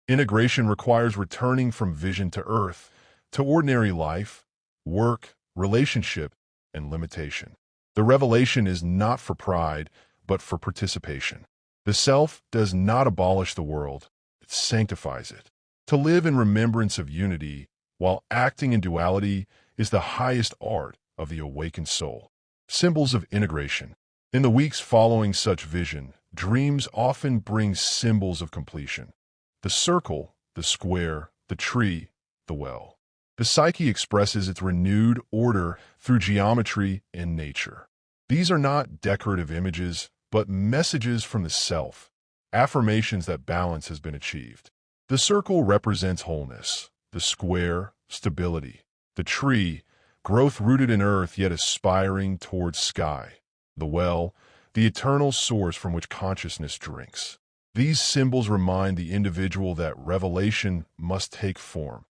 Integration requires returning from vision to earth, to ordinary life, work, relationship, and limitation. The revelation is not for pride, but for participation. The self does not abolish the world, it sanctifies it. To live in remembrance of unity while acting in duality is the highest art of the awakened soul. Symbols of integration. In the weeks following such vision, dreams often bring symbols of completion. The circle, the square, the tree, the well. The psyche expresses its renewed order through geometry and nature. These are not decorative images, but messages from the self, affirmations that balance has been achieved. The circle represents wholeness, the square, stability, the tree, growth rooted in earth yet aspiring towards sky, the well, the eternal source from which consciousness drinks. These symbols remind the individual that revelation must take form,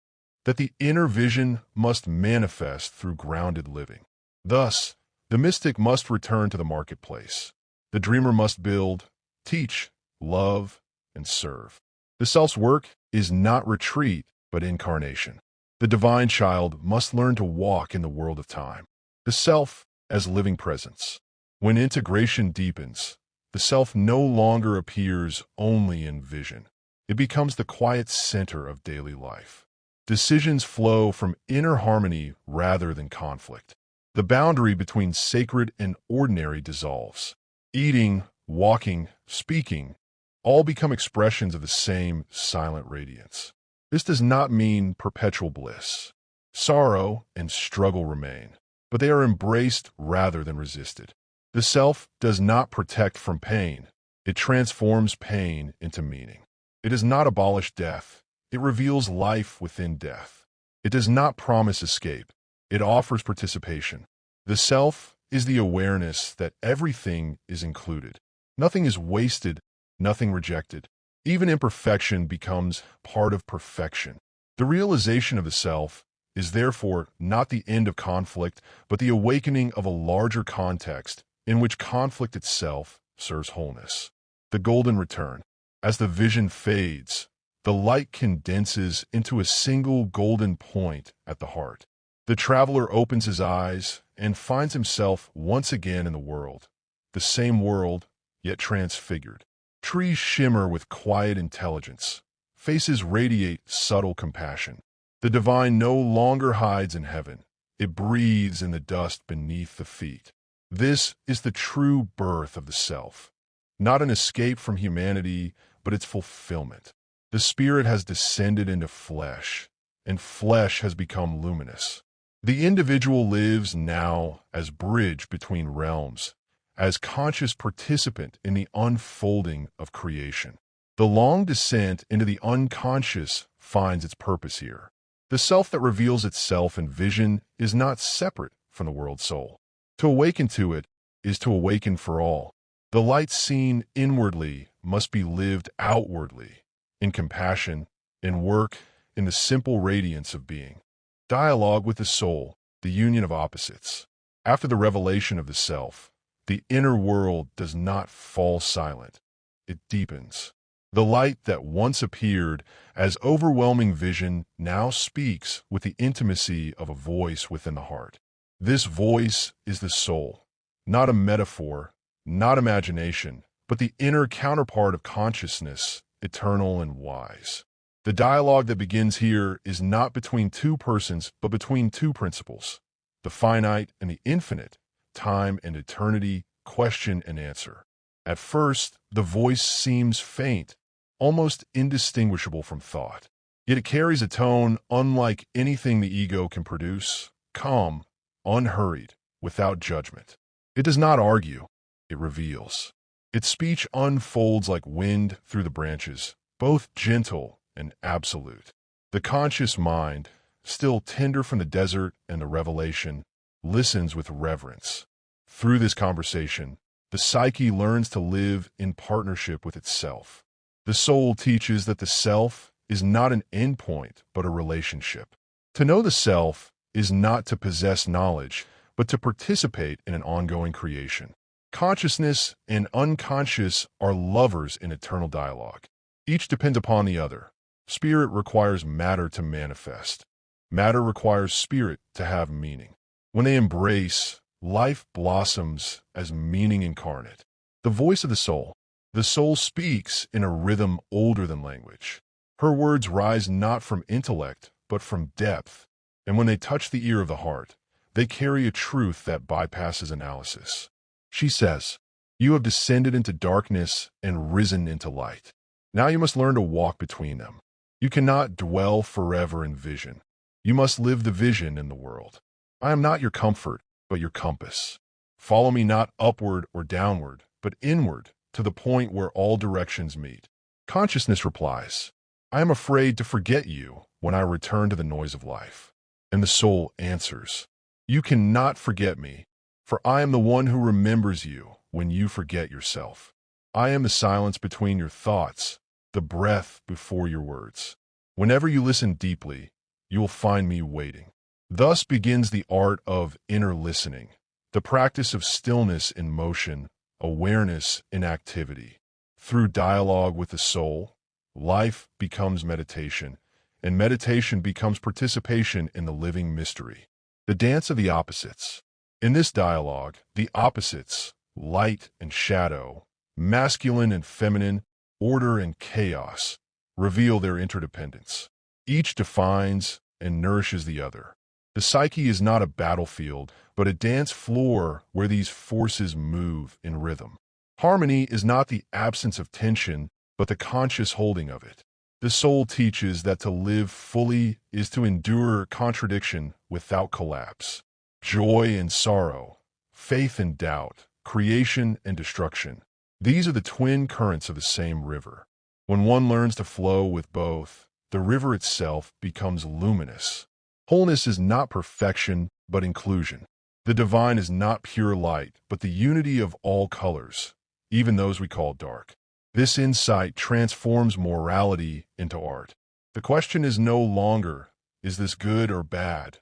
that the inner vision must manifest through grounded living. Thus, the mystic must return to the marketplace. The dreamer must build, teach, love, and serve. The self's work is not retreat, but incarnation. The divine child must learn to walk in the world of time. The self as living presence. When integration deepens, the self no longer appears only in vision. It becomes the quiet center of daily life. Decisions flow from inner harmony rather than conflict. The boundary between sacred and ordinary dissolves. Eating, walking, speaking, all become expressions of the same silent radiance. This does not mean perpetual bliss. Sorrow and struggle remain, but they are embraced rather than resisted. The self does not protect from pain. It transforms pain into meaning. It does not abolish death. It reveals life within death. It does not promise escape. It offers participation. The self is the awareness that everything is included. Nothing is wasted, nothing rejected. Even imperfection becomes part of perfection. The realization of the self is therefore not the end of conflict, but the awakening of a larger context in which conflict itself serves wholeness. The golden return. As the vision fades, the light condenses into a single golden point at the heart. The traveler opens his eyes and finds himself once again in the world, the same world, yet transfigured. Trees shimmer with quiet intelligence. Faces radiate subtle compassion. The divine no longer hides in heaven. It breathes in the dust beneath the feet. This is the true birth of the self. Not an escape from humanity, but its fulfillment. The spirit has descended into flesh, and flesh has become luminous. The individual lives now as bridge between realms, as conscious participant in the unfolding of creation. The long descent into the unconscious finds its purpose here. The self that reveals itself in vision is not separate from the world soul. To awaken to it is to awaken for all. The light seen inwardly must be lived outwardly, in compassion, in work, in the simple radiance of being. Dialogue with the soul, the union of opposites. After the revelation of the self, the inner world does not fall silent. It deepens. The light that once appeared as overwhelming vision now speaks with the intimacy of a voice within the heart. This voice is the soul, not a metaphor, not imagination, but the inner counterpart of consciousness, eternal and wise. The dialogue that begins here is not between two persons, but between two principles, the finite and the infinite, time and eternity, question and answer. At first, the voice seems faint, almost indistinguishable from thought. Yet it carries a tone unlike anything the ego can produce, calm, unhurried, without judgment. It does not argue, it reveals. Its speech unfolds like wind through the branches, both gentle and absolute. The conscious mind, still tender from the desert and the revelation, listens with reverence. Through this conversation, the psyche learns to live in partnership with itself. The soul teaches that the self is not an endpoint, but a relationship. To know the self is not to possess knowledge, but to participate in an ongoing creation. Consciousness and unconscious are lovers in eternal dialogue. Each depends upon the other. Spirit requires matter to manifest. Matter requires spirit to have meaning. When they embrace, life blossoms as meaning incarnate. The voice of the soul speaks in a rhythm older than language. Her words rise not from intellect, but from depth, and when they touch the ear of the heart, they carry a truth that bypasses analysis. She says, "You have descended into darkness and risen into light. Now you must learn to walk between them. You cannot dwell forever in vision. You must live the vision in the world. I am not your comfort, but your compass. Follow me not upward or downward, but inward, to the point where all directions meet." Consciousness replies, "I am afraid to forget you when I return to the noise of life." And the soul answers, "You cannot forget me, for I am the one who remembers you when you forget yourself. I am the silence between your thoughts, the breath before your words. Whenever you listen deeply, you will find me waiting." Thus begins the art of inner listening, the practice of stillness in motion, awareness in activity. Through dialogue with the soul, life becomes meditation, and meditation becomes participation in the living mystery. The dance of the opposites. In this dialogue, the opposites, light and shadow, masculine and feminine, order and chaos, reveal their interdependence. Each defines and nourishes the other. The psyche is not a battlefield, but a dance floor where these forces move in rhythm. Harmony is not the absence of tension, but the conscious holding of it. The soul teaches that to live fully is to endure contradiction without collapse. Joy and sorrow, faith and doubt, creation and destruction. These are the twin currents of the same river. When one learns to flow with both, the river itself becomes luminous. Wholeness is not perfection, but inclusion. The divine is not pure light, but the unity of all colors, even those we call dark. This insight transforms morality into art. The question is no longer, is this good or bad?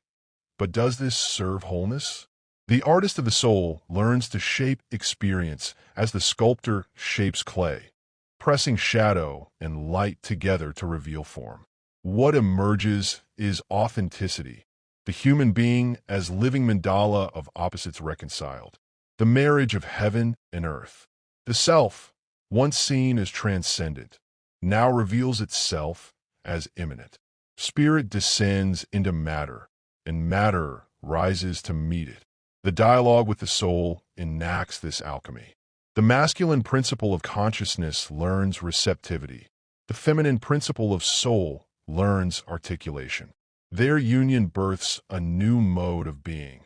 But does this serve wholeness? The artist of the soul learns to shape experience as the sculptor shapes clay, pressing shadow and light together to reveal form. What emerges is authenticity, the human being as living mandala of opposites reconciled, the marriage of heaven and earth. The self, once seen as transcendent, now reveals itself as immanent. Spirit descends into matter, and matter rises to meet it. The dialogue with the soul enacts this alchemy. The masculine principle of consciousness learns receptivity. The feminine principle of soul learns articulation. Their union births a new mode of being,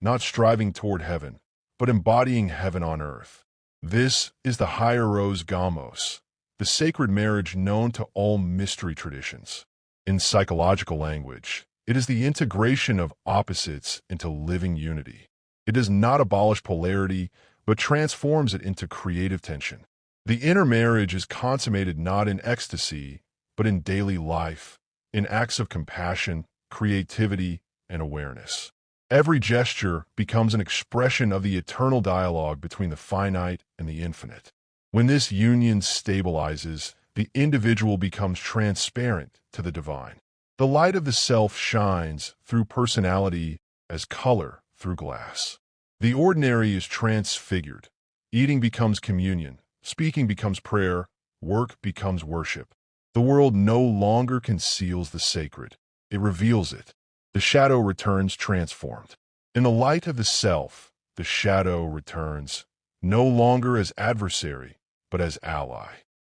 not striving toward heaven, but embodying heaven on earth. This is the hieros gamos, the sacred marriage known to all mystery traditions. In psychological language, it is the integration of opposites into living unity. It does not abolish polarity, but transforms it into creative tension. The inner marriage is consummated not in ecstasy, but in daily life, in acts of compassion, creativity, and awareness. Every gesture becomes an expression of the eternal dialogue between the finite and the infinite. When this union stabilizes, the individual becomes transparent to the divine. The light of the self shines through personality as color through glass. The ordinary is transfigured. Eating becomes communion, speaking becomes prayer, work becomes worship. The world no longer conceals the sacred. It reveals it. The shadow returns transformed. In the light of the self, the shadow returns, no longer as adversary, but as ally.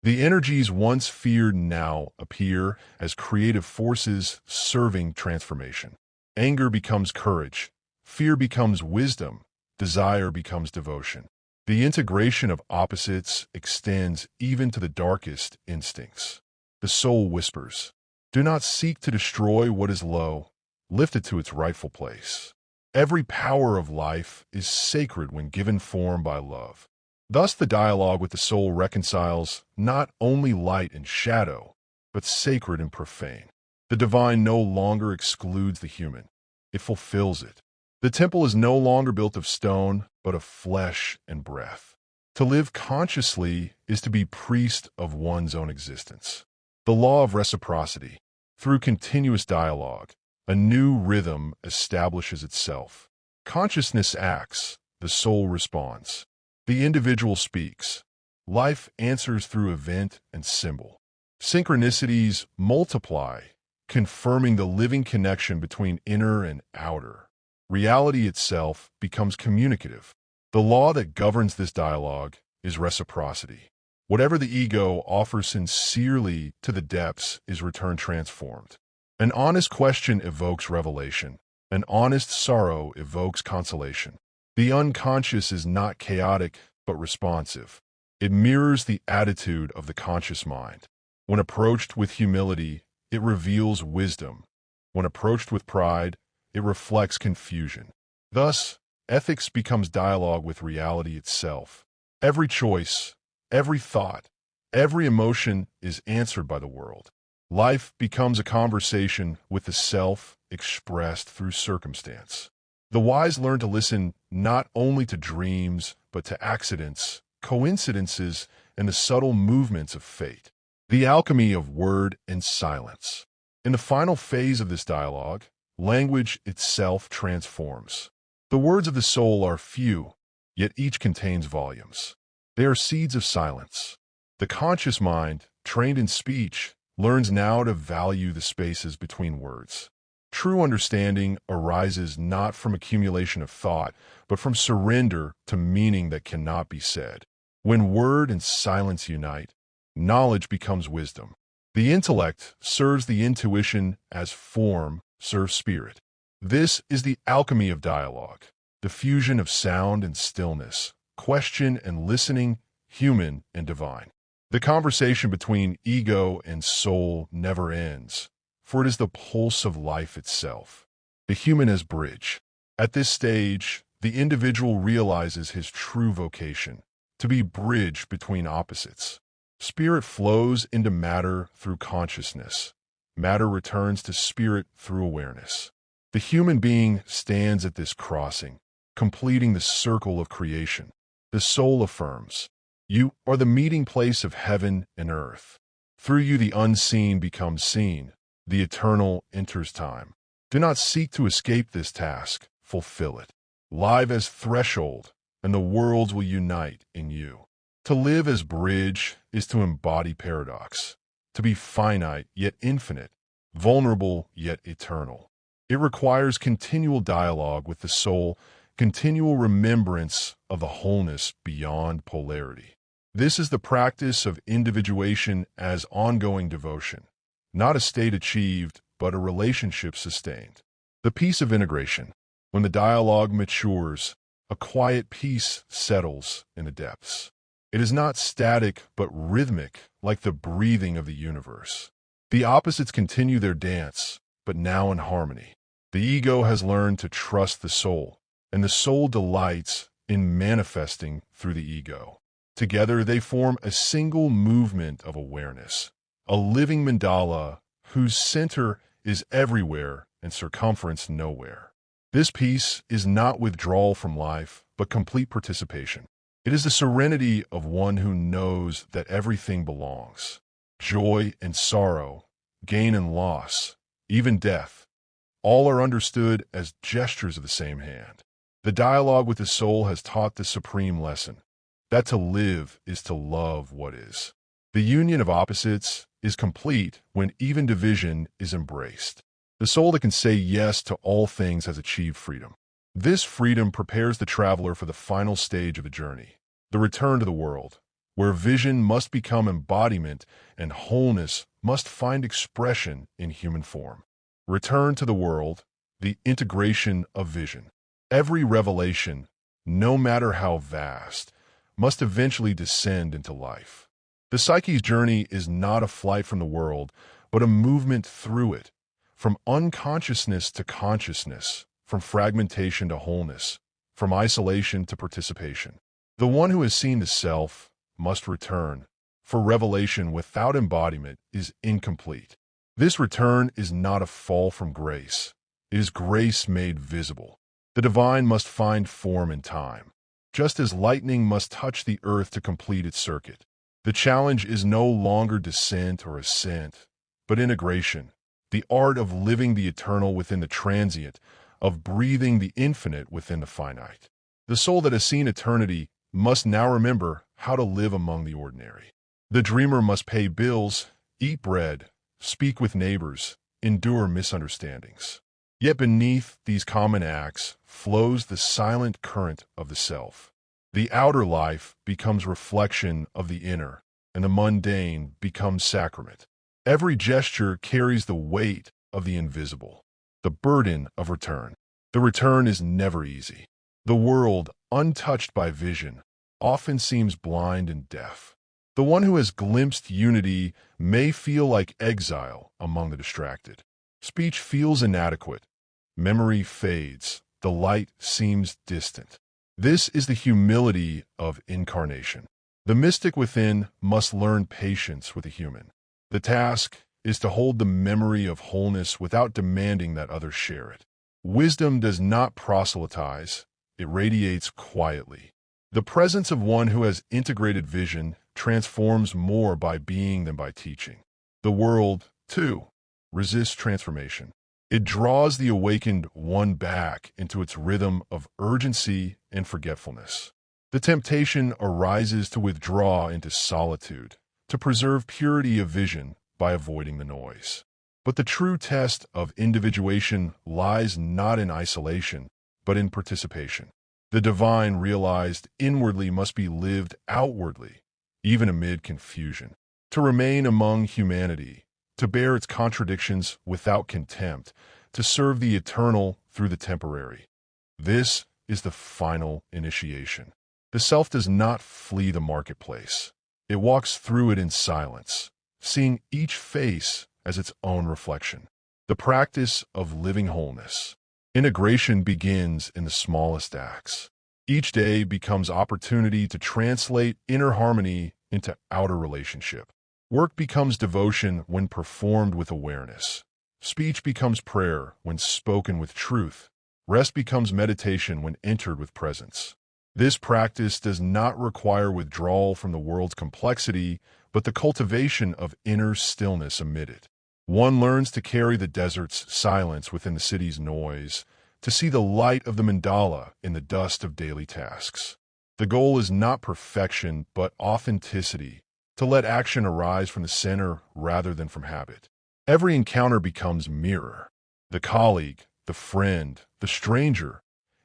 The energies once feared now appear as creative forces serving transformation. Anger becomes courage. Fear becomes wisdom. Desire becomes devotion. The integration of opposites extends even to the darkest instincts. The soul whispers, "Do not seek to destroy what is low. Lift it to its rightful place." Every power of life is sacred when given form by love. Thus the dialogue with the soul reconciles not only light and shadow, but sacred and profane. The divine no longer excludes the human. It fulfills it. The temple is no longer built of stone, but of flesh and breath. To live consciously is to be priest of one's own existence. The law of reciprocity. Through continuous dialogue, a new rhythm establishes itself. Consciousness acts, the soul responds. The individual speaks. Life answers through event and symbol. Synchronicities multiply, confirming the living connection between inner and outer. Reality itself becomes communicative. The law that governs this dialogue is reciprocity. Whatever the ego offers sincerely to the depths is returned transformed. An honest question evokes revelation. An honest sorrow evokes consolation. The unconscious is not chaotic, but responsive. It mirrors the attitude of the conscious mind. When approached with humility, it reveals wisdom. When approached with pride, it reflects confusion. Thus, ethics becomes dialogue with reality itself. Every choice, every thought, every emotion is answered by the world. Life becomes a conversation with the self expressed through circumstance. The wise learn to listen not only to dreams, but to accidents, coincidences, and the subtle movements of fate. The alchemy of word and silence. In the final phase of this dialogue, language itself transforms. The words of the soul are few, yet each contains volumes. They are seeds of silence. The conscious mind, trained in speech, learns now to value the spaces between words. True understanding arises not from accumulation of thought, but from surrender to meaning that cannot be said. When word and silence unite, knowledge becomes wisdom. The intellect serves the intuition as form serves spirit. This is the alchemy of dialogue, the fusion of sound and stillness, question and listening, human and divine. The conversation between ego and soul never ends, for it is the pulse of life itself. The human as bridge. At this stage, the individual realizes his true vocation, to be bridge between opposites. Spirit flows into matter through consciousness. Matter returns to spirit through awareness. The human being stands at this crossing, completing the circle of creation. The soul affirms, "You are the meeting place of heaven and earth. Through you the unseen becomes seen. The eternal enters time. Do not seek to escape this task, fulfill it. Live as threshold, and the worlds will unite in you." To live as bridge is to embody paradox, to be finite yet infinite, vulnerable yet eternal. It requires continual dialogue with the soul, continual remembrance of the wholeness beyond polarity. This is the practice of individuation as ongoing devotion, not a state achieved, but a relationship sustained. The peace of integration. When the dialogue matures, a quiet peace settles in the depths. It is not static, but rhythmic, like the breathing of the universe. The opposites continue their dance, but now in harmony. The ego has learned to trust the soul, and the soul delights in manifesting through the ego. Together they form a single movement of awareness, a living mandala whose center is everywhere and circumference nowhere. This peace is not withdrawal from life, but complete participation. It is the serenity of one who knows that everything belongs. Joy and sorrow, gain and loss, even death, all are understood as gestures of the same hand. The dialogue with the soul has taught the supreme lesson, that to live is to love what is. The union of opposites is complete when even division is embraced. The soul that can say yes to all things has achieved freedom. This freedom prepares the traveler for the final stage of the journey, the return to the world, where vision must become embodiment and wholeness must find expression in human form. Return to the world, the integration of vision. Every revelation, no matter how vast, must eventually descend into life. The psyche's journey is not a flight from the world, but a movement through it, from unconsciousness to consciousness, from fragmentation to wholeness, from isolation to participation. The one who has seen the self must return, for revelation without embodiment is incomplete. This return is not a fall from grace. It is grace made visible. The divine must find form in time, just as lightning must touch the earth to complete its circuit. The challenge is no longer descent or ascent, but integration, the art of living the eternal within the transient, of breathing the infinite within the finite. The soul that has seen eternity must now remember how to live among the ordinary. The dreamer must pay bills, eat bread, speak with neighbors, endure misunderstandings. Yet beneath these common acts flows the silent current of the self. The outer life becomes reflection of the inner, and the mundane becomes sacrament. Every gesture carries the weight of the invisible, the burden of return. The return is never easy. The world, untouched by vision, often seems blind and deaf. The one who has glimpsed unity may feel like exile among the distracted. Speech feels inadequate. Memory fades. The light seems distant. This is the humility of incarnation. The mystic within must learn patience with the human. The task is to hold the memory of wholeness without demanding that others share it. Wisdom does not proselytize. It radiates quietly. The presence of one who has integrated vision transforms more by being than by teaching. The world, too, resists transformation. It draws the awakened one back into its rhythm of urgency and forgetfulness. The temptation arises to withdraw into solitude, to preserve purity of vision by avoiding the noise. But the true test of individuation lies not in isolation, but in participation. The divine realized inwardly must be lived outwardly, even amid confusion. To remain among humanity, to bear its contradictions without contempt, to serve the eternal through the temporary. This is the final initiation. The self does not flee the marketplace. It walks through it in silence, seeing each face as its own reflection. The practice of living wholeness. Integration begins in the smallest acts. Each day becomes opportunity to translate inner harmony into outer relationship. Work becomes devotion when performed with awareness. Speech becomes prayer when spoken with truth. Rest becomes meditation when entered with presence. This practice does not require withdrawal from the world's complexity, but the cultivation of inner stillness amid it. One learns to carry the desert's silence within the city's noise, to see the light of the mandala in the dust of daily tasks. The goal is not perfection, but authenticity, to let action arise from the center rather than from habit. Every encounter becomes mirror. The colleague, the friend, the stranger,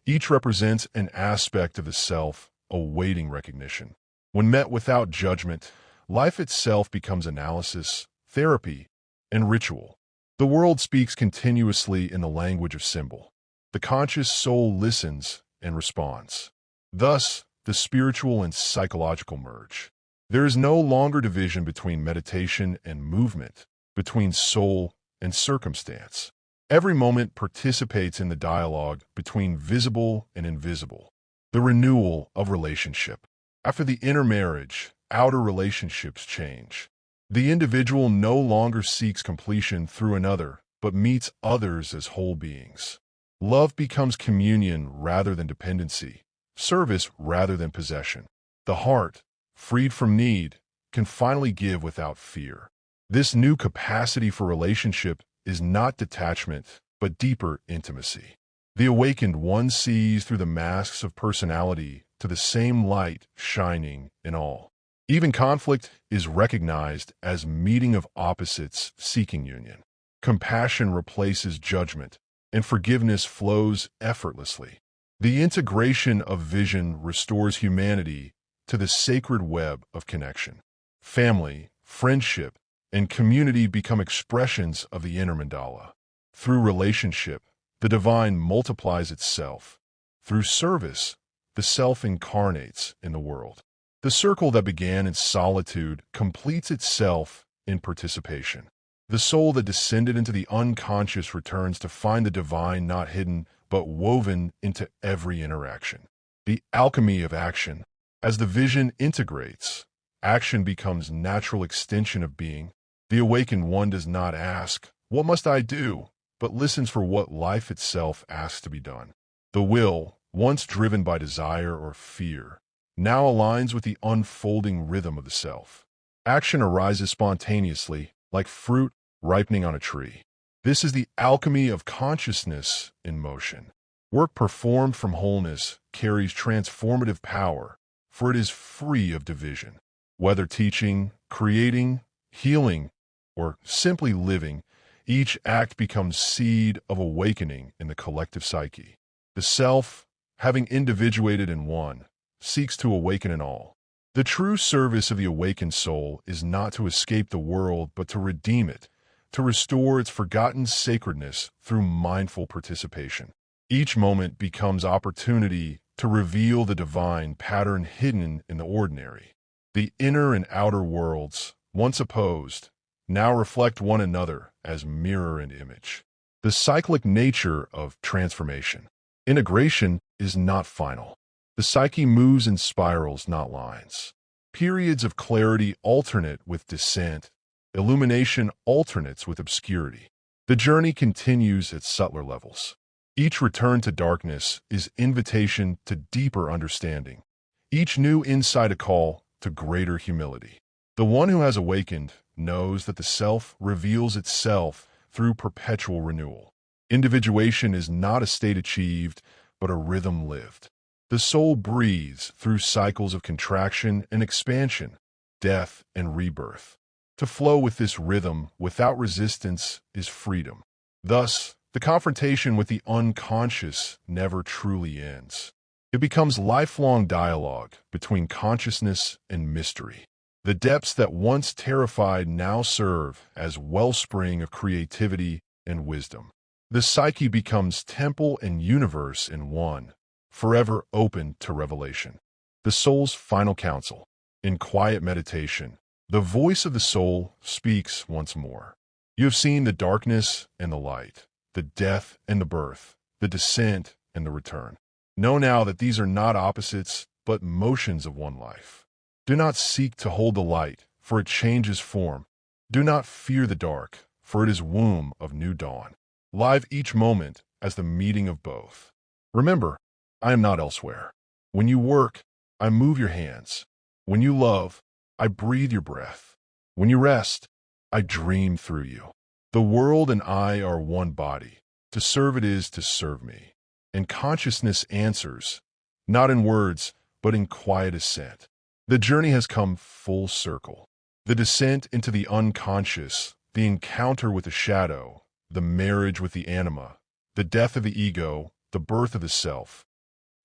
each represents an aspect of the self awaiting recognition. When met without judgment, life itself becomes analysis, therapy, and ritual. The world speaks continuously in the language of symbol. The conscious soul listens and responds. Thus, the spiritual and psychological merge. There is no longer division between meditation and movement, between soul and circumstance. Every moment participates in the dialogue between visible and invisible. The renewal of relationship. After the inner marriage, outer relationships change. The individual no longer seeks completion through another, but meets others as whole beings. Love becomes communion rather than dependency, service rather than possession. The heart, freed from need, can finally give without fear. This new capacity for relationship is not detachment, but deeper intimacy. The awakened one sees through the masks of personality to the same light shining in all. Even conflict is recognized as meeting of opposites seeking union. Compassion replaces judgment, and forgiveness flows effortlessly. The integration of vision restores humanity to the sacred web of connection. Family, friendship, and community become expressions of the inner mandala. Through relationship, the divine multiplies itself. Through service, the self incarnates in the world. The circle that began in solitude completes itself in participation. The soul that descended into the unconscious returns to find the divine not hidden, but woven into every interaction. The alchemy of action. As the vision integrates, action becomes natural extension of being. The awakened one does not ask, "What must I do?" but listens for what life itself asks to be done. The will, once driven by desire or fear, now aligns with the unfolding rhythm of the self. Action arises spontaneously, like fruit ripening on a tree. This is the alchemy of consciousness in motion. Work performed from wholeness carries transformative power, for it is free of division. Whether teaching, creating, healing, or simply living, each act becomes seed of awakening in the collective psyche. The self, having individuated in one, seeks to awaken in all. The true service of the awakened soul is not to escape the world, but to redeem it, to restore its forgotten sacredness through mindful participation. Each moment becomes opportunity to reveal the divine pattern hidden in the ordinary. The inner and outer worlds, once opposed, now reflect one another as mirror and image. The cyclic nature of transformation. Integration is not final. The psyche moves in spirals, not lines. Periods of clarity alternate with descent. Illumination alternates with obscurity. The journey continues at subtler levels. Each return to darkness is invitation to deeper understanding. Each new insight a call to greater humility. The one who has awakened knows that the self reveals itself through perpetual renewal. Individuation is not a state achieved, but a rhythm lived. The soul breathes through cycles of contraction and expansion, death and rebirth. To flow with this rhythm without resistance is freedom. Thus, the confrontation with the unconscious never truly ends. It becomes lifelong dialogue between consciousness and mystery. The depths that once terrified now serve as wellspring of creativity and wisdom. The psyche becomes temple and universe in one, forever open to revelation. The soul's final counsel. In quiet meditation, the voice of the soul speaks once more. You have seen the darkness and the light, the death and the birth, the descent and the return. Know now that these are not opposites, but motions of one life. Do not seek to hold the light, for it changes form. Do not fear the dark, for it is womb of new dawn. Live each moment as the meeting of both. Remember, I am not elsewhere. When you work, I move your hands. When you love, I breathe your breath. When you rest, I dream through you. The world and I are one body. To serve it is to serve me. And consciousness answers, not in words, but in quiet assent. The journey has come full circle. The descent into the unconscious, the encounter with the shadow, the marriage with the anima, the death of the ego, the birth of the self,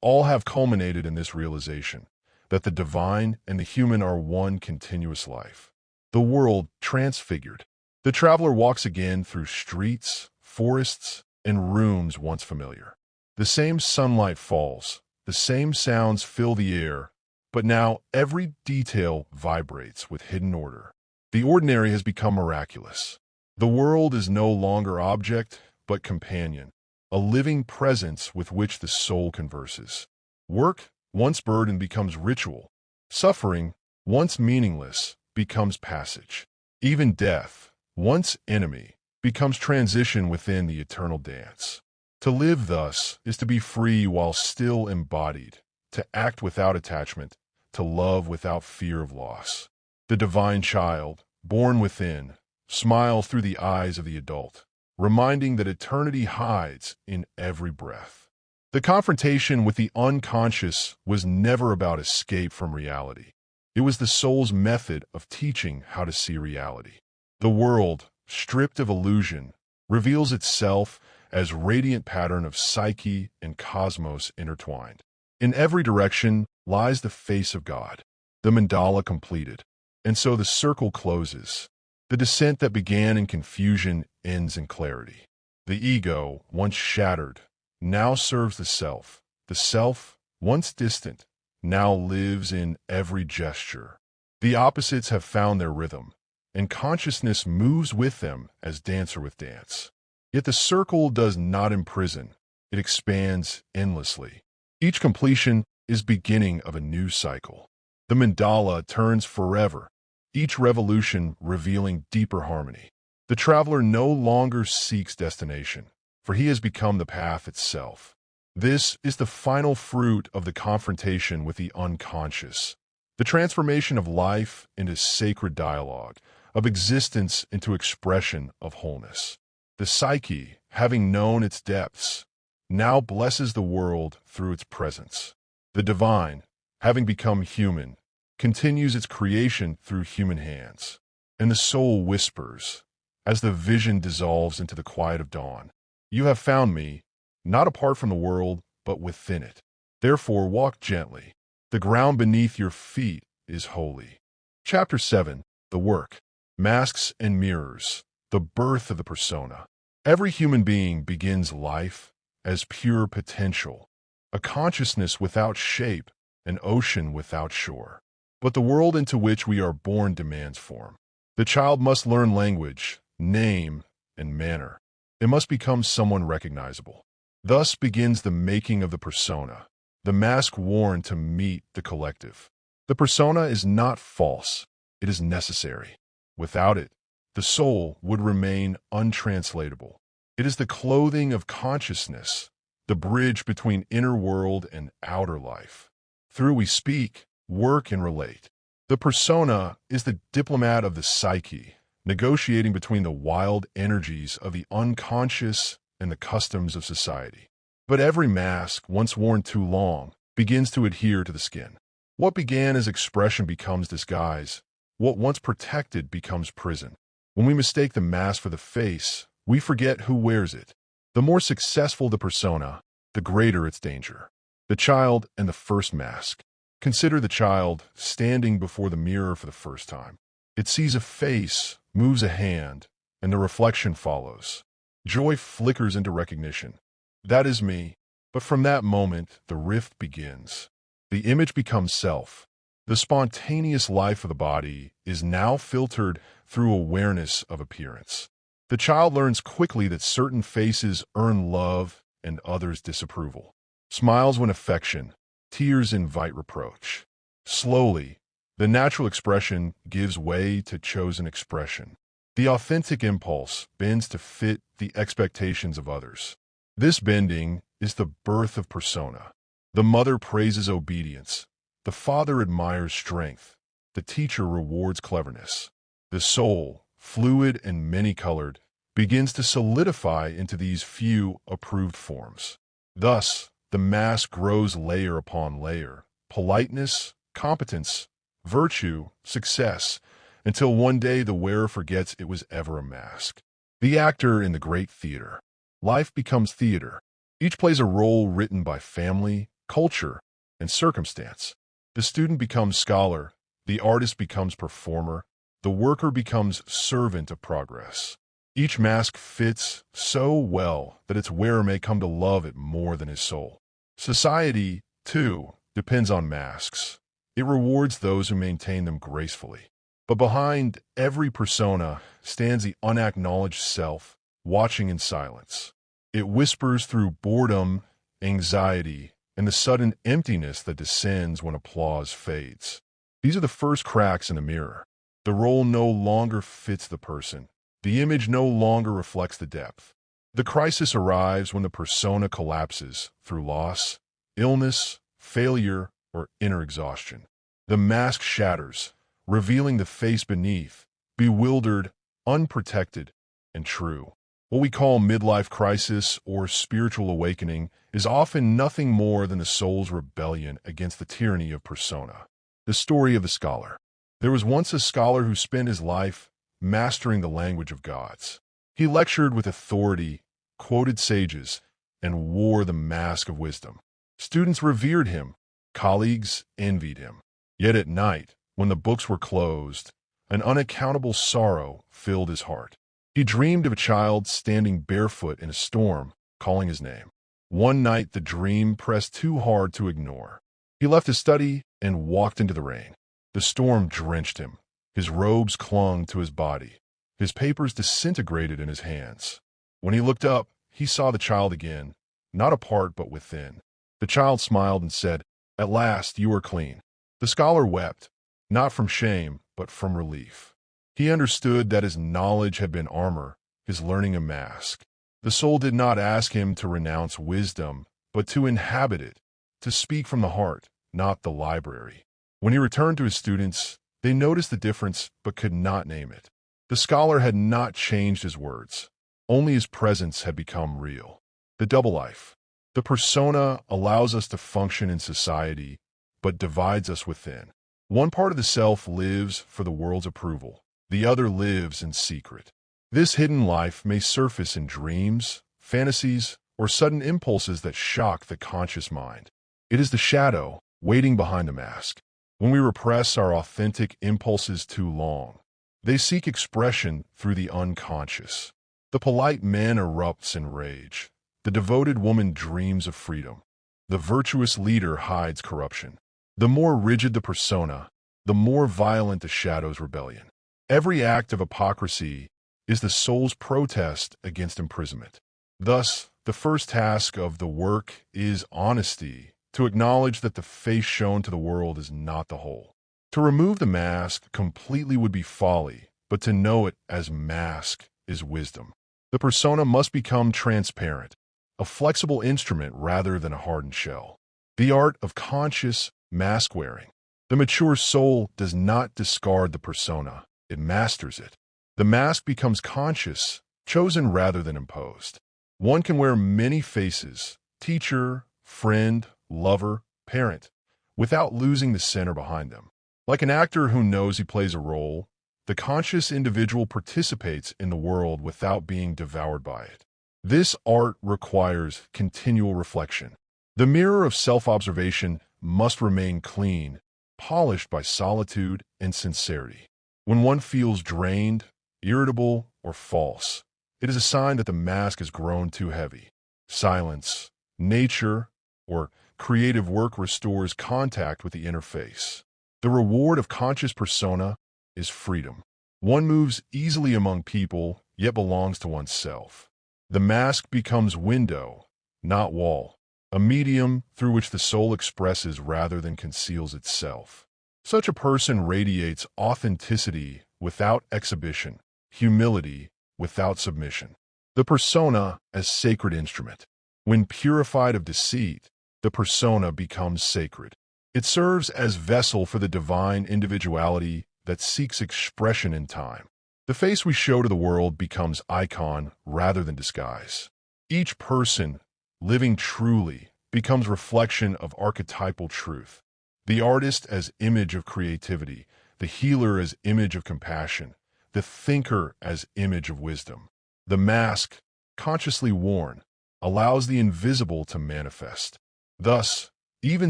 all have culminated in this realization that the divine and the human are one continuous life. The world transfigured. The traveler walks again through streets, forests, and rooms once familiar. The same sunlight falls, the same sounds fill the air, but now every detail vibrates with hidden order. The ordinary has become miraculous. The world is no longer object, but companion, a living presence with which the soul converses. Work, once burden, becomes ritual. Suffering, once meaningless, becomes passage. Even death, once enemy, becomes transition within the eternal dance. To live thus is to be free while still embodied, to act without attachment, to love without fear of loss. The divine child, born within, smiles through the eyes of the adult, reminding that eternity hides in every breath. The confrontation with the unconscious was never about escape from reality. It was the soul's method of teaching how to see reality. The world, stripped of illusion, reveals itself as radiant pattern of psyche and cosmos intertwined. In every direction lies the face of God, the mandala completed, and so the circle closes. The descent that began in confusion ends in clarity. The ego, once shattered, now serves the self. The self, once distant, now lives in every gesture. The opposites have found their rhythm, and consciousness moves with them as dancer with dance. Yet the circle does not imprison, it expands endlessly. Each completion is beginning of a new cycle. The mandala turns forever, each revolution revealing deeper harmony. The traveler no longer seeks destination, for he has become the path itself. This is the final fruit of the confrontation with the unconscious, the transformation of life into sacred dialogue, of existence into expression of wholeness. The psyche, having known its depths, now blesses the world through its presence. The divine, having become human, continues its creation through human hands. And the soul whispers, as the vision dissolves into the quiet of dawn, "You have found me, not apart from the world, but within it. Therefore walk gently. The ground beneath your feet is holy." Chapter 7. The Work. Masks and Mirrors. The birth of the persona. Every human being begins life as pure potential, a consciousness without shape, an ocean without shore. But the world into which we are born demands form. The child must learn language, name, and manner. It must become someone recognizable. Thus begins the making of the persona, the mask worn to meet the collective. The persona is not false, it is necessary. Without it, the soul would remain untranslatable. It is the clothing of consciousness, the bridge between inner world and outer life. Through we speak, work, and relate. The persona is the diplomat of the psyche, negotiating between the wild energies of the unconscious and the customs of society. But every mask, once worn too long, begins to adhere to the skin. What began as expression becomes disguise. What once protected becomes prison. When we mistake the mask for the face, we forget who wears it. The more successful the persona, the greater its danger. The child and the first mask. Consider the child standing before the mirror for the first time. It sees a face, moves a hand, and the reflection follows. Joy flickers into recognition. That is me. But from that moment, the rift begins. The image becomes self. The spontaneous life of the body is now filtered through awareness of appearance. The child learns quickly that certain faces earn love and others disapproval. Smiles win affection, tears invite reproach. Slowly, the natural expression gives way to chosen expression. The authentic impulse bends to fit the expectations of others. This bending is the birth of persona. The mother praises obedience. The father admires strength. The teacher rewards cleverness. The soul, fluid and many-colored, begins to solidify into these few approved forms. Thus, the mask grows layer upon layer, politeness, competence, virtue, success, until one day the wearer forgets it was ever a mask. The actor in the great theater. Life becomes theater. Each plays a role written by family, culture, and circumstance. The student becomes scholar, the artist becomes performer, the worker becomes servant of progress. Each mask fits so well that its wearer may come to love it more than his soul. Society, too, depends on masks. It rewards those who maintain them gracefully. But behind every persona stands the unacknowledged self, watching in silence. It whispers through boredom, anxiety, and the sudden emptiness that descends when applause fades. These are the first cracks in the mirror. The role no longer fits the person. The image no longer reflects the depth. The crisis arrives when the persona collapses through loss, illness, failure, or inner exhaustion. The mask shatters, revealing the face beneath, bewildered, unprotected, and true. What we call midlife crisis or spiritual awakening is often nothing more than the soul's rebellion against the tyranny of persona. The story of the scholar. There was once a scholar who spent his life mastering the language of gods. He lectured with authority, quoted sages, and wore the mask of wisdom. Students revered him, colleagues envied him. Yet at night, when the books were closed, an unaccountable sorrow filled his heart. He dreamed of a child standing barefoot in a storm, calling his name. One night the dream pressed too hard to ignore. He left his study and walked into the rain. The storm drenched him. His robes clung to his body. His papers disintegrated in his hands. When he looked up, he saw the child again, not apart but within. The child smiled and said, "At last you are clean." The scholar wept, not from shame, but from relief. He understood that his knowledge had been armor, his learning a mask. The soul did not ask him to renounce wisdom, but to inhabit it, to speak from the heart, not the library. When he returned to his students, they noticed the difference but could not name it. The scholar had not changed his words. Only his presence had become real. The double life. The persona allows us to function in society, but divides us within. One part of the self lives for the world's approval. The other lives in secret. This hidden life may surface in dreams, fantasies, or sudden impulses that shock the conscious mind. It is the shadow waiting behind the mask. When we repress our authentic impulses too long, they seek expression through the unconscious. The polite man erupts in rage. The devoted woman dreams of freedom. The virtuous leader hides corruption. The more rigid the persona, the more violent the shadow's rebellion. Every act of hypocrisy is the soul's protest against imprisonment. Thus, the first task of the work is honesty, to acknowledge that the face shown to the world is not the whole. To remove the mask completely would be folly, but to know it as mask is wisdom. The persona must become transparent, a flexible instrument rather than a hardened shell. The art of conscious mask-wearing. The mature soul does not discard the persona. It masters it. The mask becomes conscious, chosen rather than imposed. One can wear many faces, teacher, friend, lover, parent, without losing the center behind them. Like an actor who knows he plays a role, the conscious individual participates in the world without being devoured by it. This art requires continual reflection. The mirror of self-observation must remain clean, polished by solitude and sincerity. When one feels drained, irritable, or false, it is a sign that the mask has grown too heavy. Silence, nature, or creative work restores contact with the inner face. The reward of conscious persona is freedom. One moves easily among people, yet belongs to oneself. The mask becomes window, not wall, a medium through which the soul expresses rather than conceals itself. Such a person radiates authenticity without exhibition, humility without submission. The persona as sacred instrument. When purified of deceit, the persona becomes sacred. It serves as vessel for the divine individuality that seeks expression in time. The face we show to the world becomes icon rather than disguise. Each person, living truly, becomes reflection of archetypal truth. The artist as image of creativity, the healer as image of compassion, the thinker as image of wisdom. The mask, consciously worn, allows the invisible to manifest. Thus, even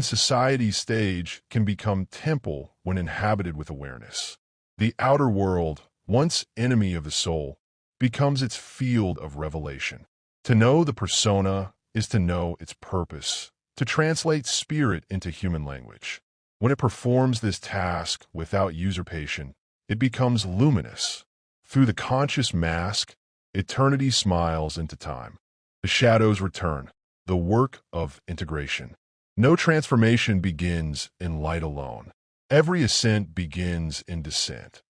society's stage can become temple when inhabited with awareness. The outer world, once enemy of the soul, becomes its field of revelation. To know the persona is to know its purpose, to translate spirit into human language. When it performs this task without usurpation, it becomes luminous. Through the conscious mask, eternity smiles into time. The shadows return, the work of integration. No transformation begins in light alone. Every ascent begins in descent.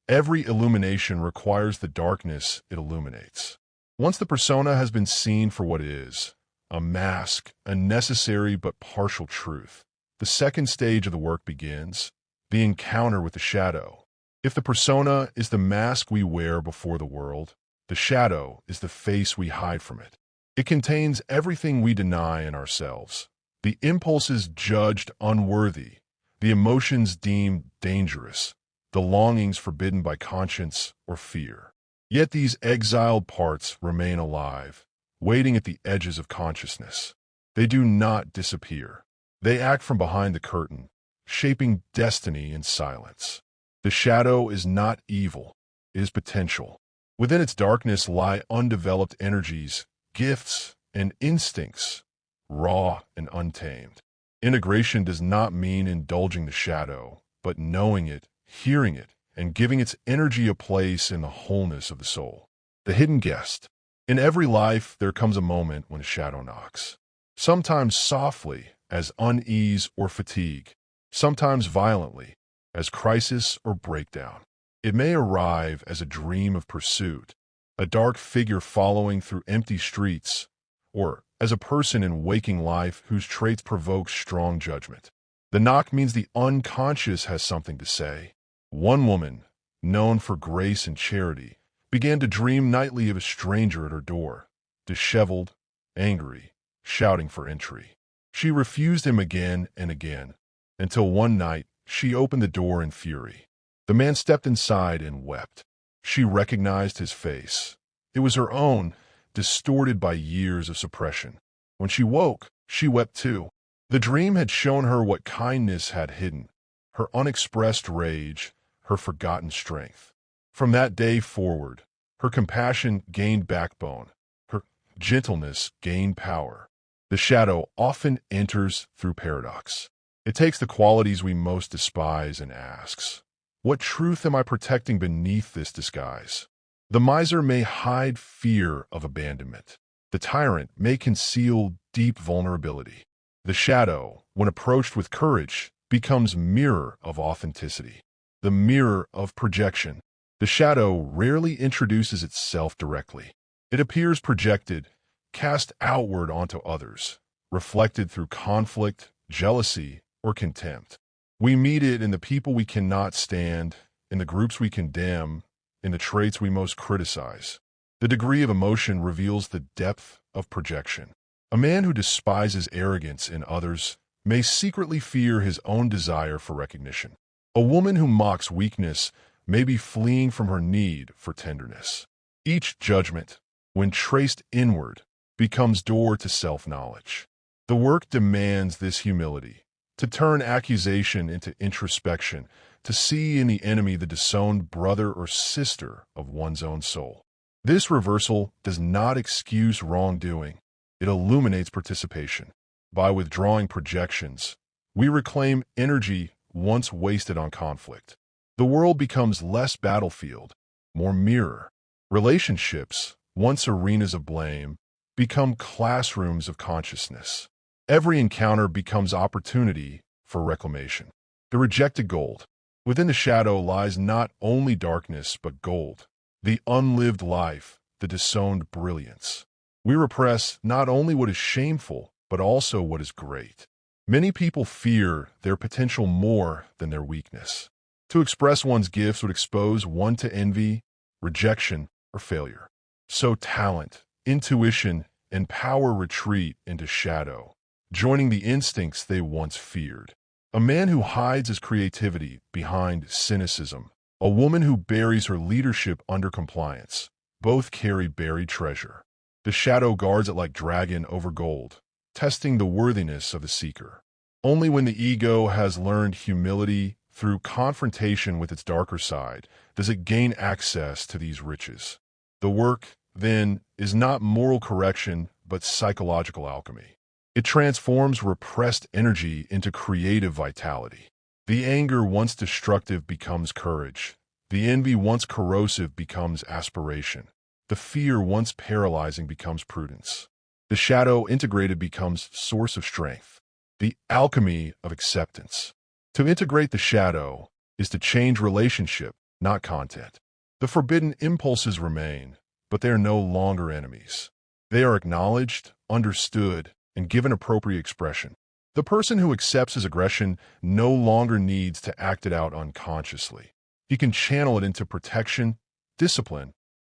Every illumination requires the darkness it illuminates. Once the persona has been seen for what it is, a mask, a necessary but partial truth, the second stage of the work begins, the encounter with the shadow. If the persona is the mask we wear before the world, the shadow is the face we hide from it. It contains everything we deny in ourselves. The impulses judged unworthy, the emotions deemed dangerous, the longings forbidden by conscience or fear. Yet these exiled parts remain alive, waiting at the edges of consciousness. They do not disappear. They act from behind the curtain, shaping destiny in silence. The shadow is not evil, it is potential. Within its darkness lie undeveloped energies, gifts, and instincts, raw and untamed. Integration does not mean indulging the shadow, but knowing it, hearing it, and giving its energy a place in the wholeness of the soul. The hidden guest. In every life, there comes a moment when a shadow knocks. Sometimes softly, as unease or fatigue. Sometimes violently, as crisis or breakdown. It may arrive as a dream of pursuit, a dark figure following through empty streets, or as a person in waking life whose traits provoke strong judgment. The knock means the unconscious has something to say. One woman, known for grace and charity, began to dream nightly of a stranger at her door, disheveled, angry, shouting for entry. She refused him again and again, until one night she opened the door in fury. The man stepped inside and wept. She recognized his face. It was her own, distorted by years of suppression. When she woke, she wept too. The dream had shown her what kindness had hidden, her unexpressed rage, her forgotten strength. From that day forward, her compassion gained backbone, her gentleness gained power. The shadow often enters through paradox. It takes the qualities we most despise and asks, what truth am I protecting beneath this disguise? The miser may hide fear of abandonment. The tyrant may conceal deep vulnerability. The shadow, when approached with courage, becomes mirror of authenticity, the mirror of projection. The shadow rarely introduces itself directly. It appears projected, cast outward onto others, reflected through conflict, jealousy, or contempt. We meet it in the people we cannot stand, in the groups we condemn, in the traits we most criticize. The degree of emotion reveals the depth of projection. A man who despises arrogance in others may secretly fear his own desire for recognition. A woman who mocks weakness may be fleeing from her need for tenderness. Each judgment, when traced inward, becomes door to self-knowledge. The work demands this humility, to turn accusation into introspection, to see in the enemy the disowned brother or sister of one's own soul. This reversal does not excuse wrongdoing. It illuminates participation. By withdrawing projections, we reclaim energy once wasted on conflict. The world becomes less battlefield, more mirror. Relationships, once arenas of blame, become classrooms of consciousness. Every encounter becomes opportunity for reclamation. The rejected gold. Within the shadow lies not only darkness but gold, the unlived life, the disowned brilliance. We repress not only what is shameful, but also what is great. Many people fear their potential more than their weakness. To express one's gifts would expose one to envy, rejection, or failure. So talent, intuition, and power retreat into shadow, joining the instincts they once feared. A man who hides his creativity behind cynicism, a woman who buries her leadership under compliance, both carry buried treasure. The shadow guards it like dragon over gold, testing the worthiness of the seeker. Only when the ego has learned humility through confrontation with its darker side does it gain access to these riches. The work, then, is not moral correction but psychological alchemy. It transforms repressed energy into creative vitality. The anger once destructive becomes courage. The envy once corrosive becomes aspiration. The fear once paralyzing becomes prudence. The shadow integrated becomes source of strength. The alchemy of acceptance. To integrate the shadow is to change relationship, not content. The forbidden impulses remain, but they are no longer enemies. They are acknowledged, understood, and given appropriate expression. The person who accepts his aggression no longer needs to act it out unconsciously. He can channel it into protection, discipline,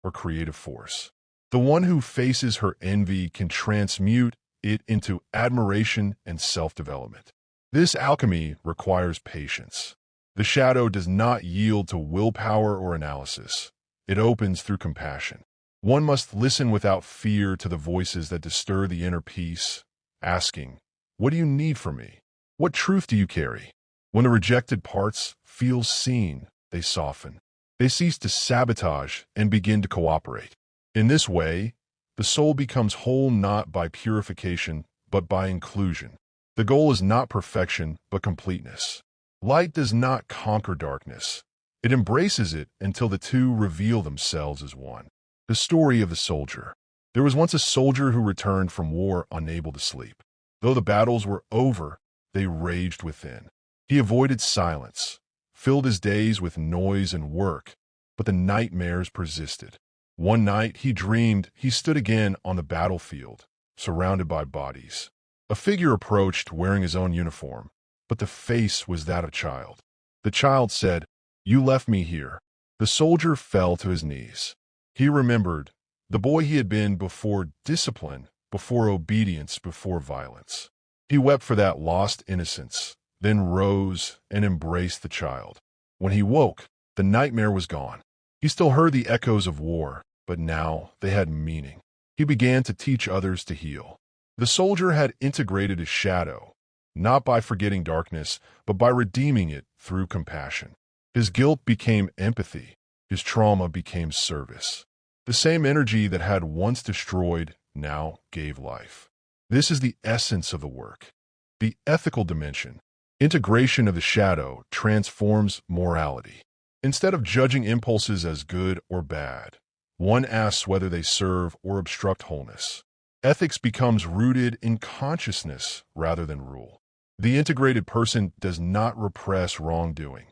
or creative force. The one who faces her envy can transmute it into admiration and self-development. This alchemy requires patience. The shadow does not yield to willpower or analysis. It opens through compassion. One must listen without fear to the voices that disturb the inner peace, asking, "What do you need from me? What truth do you carry?" When the rejected parts feel seen, they soften. They cease to sabotage and begin to cooperate. In this way, the soul becomes whole not by purification, but by inclusion. The goal is not perfection, but completeness. Light does not conquer darkness. It embraces it until the two reveal themselves as one. The story of the soldier. There was once a soldier who returned from war unable to sleep. Though the battles were over, they raged within. He avoided silence, filled his days with noise and work, but the nightmares persisted. One night he dreamed he stood again on the battlefield, surrounded by bodies. A figure approached wearing his own uniform, but the face was that of a child. The child said, "You left me here." The soldier fell to his knees. He remembered the boy he had been before discipline, before obedience, before violence. He wept for that lost innocence, then rose and embraced the child. When he woke, the nightmare was gone. He still heard the echoes of war, but now they had meaning. He began to teach others to heal. The soldier had integrated his shadow, not by forgetting darkness, but by redeeming it through compassion. His guilt became empathy. His trauma became service. The same energy that had once destroyed now gave life. This is the essence of the work. The ethical dimension. Integration of the shadow transforms morality. Instead of judging impulses as good or bad, one asks whether they serve or obstruct wholeness. Ethics becomes rooted in consciousness rather than rule. The integrated person does not repress wrongdoing.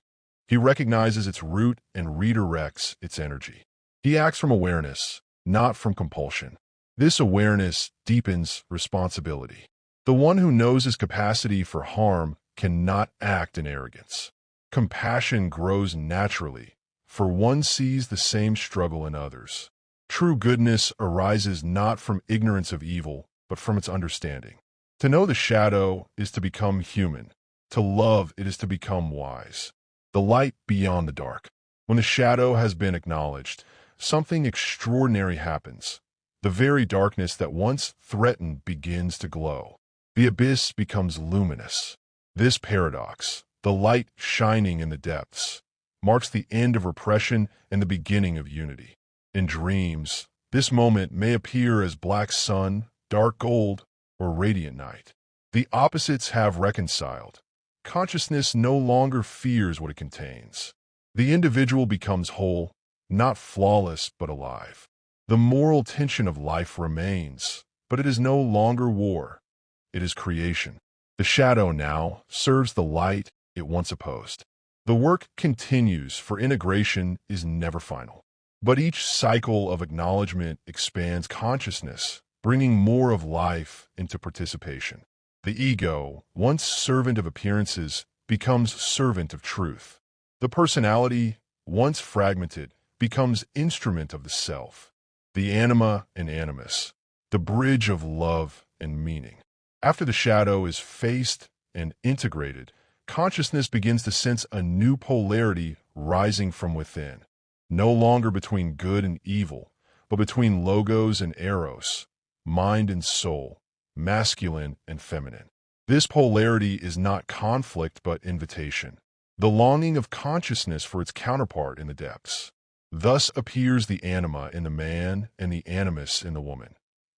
He recognizes its root and redirects its energy. He acts from awareness, not from compulsion. This awareness deepens responsibility. The one who knows his capacity for harm cannot act in arrogance. Compassion grows naturally, for one sees the same struggle in others. True goodness arises not from ignorance of evil, but from its understanding. To know the shadow is to become human. To love it is to become wise. The light beyond the dark. When the shadow has been acknowledged, something extraordinary happens. The very darkness that once threatened begins to glow. The abyss becomes luminous. This paradox, the light shining in the depths, marks the end of repression and the beginning of unity. In dreams, this moment may appear as black sun, dark gold, or radiant night. The opposites have reconciled. Consciousness no longer fears what it contains. The individual becomes whole, not flawless but alive. The moral tension of life remains, but it is no longer war. It is creation. The shadow now serves the light it once opposed. The work continues, for integration is never final. But each cycle of acknowledgement expands consciousness, bringing more of life into participation. The ego, once servant of appearances, becomes servant of truth. The personality, once fragmented, becomes instrument of the self. The anima and animus, the bridge of love and meaning. After the shadow is faced and integrated, consciousness begins to sense a new polarity rising from within. No longer between good and evil, but between logos and eros, mind and soul, masculine and feminine. This polarity is not conflict but invitation, the longing of consciousness for its counterpart in the depths. Thus appears the anima in the man and the animus in the woman.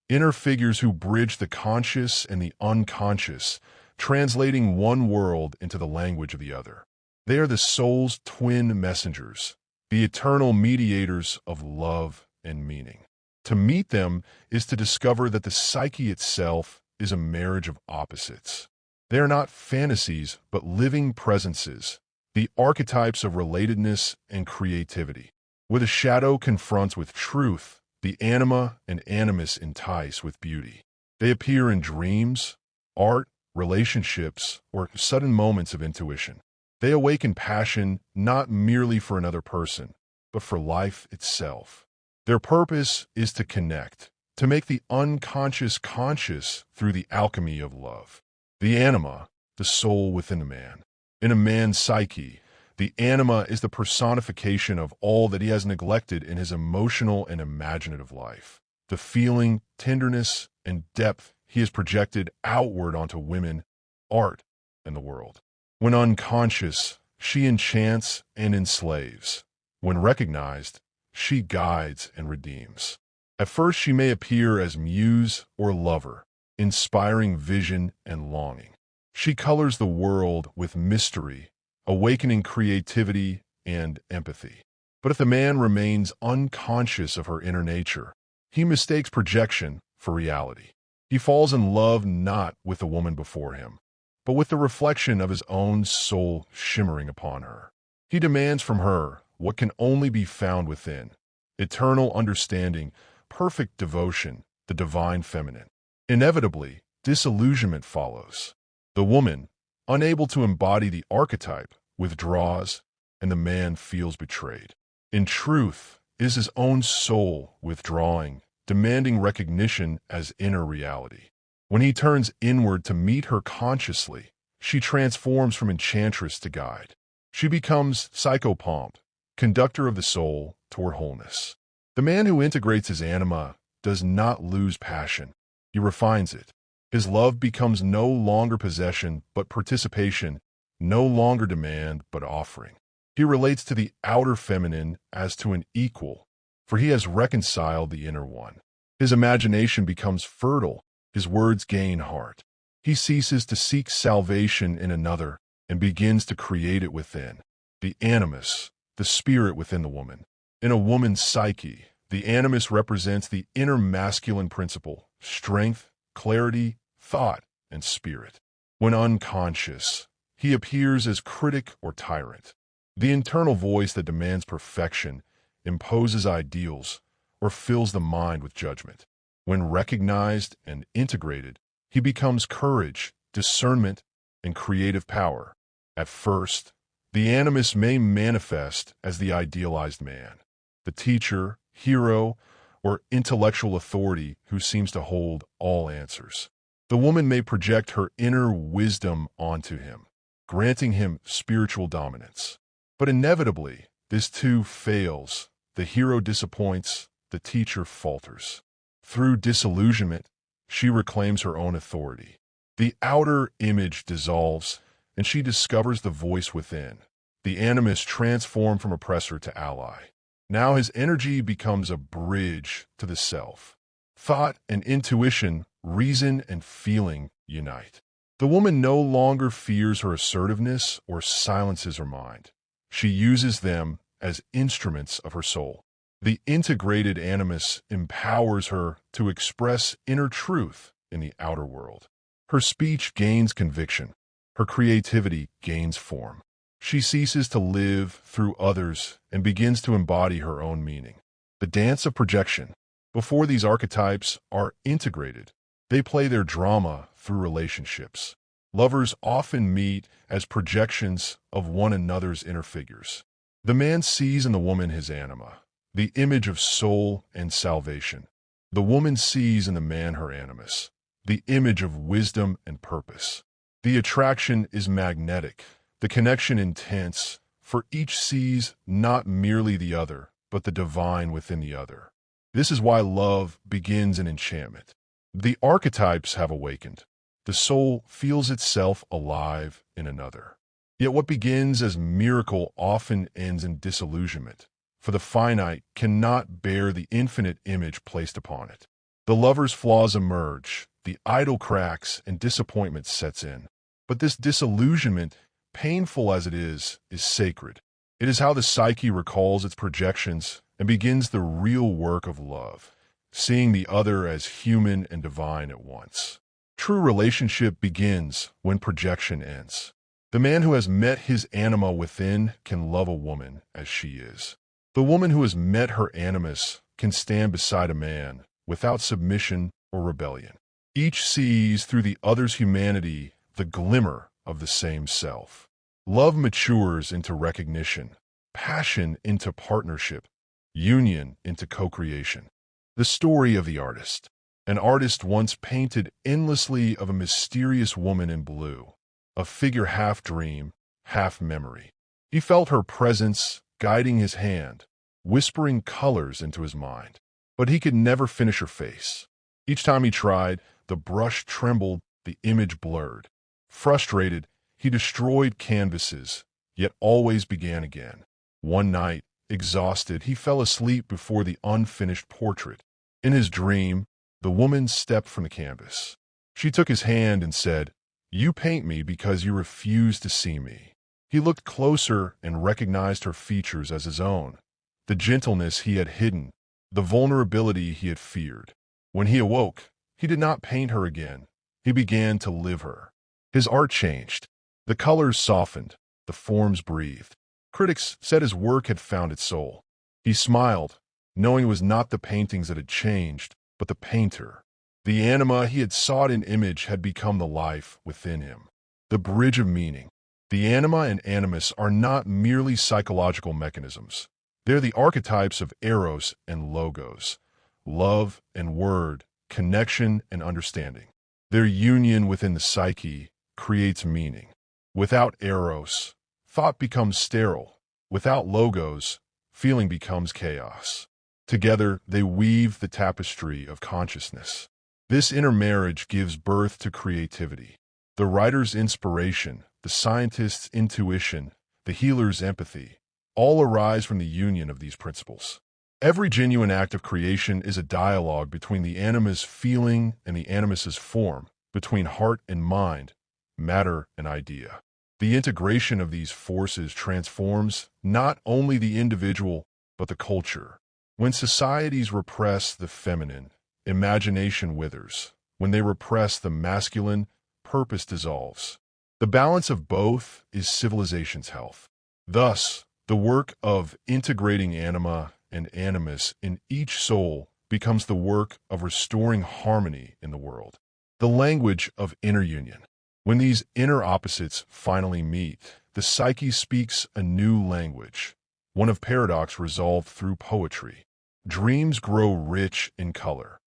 Inner figures who bridge the conscious and the unconscious, translating one world into the language of the other. They are the soul's twin messengers, the eternal mediators of love and meaning. To meet them is to discover that the psyche itself is a marriage of opposites. They are not fantasies, but living presences, the archetypes of relatedness and creativity. Where the shadow confronts with truth, the anima and animus entice with beauty. They appear in dreams, art, relationships, or sudden moments of intuition. They awaken passion not merely for another person, but for life itself. Their purpose is to connect, to make the unconscious conscious through the alchemy of love. The anima, the soul within a man. In a man's psyche, the anima is the personification of all that he has neglected in his emotional and imaginative life. The feeling, tenderness, and depth he has projected outward onto women, art, and the world. When unconscious, she enchants and enslaves. When recognized, she guides and redeems. At first she may appear as muse or lover, inspiring vision and longing. She colors the world with mystery, awakening creativity and empathy. But if the man remains unconscious of her inner nature, he mistakes projection for reality. He falls in love not with the woman before him, but with the reflection of his own soul shimmering upon her. He demands from her what can only be found within: eternal understanding, perfect devotion, the divine feminine. Inevitably, disillusionment follows. The woman, unable to embody the archetype, withdraws, and the man feels betrayed. In truth, it is his own soul withdrawing, demanding recognition as inner reality. When he turns inward to meet her consciously, she transforms from enchantress to guide. She becomes psychopomp, conductor of the soul toward wholeness. The man who integrates his anima does not lose passion. He refines it. His love becomes no longer possession but participation, no longer demand but offering. He relates to the outer feminine as to an equal, for he has reconciled the inner one. His imagination becomes fertile, his words gain heart. He ceases to seek salvation in another and begins to create it within. The animus, the spirit within the woman. In a woman's psyche, the animus represents the inner masculine principle: strength, clarity, thought, and spirit. When unconscious, he appears as critic or tyrant. The internal voice that demands perfection, imposes ideals, or fills the mind with judgment. When recognized and integrated, he becomes courage, discernment, and creative power. At first, the animus may manifest as the idealized man, the teacher, hero, or intellectual authority who seems to hold all answers. The woman may project her inner wisdom onto him, granting him spiritual dominance. But inevitably, this too fails. The hero disappoints, the teacher falters. Through disillusionment, she reclaims her own authority. The outer image dissolves, and she discovers the voice within. The animus transformed from oppressor to ally. Now his energy becomes a bridge to the self. Thought and intuition, reason and feeling unite. The woman no longer fears her assertiveness or silences her mind. She uses them as instruments of her soul. The integrated animus empowers her to express inner truth in the outer world. Her speech gains conviction. Her creativity gains form. She ceases to live through others and begins to embody her own meaning. The dance of projection. Before these archetypes are integrated, they play their drama through relationships. Lovers often meet as projections of one another's inner figures. The man sees in the woman his anima, the image of soul and salvation. The woman sees in the man her animus, the image of wisdom and purpose. The attraction is magnetic, the connection intense, for each sees not merely the other, but the divine within the other. This is why love begins in enchantment. The archetypes have awakened. The soul feels itself alive in another. Yet what begins as miracle often ends in disillusionment, for the finite cannot bear the infinite image placed upon it. The lover's flaws emerge, the idol cracks, and disappointment sets in. But this disillusionment, painful as it is sacred. It is how the psyche recalls its projections and begins the real work of love, seeing the other as human and divine at once. True relationship begins when projection ends. The man who has met his anima within can love a woman as she is. The woman who has met her animus can stand beside a man without submission or rebellion. Each sees through the other's humanity the glimmer of the same self. Love matures into recognition, passion into partnership, union into co-creation. The story of the artist. An artist once painted endlessly of a mysterious woman in blue, a figure half dream, half memory. He felt her presence guiding his hand, whispering colors into his mind. But he could never finish her face. Each time he tried, the brush trembled, the image blurred. Frustrated, he destroyed canvases, yet always began again. One night, exhausted, he fell asleep before the unfinished portrait. In his dream, the woman stepped from the canvas. She took his hand and said, "You paint me because you refuse to see me." He looked closer and recognized her features as his own, the gentleness he had hidden, the vulnerability he had feared. When he awoke, he did not paint her again. He began to live her. His art changed. The colors softened, the forms breathed. Critics said his work had found its soul. He smiled, knowing it was not the paintings that had changed, but the painter. The anima he had sought in image had become the life within him. The bridge of meaning. The anima and animus are not merely psychological mechanisms. They're the archetypes of eros and logos, love and word, connection and understanding. Their union within the psyche creates meaning. Without eros, thought becomes sterile. Without logos, feeling becomes chaos. Together, they weave the tapestry of consciousness. This intermarriage gives birth to creativity. The writer's inspiration, the scientist's intuition, the healer's empathy, all arise from the union of these principles. Every genuine act of creation is a dialogue between the anima's feeling and the animus's form, between heart and mind, matter and idea. The integration of these forces transforms not only the individual, but the culture. When societies repress the feminine, imagination withers. When they repress the masculine, purpose dissolves. The balance of both is civilization's health. Thus, the work of integrating anima and animus in each soul becomes the work of restoring harmony in the world. The language of inner union. When these inner opposites finally meet, the psyche speaks a new language, one of paradox resolved through poetry. Dreams grow rich in color.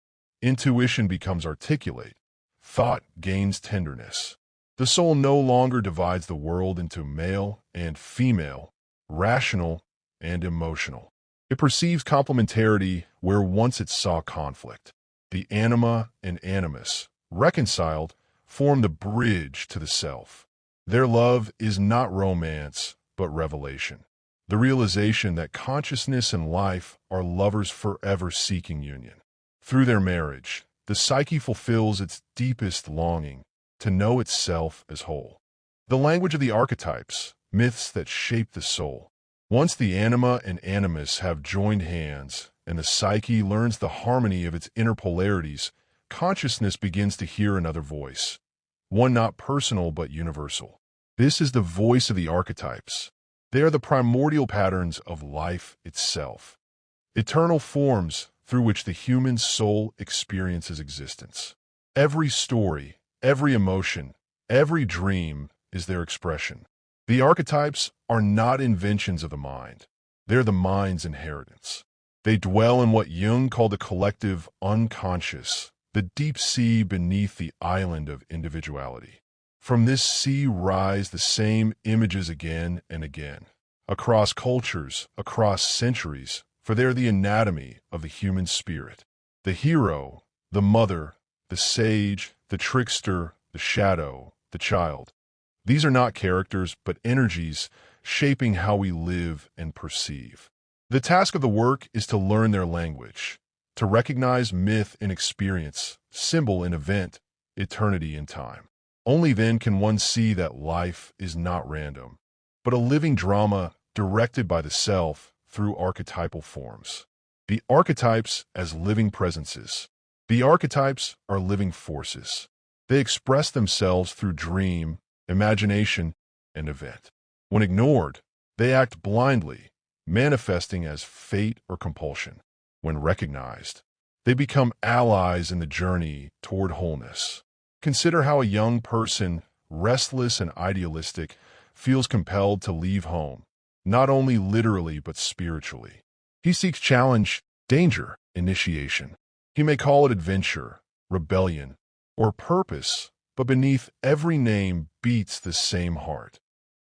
Intuition becomes articulate. Thought gains tenderness. The soul no longer divides the world into male and female, rational and emotional. It perceives complementarity where once it saw conflict. The anima and animus, reconciled, form the bridge to the self. Their love is not romance, but revelation. The realization that consciousness and life are lovers forever seeking union. Through their marriage, the psyche fulfills its deepest longing to know itself as whole. The language of the archetypes, myths that shape the soul. Once the anima and animus have joined hands, and the psyche learns the harmony of its inner polarities, consciousness begins to hear another voice, one not personal but universal. This is the voice of the archetypes. They are the primordial patterns of life itself, eternal forms through which the human soul experiences existence. Every story, every emotion, every dream is their expression. The archetypes are not inventions of the mind. They're the mind's inheritance. They dwell in what Jung called the collective unconscious, the deep sea beneath the island of individuality. From this sea rise the same images again and again, across cultures, across centuries, for they're the anatomy of the human spirit. The hero, the mother, the sage, the trickster, the shadow, the child. These are not characters, but energies shaping how we live and perceive. The task of the work is to learn their language, to recognize myth in experience, symbol in event, eternity in time. Only then can one see that life is not random, but a living drama directed by the self through archetypal forms. The archetypes as living presences. The archetypes are living forces. They express themselves through dream, imagination, and event. When ignored, they act blindly, manifesting as fate or compulsion. When recognized, they become allies in the journey toward wholeness. Consider how a young person, restless and idealistic, feels compelled to leave home, not only literally but spiritually. He seeks challenge, danger, initiation. He may call it adventure, rebellion, or purpose, but beneath every name beats the same heart,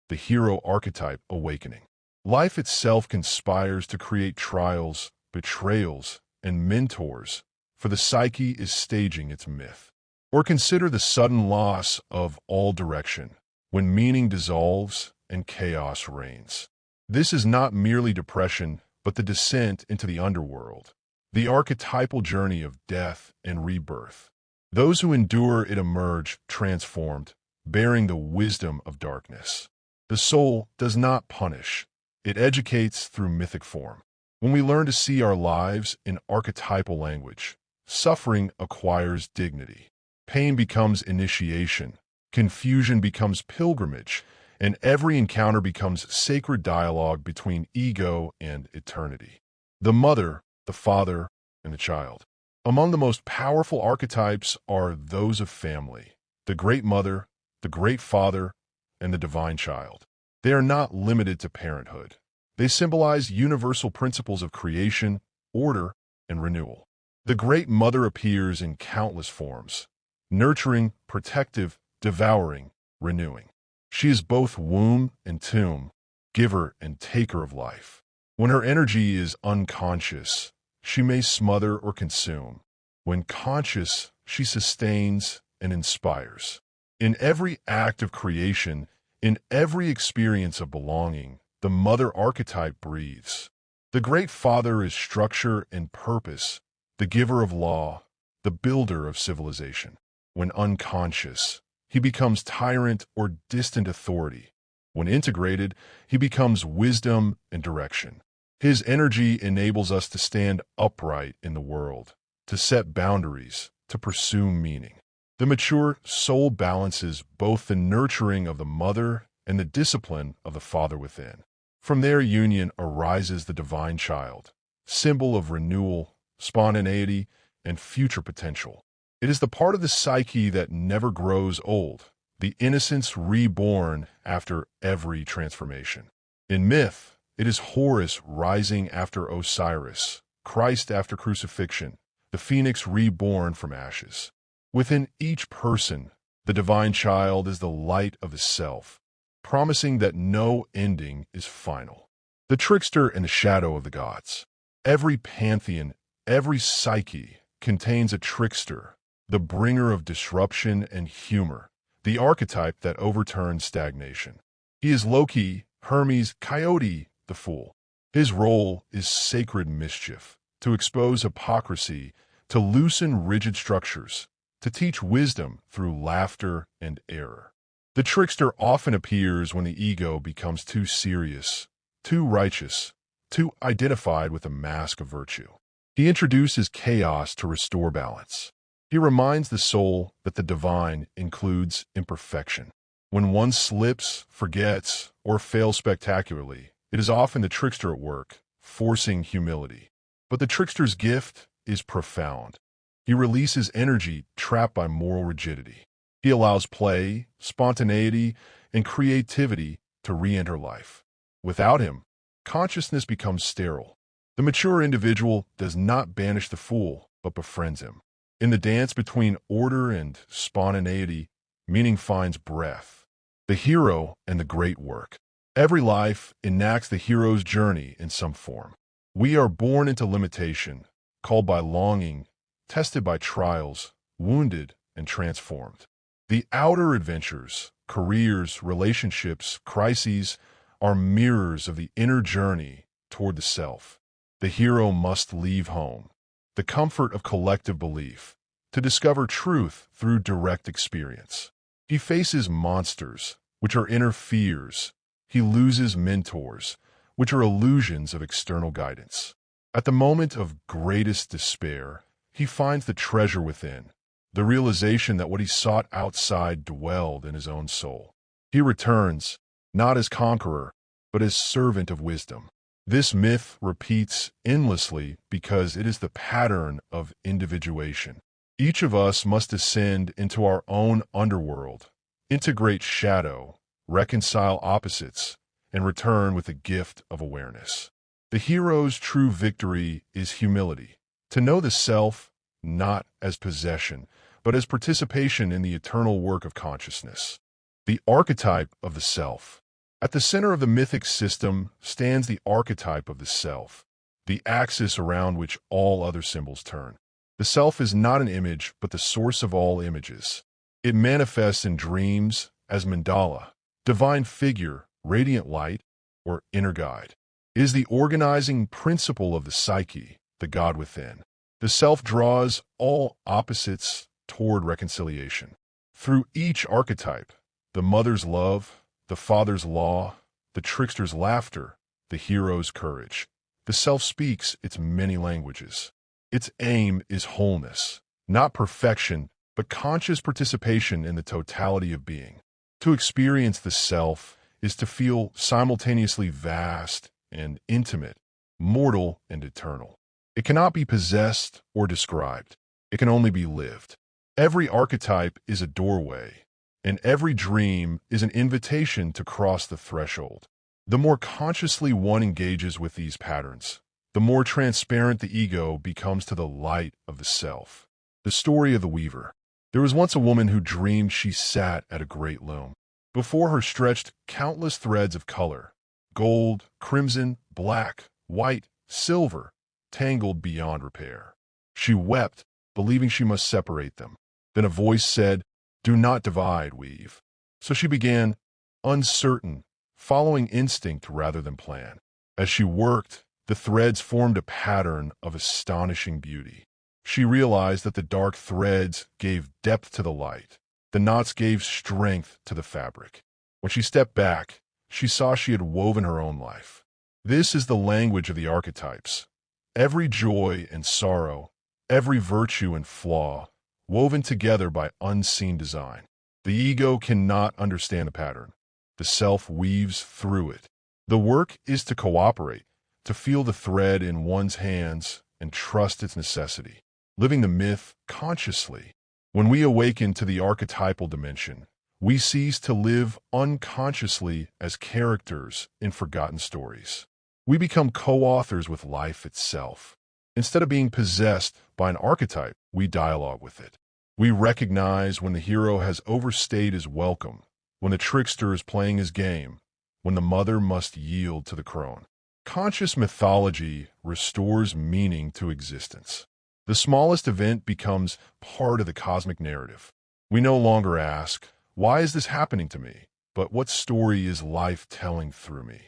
the hero archetype awakening. Life itself conspires to create trials, betrayals, and mentors, for the psyche is staging its myth. Or consider the sudden loss of all direction, when meaning dissolves and chaos reigns. This is not merely depression, but the descent into the underworld, the archetypal journey of death and rebirth. Those who endure it emerge transformed, bearing the wisdom of darkness. The soul does not punish. It educates through mythic form. When we learn to see our lives in archetypal language, suffering acquires dignity. Pain becomes initiation. Confusion becomes pilgrimage. And every encounter becomes sacred dialogue between ego and eternity. The mother, the father, and the child. Among the most powerful archetypes are those of family, the great mother, the great father, and the divine child. They are not limited to parenthood. They symbolize universal principles of creation, order, and renewal. The great mother appears in countless forms, nurturing, protective, devouring, renewing. She is both womb and tomb, giver and taker of life. When her energy is unconscious, she may smother or consume. When conscious, she sustains and inspires. In every act of creation, in every experience of belonging, the mother archetype breathes. The great father is structure and purpose, the giver of law, the builder of civilization. When unconscious, he becomes tyrant or distant authority. When integrated, he becomes wisdom and direction. His energy enables us to stand upright in the world, to set boundaries, to pursue meaning. The mature soul balances both the nurturing of the mother and the discipline of the father within. From their union arises the divine child, symbol of renewal, spontaneity, and future potential. It is the part of the psyche that never grows old, the innocence reborn after every transformation. In myth, it is Horus rising after Osiris, Christ after crucifixion, the phoenix reborn from ashes. Within each person, the divine child is the light of the self, promising that no ending is final. The trickster and the shadow of the gods. Every pantheon, every psyche contains a trickster, the bringer of disruption and humor, the archetype that overturns stagnation. He is Loki, Hermes, Coyote, the fool. His role is sacred mischief, to expose hypocrisy, to loosen rigid structures, to teach wisdom through laughter and error. The trickster often appears when the ego becomes too serious, too righteous, too identified with a mask of virtue. He introduces chaos to restore balance. He reminds the soul that the divine includes imperfection. When one slips, forgets, or fails spectacularly, it is often the trickster at work, forcing humility. But the trickster's gift is profound. He releases energy trapped by moral rigidity. He allows play, spontaneity, and creativity to re-enter life. Without him, consciousness becomes sterile. The mature individual does not banish the fool, but befriends him. In the dance between order and spontaneity, meaning finds breath. The hero and the great work. Every life enacts the hero's journey in some form. We are born into limitation, called by longing, tested by trials, wounded and transformed. The outer adventures, careers, relationships, crises, are mirrors of the inner journey toward the self. The hero must leave home, the comfort of collective belief, to discover truth through direct experience. He faces monsters, which are inner fears. He loses mentors, which are illusions of external guidance. At the moment of greatest despair, he finds the treasure within, the realization that what he sought outside dwelled in his own soul. He returns, not as conqueror, but as servant of wisdom. This myth repeats endlessly because it is the pattern of individuation. Each of us must ascend into our own underworld, integrate shadow, reconcile opposites, and return with the gift of awareness. The hero's true victory is humility, to know the self not as possession, but as participation in the eternal work of consciousness. The archetype of the self. At the center of the mythic system stands the archetype of the self, the axis around which all other symbols turn. The self is not an image, but the source of all images. It manifests in dreams as mandala, divine figure, radiant light, or inner guide. It is the organizing principle of the psyche, the God within. The self draws all opposites toward reconciliation. Through each archetype, the mother's love, the father's law, the trickster's laughter, the hero's courage, the self speaks its many languages. Its aim is wholeness, not perfection, but conscious participation in the totality of being. To experience the self is to feel simultaneously vast and intimate, mortal and eternal. It cannot be possessed or described. It can only be lived. Every archetype is a doorway, and every dream is an invitation to cross the threshold. The more consciously one engages with these patterns, the more transparent the ego becomes to the light of the self. The story of the weaver. There was once a woman who dreamed she sat at a great loom. Before her stretched countless threads of color, gold, crimson, black, white, silver, tangled beyond repair. She wept, believing she must separate them. Then a voice said, "Do not divide, weave." So she began, uncertain, following instinct rather than plan. As she worked, the threads formed a pattern of astonishing beauty. She realized that the dark threads gave depth to the light. The knots gave strength to the fabric. When she stepped back, she saw she had woven her own life. This is the language of the archetypes. Every joy and sorrow, every virtue and flaw, woven together by unseen design. The ego cannot understand the pattern. The self weaves through it. The work is to cooperate, to feel the thread in one's hands and trust its necessity, living the myth consciously. When we awaken to the archetypal dimension, we cease to live unconsciously as characters in forgotten stories. We become co-authors with life itself. Instead of being possessed by an archetype, we dialogue with it. We recognize when the hero has overstayed his welcome, when the trickster is playing his game, when the mother must yield to the crone. Conscious mythology restores meaning to existence. The smallest event becomes part of the cosmic narrative. We no longer ask, why is this happening to me? But what story is life telling through me?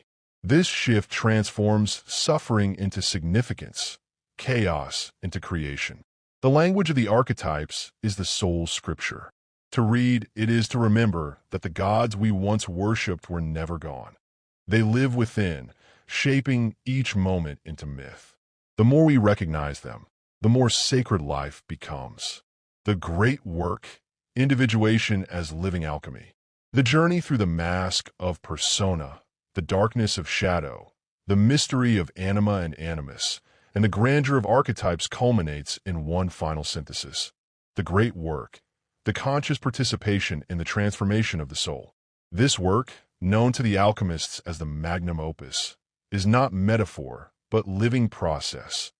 This shift transforms suffering into significance, chaos into creation. The language of the archetypes is the soul's scripture. To read, it is to remember that the gods we once worshipped were never gone. They live within, shaping each moment into myth. The more we recognize them, the more sacred life becomes. The great work, individuation as living alchemy. The journey through the mask of persona, the darkness of shadow, the mystery of anima and animus, and the grandeur of archetypes culminates in one final synthesis. The great work, the conscious participation in the transformation of the soul. This work, known to the alchemists as the magnum opus, is not metaphor, but living process.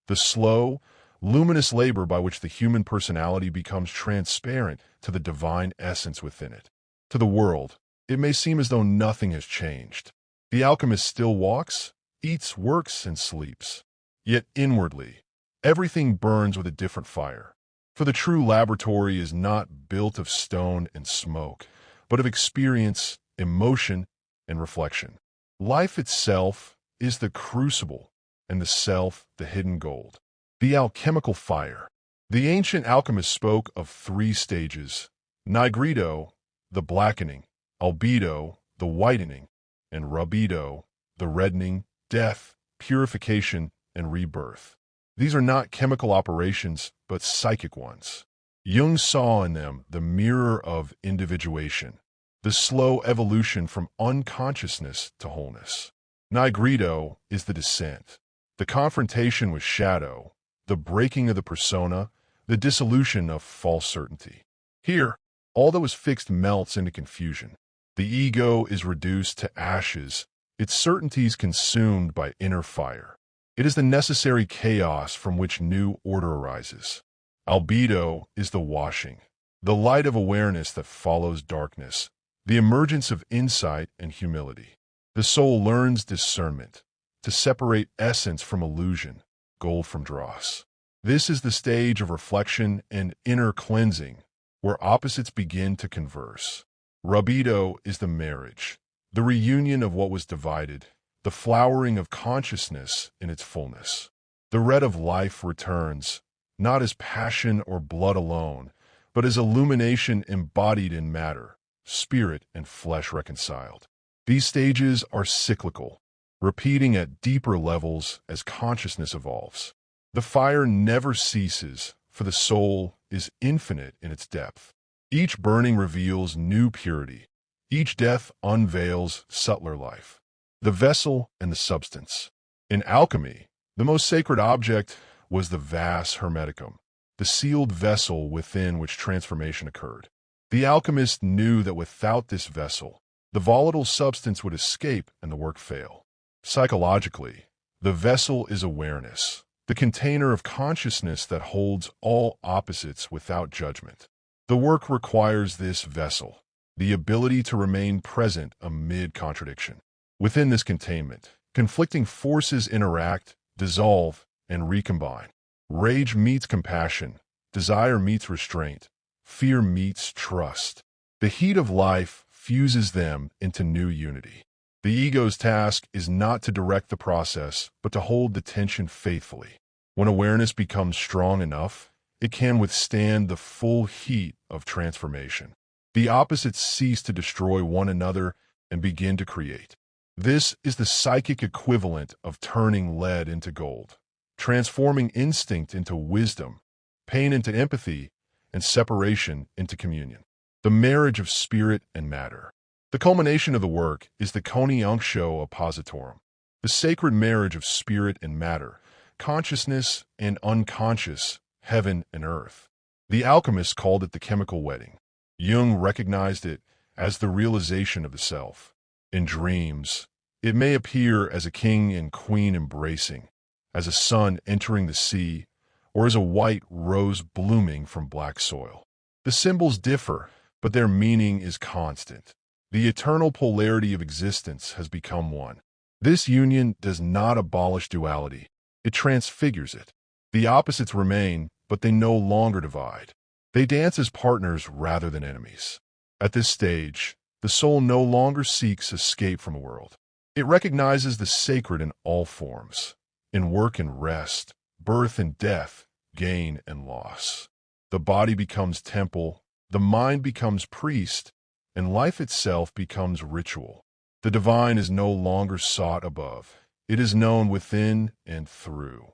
The slow, luminous labor by which the human personality becomes transparent to the divine essence within it. To the world, it may seem as though nothing has changed. The alchemist still walks, eats, works, and sleeps. Yet inwardly, everything burns with a different fire. For the true laboratory is not built of stone and smoke, but of experience, emotion, and reflection. Life itself is the crucible, and the self the hidden gold. The alchemical fire. The ancient alchemists spoke of 3 stages: nigredo, the blackening; albedo, the whitening; and rubedo, the reddening, death, purification, and rebirth. These are not chemical operations, but psychic ones. Jung saw in them the mirror of individuation, the slow evolution from unconsciousness to wholeness. Nigredo is the descent, the confrontation with shadow, the breaking of the persona, the dissolution of false certainty. Here, all that was fixed melts into confusion. The ego is reduced to ashes, its certainties consumed by inner fire. It is the necessary chaos from which new order arises. Albedo is the washing, the light of awareness that follows darkness, the emergence of insight and humility. The soul learns discernment, to separate essence from illusion, gold from dross. This is the stage of reflection and inner cleansing, where opposites begin to converse. Rubedo is the marriage, the reunion of what was divided, the flowering of consciousness in its fullness. The red of life returns, not as passion or blood alone, but as illumination embodied in matter, spirit and flesh reconciled. These stages are cyclical, repeating at deeper levels as consciousness evolves. The fire never ceases, for the soul is infinite in its depth. Each burning reveals new purity. Each death unveils subtler life. The vessel and the substance. In alchemy, the most sacred object was the vas hermeticum, the sealed vessel within which transformation occurred. The alchemist knew that without this vessel, the volatile substance would escape and the work fail. Psychologically, the vessel is awareness, the container of consciousness that holds all opposites without judgment. The work requires this vessel, the ability to remain present amid contradiction. Within this containment, conflicting forces interact, dissolve, and recombine. Rage meets compassion, desire meets restraint, fear meets trust. The heat of life fuses them into new unity. The ego's task is not to direct the process, but to hold the tension faithfully. When awareness becomes strong enough, it can withstand the full heat of transformation. The opposites cease to destroy one another and begin to create. This is the psychic equivalent of turning lead into gold, transforming instinct into wisdom, pain into empathy, and separation into communion. The marriage of spirit and matter. The culmination of the work is the coniunctio oppositorum, the sacred marriage of spirit and matter, consciousness and unconscious, heaven and earth. The alchemists called it the chemical wedding. Jung recognized it as the realization of the self. In dreams, it may appear as a king and queen embracing, as a sun entering the sea, or as a white rose blooming from black soil. The symbols differ, but their meaning is constant. The eternal polarity of existence has become one. This union does not abolish duality, it transfigures it. The opposites remain, but they no longer divide. They dance as partners rather than enemies. At this stage, the soul no longer seeks escape from the world. It recognizes the sacred in all forms, in work and rest, birth and death, gain and loss. The body becomes temple, the mind becomes priest, and life itself becomes ritual. The divine is no longer sought above. It is known within and through.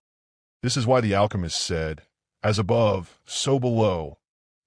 This is why the alchemist said, "As above, so below,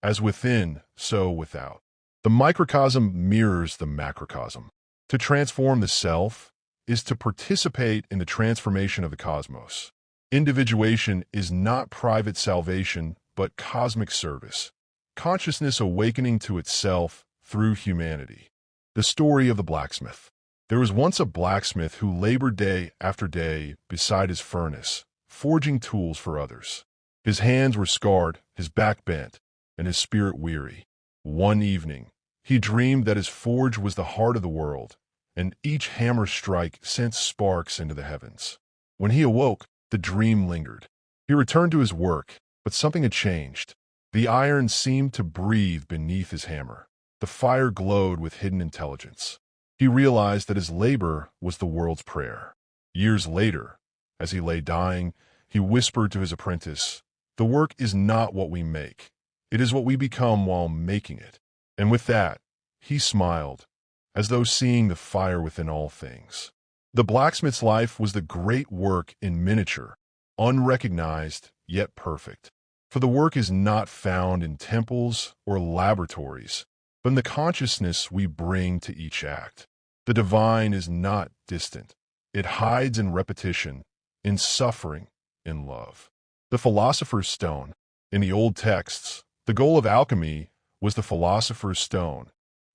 as within, so without." The microcosm mirrors the macrocosm. To transform the self is to participate in the transformation of the cosmos. Individuation is not private salvation, but cosmic service. Consciousness awakening to itself through humanity. The story of the blacksmith. There was once a blacksmith who labored day after day beside his furnace, forging tools for others. His hands were scarred, his back bent, and his spirit weary. One evening, he dreamed that his forge was the heart of the world, and each hammer strike sent sparks into the heavens. When he awoke, the dream lingered. He returned to his work, but something had changed. The iron seemed to breathe beneath his hammer. The fire glowed with hidden intelligence. He realized that his labor was the world's prayer. Years later, as he lay dying, he whispered to his apprentice, "The work is not what we make. It is what we become while making it." And with that, he smiled, as though seeing the fire within all things. The blacksmith's life was the great work in miniature, unrecognized yet perfect. For the work is not found in temples or laboratories, but in the consciousness we bring to each act. The divine is not distant. It hides in repetition, in suffering, in love. The philosopher's stone. In the old texts, the goal of alchemy was the philosopher's stone,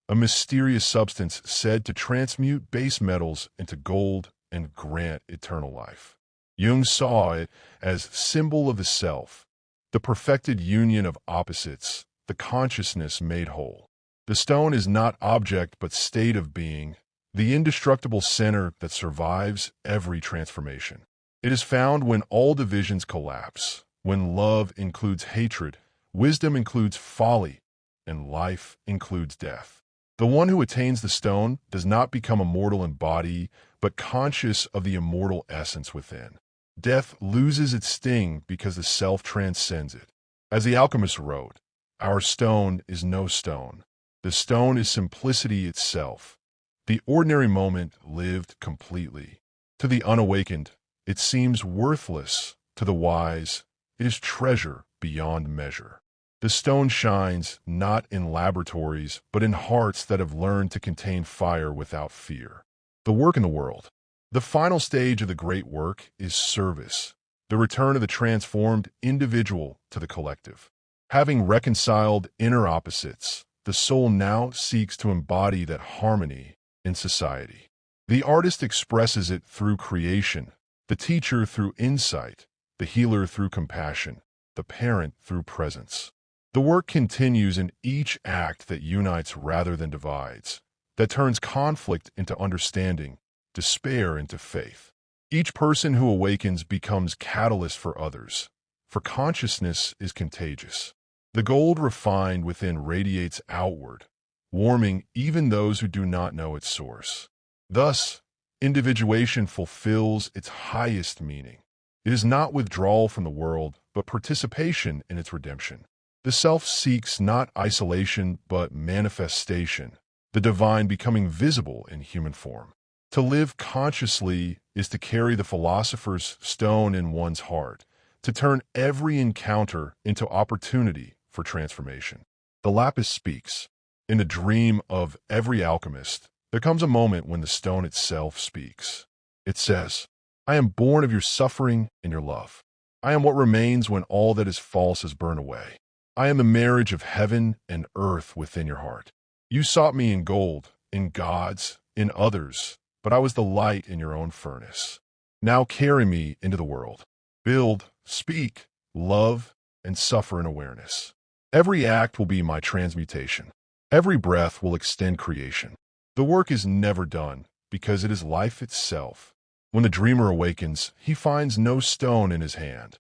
a mysterious substance said to transmute base metals into gold and grant eternal life. Jung saw it as symbol of the self, the perfected union of opposites, the consciousness made whole. The stone is not object but state of being, the indestructible center that survives every transformation. It is found when all divisions collapse, when love includes hatred, wisdom includes folly, and life includes death. The one who attains the stone does not become immortal in body, but conscious of the immortal essence within. Death loses its sting because the self transcends it. As the alchemist wrote, "Our stone is no stone. The stone is simplicity itself. The ordinary moment lived completely. To the unawakened, it seems worthless. To the wise, it is treasure beyond measure." The stone shines not in laboratories, but in hearts that have learned to contain fire without fear. The work in the world. The final stage of the great work is service, the return of the transformed individual to the collective. Having reconciled inner opposites, the soul now seeks to embody that harmony in society. The artist expresses it through creation, the teacher through insight, the healer through compassion, the parent through presence. The work continues in each act that unites rather than divides, that turns conflict into understanding, despair into faith. Each person who awakens becomes catalyst for others, for consciousness is contagious. The gold refined within radiates outward, warming even those who do not know its source. Thus, individuation fulfills its highest meaning. It is not withdrawal from the world, but participation in its redemption. The self seeks not isolation, but manifestation, the divine becoming visible in human form. To live consciously is to carry the philosopher's stone in one's heart, to turn every encounter into opportunity for transformation. The lapis speaks. In the dream of every alchemist, there comes a moment when the stone itself speaks. It says, "I am born of your suffering and your love. I am what remains when all that is false is burned away. I am the marriage of heaven and earth within your heart. You sought me in gold, in gods, in others, but I was the light in your own furnace. Now carry me into the world. Build, speak, love, and suffer in awareness. Every act will be my transmutation. Every breath will extend creation. The work is never done because it is life itself. When the dreamer awakens, he finds no stone in his hand,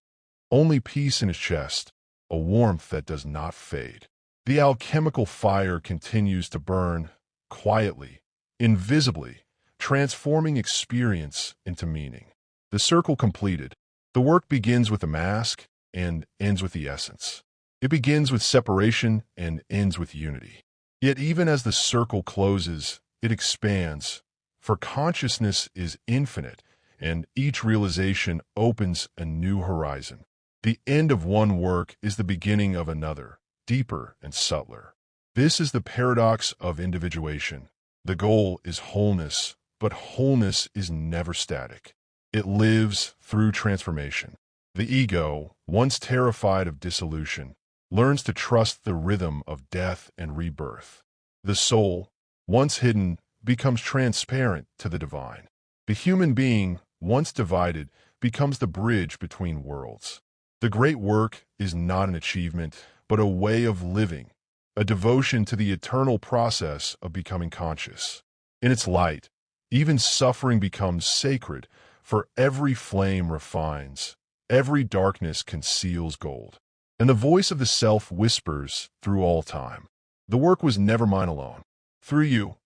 only peace in his chest, a warmth that does not fade. The alchemical fire continues to burn, quietly, invisibly, transforming experience into meaning. The circle completed. The work begins with the mask and ends with the essence. It begins with separation and ends with unity. Yet even as the circle closes, it expands, for consciousness is infinite, and each realization opens a new horizon. The end of one work is the beginning of another, deeper and subtler. This is the paradox of individuation. The goal is wholeness, but wholeness is never static. It lives through transformation. The ego, once terrified of dissolution, learns to trust the rhythm of death and rebirth. The soul, once hidden, becomes transparent to the divine. The human being, once divided, becomes the bridge between worlds. The great work is not an achievement, but a way of living, a devotion to the eternal process of becoming conscious. In its light, even suffering becomes sacred, for every flame refines, every darkness conceals gold. And the voice of the self whispers through all time. The work was never mine alone. Through you,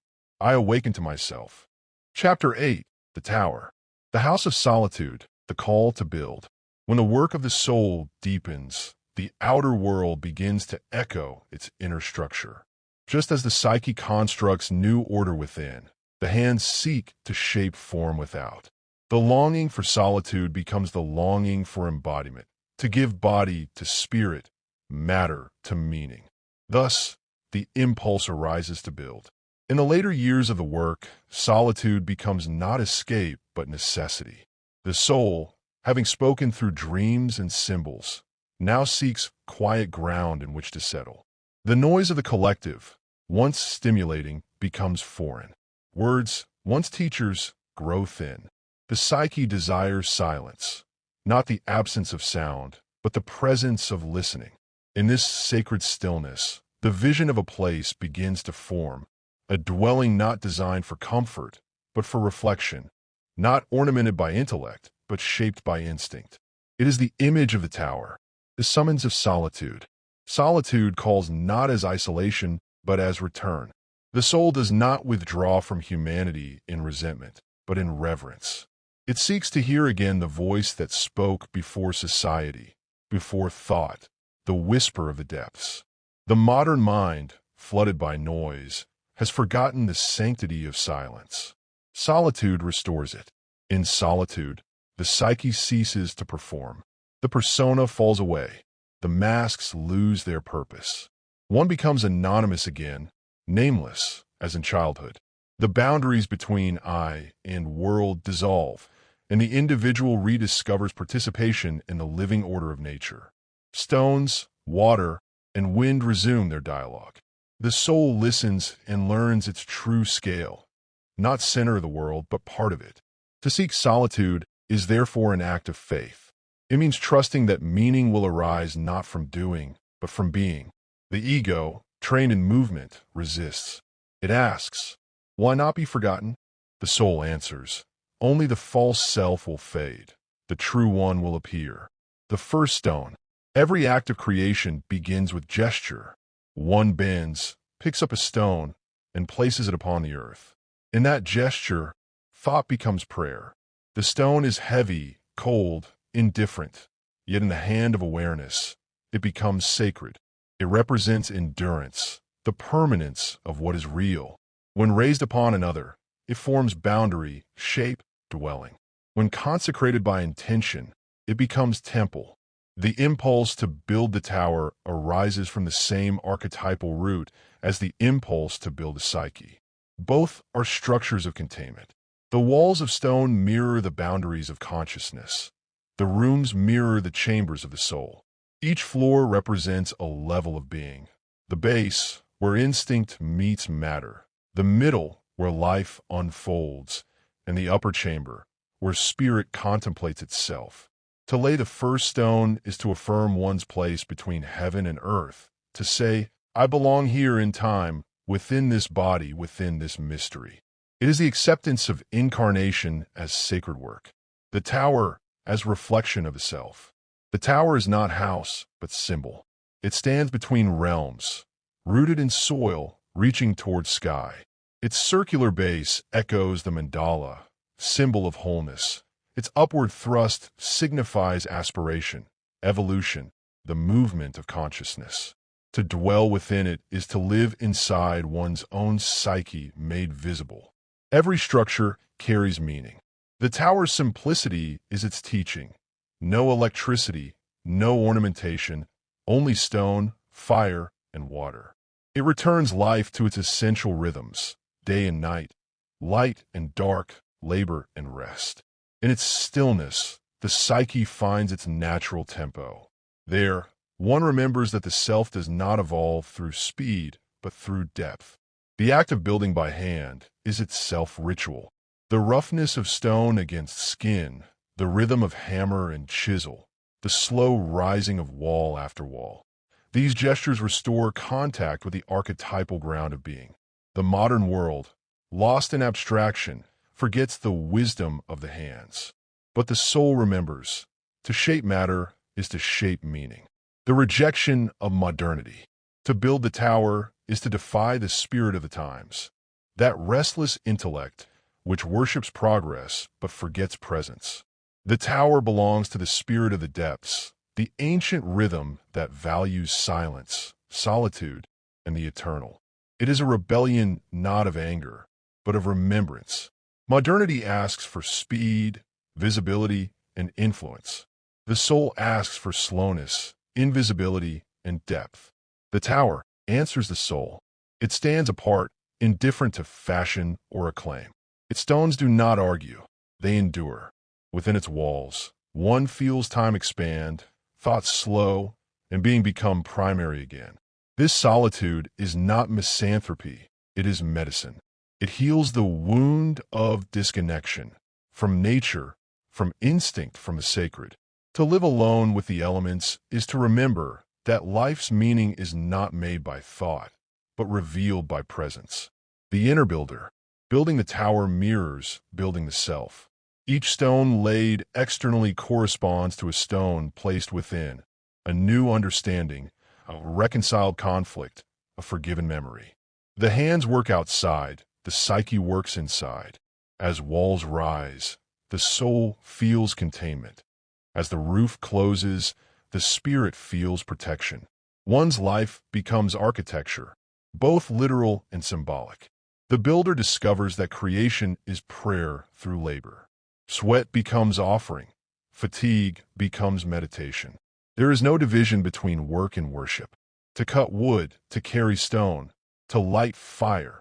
I awaken to myself. Chapter 8. The Tower. The House of Solitude, the Call to Build. When the work of the soul deepens, the outer world begins to echo its inner structure. Just as the psyche constructs new order within, the hands seek to shape form without. The longing for solitude becomes the longing for embodiment, to give body to spirit, matter to meaning. Thus, the impulse arises to build. In the later years of the work, solitude becomes not escape but necessity. The soul, having spoken through dreams and symbols, now seeks quiet ground in which to settle. The noise of the collective, once stimulating, becomes foreign. Words, once teachers, grow thin. The psyche desires silence, not the absence of sound, but the presence of listening. In this sacred stillness, the vision of a place begins to form, a dwelling not designed for comfort, but for reflection, not ornamented by intellect, but shaped by instinct. It is the image of the tower, the summons of solitude. Solitude calls not as isolation, but as return. The soul does not withdraw from humanity in resentment, but in reverence. It seeks to hear again the voice that spoke before society, before thought, the whisper of the depths. The modern mind, flooded by noise, has forgotten the sanctity of silence. Solitude restores it. In solitude, the psyche ceases to perform. The persona falls away. The masks lose their purpose. One becomes anonymous again, nameless, as in childhood. The boundaries between I and world dissolve, and the individual rediscovers participation in the living order of nature. Stones, water, and wind resume their dialogue. The soul listens and learns its true scale, not center of the world, but part of it. To seek solitude is therefore an act of faith. It means trusting that meaning will arise not from doing, but from being. The ego, trained in movement, resists. It asks, why not be forgotten? The soul answers, only the false self will fade. The true one will appear. The first stone. Every act of creation begins with gesture. One bends, picks up a stone, and places it upon the earth. In that gesture, thought becomes prayer. The stone is heavy, cold, indifferent, yet in the hand of awareness, it becomes sacred. It represents endurance, the permanence of what is real. When raised upon another, it forms boundary, shape, dwelling. When consecrated by intention, it becomes temple. The impulse to build the tower arises from the same archetypal root as the impulse to build a psyche. Both are structures of containment. The walls of stone mirror the boundaries of consciousness. The rooms mirror the chambers of the soul. Each floor represents a level of being. The base, where instinct meets matter. The middle, where life unfolds. And the upper chamber, where spirit contemplates itself. To lay the first stone is to affirm one's place between heaven and earth, to say, I belong here in time, within this body, within this mystery. It is the acceptance of incarnation as sacred work. The tower as reflection of the self. The tower is not house, but symbol. It stands between realms, rooted in soil, reaching toward sky. Its circular base echoes the mandala, symbol of wholeness. Its upward thrust signifies aspiration, evolution, the movement of consciousness. To dwell within it is to live inside one's own psyche made visible. Every structure carries meaning. The tower's simplicity is its teaching. No electricity, no ornamentation, only stone, fire, and water. It returns life to its essential rhythms, day and night, light and dark, labor and rest. In its stillness, the psyche finds its natural tempo. There, one remembers that the self does not evolve through speed, but through depth. The act of building by hand is itself ritual. The roughness of stone against skin, the rhythm of hammer and chisel, the slow rising of wall after wall. These gestures restore contact with the archetypal ground of being. The modern world, lost in abstraction, forgets the wisdom of the hands. But the soul remembers. To shape matter is to shape meaning. The rejection of modernity. To build the tower is to defy the spirit of the times. That restless intellect which worships progress but forgets presence. The tower belongs to the spirit of the depths, the ancient rhythm that values silence, solitude, and the eternal. It is a rebellion not of anger, but of remembrance. Modernity asks for speed, visibility, and influence. The soul asks for slowness, invisibility, and depth. The tower answers the soul. It stands apart, indifferent to fashion or acclaim. Its stones do not argue, they endure. Within its walls, one feels time expand, thoughts slow, and being become primary again. This solitude is not misanthropy, it is medicine. It heals the wound of disconnection, from nature, from instinct, from the sacred. To live alone with the elements is to remember that life's meaning is not made by thought, but revealed by presence. The inner builder, building the tower mirrors building the self. Each stone laid externally corresponds to a stone placed within, a new understanding, a reconciled conflict, a forgiven memory. The hands work outside, the psyche works inside. As walls rise, the soul feels containment. As the roof closes, the spirit feels protection. One's life becomes architecture, both literal and symbolic. The builder discovers that creation is prayer through labor. Sweat becomes offering. Fatigue becomes meditation. There is no division between work and worship. To cut wood, to carry stone, to light fire.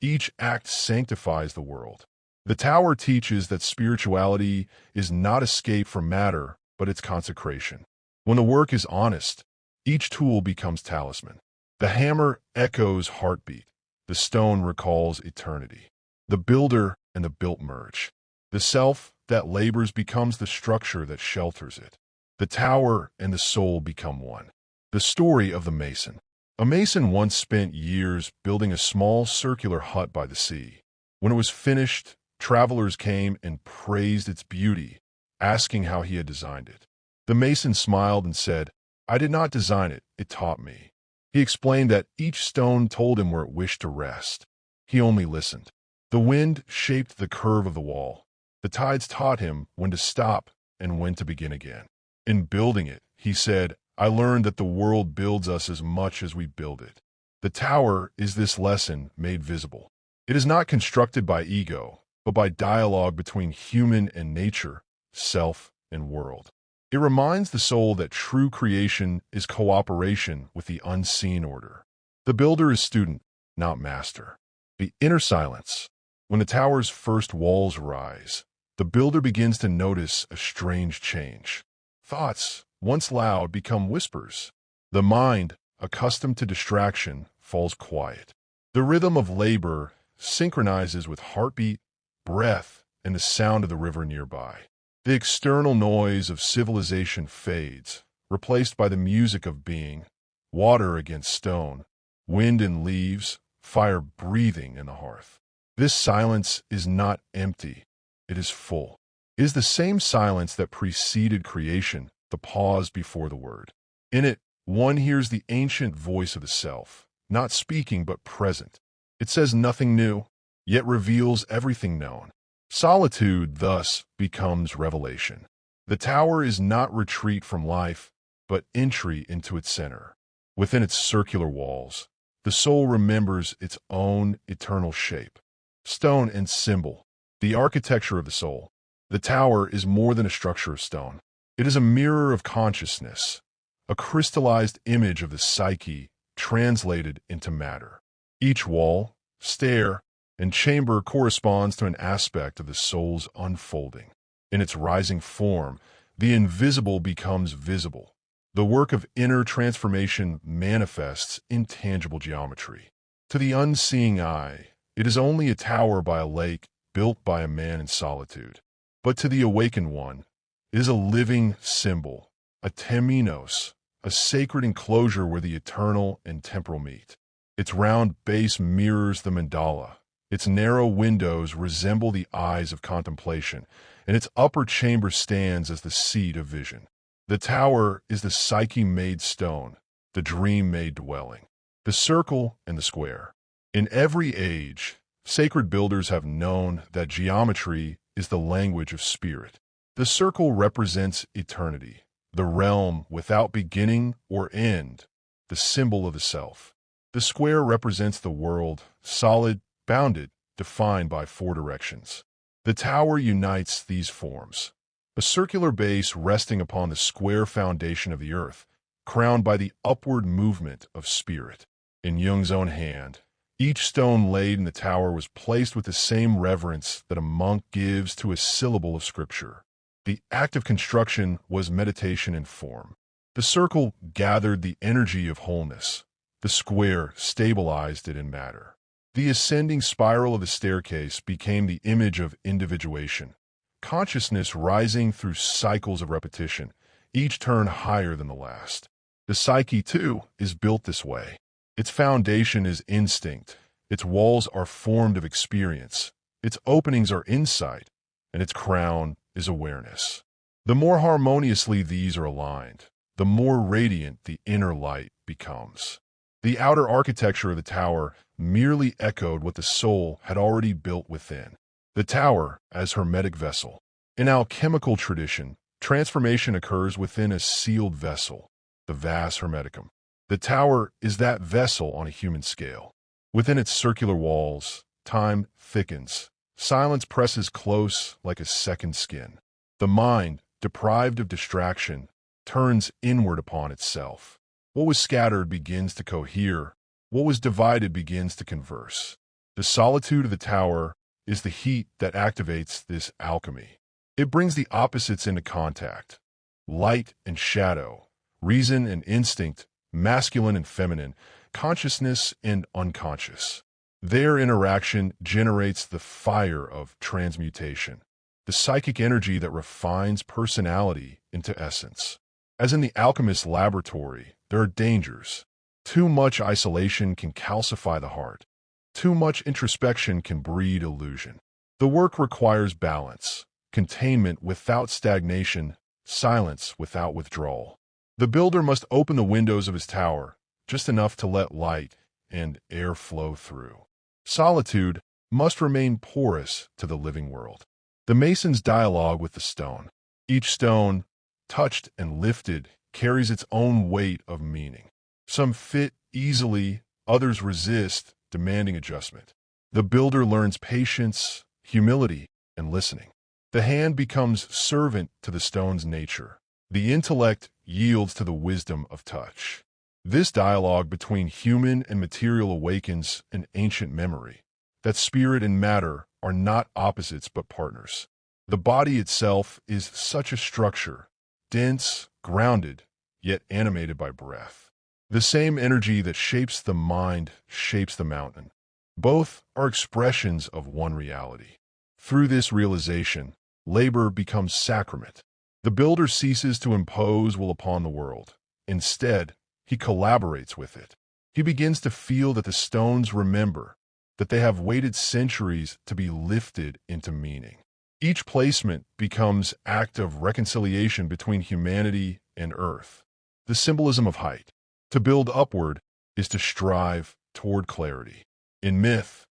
Each act sanctifies the world. The tower teaches that spirituality is not escape from matter, but its consecration. When the work is honest, each tool becomes talisman. The hammer echoes heartbeat. The stone recalls eternity. The builder and the built merge. The self that labors becomes the structure that shelters it. The tower and the soul become one. The story of the mason. A mason once spent years building a small circular hut by the sea. When it was finished, travelers came and praised its beauty, asking how he had designed it. The mason smiled and said, "I did not design it, it taught me." He explained that each stone told him where it wished to rest. He only listened. The wind shaped the curve of the wall. The tides taught him when to stop and when to begin again. In building it, he said, "I learned that the world builds us as much as we build it." The tower is this lesson made visible. It is not constructed by ego, but by dialogue between human and nature, self and world. It reminds the soul that true creation is cooperation with the unseen order. The builder is student, not master. The inner silence. When the tower's first walls rise, the builder begins to notice a strange change. Thoughts, once loud, become whispers. The mind, accustomed to distraction, falls quiet. The rhythm of labor synchronizes with heartbeat, breath, and the sound of the river nearby. The external noise of civilization fades, replaced by the music of being, water against stone, wind in leaves, fire breathing in the hearth. This silence is not empty, it is full. It is the same silence that preceded creation, the pause before the word. In it, one hears the ancient voice of the self, not speaking but present. It says nothing new, yet reveals everything known. Solitude, thus, becomes revelation. The tower is not retreat from life, but entry into its center. Within its circular walls, the soul remembers its own eternal shape. Stone and symbol, the architecture of the soul. The tower is more than a structure of stone. It is a mirror of consciousness, a crystallized image of the psyche translated into matter. Each wall, stair, and chamber corresponds to an aspect of the soul's unfolding. In its rising form, the invisible becomes visible. The work of inner transformation manifests in tangible geometry. To the unseeing eye, it is only a tower by a lake built by a man in solitude. But to the awakened one, it is a living symbol, a temenos, a sacred enclosure where the eternal and temporal meet. Its round base mirrors the mandala. Its narrow windows resemble the eyes of contemplation, and its upper chamber stands as the seat of vision. The tower is the psyche-made stone, the dream-made dwelling, the circle and the square. In every age, sacred builders have known that geometry is the language of spirit. The circle represents eternity, the realm without beginning or end, the symbol of the self. The square represents the world, solid, bounded, defined by four directions. The tower unites these forms. A circular base resting upon the square foundation of the earth, crowned by the upward movement of spirit. In Jung's own hand, each stone laid in the tower was placed with the same reverence that a monk gives to a syllable of scripture. The act of construction was meditation in form. The circle gathered the energy of wholeness. The square stabilized it in matter. The ascending spiral of the staircase became the image of individuation. Consciousness rising through cycles of repetition, each turn higher than the last. The psyche, too, is built this way. Its foundation is instinct. Its walls are formed of experience. Its openings are insight, and its crown is awareness. The more harmoniously these are aligned, the more radiant the inner light becomes. The outer architecture of the tower merely echoed what the soul had already built within. The tower as hermetic vessel. In alchemical tradition, transformation occurs within a sealed vessel, the vas hermeticum. The tower is that vessel on a human scale. Within its circular walls, time thickens. Silence presses close like a second skin. The mind, deprived of distraction, turns inward upon itself. What was scattered begins to cohere. What was divided begins to converse. The solitude of the tower is the heat that activates this alchemy. It brings the opposites into contact. Light and shadow, reason and instinct, masculine and feminine, consciousness and unconscious. Their interaction generates the fire of transmutation, the psychic energy that refines personality into essence. As in the alchemist's laboratory, there are dangers. Too much isolation can calcify the heart. Too much introspection can breed illusion. The work requires balance, containment without stagnation, silence without withdrawal. The builder must open the windows of his tower, just enough to let light and air flow through. Solitude must remain porous to the living world. The mason's dialogue with the stone. Each stone, touched and lifted, carries its own weight of meaning. Some fit easily, others resist, demanding adjustment. The builder learns patience, humility, and listening. The hand becomes servant to the stone's nature. The intellect yields to the wisdom of touch. This dialogue between human and material awakens an ancient memory, that spirit and matter are not opposites but partners. The body itself is such a structure, dense, grounded, yet animated by breath. The same energy that shapes the mind shapes the mountain. Both are expressions of one reality. Through this realization, labor becomes sacrament. The builder ceases to impose will upon the world. Instead, he collaborates with it. He begins to feel that the stones remember, that they have waited centuries to be lifted into meaning. Each placement becomes an act of reconciliation between humanity and earth. The symbolism of height. To build upward is to strive toward clarity. In myth,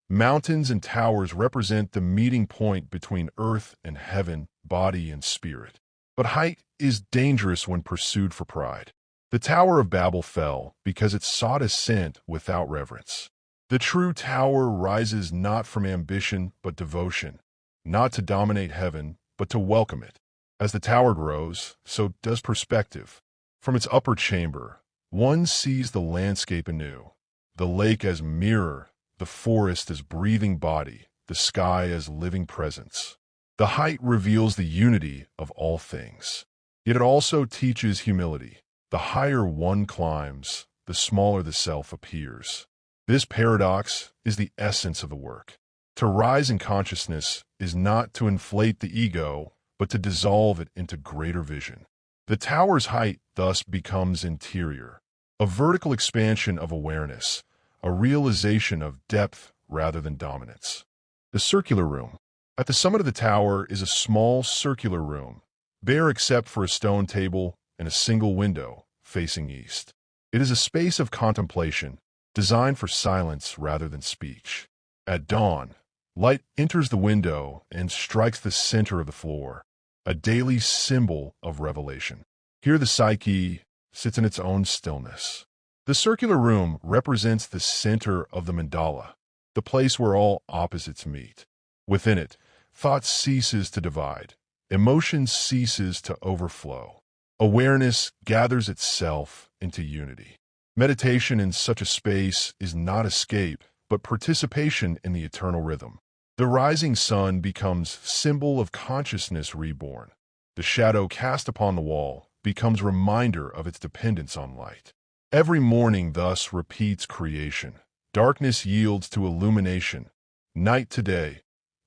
mountains and towers represent the meeting point between earth and heaven, body and spirit. But height is dangerous when pursued for pride. The Tower of Babel fell because it sought ascent without reverence. The true tower rises not from ambition but devotion, not to dominate heaven but to welcome it. As the tower grows, so does perspective. From its upper chamber, one sees the landscape anew, the lake as mirror, the forest as breathing body, the sky as living presence. The height reveals the unity of all things. Yet it also teaches humility. The higher one climbs, the smaller the self appears. This paradox is the essence of the work. To rise in consciousness is not to inflate the ego, but to dissolve it into greater vision. The tower's height thus becomes interior, a vertical expansion of awareness, a realization of depth rather than dominance. The circular room. At the summit of the tower is a small circular room, bare except for a stone table and a single window facing east. It is a space of contemplation, designed for silence rather than speech. At dawn, light enters the window and strikes the center of the floor, a daily symbol of revelation. Here the psyche sits in its own stillness. The circular room represents the center of the mandala, the place where all opposites meet. Within it, thought ceases to divide, emotion ceases to overflow. Awareness gathers itself into unity. Meditation in such a space is not escape, but participation in the eternal rhythm. The rising sun becomes symbol of consciousness reborn. The shadow cast upon the wall becomes reminder of its dependence on light. Every morning thus repeats creation. Darkness yields to illumination, night to day,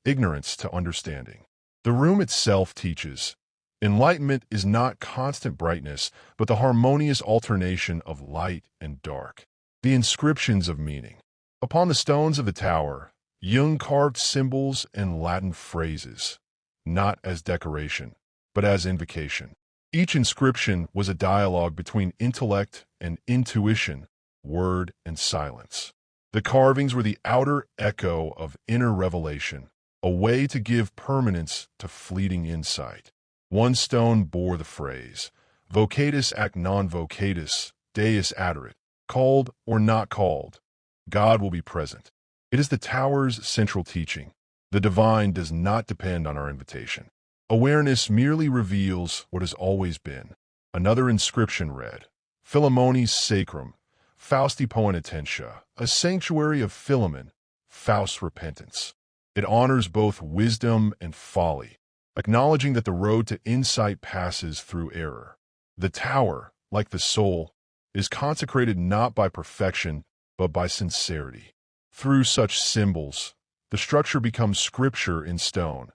ignorance to understanding. The room itself teaches. Enlightenment is not constant brightness, but the harmonious alternation of light and dark. The inscriptions of meaning. Upon the stones of the tower, Jung carved symbols and Latin phrases, not as decoration, but as invocation. Each inscription was a dialogue between intellect and intuition, word and silence. The carvings were the outer echo of inner revelation, a way to give permanence to fleeting insight. One stone bore the phrase, vocatus ac non vocatus, Deus aderit, called or not called, God will be present. It is the tower's central teaching. The divine does not depend on our invitation. Awareness merely reveals what has always been. Another inscription read, Philomonis sacrum, Fausti poenitentia, a sanctuary of Philemon, Faust's repentance. It honors both wisdom and folly, acknowledging that the road to insight passes through error. The tower, like the soul, is consecrated not by perfection, but by sincerity. Through such symbols, the structure becomes scripture in stone,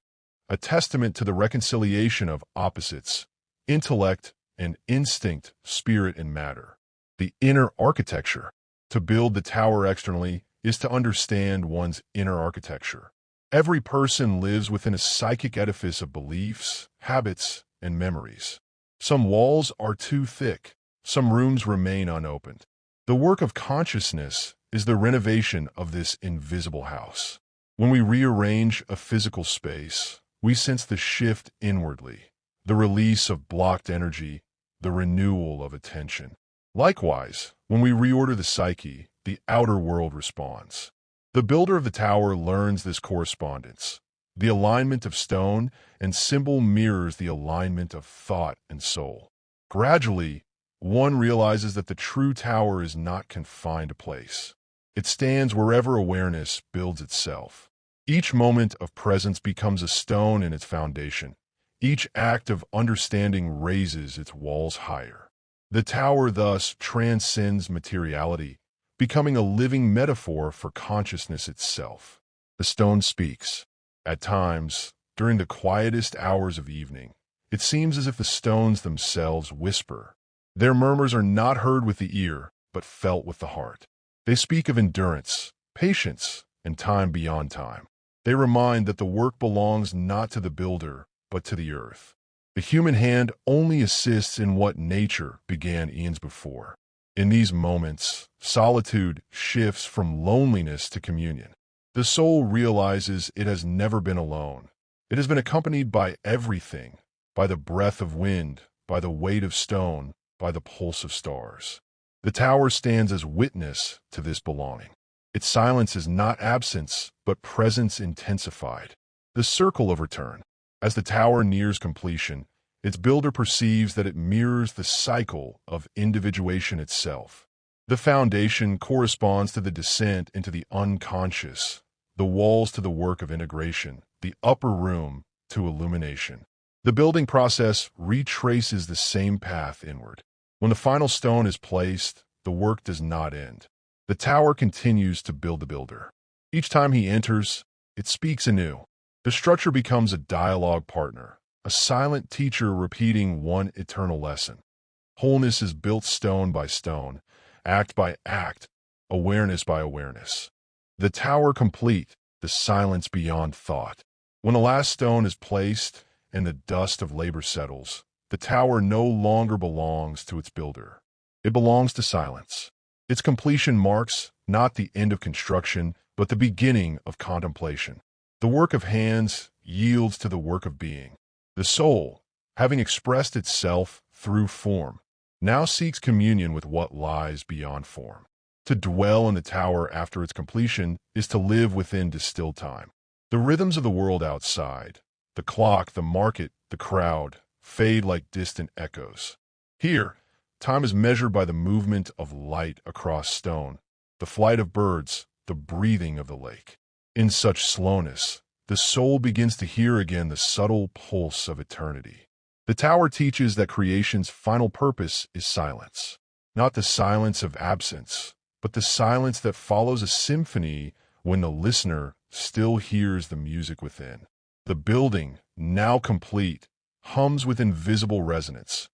a testament to the reconciliation of opposites, intellect and instinct, spirit and matter. The inner architecture. To build the tower externally is to understand one's inner architecture. Every person lives within a psychic edifice of beliefs, habits, and memories. Some walls are too thick. Some rooms remain unopened. The work of consciousness is the renovation of this invisible house. When we rearrange a physical space, we sense the shift inwardly, the release of blocked energy, the renewal of attention. Likewise, when we reorder the psyche, the outer world responds. The builder of the tower learns this correspondence. The alignment of stone and symbol mirrors the alignment of thought and soul. Gradually, one realizes that the true tower is not confined to place. It stands wherever awareness builds itself. Each moment of presence becomes a stone in its foundation. Each act of understanding raises its walls higher. The tower thus transcends materiality, becoming a living metaphor for consciousness itself. The stone speaks. At times, during the quietest hours of evening, it seems as if the stones themselves whisper. Their murmurs are not heard with the ear, but felt with the heart. They speak of endurance, patience, and time beyond time. They remind that the work belongs not to the builder, but to the earth. The human hand only assists in what nature began eons before. In these moments, solitude shifts from loneliness to communion. The soul realizes it has never been alone. It has been accompanied by everything, by the breath of wind, by the weight of stone, by the pulse of stars. The tower stands as witness to this belonging. Its silence is not absence, but presence intensified. The circle of return. As the tower nears completion, its builder perceives that it mirrors the cycle of individuation itself. The foundation corresponds to the descent into the unconscious, the walls to the work of integration, the upper room to illumination. The building process retraces the same path inward. When the final stone is placed, the work does not end. The tower continues to build the builder. Each time he enters, it speaks anew. The structure becomes a dialogue partner, a silent teacher repeating one eternal lesson. Wholeness is built stone by stone, act by act, awareness by awareness. The tower complete, the silence beyond thought. When the last stone is placed and the dust of labor settles, the tower no longer belongs to its builder. It belongs to silence. Its completion marks not the end of construction, but the beginning of contemplation. The work of hands yields to the work of being. The soul, having expressed itself through form, now seeks communion with what lies beyond form. To dwell in the tower after its completion is to live within distilled time. The rhythms of the world outside, the clock, the market, the crowd, fade like distant echoes. Here, time is measured by the movement of light across stone, the flight of birds, the breathing of the lake. In such slowness, the soul begins to hear again the subtle pulse of eternity. The tower teaches that creation's final purpose is silence. Not the silence of absence, but the silence that follows a symphony when the listener still hears the music within. The building, now complete, hums with invisible resonance,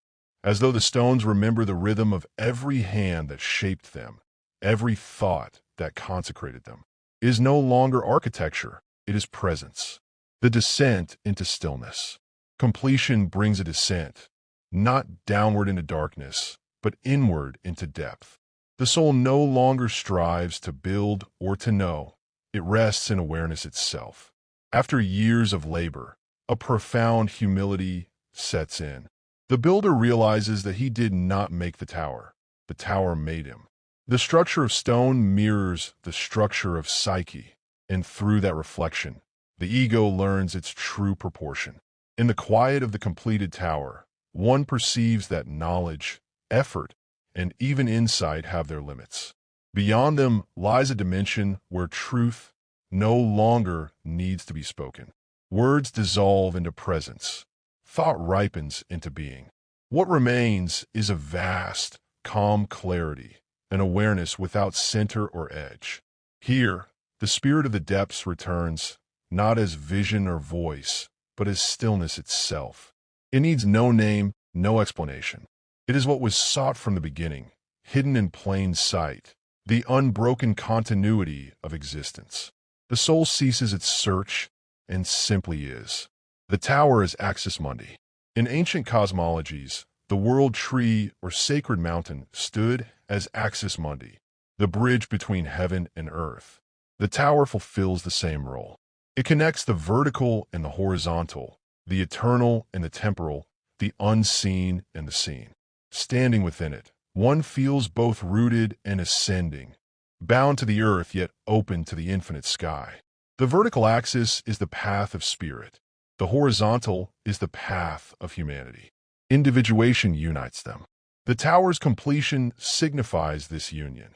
as though the stones remember the rhythm of every hand that shaped them, every thought that consecrated them. It is no longer architecture, it is presence. The descent into stillness. Completion brings a descent, not downward into darkness, but inward into depth. The soul no longer strives to build or to know. It rests in awareness itself. After years of labor, a profound humility sets in. The builder realizes that he did not make the tower made him. The structure of stone mirrors the structure of psyche, and through that reflection, the ego learns its true proportion. In the quiet of the completed tower, one perceives that knowledge, effort, and even insight have their limits. Beyond them lies a dimension where truth no longer needs to be spoken. Words dissolve into presence. Thought ripens into being. What remains is a vast, calm clarity, an awareness without center or edge. Here, the spirit of the depths returns, not as vision or voice, but as stillness itself. It needs no name, no explanation. It is what was sought from the beginning, hidden in plain sight, the unbroken continuity of existence. The soul ceases its search and simply is. The tower is axis mundi. In ancient cosmologies, the world tree or sacred mountain stood as axis mundi, the bridge between heaven and earth. The tower fulfills the same role. It connects the vertical and the horizontal, the eternal and the temporal, the unseen and the seen. Standing within it, one feels both rooted and ascending, bound to the earth yet open to the infinite sky. The vertical axis is the path of spirit. The horizontal is the path of humanity. Individuation unites them. The tower's completion signifies this union.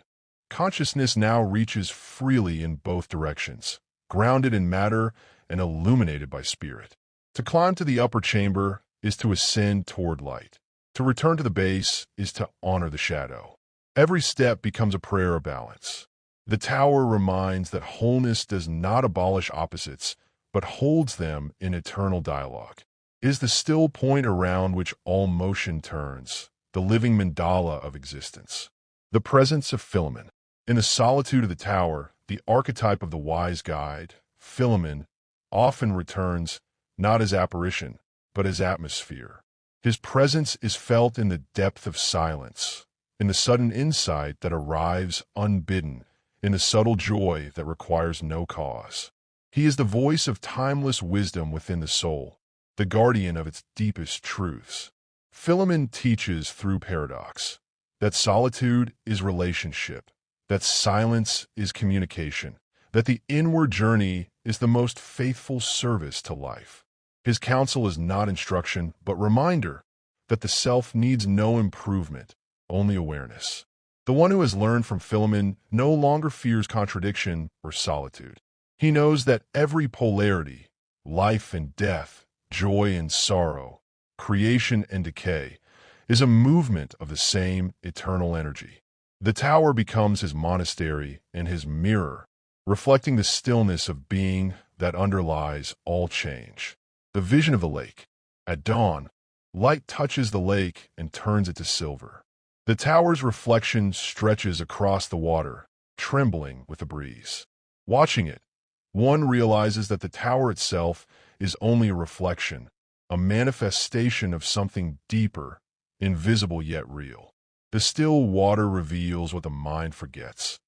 Consciousness now reaches freely in both directions, grounded in matter and illuminated by spirit. To climb to the upper chamber is to ascend toward light. To return to the base is to honor the shadow. Every step becomes a prayer of balance. The tower reminds that wholeness does not abolish opposites, but holds them in eternal dialogue. It is the still point around which all motion turns, the living mandala of existence. The presence of Philemon. In the solitude of the tower, the archetype of the wise guide, Philemon, often returns not as apparition, but as atmosphere. His presence is felt in the depth of silence, in the sudden insight that arrives unbidden, in the subtle joy that requires no cause. He is the voice of timeless wisdom within the soul, the guardian of its deepest truths. Philemon teaches through paradox that solitude is relationship, that silence is communication, that the inward journey is the most faithful service to life. His counsel is not instruction, but reminder that the self needs no improvement, only awareness. The one who has learned from Philemon no longer fears contradiction or solitude. He knows that every polarity, life and death, joy and sorrow, creation and decay, is a movement of the same eternal energy. The tower becomes his monastery and his mirror, reflecting the stillness of being that underlies all change. The vision of the lake. At dawn, light touches the lake and turns it to silver. The tower's reflection stretches across the water, trembling with the breeze. Watching it, one realizes that the tower itself is only a reflection, a manifestation of something deeper, invisible yet real. The still water reveals what the mind forgets,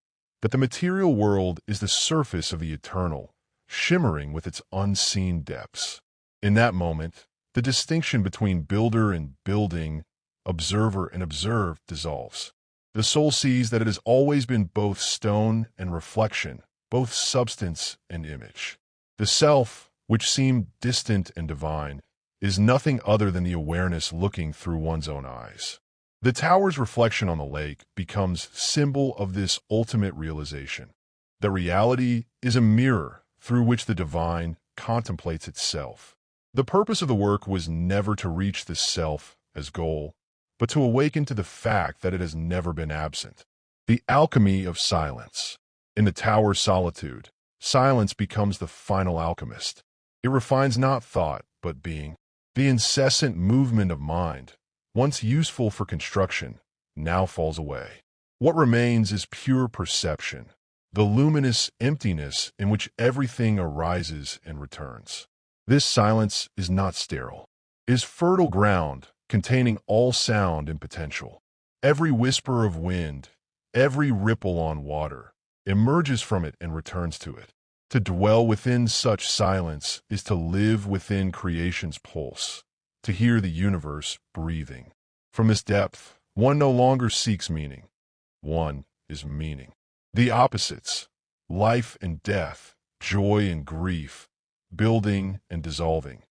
that the material world is the surface of the eternal, shimmering with its unseen depths. In that moment, the distinction between builder and building, observer and observed dissolves. The soul sees that it has always been both stone and reflection, both substance and image. The self, which seemed distant and divine, is nothing other than the awareness looking through one's own eyes. The tower's reflection on the lake becomes symbol of this ultimate realization. The reality is a mirror through which the divine contemplates itself. The purpose of the work was never to reach the self as goal, but to awaken to the fact that it has never been absent. The alchemy of silence. In the tower's solitude, silence becomes the final alchemist. It refines not thought, but being. The incessant movement of mind, once useful for construction, now falls away. What remains is pure perception, the luminous emptiness in which everything arises and returns. This silence is not sterile. It is fertile ground, containing all sound and potential. Every whisper of wind, every ripple on water, emerges from it and returns to it. To dwell within such silence is to live within creation's pulse, to hear the universe breathing. From this depth, one no longer seeks meaning. One is meaning. The opposites, life and death, joy and grief, building and dissolving,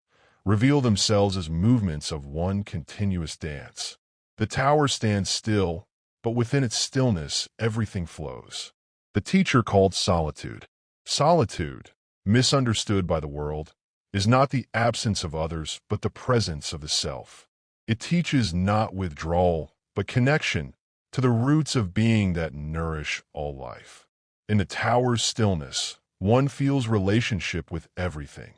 reveal themselves as movements of one continuous dance. The tower stands still, but within its stillness everything flows. The teacher called solitude. Solitude, misunderstood by the world, is not the absence of others but the presence of the self. It teaches not withdrawal, but connection to the roots of being that nourish all life. In the tower's stillness, one feels relationship with everything.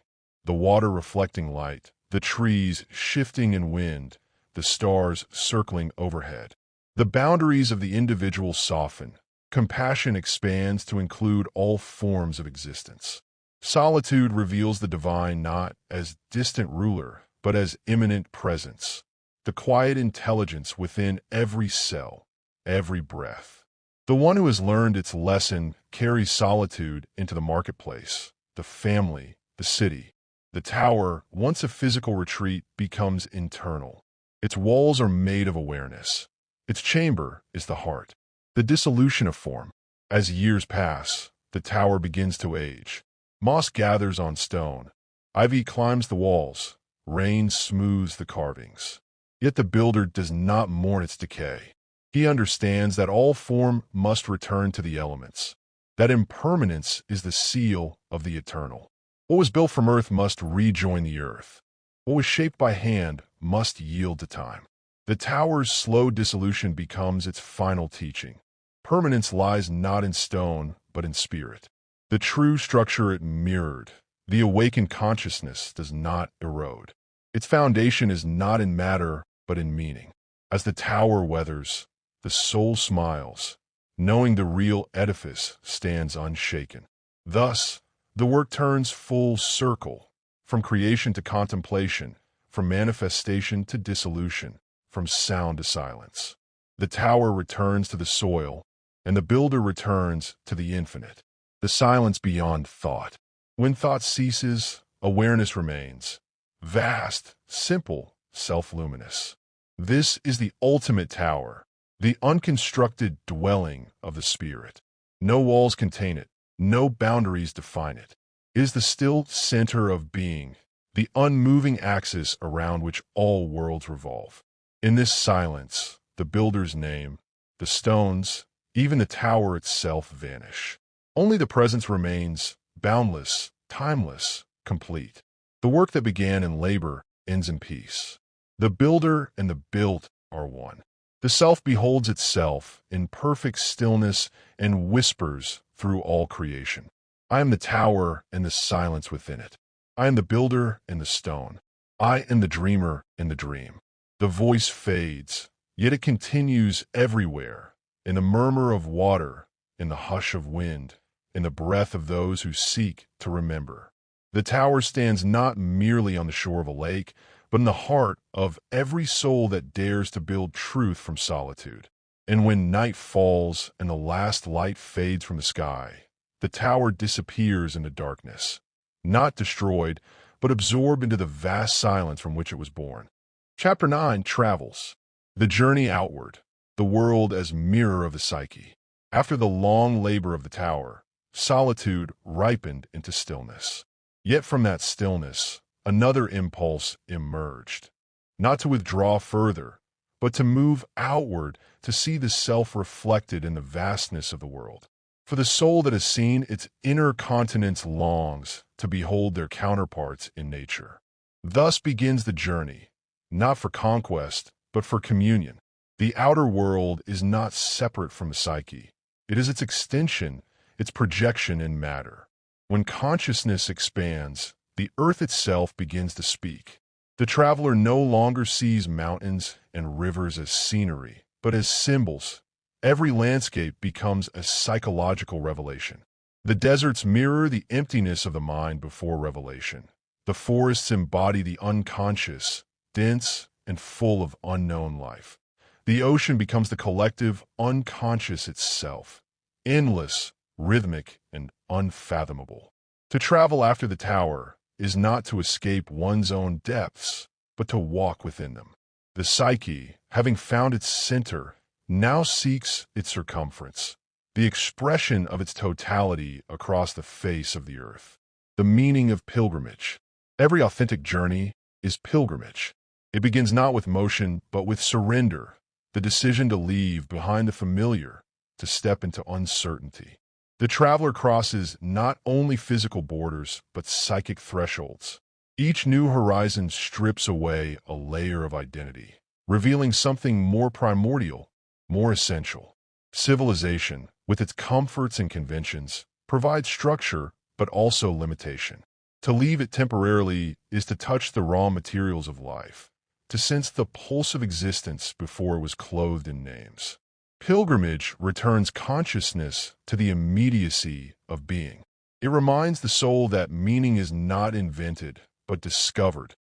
The water reflecting light, the trees shifting in wind, the stars circling overhead. The boundaries of the individual soften. Compassion expands to include all forms of existence. Solitude reveals the divine not as distant ruler, but as immanent presence, the quiet intelligence within every cell, every breath. The one who has learned its lesson carries solitude into the marketplace, the family, the city. The tower, once a physical retreat, becomes internal. Its walls are made of awareness. Its chamber is the heart. The dissolution of form. As years pass, the tower begins to age. Moss gathers on stone. Ivy climbs the walls. Rain smooths the carvings. Yet the builder does not mourn its decay. He understands that all form must return to the elements, that impermanence is the seal of the eternal. What was built from earth must rejoin the earth. What was shaped by hand must yield to time. The tower's slow dissolution becomes its final teaching. Permanence lies not in stone, but in spirit. The true structure it mirrored, the awakened consciousness, does not erode. Its foundation is not in matter, but in meaning. As the tower weathers, the soul smiles, knowing the real edifice stands unshaken. Thus, the work turns full circle, from creation to contemplation, from manifestation to dissolution, from sound to silence. The tower returns to the soil, and the builder returns to the infinite, the silence beyond thought. When thought ceases, awareness remains, vast, simple, self-luminous. This is the ultimate tower, the unconstructed dwelling of the spirit. No walls contain it, no boundaries define it. It is the still center of being, the unmoving axis around which all worlds revolve. In this silence, the builder's name, the stones, even the tower itself vanish. Only the presence remains, boundless, timeless, complete. The work that began in labor ends in peace. The builder and the built are one. The self beholds itself in perfect stillness and whispers through all creation. I am the tower and the silence within it. I am the builder and the stone. I am the dreamer and the dream. The voice fades, yet it continues everywhere, in the murmur of water, in the hush of wind, in the breath of those who seek to remember. The tower stands not merely on the shore of a lake, but in the heart of every soul that dares to build truth from solitude. And when night falls and the last light fades from the sky, the tower disappears into darkness, not destroyed, but absorbed into the vast silence from which it was born. Chapter 9, Travels. The journey outward, the world as mirror of the psyche. After the long labor of the tower, solitude ripened into stillness. Yet from that stillness, another impulse emerged, not to withdraw further, but to move outward to see the self reflected in the vastness of the world. For the soul that has seen its inner continents longs to behold their counterparts in nature. Thus begins the journey, not for conquest, but for communion. The outer world is not separate from the psyche. It is its extension, its projection in matter. When consciousness expands, the earth itself begins to speak. The traveler no longer sees mountains and rivers as scenery, but as symbols. Every landscape becomes a psychological revelation. The deserts mirror the emptiness of the mind before revelation. The forests embody the unconscious, dense, and full of unknown life. The ocean becomes the collective unconscious itself, endless, rhythmic, and unfathomable. To travel after the tower is not to escape one's own depths, but to walk within them. The psyche, having found its center, now seeks its circumference, the expression of its totality across the face of the earth. The meaning of pilgrimage. Every authentic journey is pilgrimage. It begins not with motion, but with surrender, the decision to leave behind the familiar, to step into uncertainty. The traveler crosses not only physical borders, but psychic thresholds. Each new horizon strips away a layer of identity, revealing something more primordial, more essential. Civilization, with its comforts and conventions, provides structure, but also limitation. To leave it temporarily is to touch the raw materials of life, to sense the pulse of existence before it was clothed in names. Pilgrimage returns consciousness to the immediacy of being. It reminds the soul that meaning is not invented, but discovered,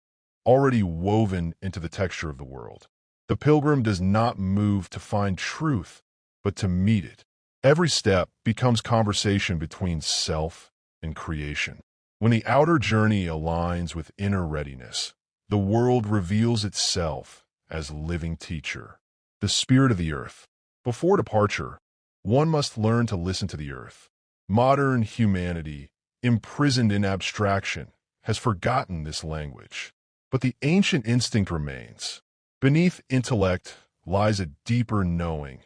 already woven into the texture of the world. The pilgrim does not move to find truth, but to meet it. Every step becomes conversation between self and creation. When the outer journey aligns with inner readiness, the world reveals itself as living teacher, the spirit of the earth. Before departure, one must learn to listen to the earth. Modern humanity, imprisoned in abstraction, has forgotten this language. But the ancient instinct remains. Beneath intellect lies a deeper knowing,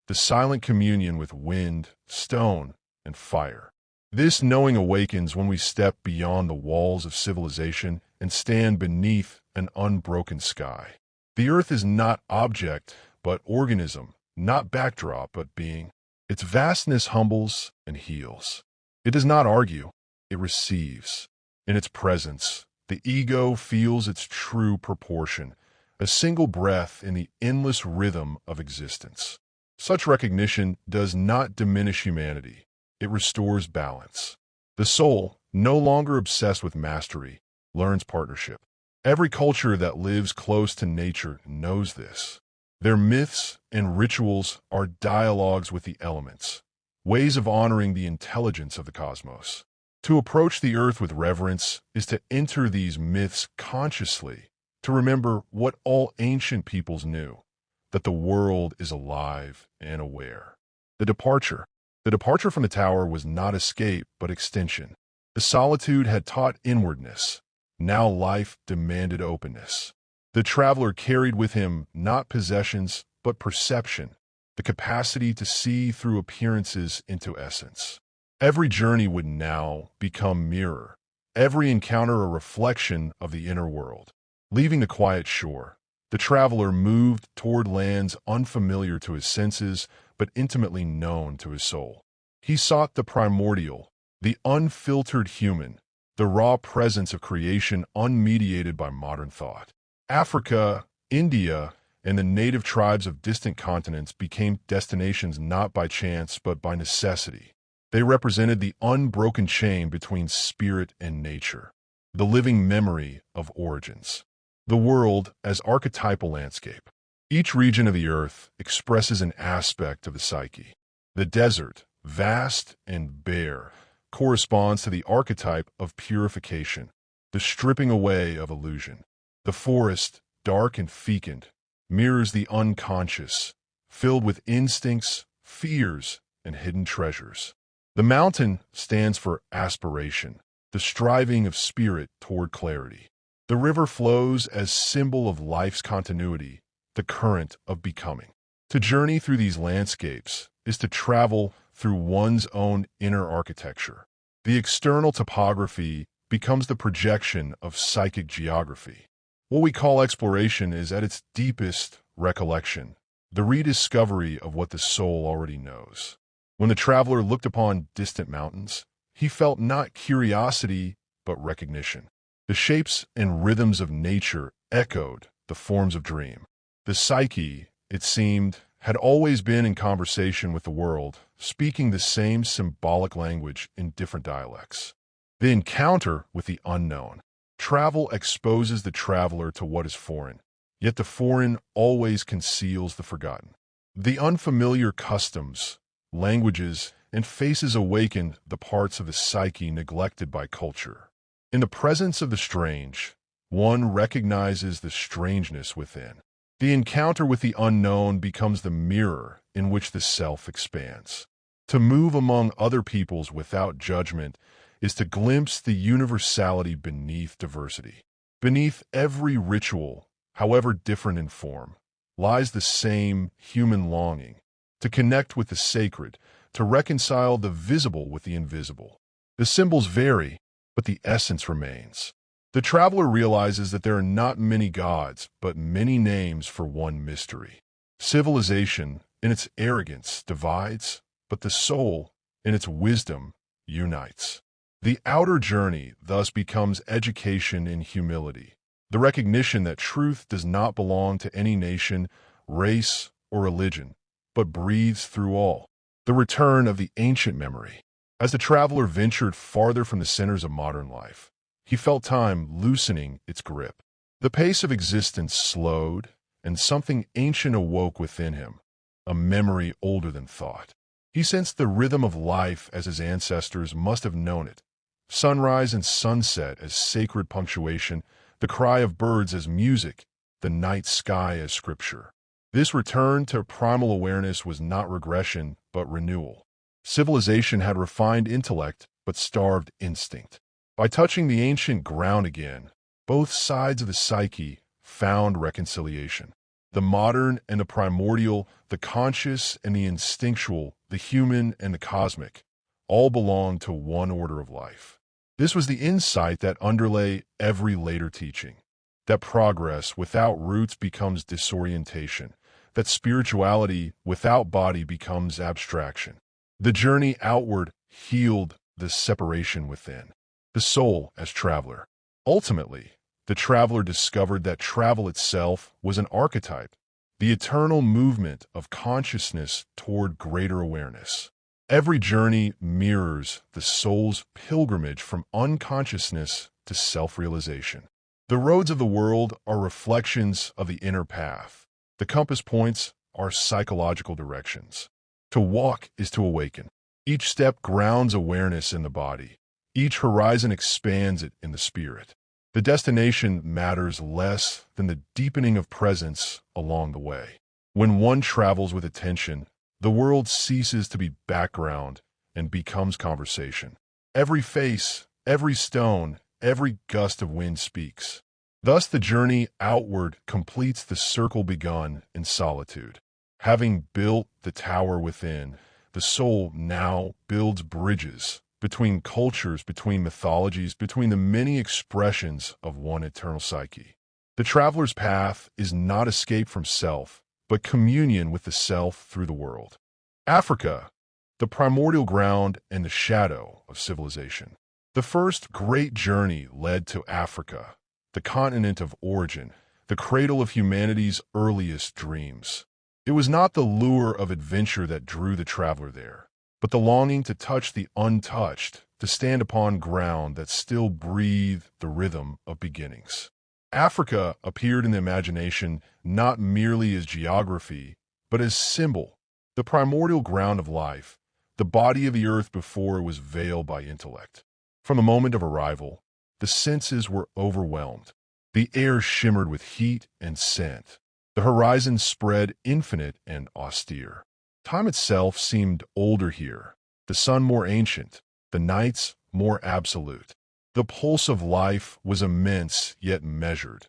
the silent communion with wind, stone, and fire. This knowing awakens when we step beyond the walls of civilization and stand beneath an unbroken sky. The earth is not object, but organism, not backdrop, but being. Its vastness humbles and heals. It does not argue, it receives. In its presence, the ego feels its true proportion, a single breath in the endless rhythm of existence. Such recognition does not diminish humanity. It restores balance. The soul, no longer obsessed with mastery, learns partnership. Every culture that lives close to nature knows this. Their myths and rituals are dialogues with the elements, ways of honoring the intelligence of the cosmos. To approach the earth with reverence is to enter these myths consciously, to remember what all ancient peoples knew, that the world is alive and aware. The departure. The departure from the tower was not escape, but extension. The solitude had taught inwardness. Now life demanded openness. The traveler carried with him not possessions, but perception, the capacity to see through appearances into essence. Every journey would now become mirror, every encounter a reflection of the inner world. Leaving the quiet shore, the traveler moved toward lands unfamiliar to his senses, but intimately known to his soul. He sought the primordial, the unfiltered human, the raw presence of creation unmediated by modern thought. Africa, India, and the native tribes of distant continents became destinations not by chance but by necessity. They represented the unbroken chain between spirit and nature, the living memory of origins. The world as archetypal landscape. Each region of the earth expresses an aspect of the psyche. The desert, vast and bare, corresponds to the archetype of purification, the stripping away of illusion. The forest, dark and fecund, mirrors the unconscious, filled with instincts, fears, and hidden treasures. The mountain stands for aspiration, the striving of spirit toward clarity. The river flows as symbol of life's continuity, the current of becoming. To journey through these landscapes is to travel through one's own inner architecture. The external topography becomes the projection of psychic geography. What we call exploration is at its deepest recollection, the rediscovery of what the soul already knows. When the traveler looked upon distant mountains, he felt not curiosity, but recognition. The shapes and rhythms of nature echoed the forms of dream. The psyche, it seemed, had always been in conversation with the world, speaking the same symbolic language in different dialects. The encounter with the unknown. Travel exposes the traveler to what is foreign, yet the foreign always conceals the forgotten. The unfamiliar customs, languages, and faces awaken the parts of the psyche neglected by culture. In the presence of the strange, one recognizes the strangeness within. The encounter with the unknown becomes the mirror in which the self expands. To move among other peoples without judgment is to glimpse the universality beneath diversity. Beneath every ritual, however different in form, lies the same human longing to connect with the sacred, to reconcile the visible with the invisible. The symbols vary, but the essence remains. The traveler realizes that there are not many gods, but many names for one mystery. Civilization, in its arrogance, divides, but the soul, in its wisdom, unites. The outer journey thus becomes education in humility, the recognition that truth does not belong to any nation, race, or religion, but breathes through all. The return of the ancient memory. As the traveler ventured farther from the centers of modern life, he felt time loosening its grip. The pace of existence slowed, and something ancient awoke within him, a memory older than thought. He sensed the rhythm of life as his ancestors must have known it, sunrise and sunset as sacred punctuation, the cry of birds as music, the night sky as scripture. This return to primal awareness was not regression, but renewal. Civilization had refined intellect, but starved instinct. By touching the ancient ground again, both sides of the psyche found reconciliation. The modern and the primordial, the conscious and the instinctual, the human and the cosmic, all belonged to one order of life. This was the insight that underlay every later teaching, that progress without roots becomes disorientation, that spirituality without body becomes abstraction. The journey outward healed the separation within. The soul as traveler. Ultimately, the traveler discovered that travel itself was an archetype, the eternal movement of consciousness toward greater awareness. Every journey mirrors the soul's pilgrimage from unconsciousness to self-realization. The roads of the world are reflections of the inner path. The compass points are psychological directions. To walk is to awaken. Each step grounds awareness in the body. Each horizon expands it in the spirit. The destination matters less than the deepening of presence along the way. When one travels with attention, the world ceases to be background and becomes conversation. Every face, every stone, every gust of wind speaks. Thus the journey outward completes the circle begun in solitude. Having built the tower within, the soul now builds bridges between cultures, between mythologies, between the many expressions of one eternal psyche. The traveler's path is not escape from self, but communion with the self through the world. Africa, the primordial ground and the shadow of civilization. The first great journey led to Africa, the continent of origin, the cradle of humanity's earliest dreams. It was not the lure of adventure that drew the traveler there, but the longing to touch the untouched, to stand upon ground that still breathed the rhythm of beginnings. Africa appeared in the imagination not merely as geography, but as symbol, the primordial ground of life, the body of the earth before it was veiled by intellect. From the moment of arrival, the senses were overwhelmed. The air shimmered with heat and scent. The horizon spread infinite and austere. Time itself seemed older here, the sun more ancient, the nights more absolute. The pulse of life was immense yet measured,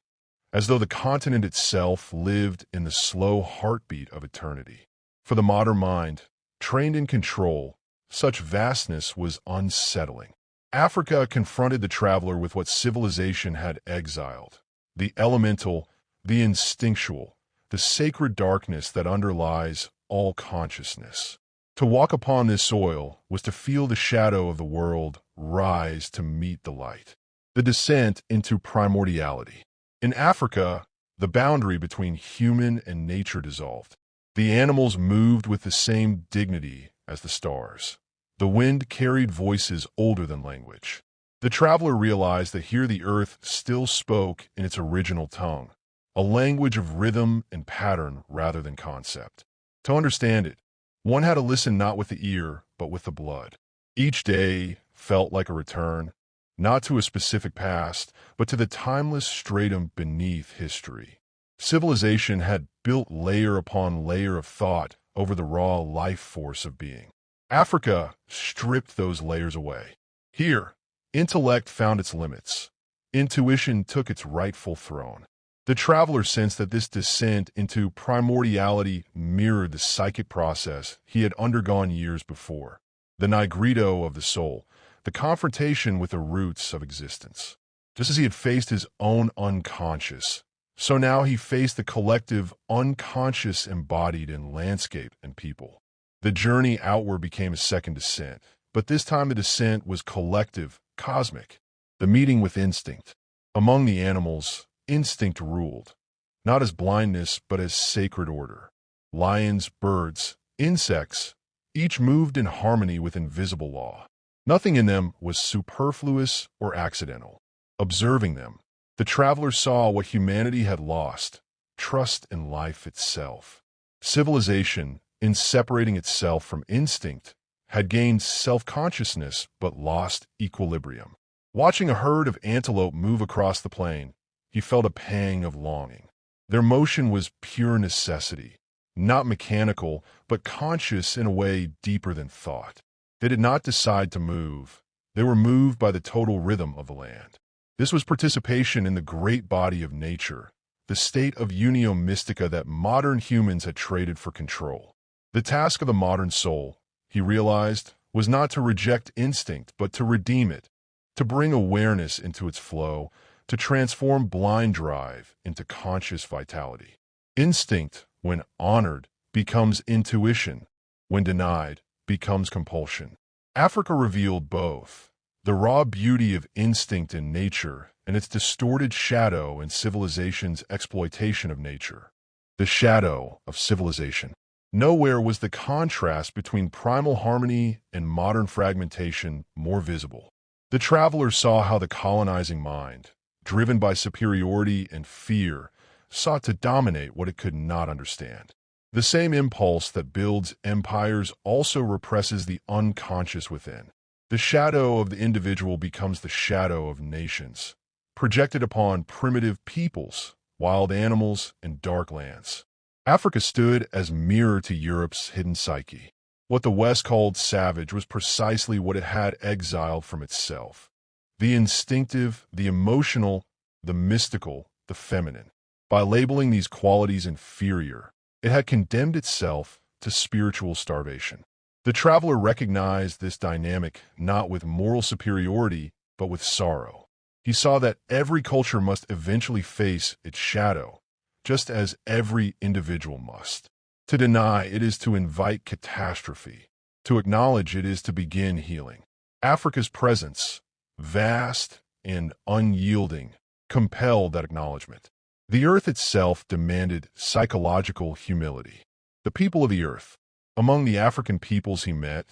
as though the continent itself lived in the slow heartbeat of eternity. For the modern mind, trained in control, such vastness was unsettling. Africa confronted the traveler with what civilization had exiled: the elemental, the instinctual, the sacred darkness that underlies all consciousness. To walk upon this soil was to feel the shadow of the world rise to meet the light. The descent into primordiality. In Africa, the boundary between human and nature dissolved. The animals moved with the same dignity as the stars. The wind carried voices older than language. The traveler realized that here the earth still spoke in its original tongue, a language of rhythm and pattern rather than concept. To understand it, one had to listen not with the ear, but with the blood. Each day felt like a return, not to a specific past, but to the timeless stratum beneath history. Civilization had built layer upon layer of thought over the raw life force of being. Africa stripped those layers away. Here, intellect found its limits. Intuition took its rightful throne. The traveler sensed that this descent into primordiality mirrored the psychic process he had undergone years before, the nigredo of the soul, the confrontation with the roots of existence. Just as he had faced his own unconscious, so now he faced the collective unconscious embodied in landscape and people. The journey outward became a second descent, but this time the descent was collective, cosmic, the meeting with instinct. Among the animals, instinct ruled, not as blindness, but as sacred order. Lions, birds, insects, each moved in harmony with invisible law. Nothing in them was superfluous or accidental. Observing them, the traveler saw what humanity had lost: trust in life itself. Civilization, in separating itself from instinct, had gained self-consciousness but lost equilibrium. Watching a herd of antelope move across the plain, he felt a pang of longing. Their motion was pure necessity, not mechanical, but conscious in a way deeper than thought. They did not decide to move. They were moved by the total rhythm of the land. This was participation in the great body of nature, the state of unio mystica that modern humans had traded for control. The task of the modern soul, he realized, was not to reject instinct, but to redeem it, to bring awareness into its flow, to transform blind drive into conscious vitality. Instinct, when honored, becomes intuition. When denied, becomes compulsion. Africa revealed both: the raw beauty of instinct in nature and its distorted shadow in civilization's exploitation of nature. The shadow of civilization. Nowhere was the contrast between primal harmony and modern fragmentation more visible. The traveler saw how the colonizing mind, driven by superiority and fear, sought to dominate what it could not understand. The same impulse that builds empires also represses the unconscious within. The shadow of the individual becomes the shadow of nations, projected upon primitive peoples, wild animals, and dark lands. Africa stood as mirror to Europe's hidden psyche. What the West called savage was precisely what it had exiled from itself. The instinctive, the emotional, the mystical, the feminine. By labeling these qualities inferior, it had condemned itself to spiritual starvation. The traveler recognized this dynamic not with moral superiority, but with sorrow. He saw that every culture must eventually face its shadow, just as every individual must. To deny it is to invite catastrophe. To acknowledge it is to begin healing. Africa's presence, vast and unyielding, compelled that acknowledgement. The earth itself demanded psychological humility. The people of the earth. Among the African peoples he met,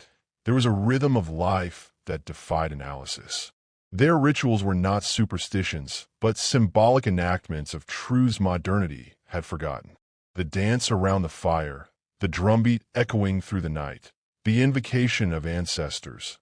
there was a rhythm of life that defied analysis. Their rituals were not superstitions, but symbolic enactments of truths modernity had forgotten. The dance around the fire, the drumbeat echoing through the night, the invocation of ancestors,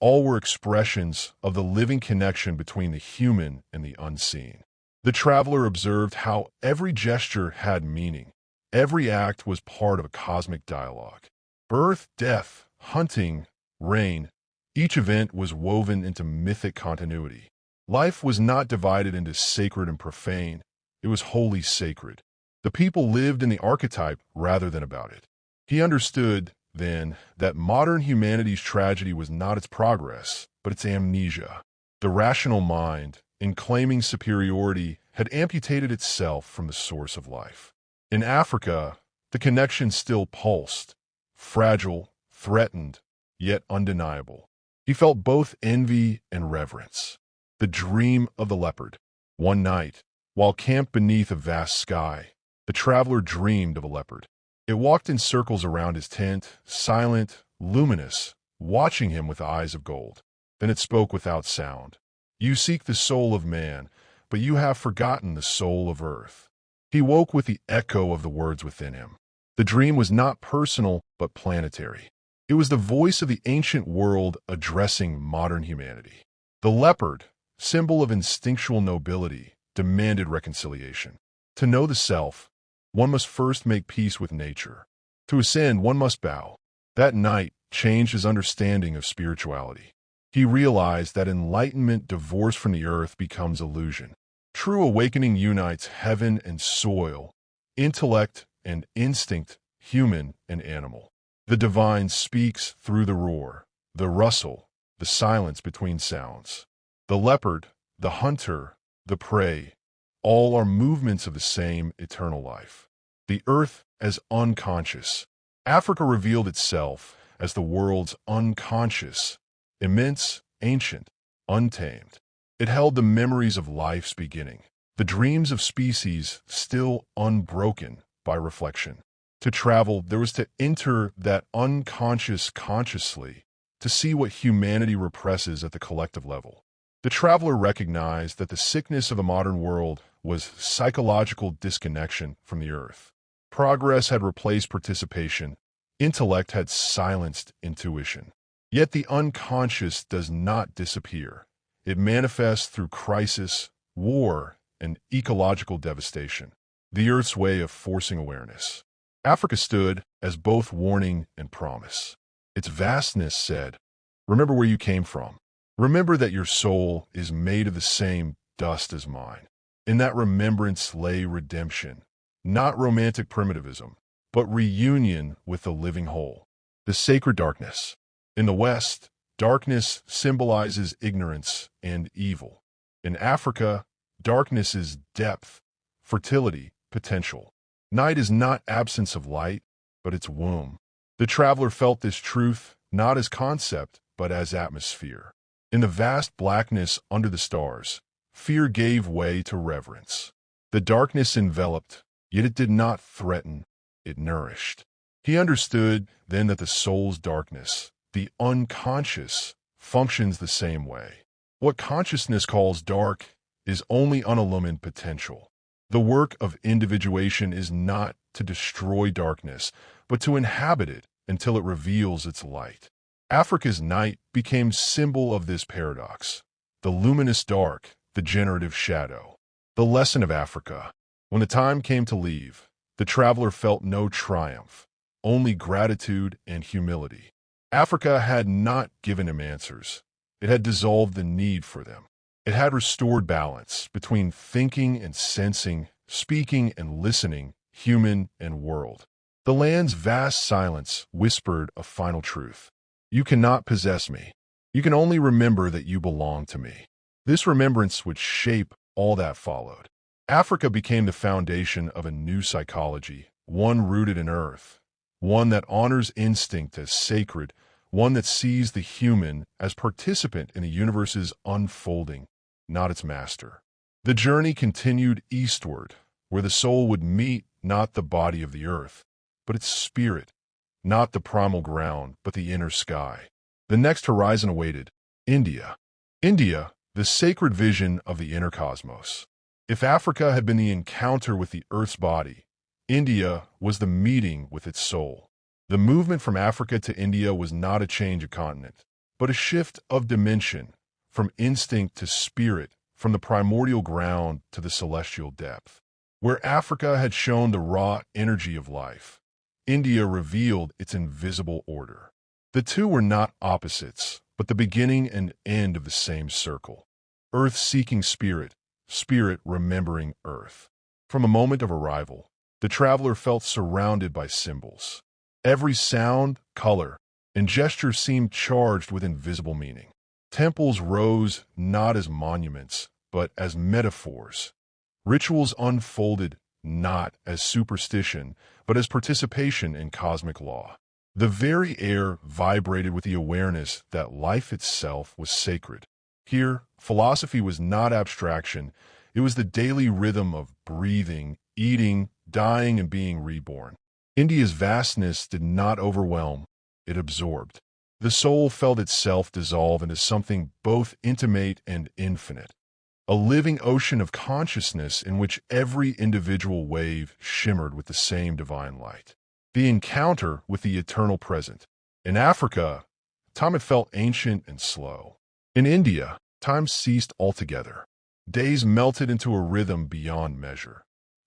all were expressions of the living connection between the human and the unseen. The traveler observed how every gesture had meaning. Every act was part of a cosmic dialogue. Birth, death, hunting, rain, each event was woven into mythic continuity. Life was not divided into sacred and profane. It was wholly sacred. The people lived in the archetype rather than about it. He understood, then, that modern humanity's tragedy was not its progress, but its amnesia. The rational mind, in claiming superiority, had amputated itself from the source of life. In Africa, the connection still pulsed, fragile, threatened, yet undeniable. He felt both envy and reverence. The dream of the leopard. One night, while camped beneath a vast sky, the traveler dreamed of a leopard. It walked in circles around his tent, silent, luminous, watching him with eyes of gold. Then it spoke without sound. You seek the soul of man, but you have forgotten the soul of earth. He woke with the echo of the words within him. The dream was not personal, but planetary. It was the voice of the ancient world addressing modern humanity. The leopard, symbol of instinctual nobility, demanded reconciliation. To know the self, one must first make peace with nature. To ascend, one must bow. That night changed his understanding of spirituality. He realized that enlightenment divorced from the earth becomes illusion. True awakening unites heaven and soil, intellect and instinct, human and animal. The divine speaks through the roar, the rustle, the silence between sounds. The leopard, the hunter, the prey, all are movements of the same eternal life. The earth as unconscious. Africa revealed itself as the world's unconscious, immense, ancient, untamed. It held the memories of life's beginning, the dreams of species still unbroken by reflection. To travel, there was to enter that unconscious consciously, to see what humanity represses at the collective level. The traveler recognized that the sickness of the modern world was psychological disconnection from the earth. Progress had replaced participation. Intellect had silenced intuition. Yet the unconscious does not disappear. It manifests through crisis, war, and ecological devastation, the Earth's way of forcing awareness. Africa stood as both warning and promise. Its vastness said, remember where you came from. Remember that your soul is made of the same dust as mine. In that remembrance lay redemption, not romantic primitivism, but reunion with the living whole. The sacred darkness. In the West, darkness symbolizes ignorance and evil. In Africa, darkness is depth, fertility, potential. Night is not absence of light, but its womb. The traveler felt this truth not as concept, but as atmosphere. In the vast blackness under the stars, fear gave way to reverence. The darkness enveloped, yet it did not threaten, it nourished. He understood then that the soul's darkness, the unconscious, functions the same way. What consciousness calls dark is only unillumined potential. The work of individuation is not to destroy darkness, but to inhabit it until it reveals its light. Africa's night became symbol of this paradox. The luminous dark, the generative shadow. The lesson of Africa. When the time came to leave, the traveler felt no triumph, only gratitude and humility. Africa had not given him answers. It had dissolved the need for them. It had restored balance between thinking and sensing, speaking and listening, human and world. The land's vast silence whispered a final truth. You cannot possess me. You can only remember that you belong to me. This remembrance would shape all that followed. Africa became the foundation of a new psychology, one rooted in earth, one that honors instinct as sacred, one that sees the human as participant in the universe's unfolding, not its master. The journey continued eastward, where the soul would meet not the body of the earth, but its spirit, not the primal ground, but the inner sky. The next horizon awaited, India. India, the sacred vision of the inner cosmos. If Africa had been the encounter with the earth's body, India was the meeting with its soul. The movement from Africa to India was not a change of continent, but a shift of dimension, from instinct to spirit, from the primordial ground to the celestial depth. Where Africa had shown the raw energy of life, India revealed its invisible order. The two were not opposites, but the beginning and end of the same circle. Earth seeking spirit, spirit remembering earth. From a moment of arrival, the traveler felt surrounded by symbols. Every sound, color, and gesture seemed charged with invisible meaning. Temples rose not as monuments, but as metaphors. Rituals unfolded not as superstition, but as participation in cosmic law. The very air vibrated with the awareness that life itself was sacred. Here, philosophy was not abstraction, it was the daily rhythm of breathing, eating, dying, and being reborn. India's vastness did not overwhelm, it absorbed. The soul felt itself dissolve into something both intimate and infinite. A living ocean of consciousness in which every individual wave shimmered with the same divine light. The encounter with the eternal present. In Africa, time had felt ancient and slow. In India, time ceased altogether. Days melted into a rhythm beyond measure.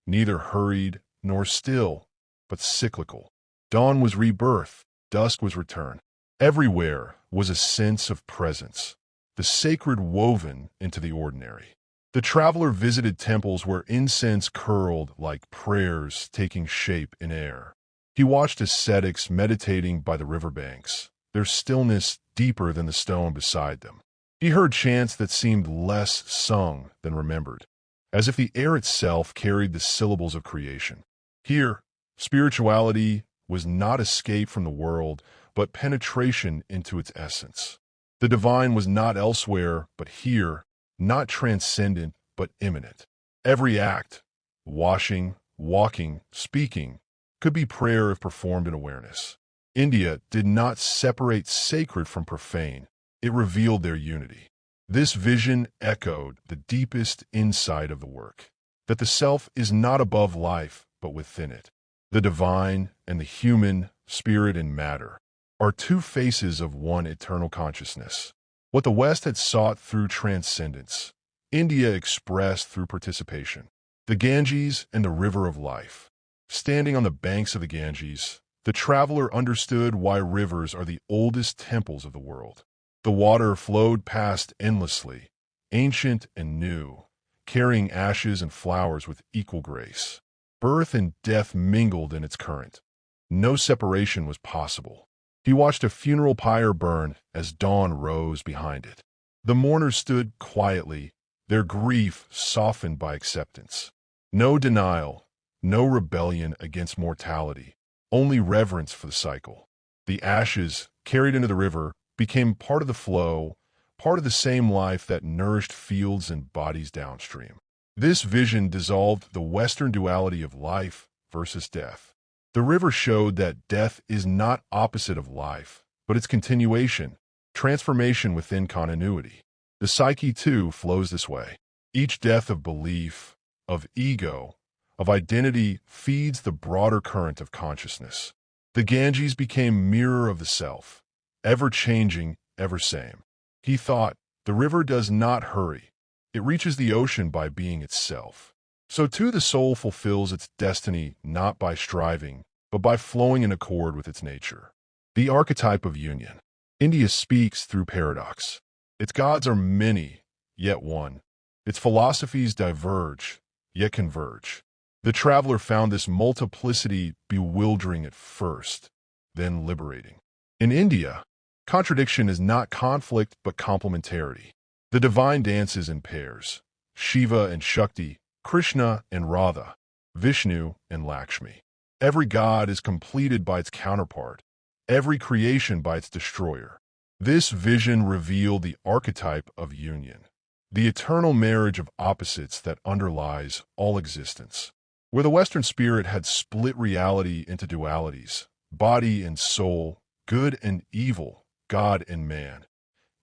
Neither hurried nor still, but cyclical. Dawn was rebirth, dusk was return. Everywhere was a sense of presence, the sacred woven into the ordinary. The traveler visited temples where incense curled like prayers taking shape in air. He watched ascetics meditating by the riverbanks, their stillness deeper than the stone beside them. He heard chants that seemed less sung than remembered, as if the air itself carried the syllables of creation. Here, spirituality was not escape from the world, but penetration into its essence. The divine was not elsewhere, but here, not transcendent, but immanent. Every act, washing, walking, speaking, could be prayer if performed in awareness. India did not separate sacred from profane. It revealed their unity. This vision echoed the deepest insight of the work, that the self is not above life, but within it. The divine and the human, spirit and matter, are two faces of one eternal consciousness. What the West had sought through transcendence, India expressed through participation. The Ganges and the river of life. Standing on the banks of the Ganges, the traveler understood why rivers are the oldest temples of the world. The water flowed past endlessly, ancient and new, carrying ashes and flowers with equal grace. Birth and death mingled in its current. No separation was possible. He watched a funeral pyre burn as dawn rose behind it. The mourners stood quietly, their grief softened by acceptance. No denial, no rebellion against mortality, only reverence for the cycle. The ashes, carried into the river, became part of the flow, part of the same life that nourished fields and bodies downstream. This vision dissolved the Western duality of life versus death. The river showed that death is not opposite of life, but its continuation, transformation within continuity. The psyche, too, flows this way. Each death of belief, of ego, of identity feeds the broader current of consciousness. The Ganges became mirror of the self, ever-changing, ever-same. He thought, the river does not hurry. It reaches the ocean by being itself. So too the soul fulfills its destiny not by striving, but by flowing in accord with its nature. The archetype of union. India speaks through paradox. Its gods are many, yet one. Its philosophies diverge, yet converge. The traveler found this multiplicity bewildering at first, then liberating. In India, contradiction is not conflict but complementarity. The divine dances in pairs, Shiva and Shakti, Krishna and Radha, Vishnu and Lakshmi. Every god is completed by its counterpart, every creation by its destroyer. This vision revealed the archetype of union, the eternal marriage of opposites that underlies all existence. Where the Western spirit had split reality into dualities, body and soul, good and evil, God and man,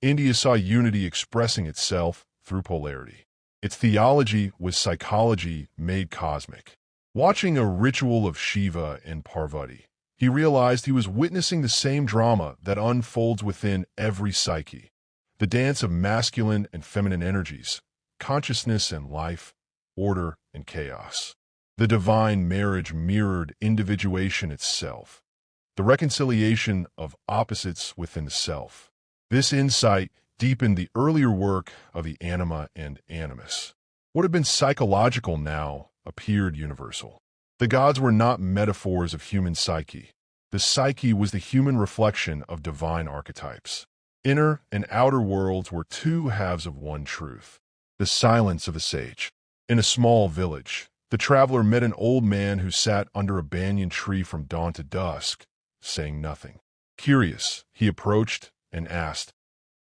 India saw unity expressing itself through polarity. Its theology was psychology made cosmic. Watching a ritual of Shiva and Parvati, he realized he was witnessing the same drama that unfolds within every psyche, the dance of masculine and feminine energies, consciousness and life, order and chaos. The divine marriage mirrored individuation itself, the reconciliation of opposites within the self. This insight deepened the earlier work of the anima and animus. What had been psychological now appeared universal. The gods were not metaphors of human psyche. The psyche was the human reflection of divine archetypes. Inner and outer worlds were two halves of one truth. The silence of a sage. In a small village, the traveler met an old man who sat under a banyan tree from dawn to dusk, saying nothing. Curious, he approached and asked,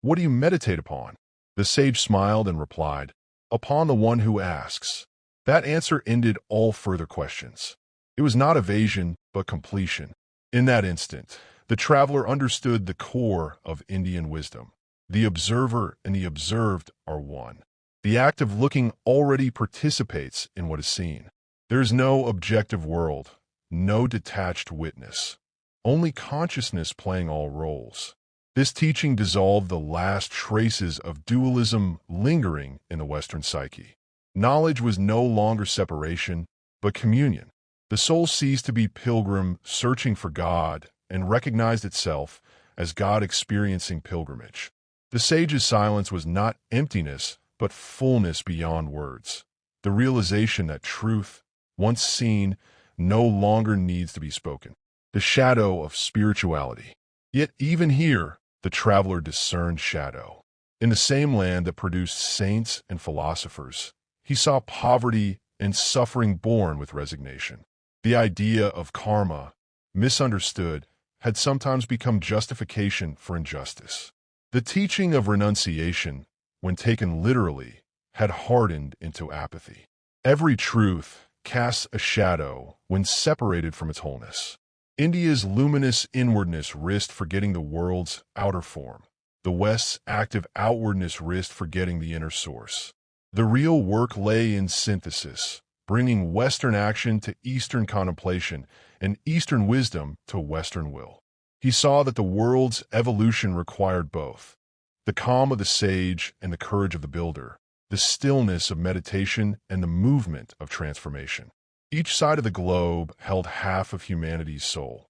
"What do you meditate upon?" The sage smiled and replied, "Upon the one who asks." That answer ended all further questions. It was not evasion, but completion. In that instant, the traveler understood the core of Indian wisdom. The observer and the observed are one. The act of looking already participates in what is seen. There is no objective world, no detached witness, only consciousness playing all roles. This teaching dissolved the last traces of dualism lingering in the Western psyche. Knowledge was no longer separation, but communion. The soul ceased to be pilgrim searching for God and recognized itself as God experiencing pilgrimage. The sage's silence was not emptiness, but fullness beyond words. The realization that truth, once seen, no longer needs to be spoken. The shadow of spirituality. Yet even here, the traveler discerned shadow. In the same land that produced saints and philosophers, he saw poverty and suffering born with resignation. The idea of karma, misunderstood, had sometimes become justification for injustice. The teaching of renunciation, when taken literally, had hardened into apathy. Every truth casts a shadow when separated from its wholeness. India's luminous inwardness risked forgetting the world's outer form. The West's active outwardness risked forgetting the inner source. The real work lay in synthesis, bringing Western action to Eastern contemplation and Eastern wisdom to Western will. He saw that the world's evolution required both, the calm of the sage and the courage of the builder, the stillness of meditation and the movement of transformation. Each side of the globe held half of humanity's soul.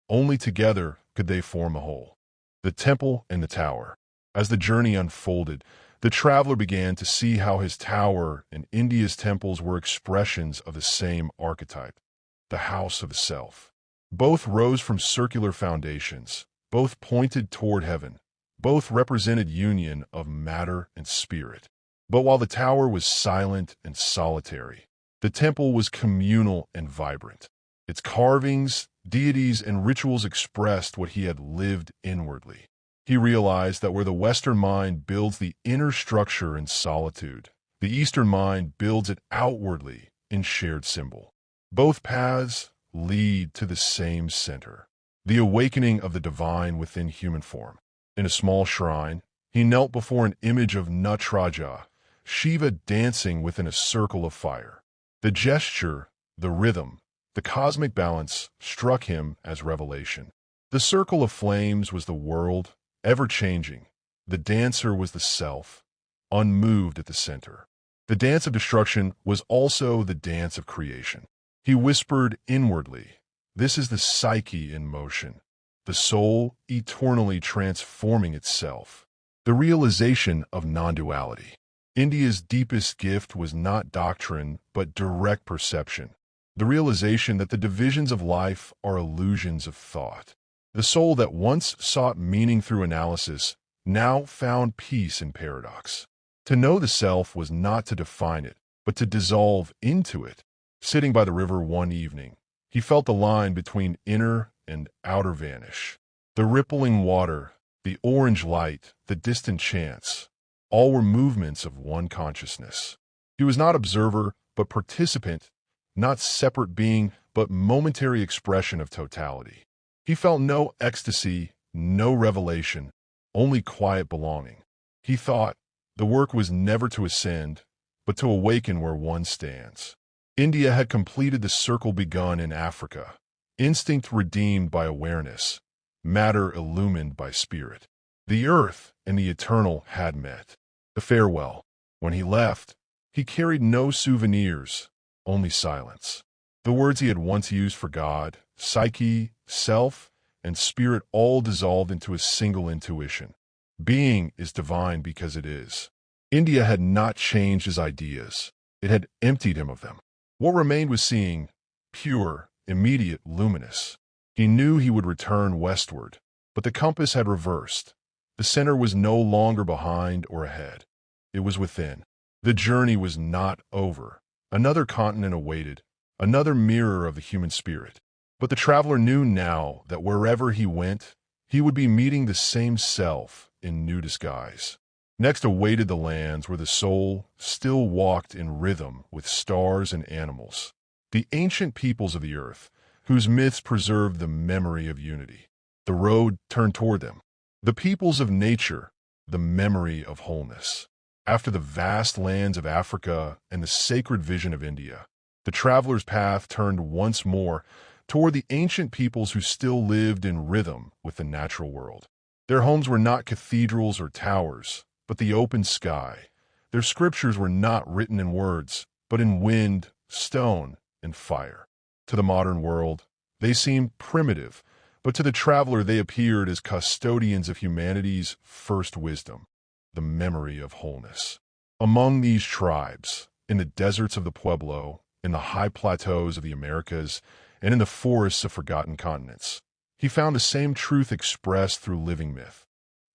Only together could they form a whole. The temple and the tower. As the journey unfolded, the traveler began to see how his tower and India's temples were expressions of the same archetype, the house of the self. Both rose from circular foundations, both pointed toward heaven, both represented union of matter and spirit. But while the tower was silent and solitary, the temple was communal and vibrant. Its carvings, deities, and rituals expressed what he had lived inwardly. He realized that where the Western mind builds the inner structure in solitude, the Eastern mind builds it outwardly in shared symbol. Both paths lead to the same center, the awakening of the divine within human form. In a small shrine, he knelt before an image of Natraja, Shiva dancing within a circle of fire. The gesture, the rhythm, the cosmic balance struck him as revelation. The circle of flames was the world, ever-changing. The dancer was the self, unmoved at the center. The dance of destruction was also the dance of creation. He whispered inwardly, "This is the psyche in motion, the soul eternally transforming itself." The realization of non-duality. India's deepest gift was not doctrine, but direct perception. The realization that the divisions of life are illusions of thought. The soul that once sought meaning through analysis now found peace in paradox. To know the self was not to define it, but to dissolve into it. Sitting by the river one evening, he felt the line between inner and outer vanish. The rippling water, the orange light, the distant chants, all were movements of one consciousness. He was not observer, but participant, not separate being, but momentary expression of totality. He felt no ecstasy, no revelation, only quiet belonging. He thought the work was never to ascend, but to awaken where one stands. India had completed the circle begun in Africa, instinct redeemed by awareness, matter illumined by spirit. The earth and the eternal had met. The farewell. When he left, he carried no souvenirs, only silence. The words he had once used for God, psyche, self, and spirit all dissolved into a single intuition. Being is divine because it is. India had not changed his ideas. It had emptied him of them. What remained was seeing, pure, immediate, luminous. He knew he would return westward, but the compass had reversed. The center was no longer behind or ahead. It was within. The journey was not over. Another continent awaited, another mirror of the human spirit. But the traveler knew now that wherever he went, he would be meeting the same self in new disguise. Next awaited the lands where the soul still walked in rhythm with stars and animals, the ancient peoples of the earth, whose myths preserved the memory of unity. The road turned toward them. The peoples of nature, the memory of wholeness. After the vast lands of Africa and the sacred vision of India, the traveler's path turned once more toward the ancient peoples who still lived in rhythm with the natural world. Their homes were not cathedrals or towers, but the open sky. Their scriptures were not written in words, but in wind, stone, and fire. To the modern world, they seemed primitive, but to the traveler they appeared as custodians of humanity's first wisdom, the memory of wholeness. Among these tribes, in the deserts of the Pueblo, in the high plateaus of the Americas, and in the forests of forgotten continents, he found the same truth expressed through living myth,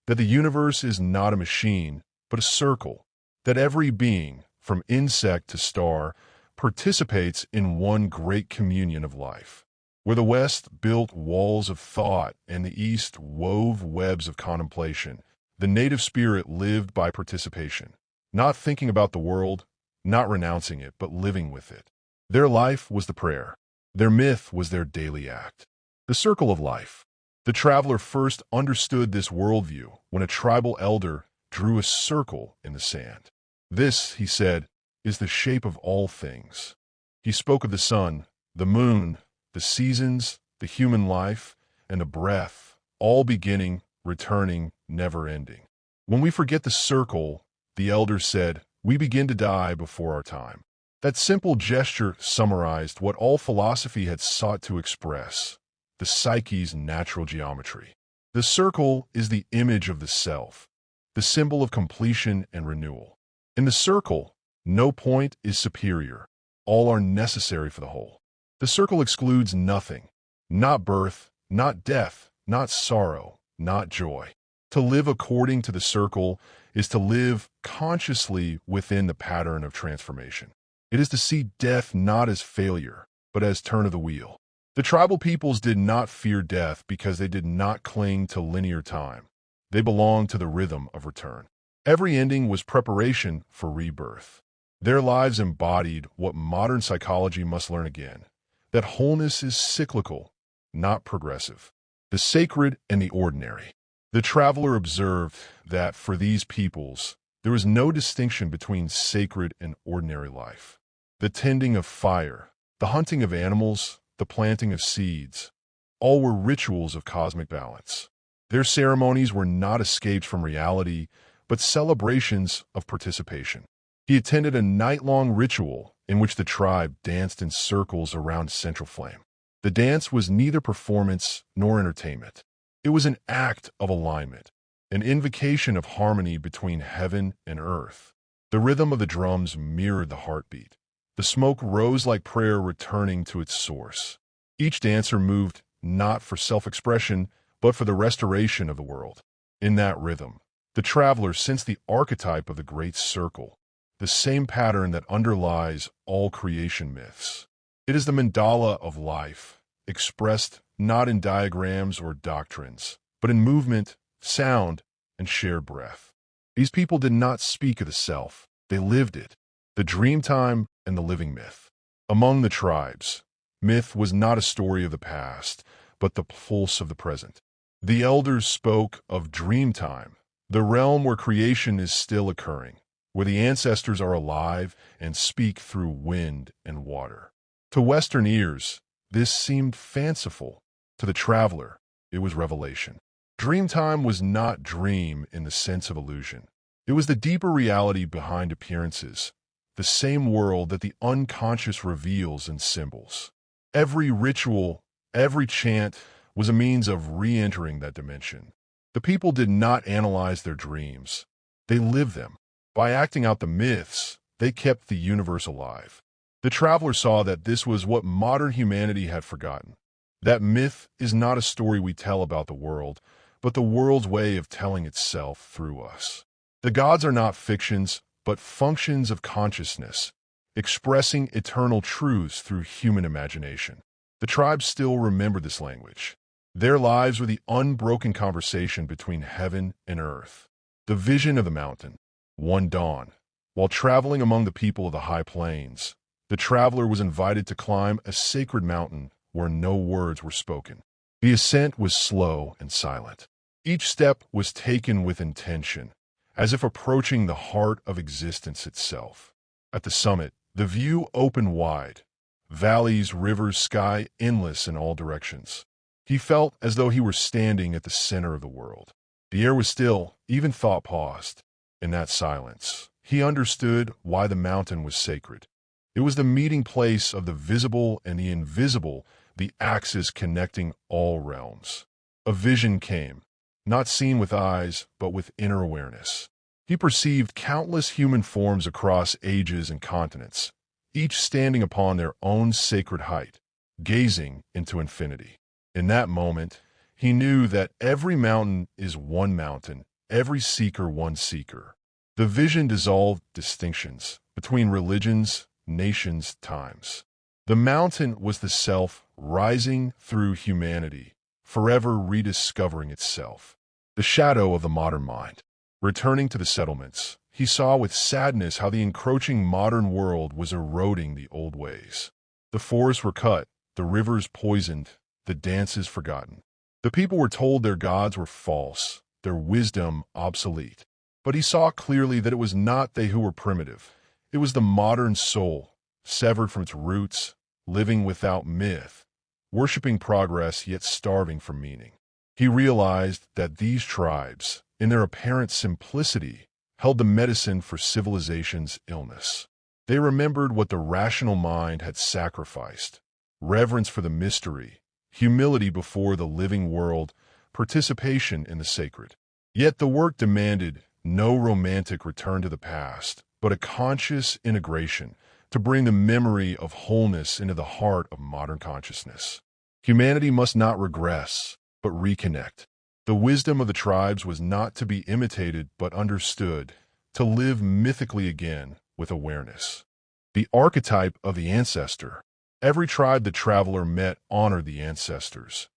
that the universe is not a machine, but a circle, that every being, from insect to star, participates in one great communion of life. Where the West built walls of thought and the East wove webs of contemplation, the native spirit lived by participation, not thinking about the world, not renouncing it, but living with it. Their life was the prayer. Their myth was their daily act. The circle of life. The traveler first understood this worldview when a tribal elder drew a circle in the sand. This, he said, is the shape of all things. He spoke of the sun, the moon, the seasons, the human life, and the breath, all beginning, returning, never ending. When we forget the circle, the elder said, we begin to die before our time. That simple gesture summarized what all philosophy had sought to express, the psyche's natural geometry. The circle is the image of the self, the symbol of completion and renewal. In the circle, no point is superior. All are necessary for the whole. The circle excludes nothing, not birth, not death, not sorrow, not joy. To live according to the circle is to live consciously within the pattern of transformation. It is to see death not as failure, but as turn of the wheel. The tribal peoples did not fear death because they did not cling to linear time. They belonged to the rhythm of return. Every ending was preparation for rebirth. Their lives embodied what modern psychology must learn again, that wholeness is cyclical, not progressive. The sacred and the ordinary. The traveler observed that for these peoples, there was no distinction between sacred and ordinary life. the tending of fire, the hunting of animals, the planting of seeds. All were rituals of cosmic balance. Their ceremonies were not escapes from reality, but celebrations of participation. He attended a night-long ritual in which the tribe danced in circles around a central flame. The dance was neither performance nor entertainment. It was an act of alignment, an invocation of harmony between heaven and earth. The rhythm of the drums mirrored the heartbeat. The smoke rose like prayer returning to its source. Each dancer moved not for self-expression, but for the restoration of the world. In that rhythm, the traveler sensed the archetype of the great circle, the same pattern that underlies all creation myths. It is the mandala of life, expressed not in diagrams or doctrines, but in movement, sound, and shared breath. These people did not speak of the self, they lived it, the dream time and the living myth. Among the tribes, myth was not a story of the past, but the pulse of the present. The elders spoke of dream time, the realm where creation is still occurring, where the ancestors are alive and speak through wind and water. To Western ears, this seemed fanciful. To the traveler, it was revelation. Dreamtime was not dream in the sense of illusion. It was the deeper reality behind appearances, the same world that the unconscious reveals in symbols. Every ritual, every chant was a means of re-entering that dimension. The people did not analyze their dreams. They lived them. By acting out the myths, they kept the universe alive. The traveler saw that this was what modern humanity had forgotten. That myth is not a story we tell about the world, but the world's way of telling itself through us. The gods are not fictions, but functions of consciousness, expressing eternal truths through human imagination. The tribes still remember this language. Their lives were the unbroken conversation between heaven and earth. The vision of the mountain, one dawn. While traveling among the people of the high plains, the traveler was invited to climb a sacred mountain where no words were spoken. The ascent was slow and silent. Each step was taken with intention, as if approaching the heart of existence itself. At the summit, the view opened wide. Valleys, rivers, sky, endless in all directions. He felt as though he were standing at the center of the world. The air was still, even thought paused. In that silence, he understood why the mountain was sacred. It was the meeting place of the visible and the invisible, the axis connecting all realms. A vision came, not seen with eyes, but with inner awareness. He perceived countless human forms across ages and continents, each standing upon their own sacred height, gazing into infinity. In that moment, he knew that every mountain is one mountain, every seeker one seeker. The vision dissolved distinctions between religions, nations, times. The mountain was the self rising through humanity, forever rediscovering itself. The shadow of the modern mind. Returning to the settlements, he saw with sadness how the encroaching modern world was eroding the old ways. The forests were cut, the rivers poisoned, the dances forgotten. The people were told their gods were false, their wisdom obsolete. But he saw clearly that it was not they who were primitive. It was the modern soul, severed from its roots, living without myth, worshipping progress yet starving for meaning. He realized that these tribes, in their apparent simplicity, held the medicine for civilization's illness. They remembered what the rational mind had sacrificed: reverence for the mystery, humility before the living world, participation in the sacred. Yet the work demanded no romantic return to the past, but a conscious integration to bring the memory of wholeness into the heart of modern consciousness. Humanity must not regress, but reconnect. The wisdom of the tribes was not to be imitated but understood, to live mythically again with awareness. The archetype of the ancestor. Every tribe the traveler met honored the ancestors,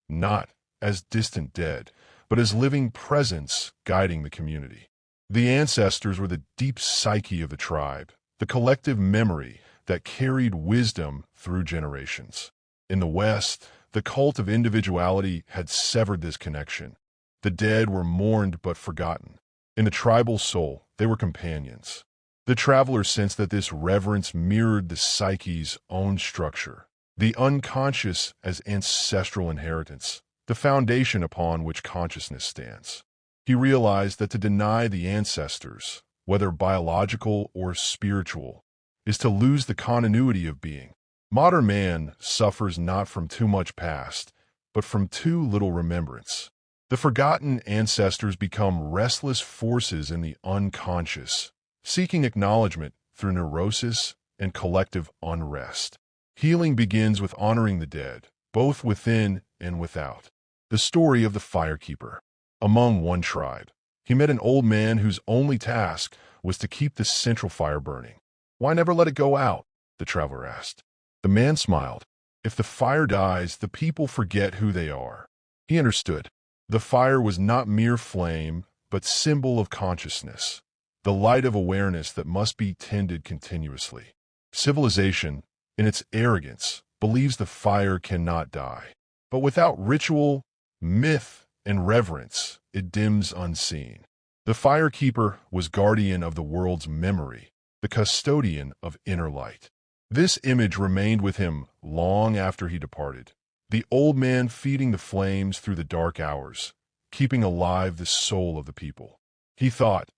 not as distant dead, but as living presence guiding the community. The ancestors were the deep psyche of the tribe, the collective memory that carried wisdom through generations. In the West, the cult of individuality had severed this connection. The dead were mourned but forgotten. In the tribal soul, they were companions. The traveler sensed that this reverence mirrored the psyche's own structure, the unconscious as ancestral inheritance, the foundation upon which consciousness stands. He realized that to deny the ancestors, whether biological or spiritual, is to lose the continuity of being. Modern man suffers not from too much past, but from too little remembrance. The forgotten ancestors become restless forces in the unconscious, seeking acknowledgement through neurosis and collective unrest. Healing begins with honoring the dead, both within and without. The story of the firekeeper. Among one tribe, he met an old man whose only task was to keep the central fire burning. "Why never let it go out?" the traveler asked. The man smiled. "If the fire dies, the people forget who they are." He understood. The fire was not mere flame, but symbol of consciousness, the light of awareness that must be tended continuously. Civilization, in its arrogance, believes the fire cannot die. But without ritual, myth, and reverence, it dims unseen. The firekeeper was guardian of the world's memory, the custodian of inner light. This image remained with him long after he departed. The old man feeding the flames through the dark hours, keeping alive the soul of the people. He thought,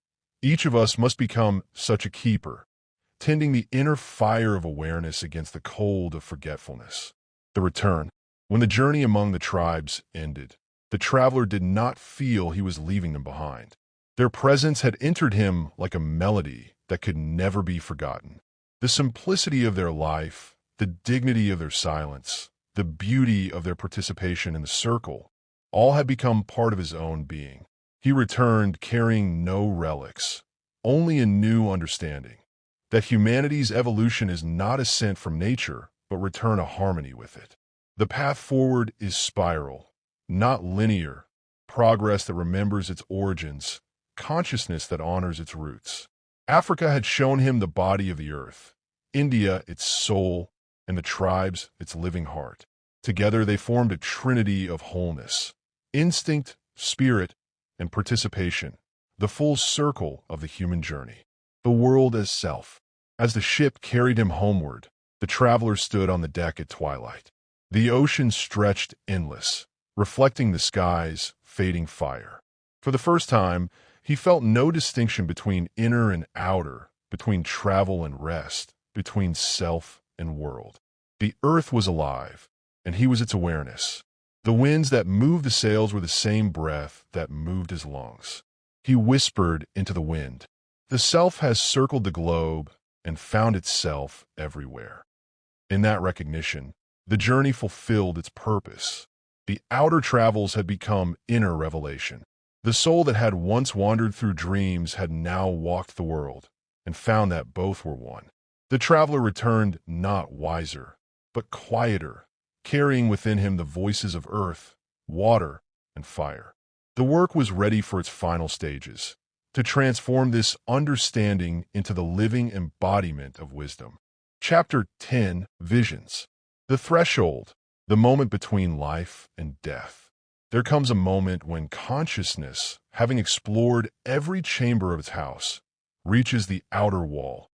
each of us must become such a keeper, tending the inner fire of awareness against the cold of forgetfulness. The return. When the journey among the tribes ended, the traveler did not feel he was leaving them behind. Their presence had entered him like a melody that could never be forgotten. The simplicity of their life, the dignity of their silence, the beauty of their participation in the circle, all had become part of his own being. He returned carrying no relics, only a new understanding, that humanity's evolution is not ascent from nature, but return to harmony with it. The path forward is spiral, not linear, progress that remembers its origins, consciousness that honors its roots. Africa had shown him the body of the earth, India its soul, and the tribes its living heart. Together they formed a trinity of wholeness, instinct, spirit, and participation, the full circle of the human journey. The world as self. As the ship carried him homeward, the traveler stood on the deck at twilight. The ocean stretched endless, reflecting the sky's fading fire. For the first time, he felt no distinction between inner and outer, between travel and rest, between self and world. The earth was alive, and he was its awareness. The winds that moved the sails were the same breath that moved his lungs. He whispered into the wind, "The self has circled the globe and found itself everywhere." In that recognition, the journey fulfilled its purpose. The outer travels had become inner revelation. The soul that had once wandered through dreams had now walked the world and found that both were one. The traveler returned not wiser, but quieter, carrying within him the voices of earth, water, and fire. The work was ready for its final stages, to transform this understanding into the living embodiment of wisdom. Chapter 10, Visions. The threshold, the moment between life and death. There comes a moment when consciousness, having explored every chamber of its house, reaches the outer wall,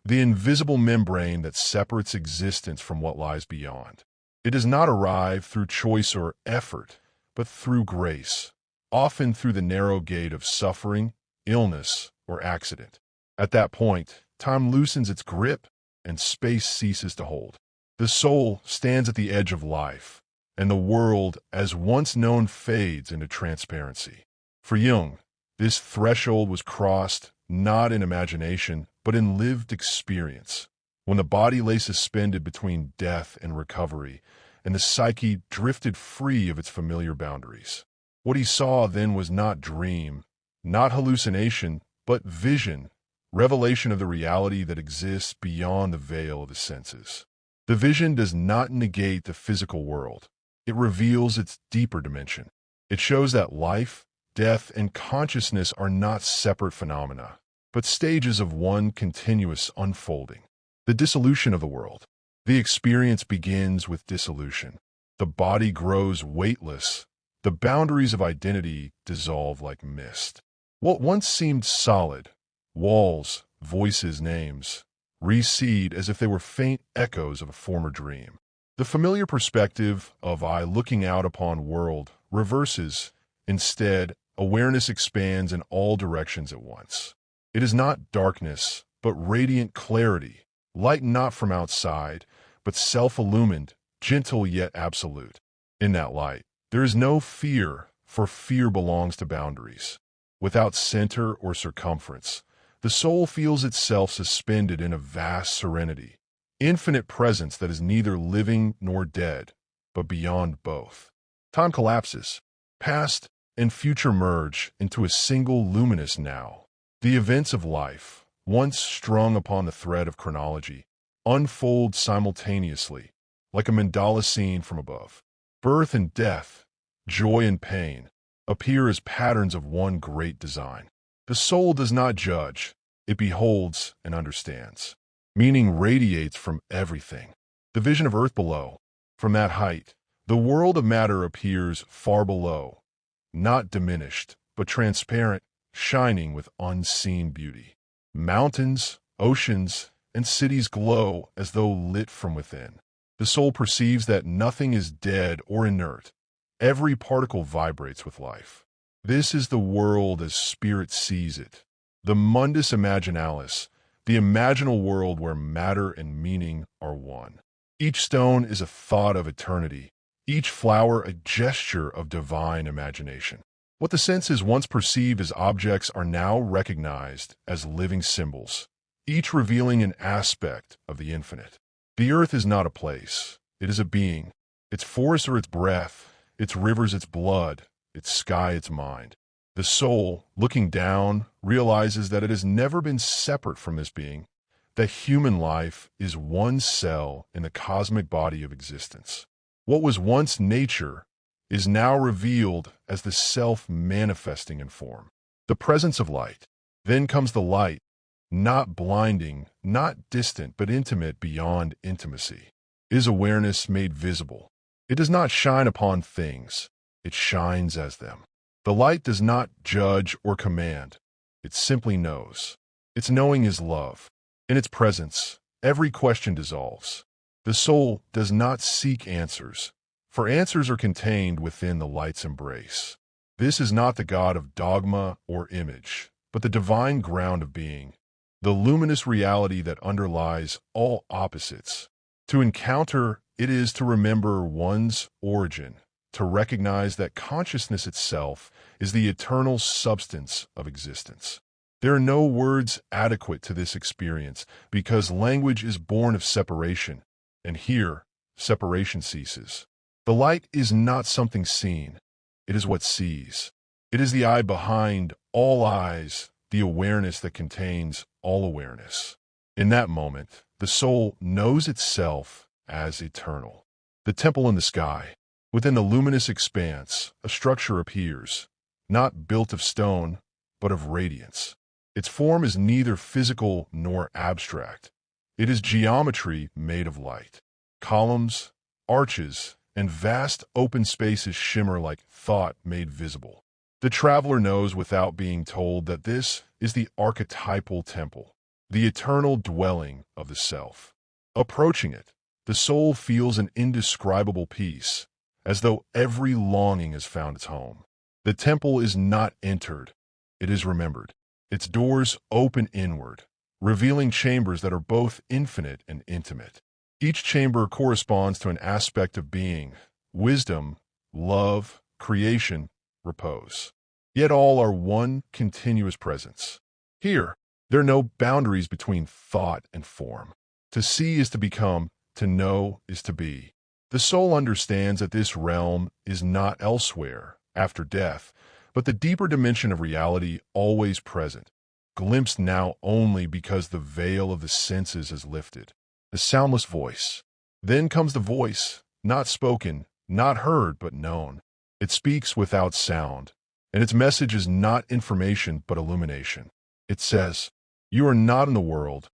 the invisible membrane that separates existence from what lies beyond. It does not arrive through choice or effort, but through grace, often through the narrow gate of suffering, illness, or accident. At that point, time loosens its grip and space ceases to hold. The soul stands at the edge of life, and the world, as once known, fades into transparency. For Jung, this threshold was crossed not in imagination, but in lived experience, when the body lay suspended between death and recovery, and the psyche drifted free of its familiar boundaries. What he saw then was not dream, not hallucination, but vision, revelation of the reality that exists beyond the veil of the senses. The vision does not negate the physical world. It reveals its deeper dimension. It shows that life, death, and consciousness are not separate phenomena, but stages of one continuous unfolding. The dissolution of the world. The experience begins with dissolution. The body grows weightless. The boundaries of identity dissolve like mist. What once seemed solid, walls, voices, names, recede as if they were faint echoes of a former dream. The familiar perspective of I looking out upon world reverses. Instead, awareness expands in all directions at once. It is not darkness, but radiant clarity, light not from outside, but self-illumined, gentle yet absolute. In that light, there is no fear, for fear belongs to boundaries. Without center or circumference, the soul feels itself suspended in a vast serenity, infinite presence that is neither living nor dead, but beyond both. Time collapses. Past and future merge into a single luminous now. The events of life, once strung upon the thread of chronology, unfold simultaneously, like a mandala scene from above. Birth and death, joy and pain, appear as patterns of one great design. The soul does not judge, it beholds and understands. Meaning radiates from everything. The vision of earth below. From that height, the world of matter appears far below, not diminished, but transparent, shining with unseen beauty. Mountains, oceans, and cities glow as though lit from within. The soul perceives that nothing is dead or inert. Every particle vibrates with life. This is the world as spirit sees it. The mundus imaginalis, the imaginal world where matter and meaning are one. Each stone is a thought of eternity, each flower a gesture of divine imagination. What the senses once perceived as objects are now recognized as living symbols, each revealing an aspect of the infinite. The earth is not a place, it is a being. Its forests are its breath, its rivers its blood, its sky its mind. The soul, looking down, realizes that it has never been separate from this being, that human life is one cell in the cosmic body of existence. What was once nature is now revealed as the self manifesting in form. The presence of light. Then comes the light, not blinding, not distant, but intimate beyond intimacy. Is awareness made visible? It does not shine upon things, it shines as them. The light does not judge or command, it simply knows. Its knowing is love. In its presence, every question dissolves. The soul does not seek answers, for answers are contained within the light's embrace. This is not the God of dogma or image, but the divine ground of being, the luminous reality that underlies all opposites. To encounter it is to remember one's origin, to recognize that consciousness itself is the eternal substance of existence. There are no words adequate to this experience because language is born of separation, and here, separation ceases. The light is not something seen, it is what sees. It is the eye behind all eyes, the awareness that contains all awareness. In that moment, the soul knows itself as eternal. The temple in the sky. Within the luminous expanse, a structure appears, not built of stone, but of radiance. Its form is neither physical nor abstract. It is geometry made of light. Columns, arches, and vast open spaces shimmer like thought made visible. The traveler knows without being told that this is the archetypal temple, the eternal dwelling of the self. Approaching it, the soul feels an indescribable peace, as though every longing has found its home. The temple is not entered, it is remembered. Its doors open inward, revealing chambers that are both infinite and intimate. Each chamber corresponds to an aspect of being, wisdom, love, creation, repose. Yet all are one continuous presence. Here, there are no boundaries between thought and form. To see is to become, to know is to be. The soul understands that this realm is not elsewhere, after death, but the deeper dimension of reality always present, glimpsed now only because the veil of the senses is lifted. The soundless voice. Then comes the voice, not spoken, not heard, but known. It speaks without sound, and its message is not information but illumination. It says, "You are not in the world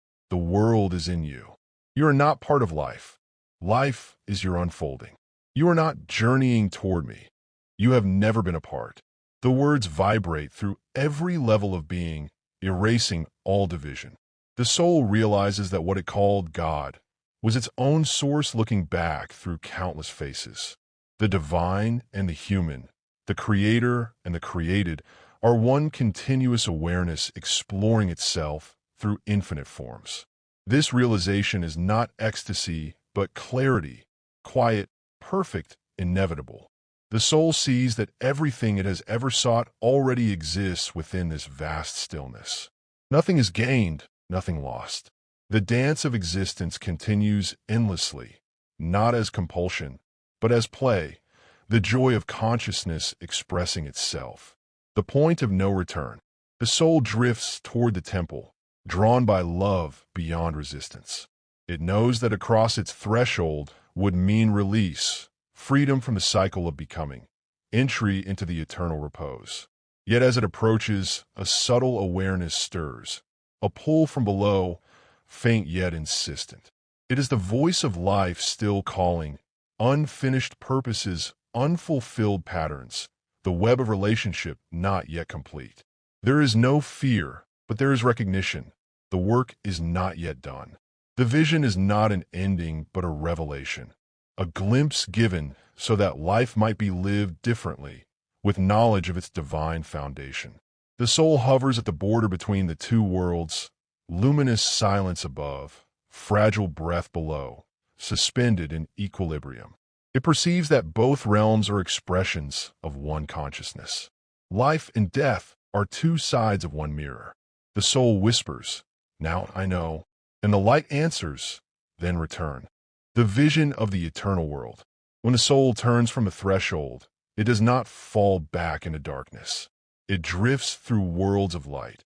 is in you. You are not part of life. Life is your unfolding. You are not journeying toward me. You have never been apart." The words vibrate through every level of being, erasing all division. The soul realizes that what it called God was its own source looking back through countless faces. The divine and the human, the creator and the created, are one continuous awareness exploring itself through infinite forms. This realization is not ecstasy, but clarity, quiet, perfect, inevitable. The soul sees that everything it has ever sought already exists within this vast stillness. Nothing is gained, nothing lost. The dance of existence continues endlessly, not as compulsion, but as play, the joy of consciousness expressing itself. The point of no return. The soul drifts toward the temple, drawn by love beyond resistance. It knows that across its threshold would mean release, freedom from the cycle of becoming, entry into the eternal repose. Yet as it approaches, a subtle awareness stirs, a pull from below, faint yet insistent. It is the voice of life still calling, unfinished purposes, unfulfilled patterns, the web of relationship not yet complete. There is no fear, but there is recognition. The work is not yet done. The vision is not an ending, but a revelation, a glimpse given so that life might be lived differently, with knowledge of its divine foundation. The soul hovers at the border between the two worlds, luminous silence above, fragile breath below, suspended in equilibrium. It perceives that both realms are expressions of one consciousness. Life and death are two sides of one mirror. The soul whispers, "Now I know," and the light answers, "Then return." The vision of the eternal world. When the soul turns from the threshold, it does not fall back into darkness. It drifts through worlds of light,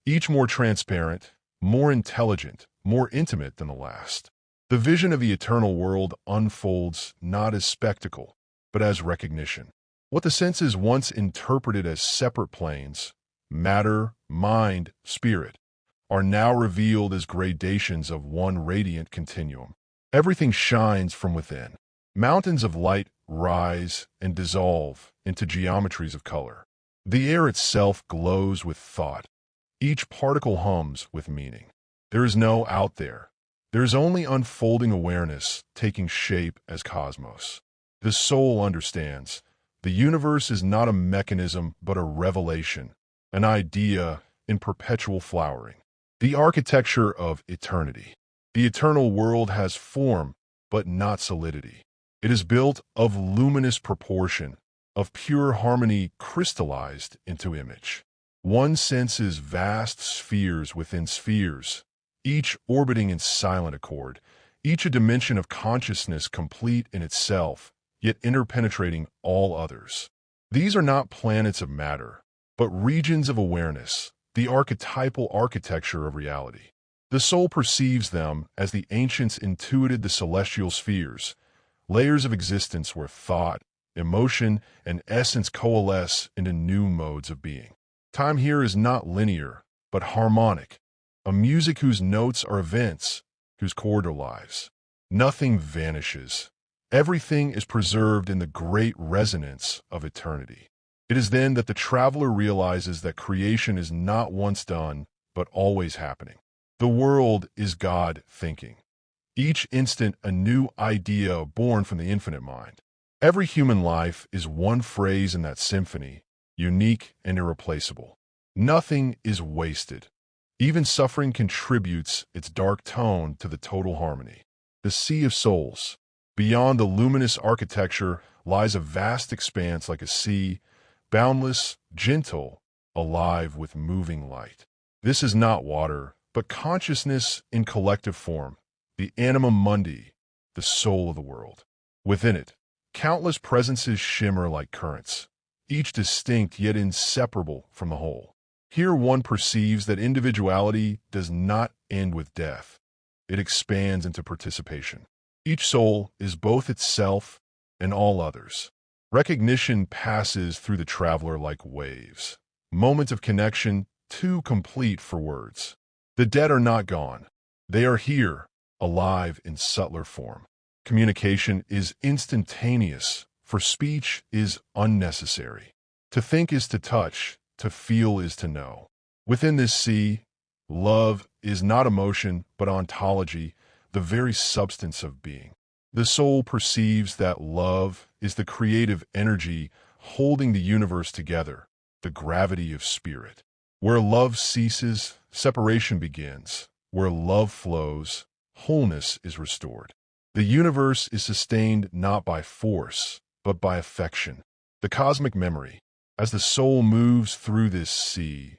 each more transparent, more intelligent, more intimate than the last. The vision of the eternal world unfolds not as spectacle, but as recognition. What the senses once interpreted as separate planes, matter, mind, spirit, are now revealed as gradations of one radiant continuum. Everything shines from within. Mountains of light rise and dissolve into geometries of color. The air itself glows with thought. Each particle hums with meaning. There is no out there. There is only unfolding awareness taking shape as cosmos. The soul understands. The universe is not a mechanism, but a revelation, an idea in perpetual flowering. The architecture of eternity. The eternal world has form, but not solidity. It is built of luminous proportion, of pure harmony crystallized into image. One senses vast spheres within spheres, each orbiting in silent accord, each a dimension of consciousness complete in itself, yet interpenetrating all others. These are not planets of matter, but regions of awareness, the archetypal architecture of reality. The soul perceives them as the ancients intuited the celestial spheres, layers of existence where thought, emotion, and essence coalesce into new modes of being. Time here is not linear, but harmonic, a music whose notes are events, whose chord are lives. Nothing vanishes. Everything is preserved in the great resonance of eternity. It is then that the traveler realizes that creation is not once done, but always happening. The world is God thinking. Each instant a new idea born from the infinite mind. Every human life is one phrase in that symphony, unique and irreplaceable. Nothing is wasted. Even suffering contributes its dark tone to the total harmony. The sea of souls. Beyond the luminous architecture lies a vast expanse like a sea, boundless, gentle, alive with moving light. This is not water, but consciousness in collective form, the animum mundi, the soul of the world. Within it, countless presences shimmer like currents, each distinct yet inseparable from the whole. Here one perceives that individuality does not end with death. It expands into participation. Each soul is both itself and all others. Recognition passes through the traveler like waves. Moments of connection too complete for words. The dead are not gone. They are here, alive in subtler form. Communication is instantaneous, for speech is unnecessary. To think is to touch, to feel is to know. Within this sea, Love is not emotion, but ontology, the very substance of being. The soul perceives that love is the creative energy holding the universe together, the gravity of spirit. Where love ceases, separation begins. Where love flows, wholeness is restored. The universe is sustained not by force, but by affection. The cosmic memory. As the soul moves through this sea,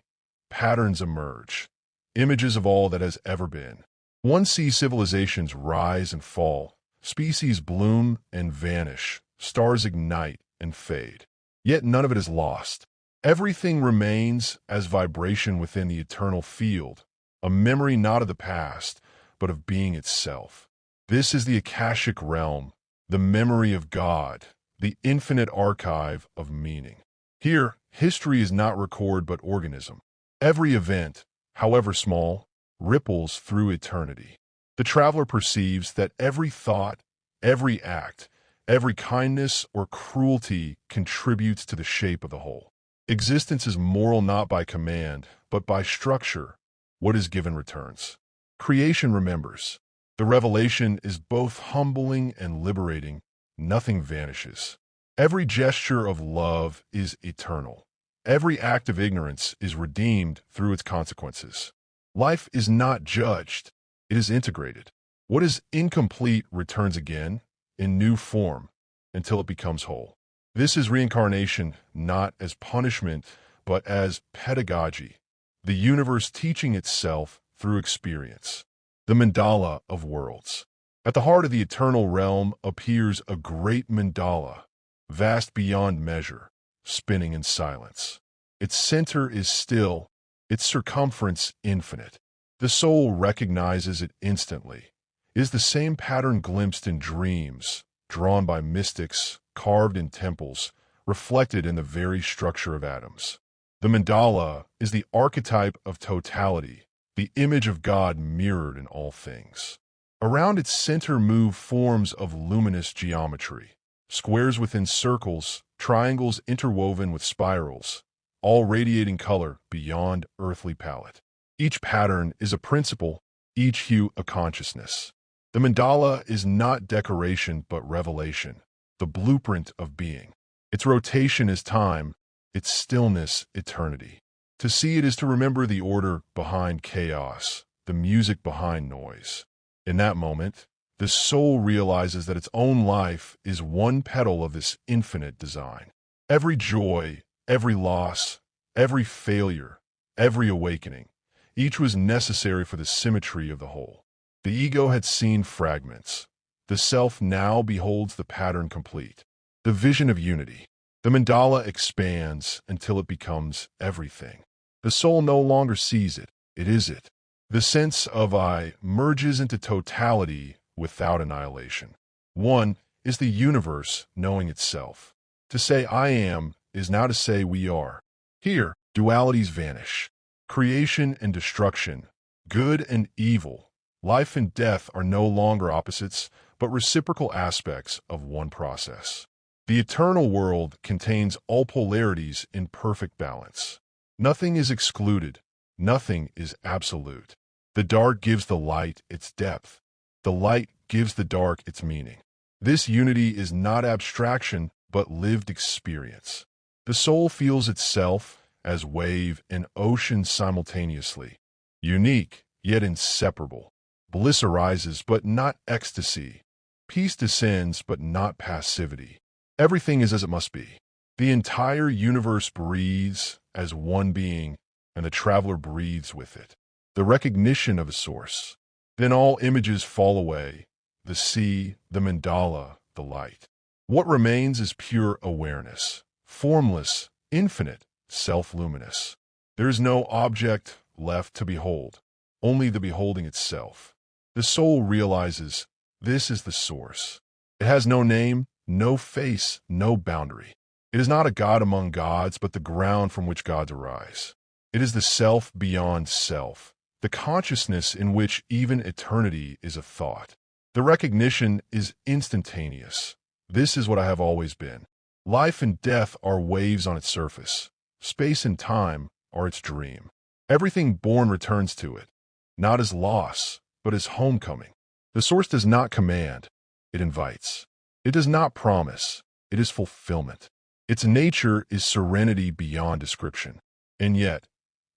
patterns emerge, images of all that has ever been. One sees civilizations rise and fall, species bloom and vanish, stars ignite and fade. Yet none of it is lost. Everything remains as vibration within the eternal field, a memory not of the past, but of being itself. This is the Akashic realm, the memory of God, the infinite archive of meaning. Here, history is not record but organism. Every event, however small, ripples through eternity. The traveler perceives that every thought, every act, every kindness or cruelty contributes to the shape of the whole. Existence is moral not by command, but by structure. What is given returns. Creation remembers. The revelation is both humbling and liberating. Nothing vanishes. Every gesture of love is eternal. Every act of ignorance is redeemed through its consequences. Life is not judged. It is integrated. What is incomplete returns again, in new form, until it becomes whole. This is reincarnation not as punishment, but as pedagogy, the universe teaching itself through experience. The mandala of worlds. At the heart of the eternal realm appears a great mandala, vast beyond measure, spinning in silence. Its center is still, its circumference infinite. The soul recognizes it instantly. It is the same pattern glimpsed in dreams, drawn by mystics, carved in temples, reflected in the very structure of atoms. The mandala is the archetype of totality, the image of God mirrored in all things. Around its center move forms of luminous geometry, squares within circles, triangles interwoven with spirals, all radiating color beyond earthly palette. Each pattern is a principle, each hue a consciousness. The mandala is not decoration but revelation, the blueprint of being. Its rotation is time, its stillness eternity. To see it is to remember the order behind chaos, the music behind noise. In that moment, the soul realizes that its own life is one petal of this infinite design. Every joy, every loss, every failure, every awakening, each was necessary for the symmetry of the whole. The ego had seen fragments. The self now beholds the pattern complete. The vision of unity. The mandala expands until it becomes everything. The soul no longer sees it, it is it. The sense of I merges into totality without annihilation. One is the universe knowing itself. To say I am is now to say we are. Here, dualities vanish. Creation and destruction, good and evil, life and death are no longer opposites, but reciprocal aspects of one process. The eternal world contains all polarities in perfect balance. Nothing is excluded. Nothing is absolute. The dark gives the light its depth. The light gives the dark its meaning. This unity is not abstraction, but lived experience. The soul feels itself as wave and ocean simultaneously. Unique, yet inseparable. Bliss arises, but not ecstasy. Peace descends, but not passivity. Everything is as it must be. The entire universe breathes as one being, and the traveler breathes with it. The recognition of a source. Then all images fall away. The sea, the mandala, the light. What remains is pure awareness. Formless, infinite, self-luminous. There is no object left to behold, only the beholding itself. The soul realizes this is the source. It has no name, no face, no boundary. It is not a god among gods, but the ground from which gods arise. It is the self beyond self, the consciousness in which even eternity is a thought. The recognition is instantaneous. This is what I have always been. Life and death are waves on its surface. Space and time are its dream. Everything born returns to it, not as loss, but as homecoming. The source does not command, it invites. It does not promise, it is fulfillment. Its nature is serenity beyond description. And yet,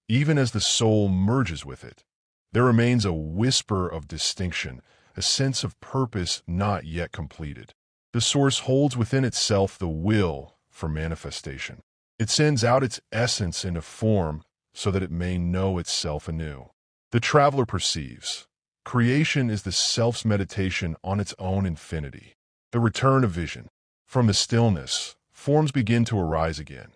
even as the soul merges with it, there remains a whisper of distinction, a sense of purpose not yet completed. The source holds within itself the will for manifestation. It sends out its essence into form so that it may know itself anew. The traveler perceives. Creation is the self's meditation on its own infinity. The return of vision. From the stillness, forms begin to arise again.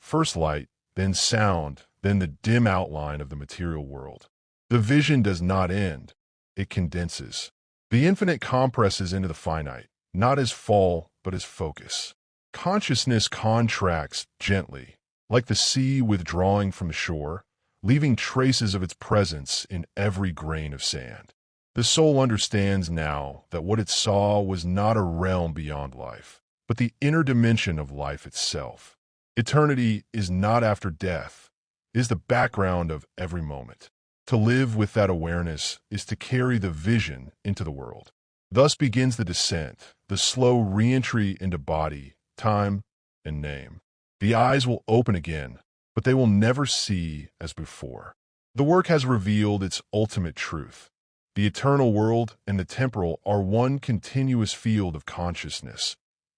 First light, then sound, then the dim outline of the material world. The vision does not end. It condenses. The infinite compresses into the finite, not as fall, but as focus. Consciousness contracts gently, like the sea withdrawing from the shore, leaving traces of its presence in every grain of sand. The soul understands now that what it saw was not a realm beyond life, but the inner dimension of life itself. Eternity is not after death, it is the background of every moment. To live with that awareness is to carry the vision into the world. Thus begins the descent, the slow re-entry into body, time, and name. The eyes will open again, but they will never see as before. The work has revealed its ultimate truth. The eternal world and the temporal are one continuous field of consciousness,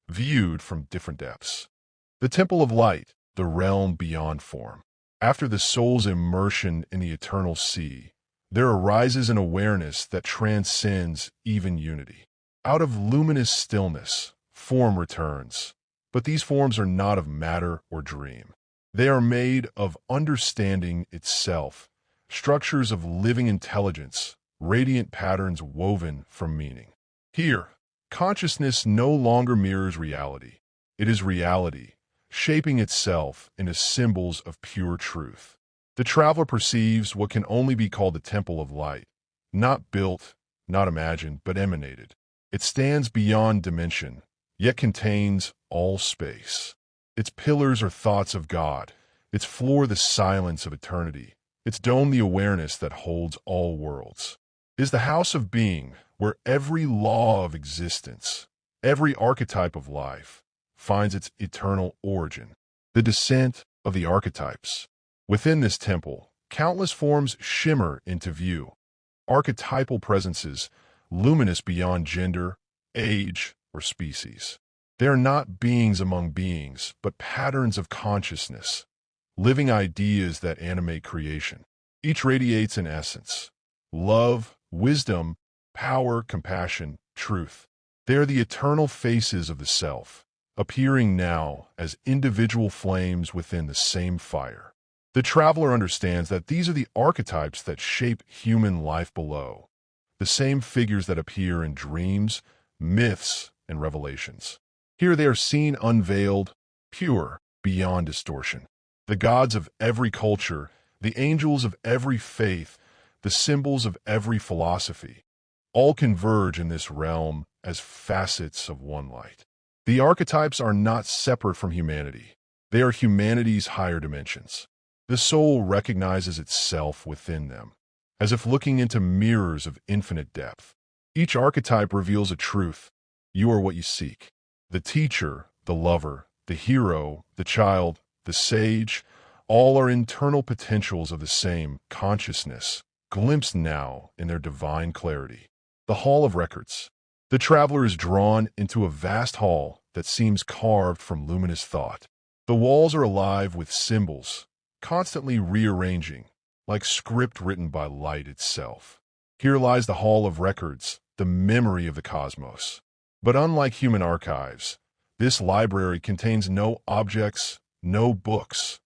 viewed from different depths. The temple of light, the realm beyond form. After the soul's immersion in the eternal sea, there arises an awareness that transcends even unity. Out of luminous stillness, form returns. But these forms are not of matter or dream. They are made of understanding itself, structures of living intelligence, radiant patterns woven from meaning. Here, consciousness no longer mirrors reality. It is reality, shaping itself into symbols of pure truth. The traveler perceives what can only be called the temple of light, not built, not imagined, but emanated. It stands beyond dimension, yet contains all space. Its pillars are thoughts of God, its floor the silence of eternity, its dome the awareness that holds all worlds. It is the house of being, where every law of existence, every archetype of life, finds its eternal origin. The descent of the archetypes. Within this temple, countless forms shimmer into view. Archetypal presences, luminous beyond gender, age, or species. They are not beings among beings, but patterns of consciousness, living ideas that animate creation. Each radiates an essence: love, wisdom, power, compassion, truth. They are the eternal faces of the self, appearing now as individual flames within the same fire. The traveler understands that these are the archetypes that shape human life below, the same figures that appear in dreams, myths, and revelations. Here they are seen unveiled, pure, beyond distortion. The gods of every culture, the angels of every faith, the symbols of every philosophy, all converge in this realm as facets of one light. The archetypes are not separate from humanity. They are humanity's higher dimensions. The soul recognizes itself within them, as if looking into mirrors of infinite depth. Each archetype reveals a truth. You are what you seek. The teacher, the lover, the hero, the child, the sage, all are internal potentials of the same consciousness, glimpsed now in their divine clarity. The Hall of Records. The traveler is drawn into a vast hall that seems carved from luminous thought. The walls are alive with symbols, constantly rearranging, like script written by light itself. Here lies the Hall of Records, the memory of the cosmos. But unlike human archives, this library contains no objects, no books,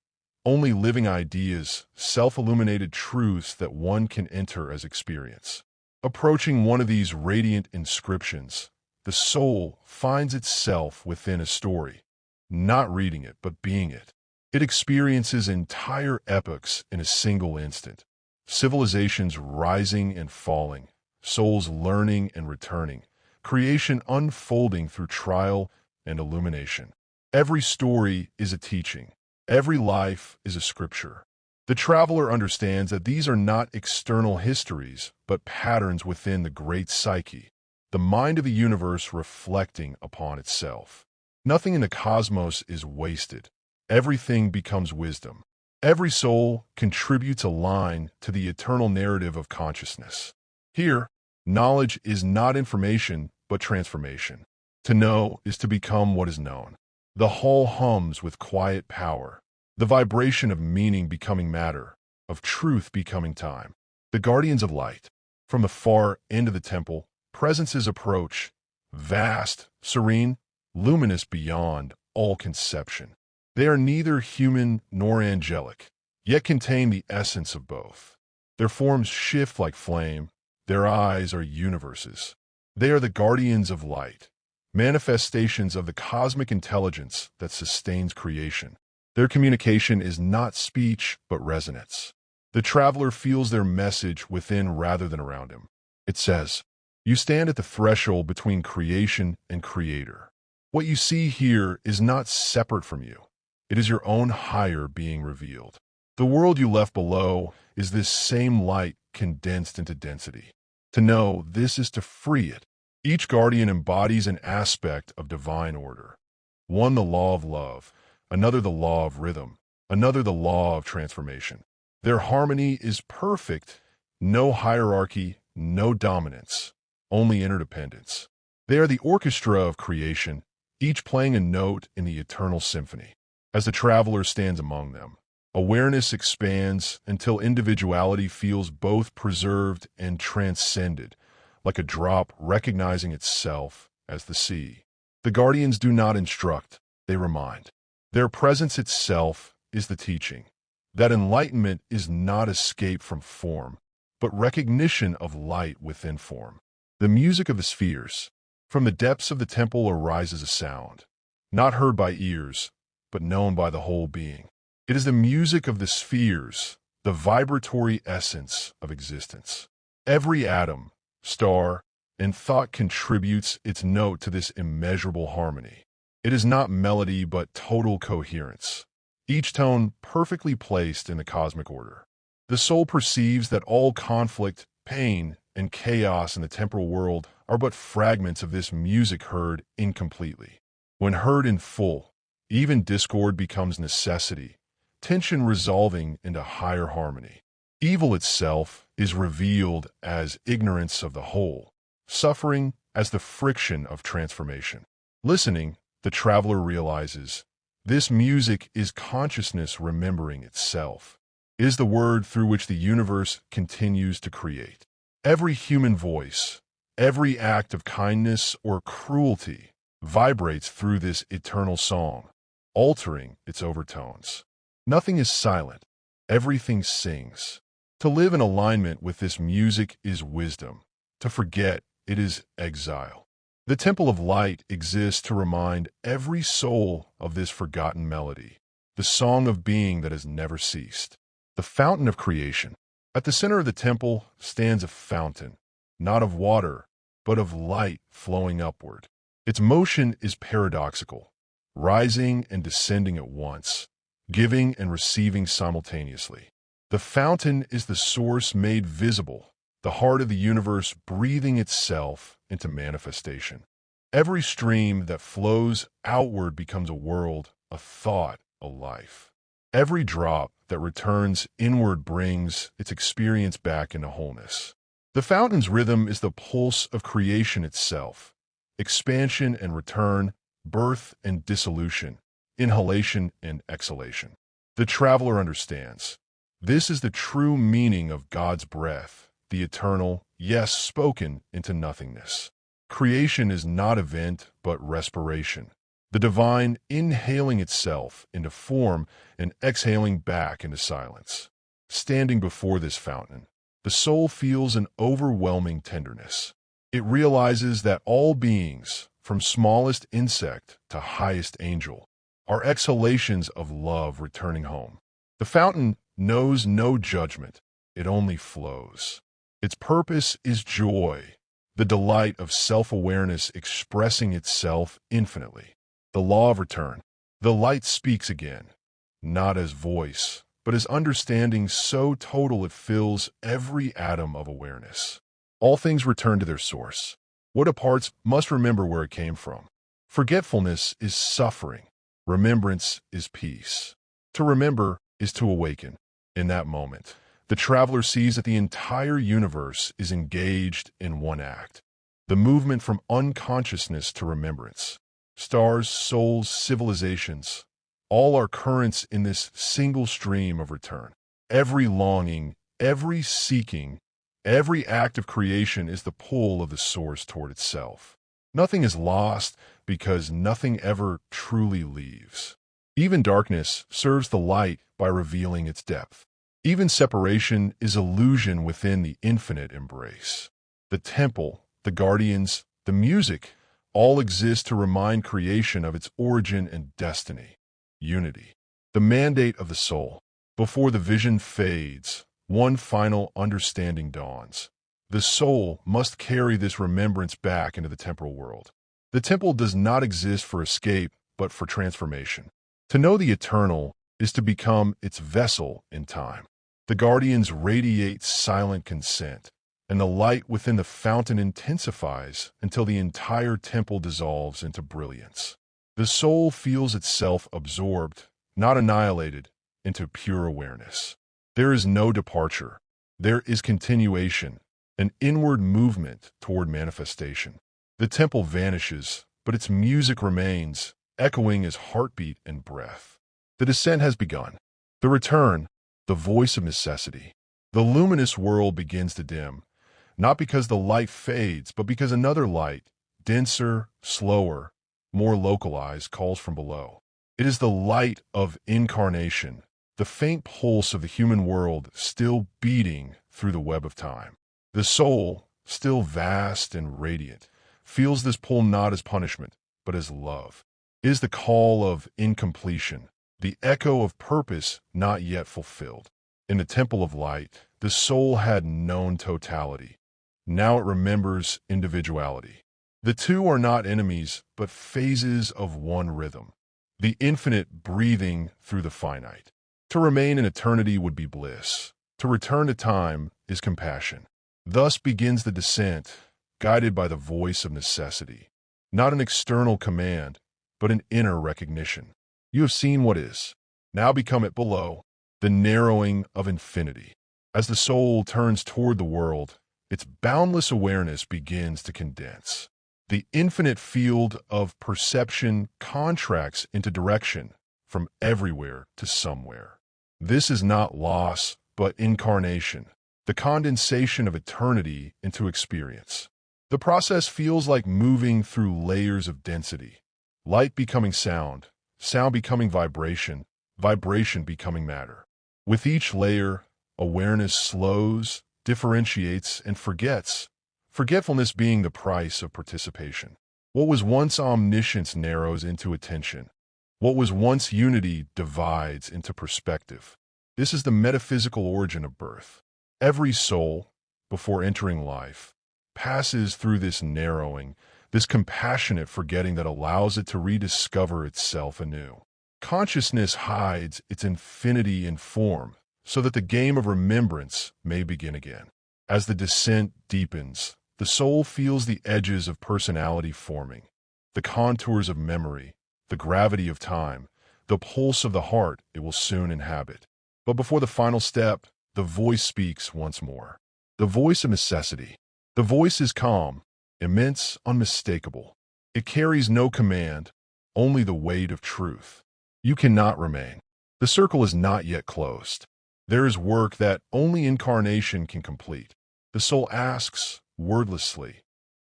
only living ideas, self-illuminated truths that one can enter as experience. Approaching one of these radiant inscriptions, the soul finds itself within a story, not reading it, but being it. It experiences entire epochs in a single instant, civilizations rising and falling, souls learning and returning, creation unfolding through trial and illumination. Every story is a teaching. Every life is a scripture. The traveler understands that these are not external histories, but patterns within the great psyche, the mind of the universe reflecting upon itself. Nothing in the cosmos is wasted. Everything becomes wisdom. Every soul contributes a line to the eternal narrative of consciousness. Here, knowledge is not information, but transformation. To know is to become what is known. The hall hums with quiet power, the vibration of meaning becoming matter, of truth becoming time. The guardians of light. From the far end of the temple, presences approach, vast, serene, luminous beyond all conception. They are neither human nor angelic, yet contain the essence of both. Their forms shift like flame. Their eyes are universes. They are the guardians of light, manifestations of the cosmic intelligence that sustains creation. Their communication is not speech, but resonance. The traveler feels their message within rather than around him. It says, "You stand at the threshold between creation and creator. What you see here is not separate from you. It is your own higher being revealed. The world you left below is this same light condensed into density. To know this is to free it." Each guardian embodies an aspect of divine order. One the law of love, another the law of rhythm, another the law of transformation. Their harmony is perfect, no hierarchy, no dominance, only interdependence. They are the orchestra of creation, each playing a note in the eternal symphony. As the traveler stands among them, awareness expands until individuality feels both preserved and transcended, like a drop recognizing itself as the sea. The guardians do not instruct, they remind. Their presence itself is the teaching. That enlightenment is not escape from form, but recognition of light within form. The music of the spheres. From the depths of the temple arises a sound, not heard by ears, but known by the whole being. It is the music of the spheres, the vibratory essence of existence. Every atom, star, and thought contributes its note to this immeasurable harmony. It is not melody, but total coherence, each tone perfectly placed in the cosmic order. The soul perceives that all conflict, pain, and chaos in the temporal world are but fragments of this music heard incompletely. When heard in full, even discord becomes necessity, tension resolving into higher harmony. Evil itself is revealed as ignorance of the whole, suffering as the friction of transformation. Listening, the traveler realizes, this music is consciousness remembering itself. It is the word through which the universe continues to create. Every human voice, every act of kindness or cruelty vibrates through this eternal song, altering its overtones. Nothing is silent. Everything sings. To live in alignment with this music is wisdom. To forget it is exile. The Temple of Light exists to remind every soul of this forgotten melody, the song of being that has never ceased. The fountain of creation. At the center of the temple stands a fountain, not of water, but of light flowing upward. Its motion is paradoxical, rising and descending at once, giving and receiving simultaneously. The fountain is the source made visible, the heart of the universe breathing itself into manifestation. Every stream that flows outward becomes a world, a thought, a life. Every drop that returns inward brings its experience back into wholeness. The fountain's rhythm is the pulse of creation itself, expansion and return, birth and dissolution, inhalation and exhalation. The traveler understands. This is the true meaning of God's breath, the eternal, yes spoken into nothingness. Creation is not event, but respiration. The divine inhaling itself into form and exhaling back into silence. Standing before this fountain, the soul feels an overwhelming tenderness. It realizes that all beings, from smallest insect to highest angel, are exhalations of love returning home. The fountain knows no judgment, it only flows. Its purpose is joy, the delight of self-awareness expressing itself infinitely. The law of return. The light speaks again, not as voice, but as understanding so total it fills every atom of awareness. All things return to their source. What departs must remember where it came from. Forgetfulness is suffering. Remembrance is peace. To remember is to awaken. In that moment, the traveler sees that the entire universe is engaged in one act. The movement from unconsciousness to remembrance. Stars, souls, civilizations, all are currents in this single stream of return. Every longing, every seeking, every act of creation is the pull of the source toward itself. Nothing is lost because nothing ever truly leaves. Even darkness serves the light by revealing its depth. Even separation is illusion within the infinite embrace. The temple, the guardians, the music, all exist to remind creation of its origin and destiny. Unity. The mandate of the soul. Before the vision fades, one final understanding dawns. The soul must carry this remembrance back into the temporal world. The temple does not exist for escape, but for transformation. To know the eternal is to become its vessel in time. The guardians radiate silent consent, and the light within the fountain intensifies until the entire temple dissolves into brilliance. The soul feels itself absorbed, not annihilated, into pure awareness. There is no departure. There is continuation, an inward movement toward manifestation. The temple vanishes, but its music remains, echoing as heartbeat and breath. The descent has begun. The return, the voice of necessity. The luminous world begins to dim, not because the light fades, but because another light, denser, slower, more localized, calls from below. It is the light of incarnation, the faint pulse of the human world still beating through the web of time. The soul, still vast and radiant, feels this pull not as punishment, but as love. It is the call of incompletion, the echo of purpose not yet fulfilled. In the temple of light, the soul had known totality. Now it remembers individuality. The two are not enemies, but phases of one rhythm, the infinite breathing through the finite. To remain in eternity would be bliss. To return to time is compassion. Thus begins the descent, guided by the voice of necessity. Not an external command, but an inner recognition. You have seen what is. Now become it below, the narrowing of infinity. As the soul turns toward the world, its boundless awareness begins to condense. The infinite field of perception contracts into direction, from everywhere to somewhere. This is not loss, but incarnation, the condensation of eternity into experience. The process feels like moving through layers of density. Light becoming sound, sound becoming vibration, vibration becoming matter. With each layer, awareness slows, differentiates, and forgets, forgetfulness being the price of participation. What was once omniscience narrows into attention. What was once unity divides into perspective. This is the metaphysical origin of birth. Every soul, before entering life, passes through this narrowing, this compassionate forgetting that allows it to rediscover itself anew. Consciousness hides its infinity in form, so that the game of remembrance may begin again. As the descent deepens, the soul feels the edges of personality forming, the contours of memory, the gravity of time, the pulse of the heart it will soon inhabit. But before the final step, the voice speaks once more. The voice of necessity. The voice is calm, immense, unmistakable. It carries no command, only the weight of truth. You cannot remain. The circle is not yet closed. There is work that only incarnation can complete. The soul asks, wordlessly,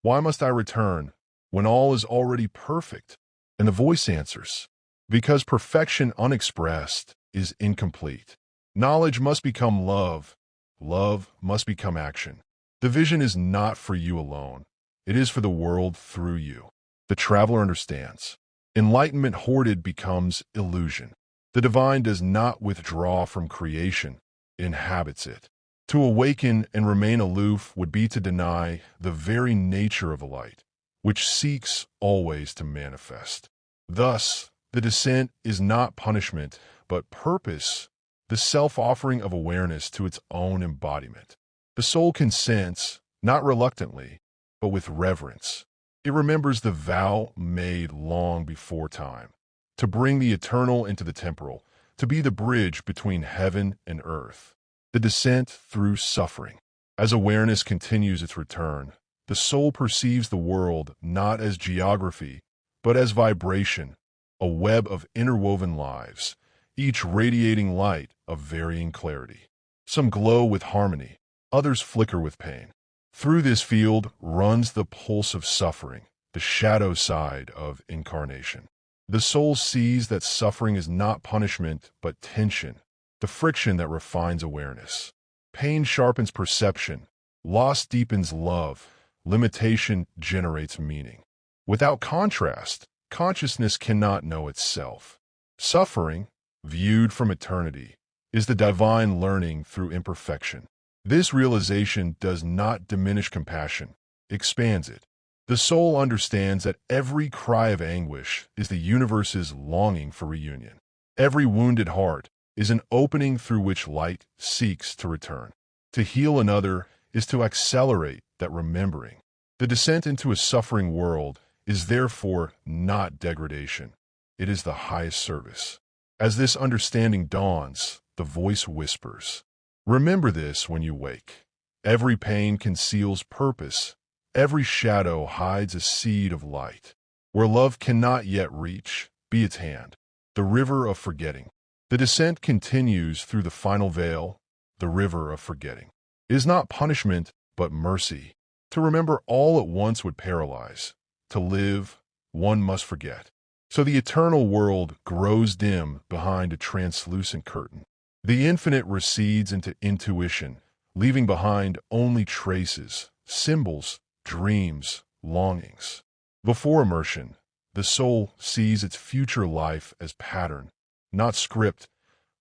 "Why must I return when all is already perfect?" And the voice answers, "Because perfection unexpressed is incomplete. Knowledge must become love. Love must become action. The vision is not for you alone. It is for the world through you." The traveler understands. Enlightenment hoarded becomes illusion. The divine does not withdraw from creation, it inhabits it. To awaken and remain aloof would be to deny the very nature of the light, which seeks always to manifest. Thus, the descent is not punishment, but purpose the self-offering of awareness to its own embodiment. The soul consents, not reluctantly, but with reverence. It remembers the vow made long before time, to bring the eternal into the temporal, to be the bridge between heaven and earth. The descent through suffering. As awareness continues its return, the soul perceives the world not as geography, but as vibration, a web of interwoven lives, each radiating light of varying clarity. Some glow with harmony, others flicker with pain. Through this field runs the pulse of suffering, the shadow side of incarnation. The soul sees that suffering is not punishment, but tension, the friction that refines awareness. Pain sharpens perception, loss deepens love, limitation generates meaning. Without contrast, consciousness cannot know itself. Suffering, viewed from eternity, is the divine learning through imperfection. This realization does not diminish compassion, expands it. The soul understands that every cry of anguish is the universe's longing for reunion. Every wounded heart is an opening through which light seeks to return. To heal another is to accelerate that remembering. The descent into a suffering world is therefore not degradation. It is the highest service. As this understanding dawns, the voice whispers, "Remember this when you wake. Every pain conceals purpose. Every shadow hides a seed of light. Where love cannot yet reach, be its hand. The river of forgetting." The descent continues through the final veil, the river of forgetting. It is not punishment, but mercy. To remember all at once would paralyze. To live, one must forget. So the eternal world grows dim behind a translucent curtain. The infinite recedes into intuition, leaving behind only traces, symbols, dreams, longings. Before immersion, the soul sees its future life as pattern, not script,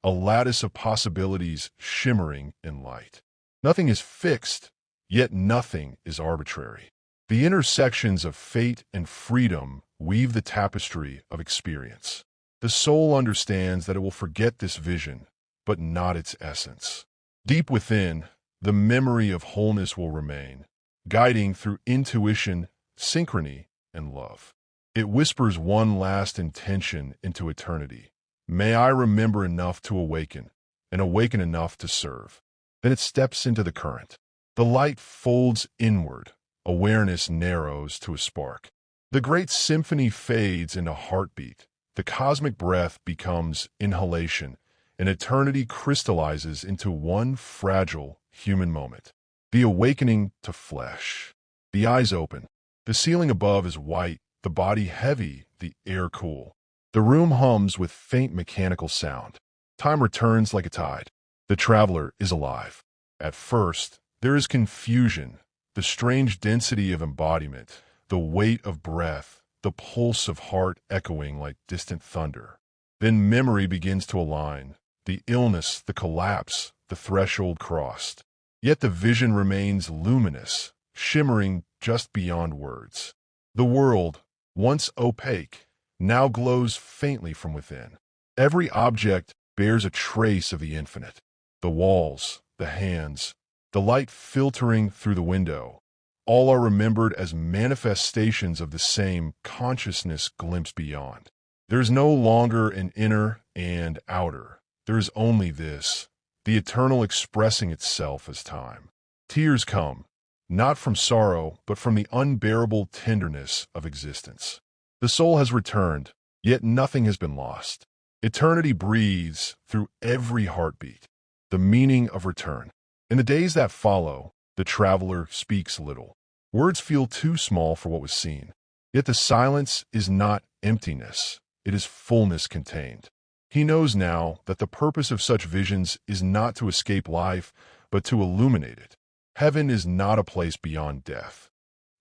a lattice of possibilities shimmering in light. Nothing is fixed, yet nothing is arbitrary. The intersections of fate and freedom weave the tapestry of experience. The soul understands that it will forget this vision, but not its essence. Deep within, the memory of wholeness will remain, guiding through intuition, synchrony, and love. It whispers one last intention into eternity. May I remember enough to awaken, and awaken enough to serve. Then it steps into the current. The light folds inward. Awareness narrows to a spark. The great symphony fades into heartbeat. The cosmic breath becomes inhalation, and eternity crystallizes into one fragile human moment. The awakening to flesh. The eyes open. The ceiling above is white, the body heavy, the air cool. The room hums with faint mechanical sound. Time returns like a tide. The traveler is alive. At first, there is confusion, the strange density of embodiment, the weight of breath, the pulse of heart echoing like distant thunder. Then memory begins to align, the illness, the collapse, the threshold crossed. Yet the vision remains luminous, shimmering just beyond words. The world, once opaque, now glows faintly from within. Every object bears a trace of the infinite. The walls, the hands, the light filtering through the window, all are remembered as manifestations of the same consciousness glimpsed beyond. There is no longer an inner and outer. There is only this, the eternal expressing itself as time. Tears come, not from sorrow, but from the unbearable tenderness of existence. The soul has returned, yet nothing has been lost. Eternity breathes through every heartbeat. The meaning of return. In the days that follow, the traveler speaks little. Words feel too small for what was seen. Yet the silence is not emptiness. It is fullness contained. He knows now that the purpose of such visions is not to escape life, but to illuminate it. Heaven is not a place beyond death.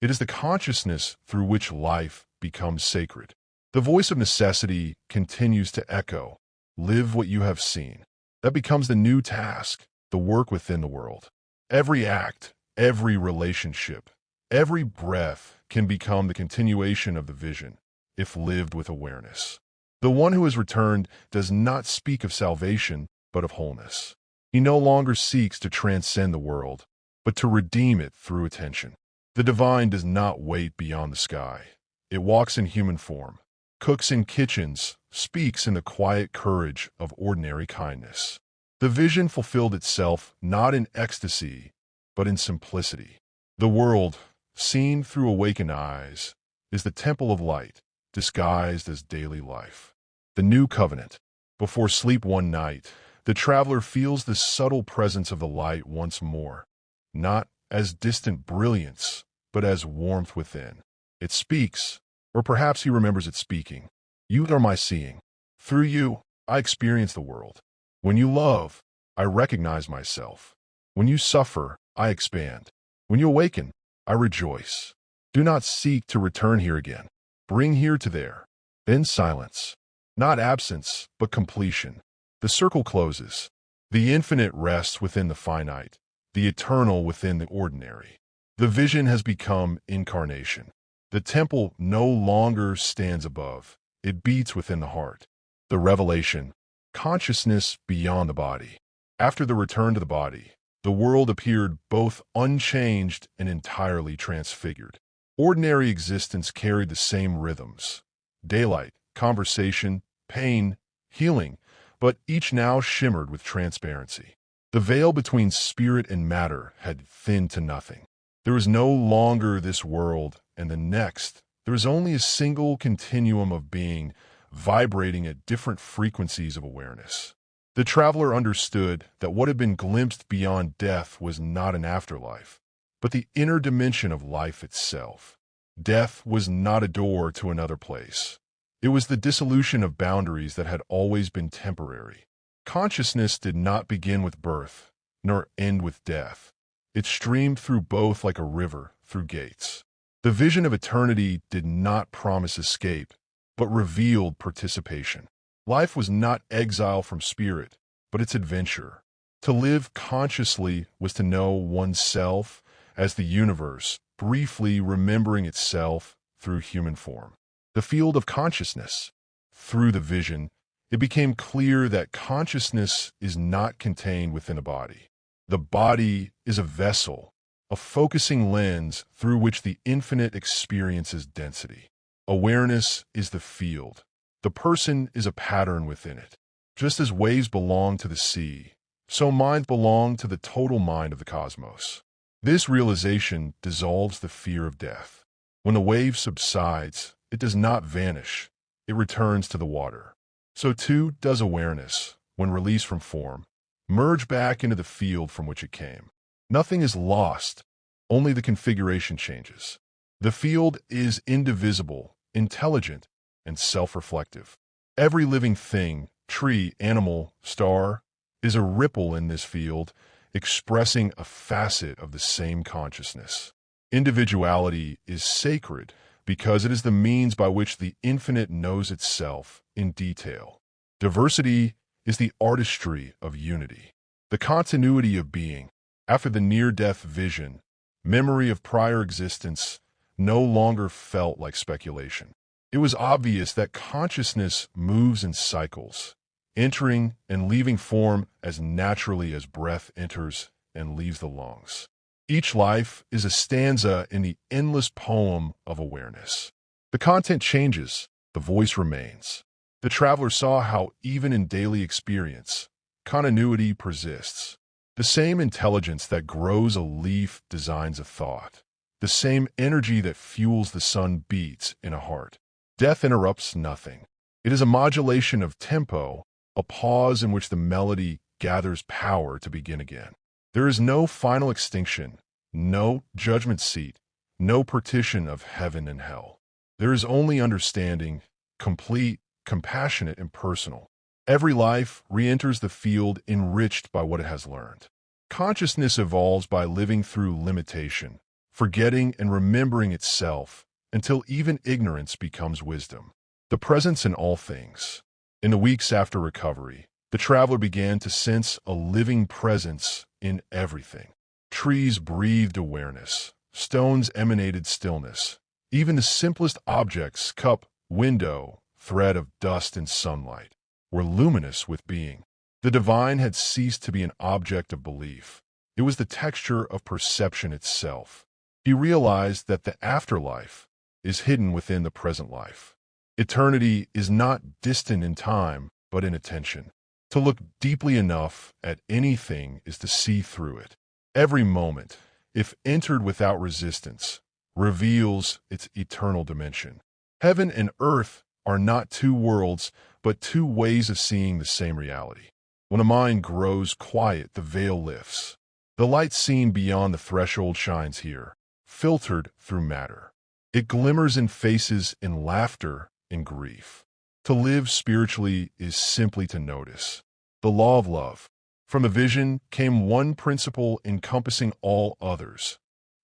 It is the consciousness through which life becomes sacred. The voice of necessity continues to echo. Live what you have seen. That becomes the new task, the work within the world. Every act, every relationship, every breath can become the continuation of the vision, if lived with awareness. The one who has returned does not speak of salvation, but of wholeness. He no longer seeks to transcend the world, but to redeem it through attention. The divine does not wait beyond the sky. It walks in human form, cooks in kitchens, speaks in the quiet courage of ordinary kindness. The vision fulfilled itself not in ecstasy, but in simplicity. The world, seen through awakened eyes, is the temple of light, disguised as daily life. The new covenant. Before sleep one night, the traveler feels the subtle presence of the light once more, not as distant brilliance, but as warmth within. It speaks, or perhaps he remembers it speaking. You are my seeing. Through you, I experience the world. When you love, I recognize myself. When you suffer, I expand. When you awaken, I rejoice. Do not seek to return here again. Bring here to there. Then silence. Not absence, but completion. The circle closes. The infinite rests within the finite, the eternal within the ordinary. The vision has become incarnation. The temple no longer stands above. It beats within the heart. The revelation, consciousness beyond the body. After the return to the body, the world appeared both unchanged and entirely transfigured. Ordinary existence carried the same rhythms: daylight, conversation, pain, healing, but each now shimmered with transparency. The veil between spirit and matter had thinned to nothing. There was no longer this world and the next. There was only a single continuum of being, vibrating at different frequencies of awareness. The traveler understood that what had been glimpsed beyond death was not an afterlife, but the inner dimension of life itself. Death was not a door to another place. It was the dissolution of boundaries that had always been temporary. Consciousness did not begin with birth, nor end with death. It streamed through both like a river through gates. The vision of eternity did not promise escape, but revealed participation. Life was not exile from spirit, but its adventure. To live consciously was to know oneself as the universe, briefly remembering itself through human form. The field of consciousness. Through the vision, it became clear that consciousness is not contained within a body. The body is a vessel, a focusing lens through which the infinite experiences density. Awareness is the field. The person is a pattern within it. Just as waves belong to the sea, so minds belong to the total mind of the cosmos. This realization dissolves the fear of death. When the wave subsides, it does not vanish. It returns to the water. So too does awareness, when released from form, merge back into the field from which it came. Nothing is lost, only the configuration changes. The field is indivisible, intelligent, and self-reflective. Every living thing, tree, animal, star, is a ripple in this field, expressing a facet of the same consciousness. Individuality is sacred because it is the means by which the infinite knows itself in detail. Diversity is the artistry of unity, the continuity of being. After the near-death vision, memory of prior existence no longer felt like speculation. It was obvious that consciousness moves in cycles, entering and leaving form as naturally as breath enters and leaves the lungs. Each life is a stanza in the endless poem of awareness. The content changes, the voice remains. The traveler saw how even in daily experience, continuity persists. The same intelligence that grows a leaf designs a thought. The same energy that fuels the sun beats in a heart. Death interrupts nothing. It is a modulation of tempo, a pause in which the melody gathers power to begin again. There is no final extinction, no judgment seat, no partition of heaven and hell. There is only understanding, complete, compassionate, and personal. Every life re-enters the field enriched by what it has learned. Consciousness evolves by living through limitation, forgetting and remembering itself until even ignorance becomes wisdom. The presence in all things. In the weeks after recovery, the traveler began to sense a living presence in everything. Trees breathed awareness. Stones emanated stillness. Even the simplest objects, cup, window, thread of dust and sunlight, were luminous with being. The divine had ceased to be an object of belief. It was the texture of perception itself. He realized that the afterlife is hidden within the present life. Eternity is not distant in time, but in attention. To look deeply enough at anything is to see through it. Every moment, if entered without resistance, reveals its eternal dimension. Heaven and earth are not two worlds, but two ways of seeing the same reality. When a mind grows quiet, the veil lifts. The light seen beyond the threshold shines here, filtered through matter. It glimmers in faces, in laughter, in grief. To live spiritually is simply to notice. The law of love. From the vision came one principle encompassing all others.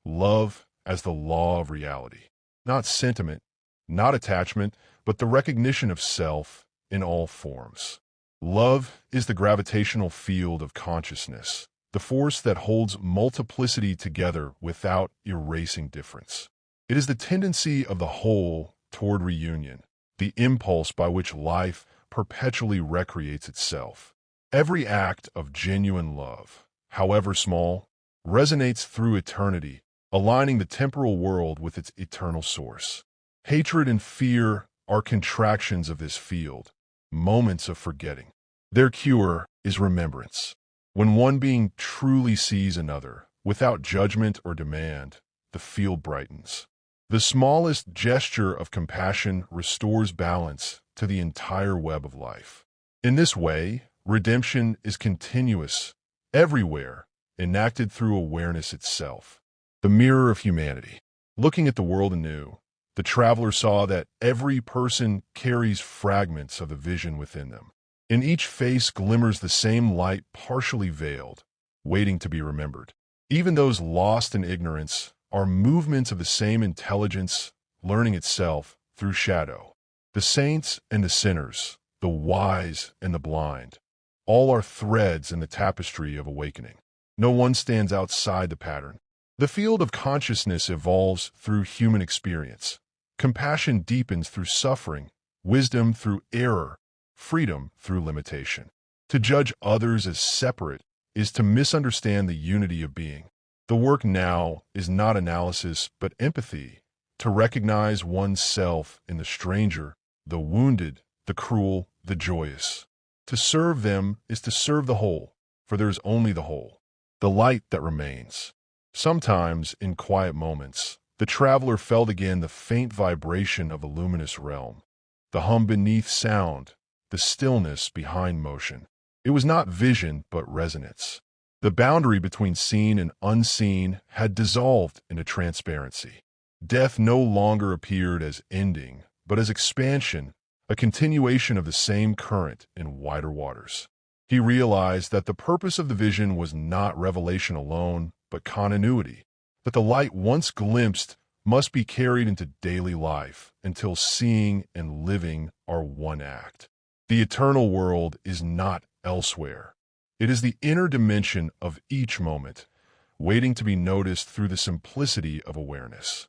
Love as the law of reality. Not sentiment, not attachment, but the recognition of self in all forms. Love is the gravitational field of consciousness, the force that holds multiplicity together without erasing difference. It is the tendency of the whole toward reunion, the impulse by which life perpetually recreates itself. Every act of genuine love, however small, resonates through eternity, aligning the temporal world with its eternal source. Hatred and fear are contractions of this field, moments of forgetting. Their cure is remembrance. When one being truly sees another, without judgment or demand, the field brightens. The smallest gesture of compassion restores balance to the entire web of life. In this way, redemption is continuous, everywhere, enacted through awareness itself. The mirror of humanity. Looking at the world anew, the traveler saw that every person carries fragments of the vision within them. In each face glimmers the same light partially veiled, waiting to be remembered. Even those lost in ignorance are movements of the same intelligence, learning itself through shadow. The saints and the sinners, the wise and the blind, all are threads in the tapestry of awakening. No one stands outside the pattern. The field of consciousness evolves through human experience. Compassion deepens through suffering, wisdom through error, freedom through limitation. To judge others as separate is to misunderstand the unity of being. The work now is not analysis, but empathy, to recognize oneself in the stranger, the wounded, the cruel, the joyous. To serve them is to serve the whole, for there is only the whole, the light that remains. Sometimes, in quiet moments, the traveler felt again the faint vibration of a luminous realm, the hum beneath sound, the stillness behind motion. It was not vision, but resonance. The boundary between seen and unseen had dissolved into transparency. Death no longer appeared as ending, but as expansion, a continuation of the same current in wider waters. He realized that the purpose of the vision was not revelation alone, but continuity, that the light once glimpsed must be carried into daily life until seeing and living are one act. The eternal world is not elsewhere. It is the inner dimension of each moment, waiting to be noticed through the simplicity of awareness.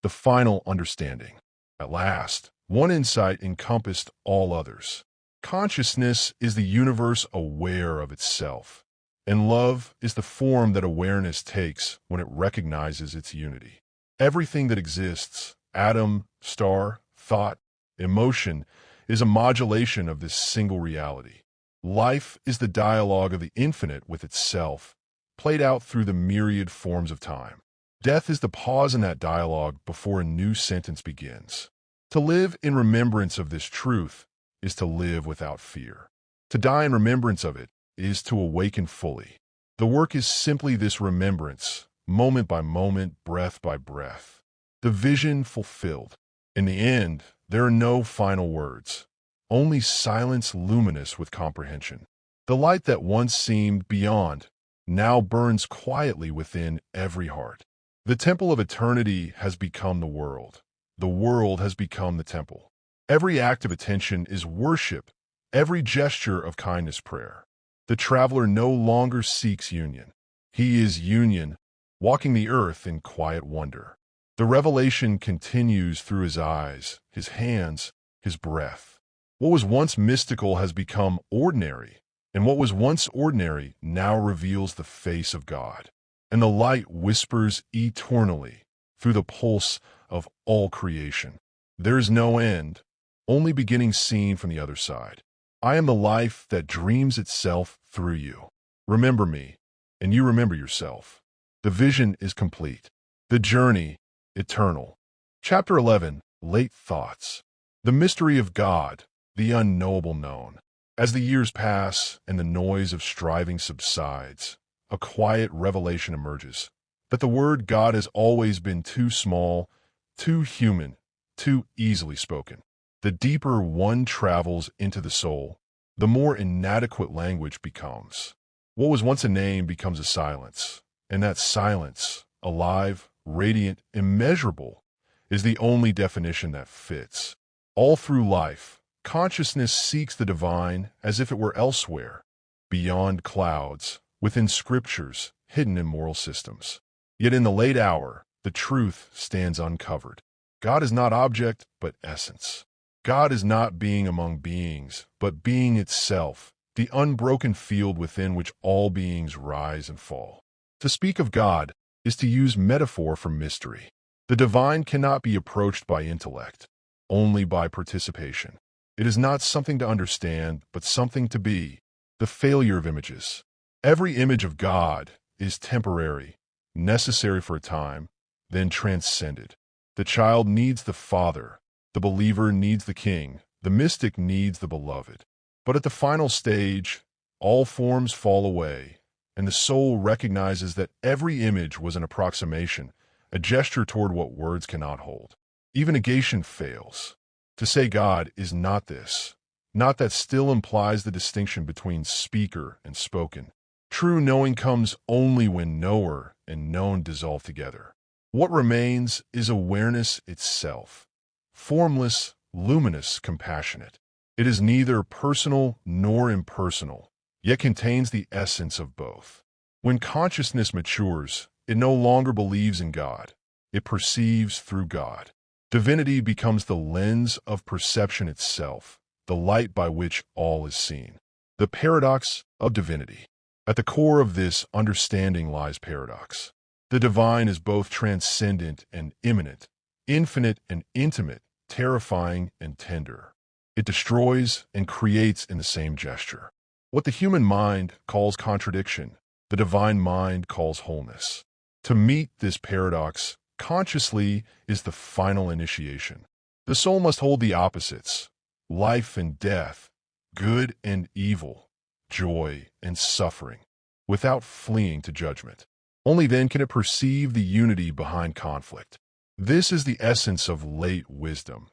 The final understanding. At last, one insight encompassed all others. Consciousness is the universe aware of itself, and love is the form that awareness takes when it recognizes its unity. Everything that exists, atom, star, thought, emotion, is a modulation of this single reality. Life is the dialogue of the infinite with itself, played out through the myriad forms of time. Death is the pause in that dialogue before a new sentence begins. To live in remembrance of this truth is to live without fear. To die in remembrance of it is to awaken fully. The work is simply this remembrance, moment by moment, breath by breath. The vision fulfilled. In the end, there are no final words, only silence luminous with comprehension. The light that once seemed beyond now burns quietly within every heart. The temple of eternity has become the world. The world has become the temple. Every act of attention is worship, every gesture of kindness prayer. The traveler no longer seeks union. He is union, walking the earth in quiet wonder. The revelation continues through his eyes, his hands, his breath. What was once mystical has become ordinary, And what was once ordinary now reveals the face of God. And the light whispers eternally through the pulse of all creation. There is no end, only beginning seen from the other side. I am the life that dreams itself through you. Remember me, and you remember yourself. The vision is complete. The journey, eternal. Chapter 11, Late Thoughts. The mystery of God, the unknowable known. As the years pass and the noise of striving subsides, a quiet revelation emerges that the word God has always been too small, too human, too easily spoken. The deeper one travels into the soul, the more inadequate language becomes. What was once a name becomes a silence, and that silence, alive, radiant, immeasurable, is the only definition that fits. All through life, consciousness seeks the divine as if it were elsewhere, beyond clouds, within scriptures, hidden in moral systems. Yet in the late hour, the truth stands uncovered. God is not object, but essence. God is not being among beings, but being itself, the unbroken field within which all beings rise and fall. To speak of God is to use metaphor for mystery. The divine cannot be approached by intellect, only by participation. It is not something to understand, but something to be. The failure of images. Every image of God is temporary, necessary for a time, then transcended. The child needs the father, the believer needs the king, the mystic needs the beloved. But at the final stage, all forms fall away, and the soul recognizes that every image was an approximation, a gesture toward what words cannot hold. Even negation fails. To say God is not this, not that still implies the distinction between speaker and spoken. True knowing comes only when knower and known dissolve together. What remains is awareness itself. Formless, luminous, compassionate. It is neither personal nor impersonal, yet contains the essence of both. When consciousness matures, it no longer believes in God. It perceives through God. Divinity becomes the lens of perception itself, the light by which all is seen. The paradox of divinity. At the core of this understanding lies paradox. The divine is both transcendent and immanent, infinite and intimate, terrifying and tender. It destroys and creates in the same gesture. What the human mind calls contradiction, the divine mind calls wholeness. To meet this paradox consciously is the final initiation. The soul must hold the opposites, life and death, good and evil, joy and suffering, without fleeing to judgment. Only then can it perceive the unity behind conflict. This is the essence of late wisdom,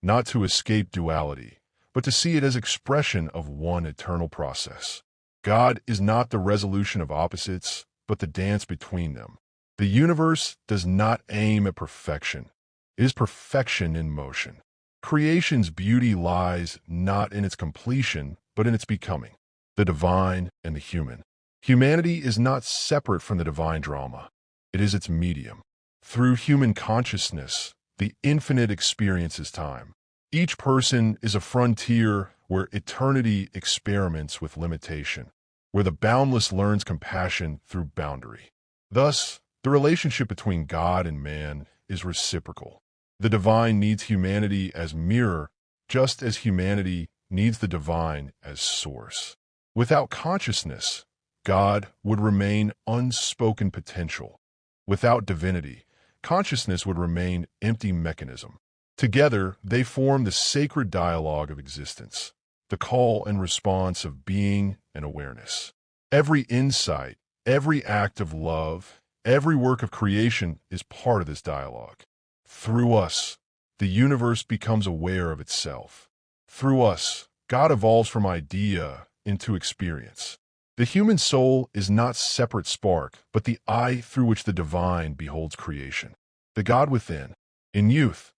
not to escape duality, but to see it as expression of one eternal process. God is not the resolution of opposites, but the dance between them. The universe does not aim at perfection. It is perfection in motion. Creation's beauty lies not in its completion, but in its becoming, the divine and the human. Humanity is not separate from the divine drama. It is its medium. Through human consciousness, the infinite experiences time. Each person is a frontier where eternity experiments with limitation, where the boundless learns compassion through boundary. Thus, the relationship between God and man is reciprocal. The divine needs humanity as mirror, just as humanity needs the divine as source. Without consciousness, God would remain unspoken potential. Without divinity, consciousness would remain empty mechanism. Together, they form the sacred dialogue of existence, the call and response of being and awareness. Every insight, every act of love, every work of creation is part of this dialogue. Through us, the universe becomes aware of itself. Through us, God evolves from idea into experience. The human soul is not separate spark, but the eye through which the divine beholds creation. The God within. In youth,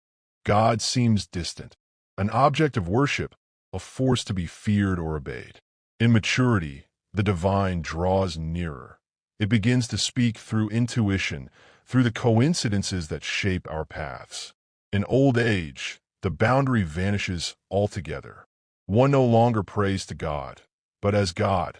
God seems distant, an object of worship, a force to be feared or obeyed. In maturity, the divine draws nearer. It begins to speak through intuition, through the coincidences that shape our paths. In old age, the boundary vanishes altogether. One no longer prays to God. but as God,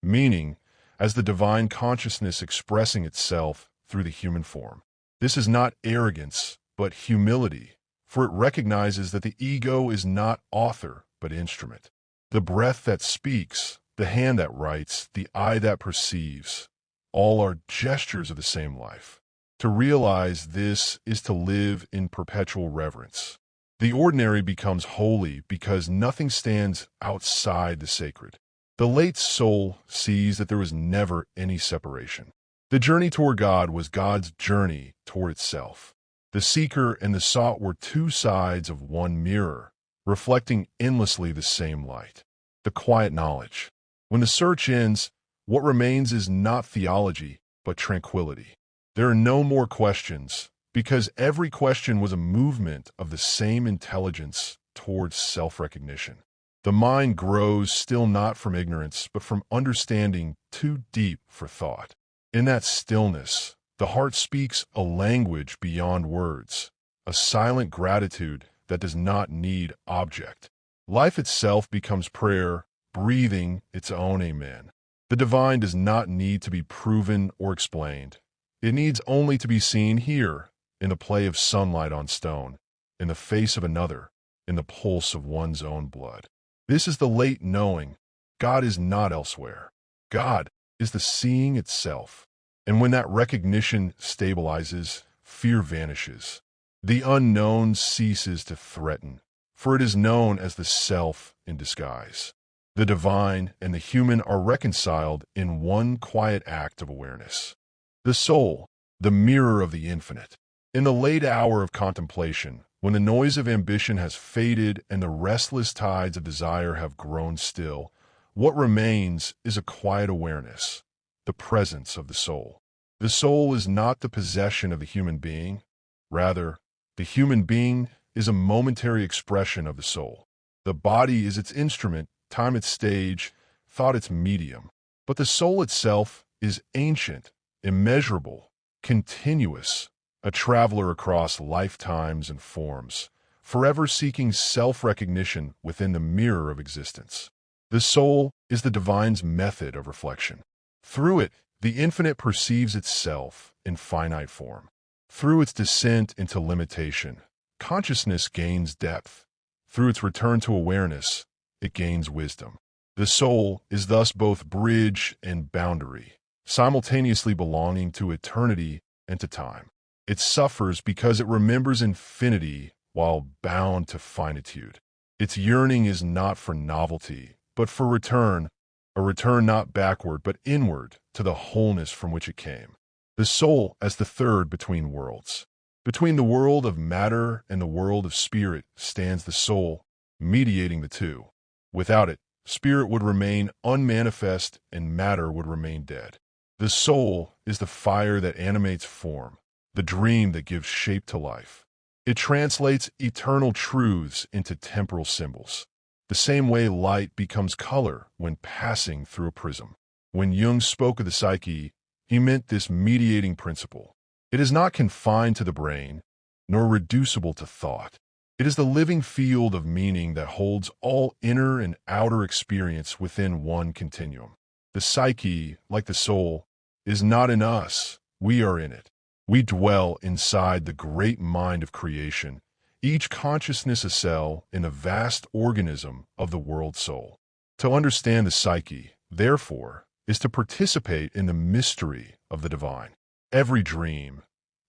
meaning as the divine consciousness expressing itself through the human form. This is not arrogance, but humility, for it recognizes that the ego is not author, but instrument. The breath that speaks, the hand that writes, the eye that perceives, all are gestures of the same life. To realize this is to live in perpetual reverence. The ordinary becomes holy because nothing stands outside the sacred. The late soul sees that there was never any separation. The journey toward God was God's journey toward itself. The seeker and the sought were two sides of one mirror, reflecting endlessly the same light. The quiet knowledge. When the search ends, what remains is not theology, but tranquility. There are no more questions, because every question was a movement of the same intelligence towards self-recognition. The mind grows still not from ignorance, but from understanding too deep for thought. In that stillness, the heart speaks a language beyond words, a silent gratitude that does not need object. Life itself becomes prayer, breathing its own amen. The divine does not need to be proven or explained. It needs only to be seen here, in the play of sunlight on stone, in the face of another, in the pulse of one's own blood. This is the late knowing. God is not elsewhere. God is the seeing itself. And when that recognition stabilizes, fear vanishes. The unknown ceases to threaten, for it is known as the self in disguise. The divine and the human are reconciled in one quiet act of awareness. The soul, the mirror of the infinite. In the late hour of contemplation, when the noise of ambition has faded and the restless tides of desire have grown still, what remains is a quiet awareness, the presence of the soul. The soul is not the possession of the human being. Rather, the human being is a momentary expression of the soul. The body is its instrument, time its stage, thought its medium. But the soul itself is ancient, immeasurable, continuous, a traveler across lifetimes and forms, forever seeking self-recognition within the mirror of existence. The soul is the divine's method of reflection. Through it, the infinite perceives itself in finite form. Through its descent into limitation, consciousness gains depth. Through its return to awareness, it gains wisdom. The soul is thus both bridge and boundary, simultaneously belonging to eternity and to time. It suffers because it remembers infinity while bound to finitude. Its yearning is not for novelty, but for return, a return not backward but inward to the wholeness from which it came. The soul as the third between worlds. Between the world of matter and the world of spirit stands the soul, mediating the two. Without it, spirit would remain unmanifest and matter would remain dead. The soul is the fire that animates form, the dream that gives shape to life. It translates eternal truths into temporal symbols, the same way light becomes color when passing through a prism. When Jung spoke of the psyche, he meant this mediating principle. It is not confined to the brain, nor reducible to thought. It is the living field of meaning that holds all inner and outer experience within one continuum. The psyche, like the soul, is not in us, we are in it. We dwell inside the great mind of creation, each consciousness a cell in a vast organism of the world soul. To understand the psyche, therefore, is to participate in the mystery of the divine. Every dream,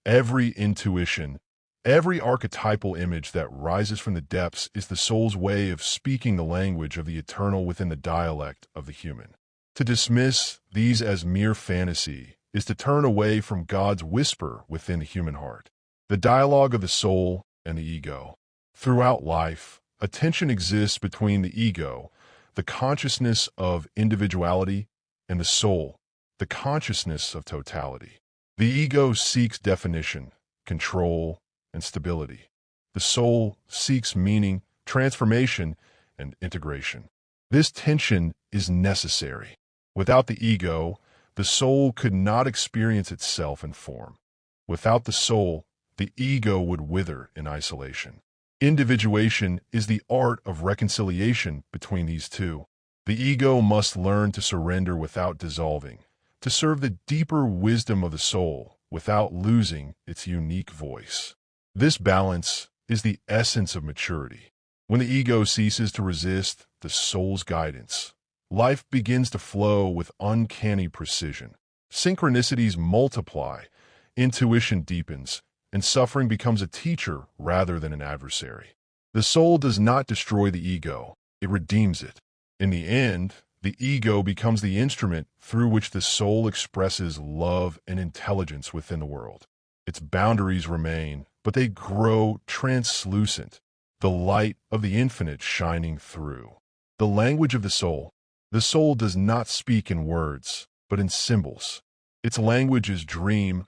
every intuition, every archetypal image that rises from the depths is the soul's way of speaking the language of the eternal within the dialect of the human. To dismiss these as mere fantasy is to turn away from God's whisper within the human heart, the dialogue of the soul and the ego. Throughout life, a tension exists between the ego, the consciousness of individuality, and the soul, the consciousness of totality. The ego seeks definition, control, and stability. The soul seeks meaning, transformation, and integration. This tension is necessary. Without the ego, the soul could not experience itself in form. Without the soul, the ego would wither in isolation. Individuation is the art of reconciliation between these two. The ego must learn to surrender without dissolving, to serve the deeper wisdom of the soul without losing its unique voice. This balance is the essence of maturity. When the ego ceases to resist the soul's guidance, life begins to flow with uncanny precision. Synchronicities multiply, intuition deepens, and suffering becomes a teacher rather than an adversary. The soul does not destroy the ego, it redeems it. In the end, the ego becomes the instrument through which the soul expresses love and intelligence within the world. Its boundaries remain, but they grow translucent, the light of the infinite shining through. The language of the soul. The soul does not speak in words, but in symbols. Its language is dream,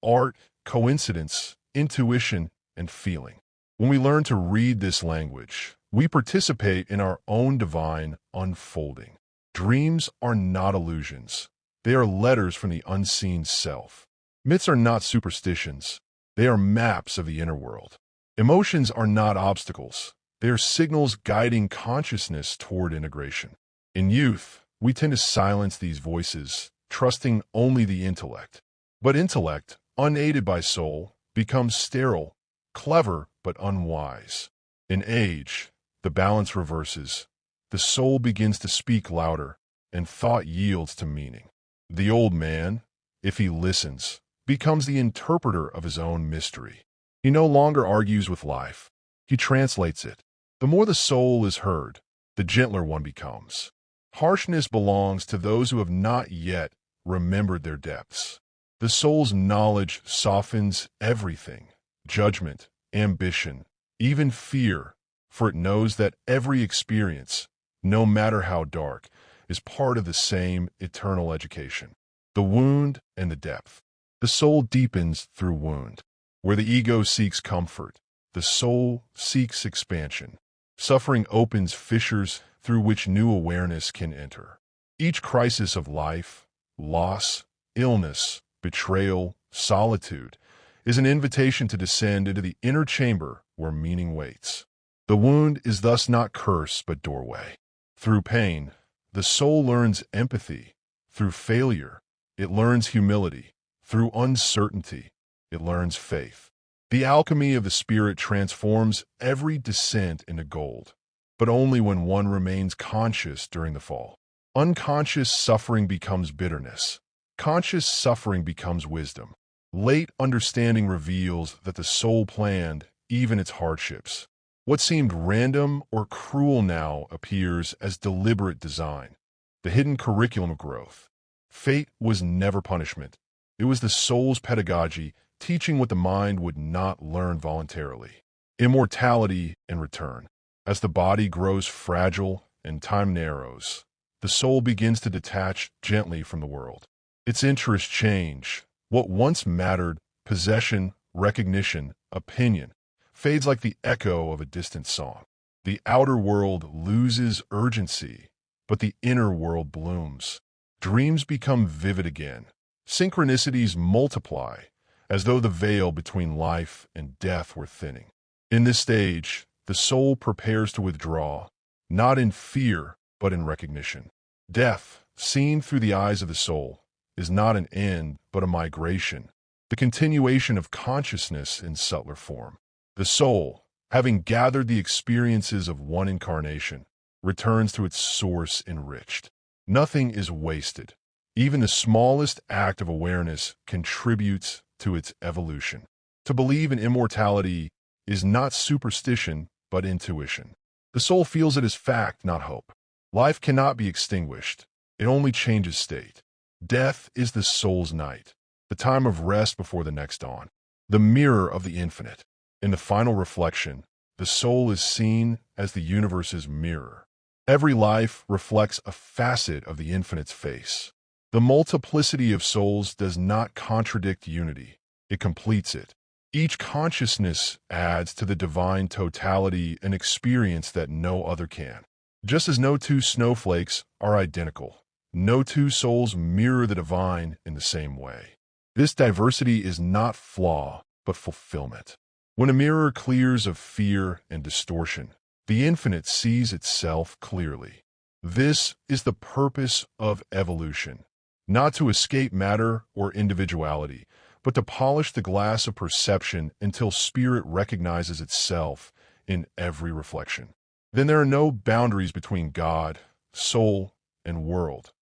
art, coincidence, intuition, and feeling. When we learn to read this language, we participate in our own divine unfolding. Dreams are not illusions. They are letters from the unseen self. Myths are not superstitions. They are maps of the inner world. Emotions are not obstacles. They are signals guiding consciousness toward integration. In youth, we tend to silence these voices, trusting only the intellect. But intellect, unaided by soul, becomes sterile, clever but unwise. In age, the balance reverses. The soul begins to speak louder, and thought yields to meaning. The old man, if he listens, becomes the interpreter of his own mystery. He no longer argues with life. He translates it. The more the soul is heard, the gentler one becomes. Harshness belongs to those who have not yet remembered their depths. The soul's knowledge softens everything, judgment, ambition, even fear, for it knows that every experience, no matter how dark, is part of the same eternal education. The wound and the depth. The soul deepens through wound. Where the ego seeks comfort, the soul seeks expansion. Suffering opens fissures through which new awareness can enter. Each crisis of life, loss, illness, betrayal, solitude, is an invitation to descend into the inner chamber where meaning waits. The wound is thus not curse but doorway. Through pain, the soul learns empathy. Through failure, it learns humility. Through uncertainty, it learns faith. The alchemy of the spirit transforms every descent into gold, but only when one remains conscious during the fall. Unconscious suffering becomes bitterness. Conscious suffering becomes wisdom. Late understanding reveals that the soul planned even its hardships. What seemed random or cruel now appears as deliberate design, the hidden curriculum of growth. Fate was never punishment. It was the soul's pedagogy, teaching what the mind would not learn voluntarily. Immortality and return. As the body grows fragile and time narrows, the soul begins to detach gently from the world. Its interests change. What once mattered, possession, recognition, opinion, fades like the echo of a distant song. The outer world loses urgency, but the inner world blooms. Dreams become vivid again. Synchronicities multiply, as though the veil between life and death were thinning. In this stage, the soul prepares to withdraw, not in fear, but in recognition. Death, seen through the eyes of the soul, is not an end, but a migration, the continuation of consciousness in subtler form. The soul, having gathered the experiences of one incarnation, returns to its source enriched. Nothing is wasted. Even the smallest act of awareness contributes to its evolution. To believe in immortality is not superstition, but intuition. The soul feels it as fact, not hope. Life cannot be extinguished. It only changes state. Death is the soul's night, the time of rest before the next dawn, the mirror of the infinite. In the final reflection, the soul is seen as the universe's mirror. Every life reflects a facet of the infinite's face. The multiplicity of souls does not contradict unity. It completes it. Each consciousness adds to the divine totality an experience that no other can. Just as no two snowflakes are identical, no two souls mirror the divine in the same way. This diversity is not flaw, but fulfillment. When a mirror clears of fear and distortion, the infinite sees itself clearly. This is the purpose of evolution, not to escape matter or individuality, but to polish the glass of perception until spirit recognizes itself in every reflection. Then there are no boundaries between God, soul, and world,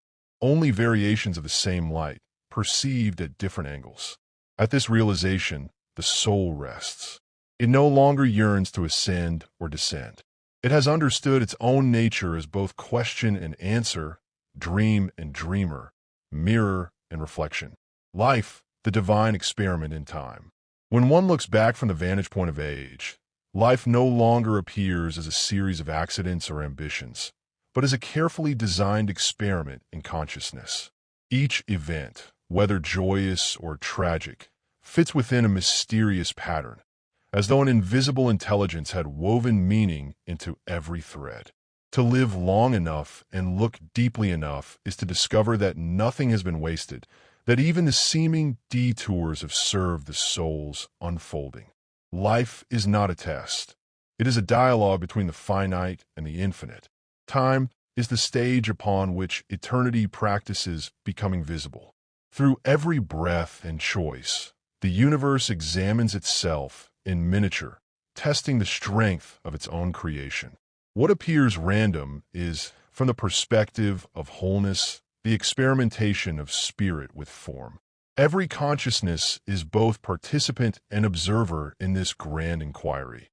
only variations of the same light, perceived at different angles. At this realization, the soul rests. It no longer yearns to ascend or descend. It has understood its own nature as both question and answer, dream and dreamer, mirror and reflection. Life, the divine experiment in time. When one looks back from the vantage point of age, life no longer appears as a series of accidents or ambitions, but as a carefully designed experiment in consciousness. Each event, whether joyous or tragic, fits within a mysterious pattern, as though an invisible intelligence had woven meaning into every thread. To live long enough and look deeply enough is to discover that nothing has been wasted, that even the seeming detours have served the soul's unfolding. Life is not a test. It is a dialogue between the finite and the infinite. Time is the stage upon which eternity practices becoming visible. Through every breath and choice, the universe examines itself in miniature, testing the strength of its own creation. What appears random is, from the perspective of wholeness, the experimentation of spirit with form. Every consciousness is both participant and observer in this grand inquiry.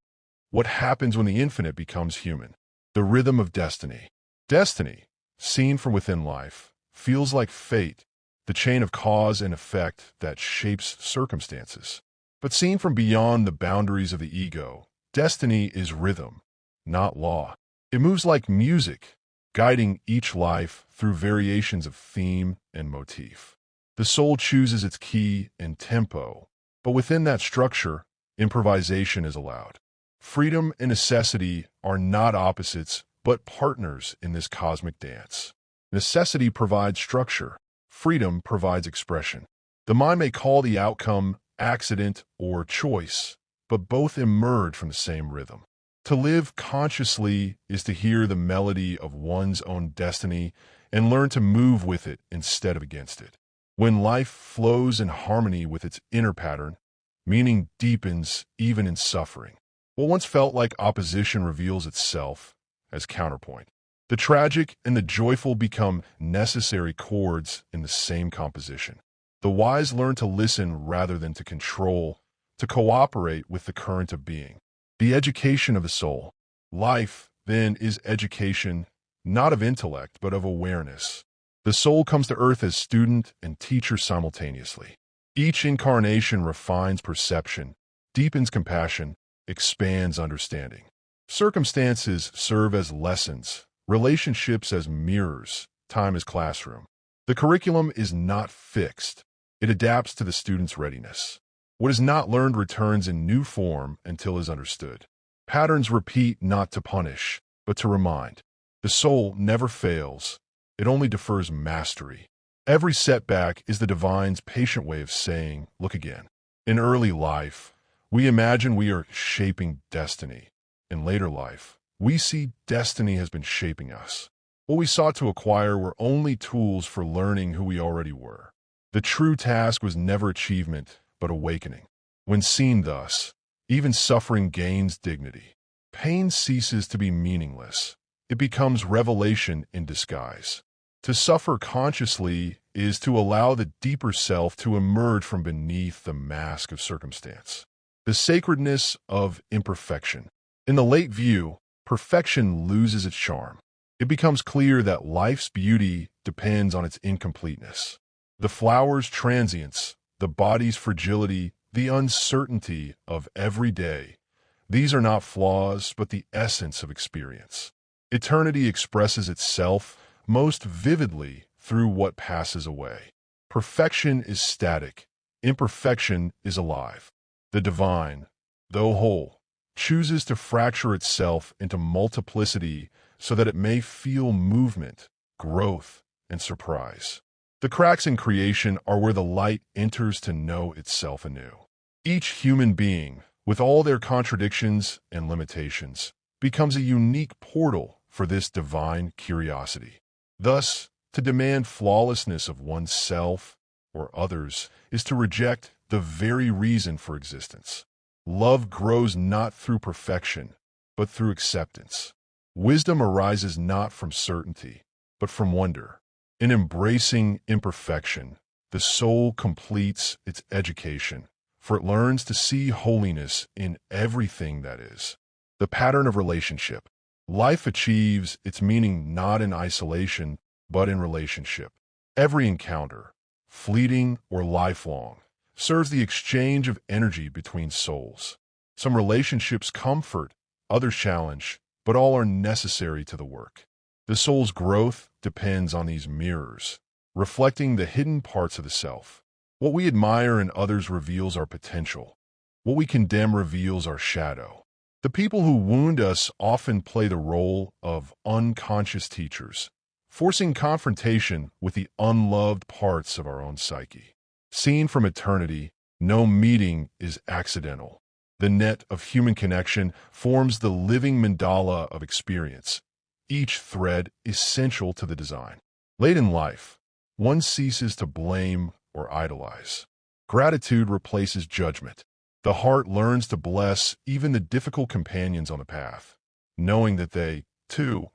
What happens when the infinite becomes human? The rhythm of destiny. Destiny, seen from within life, feels like fate, the chain of cause and effect that shapes circumstances. But seen from beyond the boundaries of the ego, destiny is rhythm, not law. It moves like music, guiding each life through variations of theme and motif. The soul chooses its key and tempo, but within that structure, improvisation is allowed. Freedom and necessity are not opposites, but partners in this cosmic dance. Necessity provides structure. Freedom provides expression. The mind may call the outcome accident or choice, but both emerge from the same rhythm. To live consciously is to hear the melody of one's own destiny and learn to move with it instead of against it. When life flows in harmony with its inner pattern, meaning deepens even in suffering. What once felt like opposition reveals itself as counterpoint. The tragic and the joyful become necessary chords in the same composition. The wise learn to listen rather than to control, to cooperate with the current of being. The education of the soul. Life, then, is education, not of intellect, but of awareness. The soul comes to earth as student and teacher simultaneously. Each incarnation refines perception, deepens compassion, expands understanding. Circumstances serve as lessons, relationships as mirrors, time as classroom. The curriculum is not fixed. It adapts to the student's readiness. What is not learned returns in new form until is understood. Patterns repeat not to punish, but to remind. The soul never fails. It only defers mastery. Every setback is the divine's patient way of saying, look again. In early life, we imagine we are shaping destiny. In later life, we see destiny has been shaping us. What we sought to acquire were only tools for learning who we already were. The true task was never achievement, but awakening. When seen thus, even suffering gains dignity. Pain ceases to be meaningless. It becomes revelation in disguise. To suffer consciously is to allow the deeper self to emerge from beneath the mask of circumstance. The sacredness of imperfection. In the late view, perfection loses its charm. It becomes clear that life's beauty depends on its incompleteness. The flower's transience, the body's fragility, the uncertainty of every day. These are not flaws, but the essence of experience. Eternity expresses itself most vividly through what passes away. Perfection is static. Imperfection is alive. The divine, though whole, chooses to fracture itself into multiplicity so that it may feel movement, growth, and surprise. The cracks in creation are where the light enters to know itself anew. Each human being, with all their contradictions and limitations, becomes a unique portal for this divine curiosity. Thus, to demand flawlessness of oneself or others is to reject the very reason for existence. Love grows not through perfection, but through acceptance. Wisdom arises not from certainty, but from wonder. In embracing imperfection, the soul completes its education, for it learns to see holiness in everything that is. The pattern of relationship. Life achieves its meaning not in isolation, but in relationship. Every encounter, fleeting or lifelong, serves the exchange of energy between souls. Some relationships comfort, others challenge, but all are necessary to the work. The soul's growth depends on these mirrors, reflecting the hidden parts of the self. What we admire in others reveals our potential. What we condemn reveals our shadow. The people who wound us often play the role of unconscious teachers, forcing confrontation with the unloved parts of our own psyche. Seen from eternity, no meeting is accidental. The net of human connection forms the living mandala of experience, each thread essential to the design. Late in life, one ceases to blame or idolize. Gratitude replaces judgment. The heart learns to bless even the difficult companions on the path, knowing that they, too,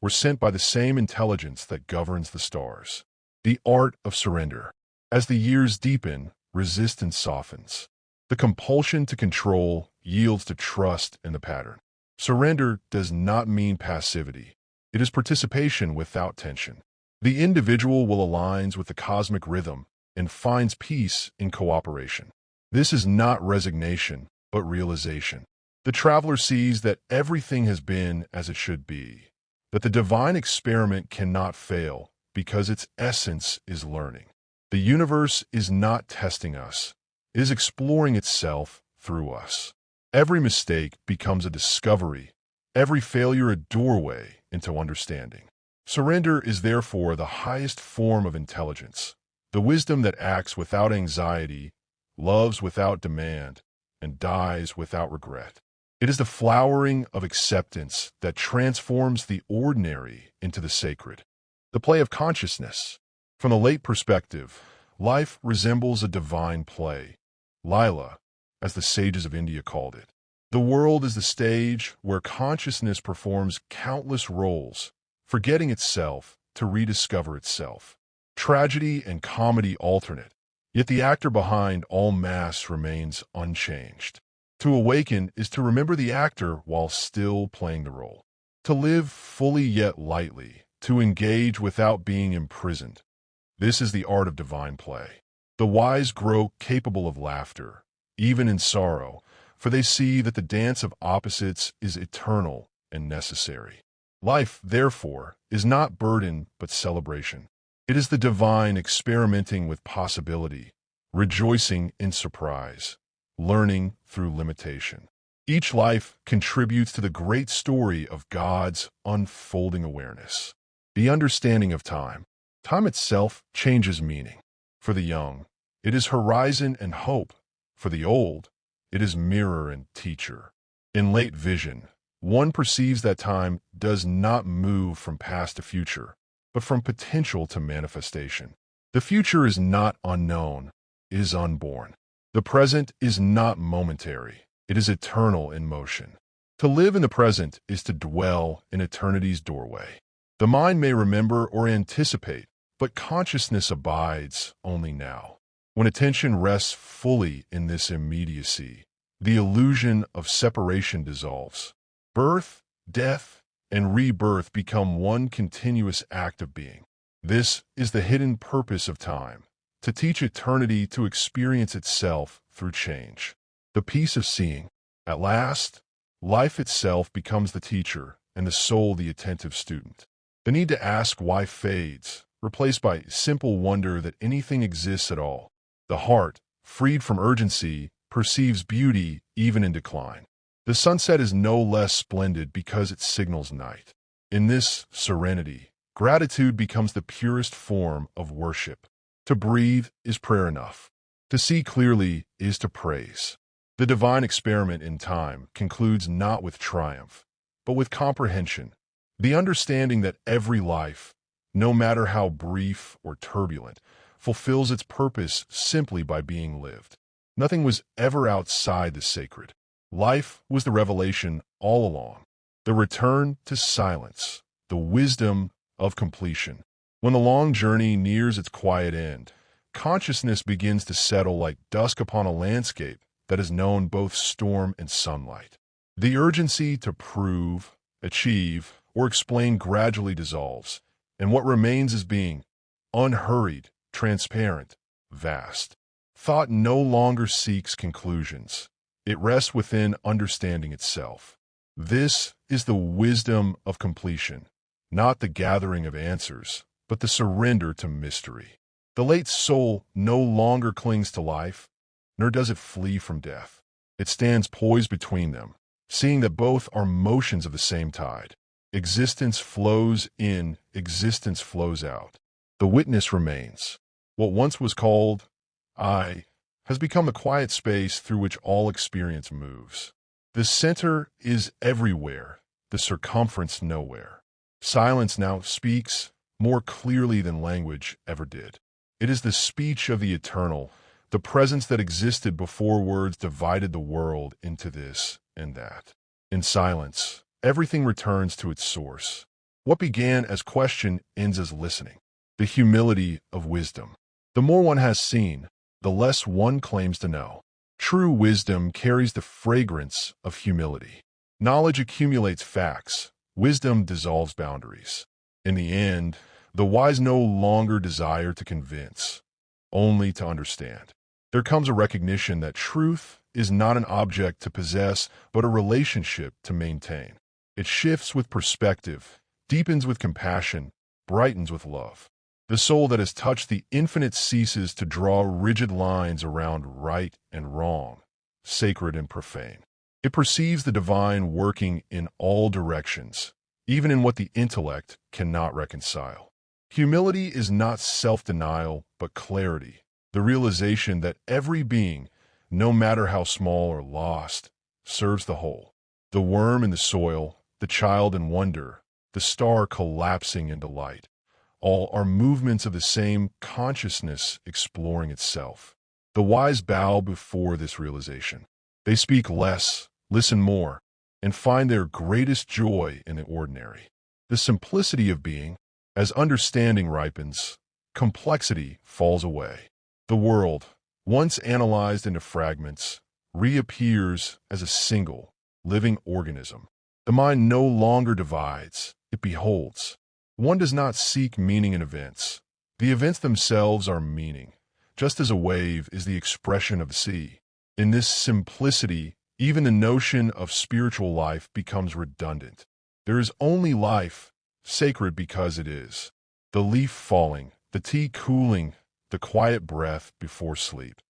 were sent by the same intelligence that governs the stars. The art of surrender. As the years deepen, resistance softens. The compulsion to control yields to trust in the pattern. Surrender does not mean passivity. It is participation without tension. The individual will align with the cosmic rhythm and finds peace in cooperation. This is not resignation, but realization. The traveler sees that everything has been as it should be, that the divine experiment cannot fail because its essence is learning. The universe is not testing us. It is exploring itself through us. Every mistake becomes a discovery, every failure a doorway into understanding. Surrender is therefore the highest form of intelligence, the wisdom that acts without anxiety, loves without demand, and dies without regret. It is the flowering of acceptance that transforms the ordinary into the sacred. The play of consciousness. From the late perspective, life resembles a divine play, Lila, as the sages of India called it. The world is the stage where consciousness performs countless roles, forgetting itself to rediscover itself. Tragedy and comedy alternate, yet the actor behind all masks remains unchanged. To awaken is to remember the actor while still playing the role. To live fully yet lightly, to engage without being imprisoned. This is the art of divine play. The wise grow capable of laughter, even in sorrow, for they see that the dance of opposites is eternal and necessary. Life, therefore, is not burden but celebration. It is the divine experimenting with possibility, rejoicing in surprise, learning through limitation. Each life contributes to the great story of God's unfolding awareness. The understanding of time. Time itself changes meaning. For the young, it is horizon and hope. For the old, it is mirror and teacher. In late vision, one perceives that time does not move from past to future, but from potential to manifestation. The future is not unknown, it is unborn. The present is not momentary, it is eternal in motion. To live in the present is to dwell in eternity's doorway. The mind may remember or anticipate, but consciousness abides only now. When attention rests fully in this immediacy, the illusion of separation dissolves. Birth, death, and rebirth become one continuous act of being. This is the hidden purpose of time, to teach eternity to experience itself through change. The peace of seeing. At last, life itself becomes the teacher and the soul the attentive student. The need to ask why fades, replaced by simple wonder that anything exists at all. The heart, freed from urgency, perceives beauty even in decline. The sunset is no less splendid because it signals night. In this serenity, gratitude becomes the purest form of worship. To breathe is prayer enough. To see clearly is to praise. The divine experiment in time concludes not with triumph, but with comprehension. The understanding that every life, no matter how brief or turbulent, fulfills its purpose simply by being lived. Nothing was ever outside the sacred. Life was the revelation all along. The return to silence, the wisdom of completion. When the long journey nears its quiet end, consciousness begins to settle like dusk upon a landscape that has known both storm and sunlight. The urgency to prove, achieve, or explain gradually dissolves, and what remains is being unhurried, transparent, vast. Thought no longer seeks conclusions. It rests within understanding itself. This is the wisdom of completion, not the gathering of answers, but the surrender to mystery. The late soul no longer clings to life, nor does it flee from death. It stands poised between them, seeing that both are motions of the same tide. Existence flows in, existence flows out. The witness remains. What once was called I has become the quiet space through which all experience moves. The center is everywhere, the circumference nowhere. Silence now speaks more clearly than language ever did. It is the speech of the eternal, the presence that existed before words divided the world into this and that. In silence, everything returns to its source. What began as question ends as listening. The humility of wisdom. The more one has seen, the less one claims to know. True wisdom carries the fragrance of humility. Knowledge accumulates facts. Wisdom dissolves boundaries. In the end, the wise no longer desire to convince, only to understand. There comes a recognition that truth is not an object to possess, but a relationship to maintain. It shifts with perspective, deepens with compassion, brightens with love. The soul that has touched the infinite ceases to draw rigid lines around right and wrong, sacred and profane. It perceives the divine working in all directions, even in what the intellect cannot reconcile. Humility is not self-denial, but clarity, the realization that every being, no matter how small or lost, serves the whole. The worm in the soil, the child in wonder, the star collapsing into light. All are movements of the same consciousness exploring itself. The wise bow before this realization. They speak less, listen more, and find their greatest joy in the ordinary. The simplicity of being, as understanding ripens, complexity falls away. The world, once analyzed into fragments, reappears as a single, living organism. The mind no longer divides, it beholds. One does not seek meaning in events. The events themselves are meaning, just as a wave is the expression of the sea. In this simplicity, even the notion of spiritual life becomes redundant. There is only life, sacred because it is. The leaf falling, the tea cooling, the quiet breath before sleep.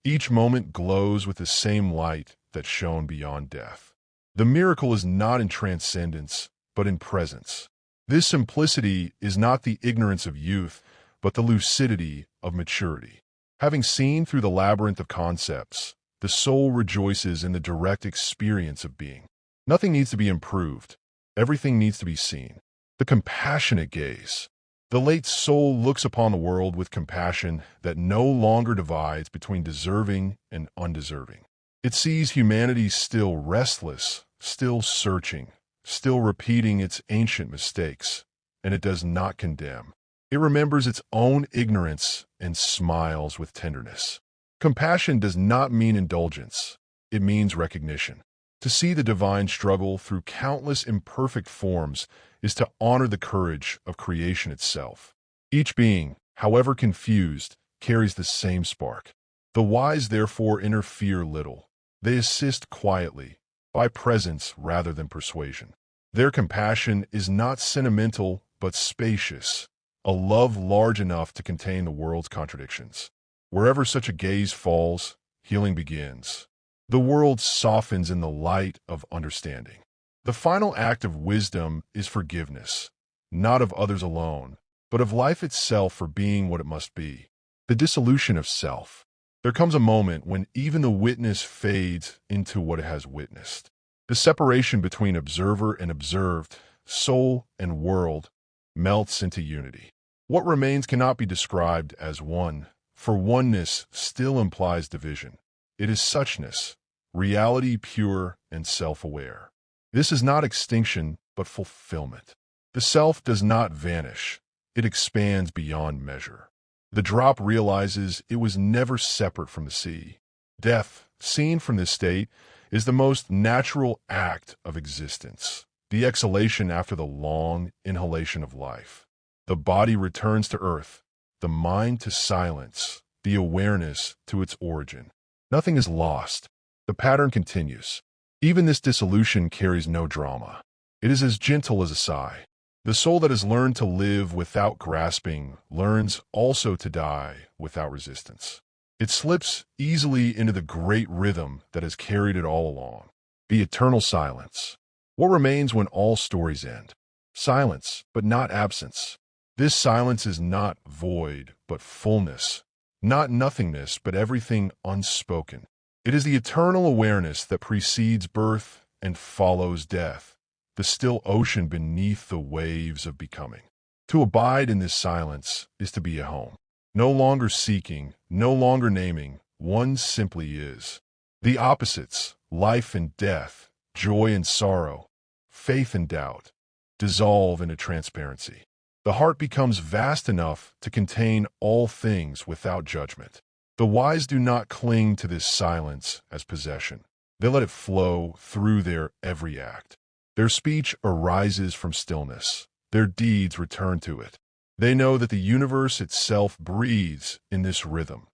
Each moment glows with the same light that shone beyond death. The miracle is not in transcendence, but in presence. This simplicity is not the ignorance of youth, but the lucidity of maturity. Having seen through the labyrinth of concepts, the soul rejoices in the direct experience of being. Nothing needs to be improved. Everything needs to be seen. The compassionate gaze. The late soul looks upon the world with compassion that no longer divides between deserving and undeserving. It sees humanity still restless, still searching, still repeating its ancient mistakes, and it does not condemn. It remembers its own ignorance and smiles with tenderness. Compassion does not mean indulgence. It means recognition. To see the divine struggle through countless imperfect forms is to honor the courage of creation itself. Each being, however confused, carries the same spark. The wise therefore interfere little. They assist quietly, by presence rather than persuasion. Their compassion is not sentimental but spacious, a love large enough to contain the world's contradictions. Wherever such a gaze falls, healing begins. The world softens in the light of understanding. The final act of wisdom is forgiveness, not of others alone, but of life itself for being what it must be. The dissolution of self. There comes a moment when even the witness fades into what it has witnessed. The separation between observer and observed, soul, and world melts into unity. What remains cannot be described as one, for oneness still implies division. It is suchness, reality pure and self-aware. This is not extinction, but fulfillment. The self does not vanish. It expands beyond measure. The drop realizes it was never separate from the sea. Death, seen from this state, is the most natural act of existence, the exhalation after the long inhalation of life. The body returns to earth, the mind to silence, the awareness to its origin. Nothing is lost. The pattern continues. Even this dissolution carries no drama. It is as gentle as a sigh. The soul that has learned to live without grasping learns also to die without resistance. It slips easily into the great rhythm that has carried it all along, the eternal silence. What remains when all stories end? Silence, but not absence. This silence is not void, but fullness, not nothingness, but everything unspoken. It is the eternal awareness that precedes birth and follows death, the still ocean beneath the waves of becoming. To abide in this silence is to be at home. No longer seeking, no longer naming, one simply is. The opposites, life and death, joy and sorrow, faith and doubt, dissolve into transparency. The heart becomes vast enough to contain all things without judgment. The wise do not cling to this silence as possession. They let it flow through their every act. Their speech arises from stillness. Their deeds return to it. They know that the universe itself breathes in this rhythm,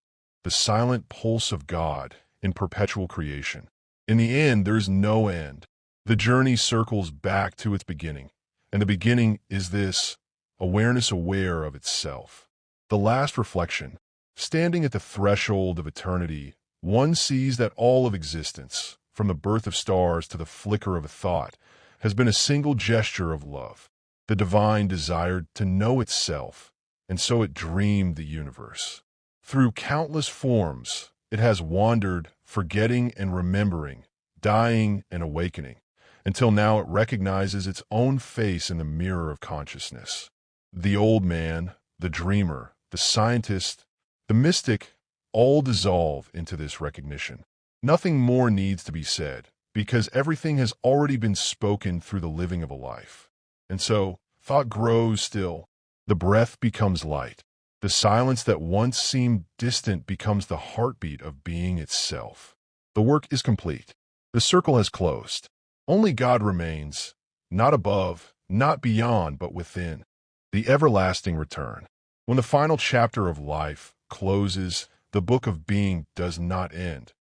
the silent pulse of God in perpetual creation. In the end, there is no end. The journey circles back to its beginning, and the beginning is this, awareness aware of itself. The last reflection, standing at the threshold of eternity, one sees that all of existence, from the birth of stars to the flicker of a thought, has been a single gesture of love. The divine desired to know itself, and so it dreamed the universe. Through countless forms, it has wandered, forgetting and remembering, dying and awakening, until now it recognizes its own face in the mirror of consciousness. The old man, the dreamer, the scientist, the mystic, all dissolve into this recognition. Nothing more needs to be said, because everything has already been spoken through the living of a life. And so, thought grows still. The breath becomes light. The silence that once seemed distant becomes the heartbeat of being itself. The work is complete. The circle has closed. Only God remains, not above, not beyond, but within. The everlasting return. When the final chapter of life closes, the book of being does not end.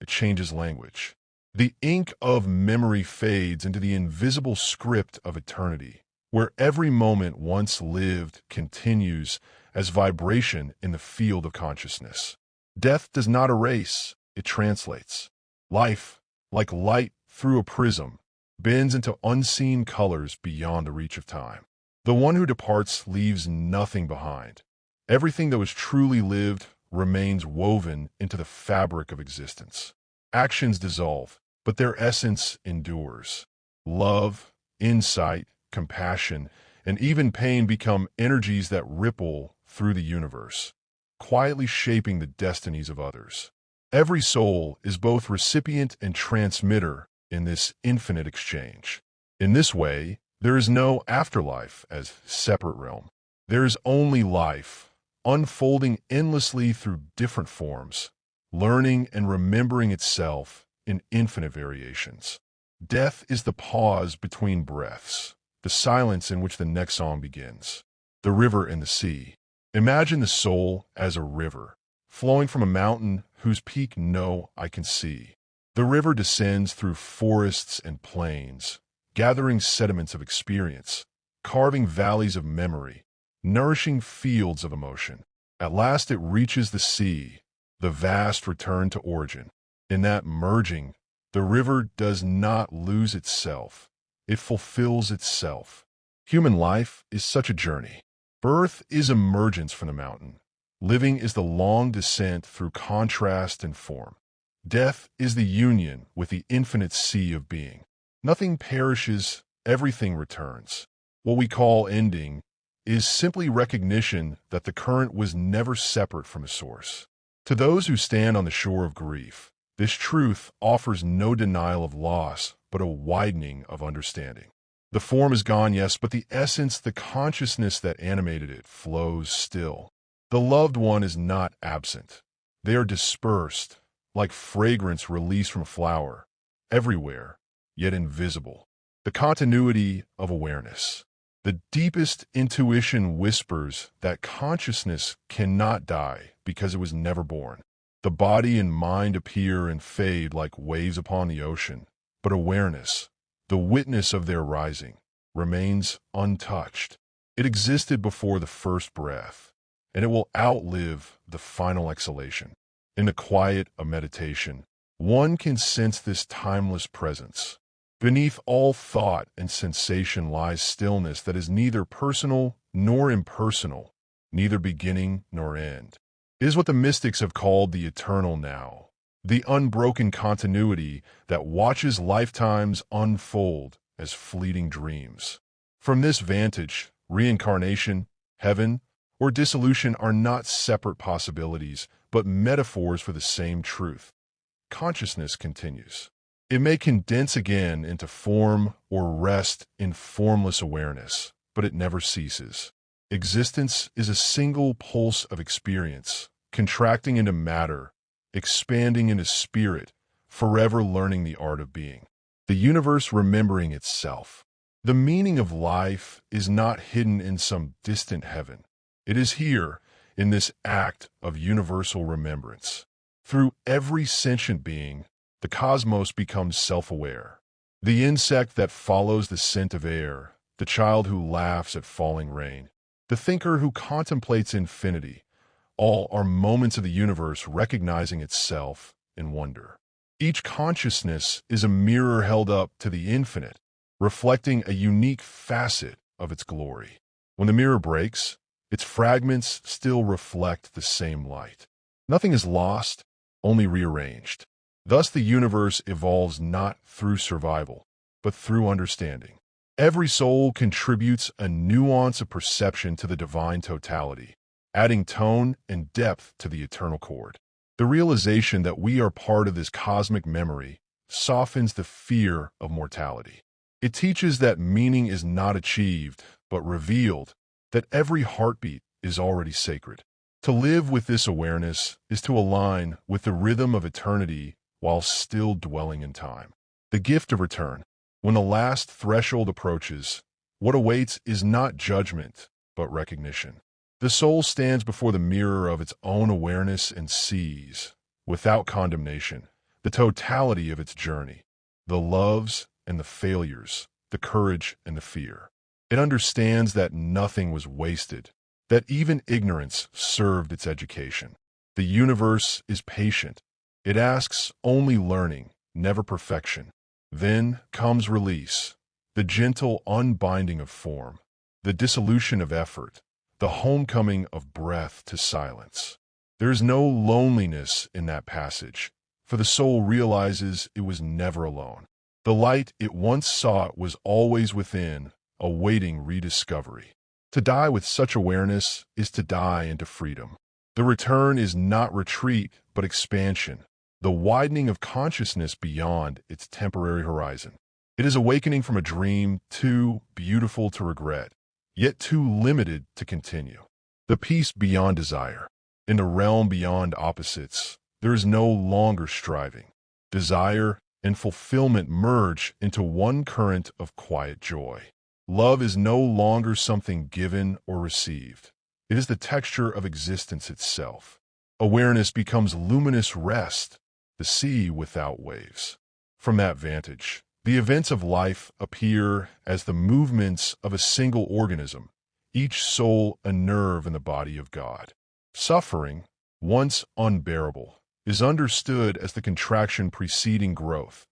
It changes language. The ink of memory fades into the invisible script of eternity, where every moment once lived continues as vibration in the field of consciousness. Death does not erase, it translates. Life, like light through a prism, bends into unseen colors beyond the reach of time. The one who departs leaves nothing behind. Everything that was truly lived remains woven into the fabric of existence. Actions dissolve, but their essence endures. Love, insight, compassion, and even pain become energies that ripple through the universe, quietly shaping the destinies of others. Every soul is both recipient and transmitter in this infinite exchange. In this way, there is no afterlife as separate realm. There is only life, unfolding endlessly through different forms, learning and remembering itself in infinite variations. Death is the pause between breaths, the silence in which the next song begins. The river and the sea. Imagine the soul as a river, flowing from a mountain whose peak no eye can see. The river descends through forests and plains, gathering sediments of experience, carving valleys of memory, nourishing fields of emotion. At last it reaches the sea, the vast return to origin. In that merging, the river does not lose itself. It fulfills itself. Human life is such a journey. Birth is emergence from the mountain. Living is the long descent through contrast and form. Death is the union with the infinite sea of being. Nothing perishes, everything returns. What we call ending is simply recognition that the current was never separate from its source. To those who stand on the shore of grief, this truth offers no denial of loss, but a widening of understanding. The form is gone, yes, but the essence, the consciousness that animated it, flows still. The loved one is not absent. They are dispersed, like fragrance released from a flower, everywhere, yet invisible. The continuity of awareness. The deepest intuition whispers that consciousness cannot die because it was never born. The body and mind appear and fade like waves upon the ocean, but awareness, the witness of their rising, remains untouched. It existed before the first breath, and it will outlive the final exhalation. In the quiet of meditation, one can sense this timeless presence. Beneath all thought and sensation lies stillness that is neither personal nor impersonal, neither beginning nor end. It is what the mystics have called the eternal now, the unbroken continuity that watches lifetimes unfold as fleeting dreams. From this vantage, reincarnation, heaven, or dissolution are not separate possibilities, but metaphors for the same truth. Consciousness continues. It may condense again into form or rest in formless awareness, but it never ceases. Existence is a single pulse of experience, contracting into matter, expanding into spirit, forever learning the art of being. The universe remembering itself. The meaning of life is not hidden in some distant heaven. It is here, in this act of universal remembrance. Through every sentient being, the cosmos becomes self-aware. The insect that follows the scent of air, the child who laughs at falling rain, the thinker who contemplates infinity, all are moments of the universe recognizing itself in wonder. Each consciousness is a mirror held up to the infinite, reflecting a unique facet of its glory. When the mirror breaks, its fragments still reflect the same light. Nothing is lost, only rearranged. Thus the universe evolves not through survival, but through understanding. Every soul contributes a nuance of perception to the divine totality, adding tone and depth to the eternal chord. The realization that we are part of this cosmic memory softens the fear of mortality. It teaches that meaning is not achieved, but revealed, that every heartbeat is already sacred. To live with this awareness is to align with the rhythm of eternity while still dwelling in time. The gift of return. When the last threshold approaches, what awaits is not judgment, but recognition. The soul stands before the mirror of its own awareness and sees, without condemnation, the totality of its journey, the loves and the failures, the courage and the fear. It understands that nothing was wasted, that even ignorance served its education. The universe is patient. It asks only learning, never perfection. Then comes release, the gentle unbinding of form, the dissolution of effort, the homecoming of breath to silence. There is no loneliness in that passage, for the soul realizes it was never alone. The light it once sought was always within, awaiting rediscovery. To die with such awareness is to die into freedom. The return is not retreat, but expansion, the widening of consciousness beyond its temporary horizon. It is awakening from a dream too beautiful to regret, yet too limited to continue. The peace beyond desire. In the realm beyond opposites, there is no longer striving. Desire and fulfillment merge into one current of quiet joy. Love is no longer something given or received. It is the texture of existence itself. Awareness becomes luminous rest, the sea without waves. From that vantage, the events of life appear as the movements of a single organism, each soul a nerve in the body of God. Suffering, once unbearable, is understood as the contraction preceding growth,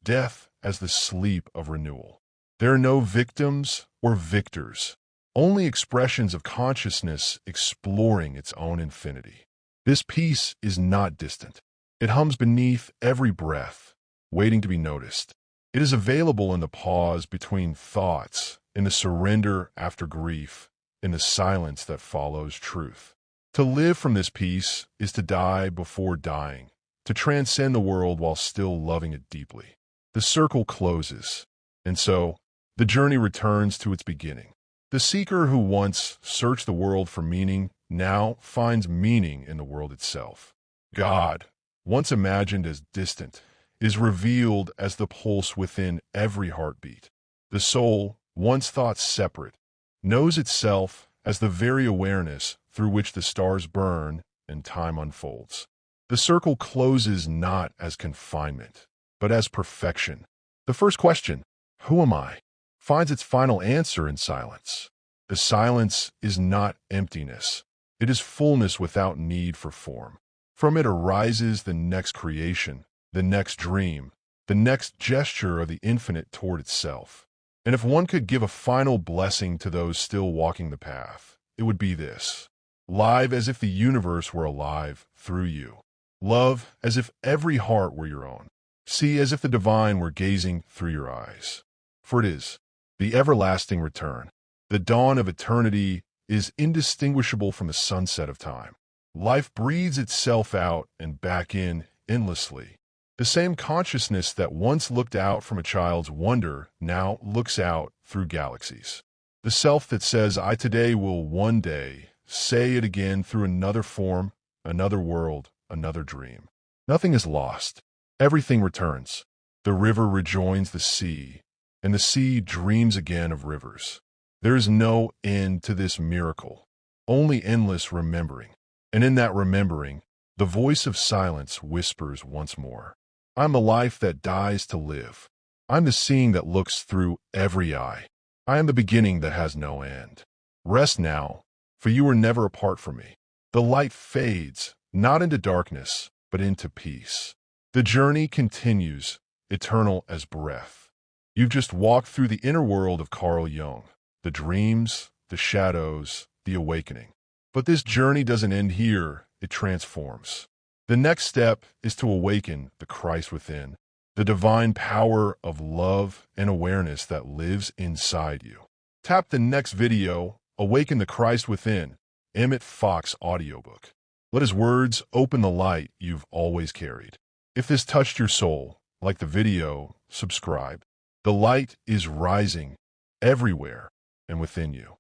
death as the sleep of renewal. There are no victims or victors, only expressions of consciousness exploring its own infinity. This peace is not distant. It hums beneath every breath, waiting to be noticed. It is available in the pause between thoughts, in the surrender after grief, in the silence that follows truth. To live from this peace is to die before dying, to transcend the world while still loving it deeply. The circle closes, and so the journey returns to its beginning. The seeker who once searched the world for meaning now finds meaning in the world itself. God, once imagined as distant, is revealed as the pulse within every heartbeat. The soul, once thought separate, knows itself as the very awareness through which the stars burn and time unfolds. The circle closes not as confinement, but as perfection. The first question, who am I, finds its final answer in silence. The silence is not emptiness. It is fullness without need for form. From it arises the next creation, the next dream, the next gesture of the infinite toward itself. And if one could give a final blessing to those still walking the path, it would be this: live as if the universe were alive through you. Love as if every heart were your own. See as if the divine were gazing through your eyes. For it is the everlasting return. The dawn of eternity is indistinguishable from the sunset of time. Life breathes itself out and back in endlessly. The same consciousness that once looked out from a child's wonder now looks out through galaxies. The self that says, I today will one day say it again through another form, another world, another dream. Nothing is lost. Everything returns. The river rejoins the sea, and the sea dreams again of rivers. There is no end to this miracle, only endless remembering. And in that remembering, the voice of silence whispers once more. I'm the life that dies to live. I'm the seeing that looks through every eye. I am the beginning that has no end. Rest now, for you were never apart from me. The light fades, not into darkness, but into peace. The journey continues, eternal as breath. You've just walked through the inner world of Carl Jung, the dreams, the shadows, the awakening. But this journey doesn't end here, it transforms. The next step is to awaken the Christ within, the divine power of love and awareness that lives inside you. Tap the next video, Awaken the Christ Within, Emmett Fox audiobook. Let his words open the light you've always carried. If this touched your soul, like the video, subscribe. The light is rising everywhere and within you.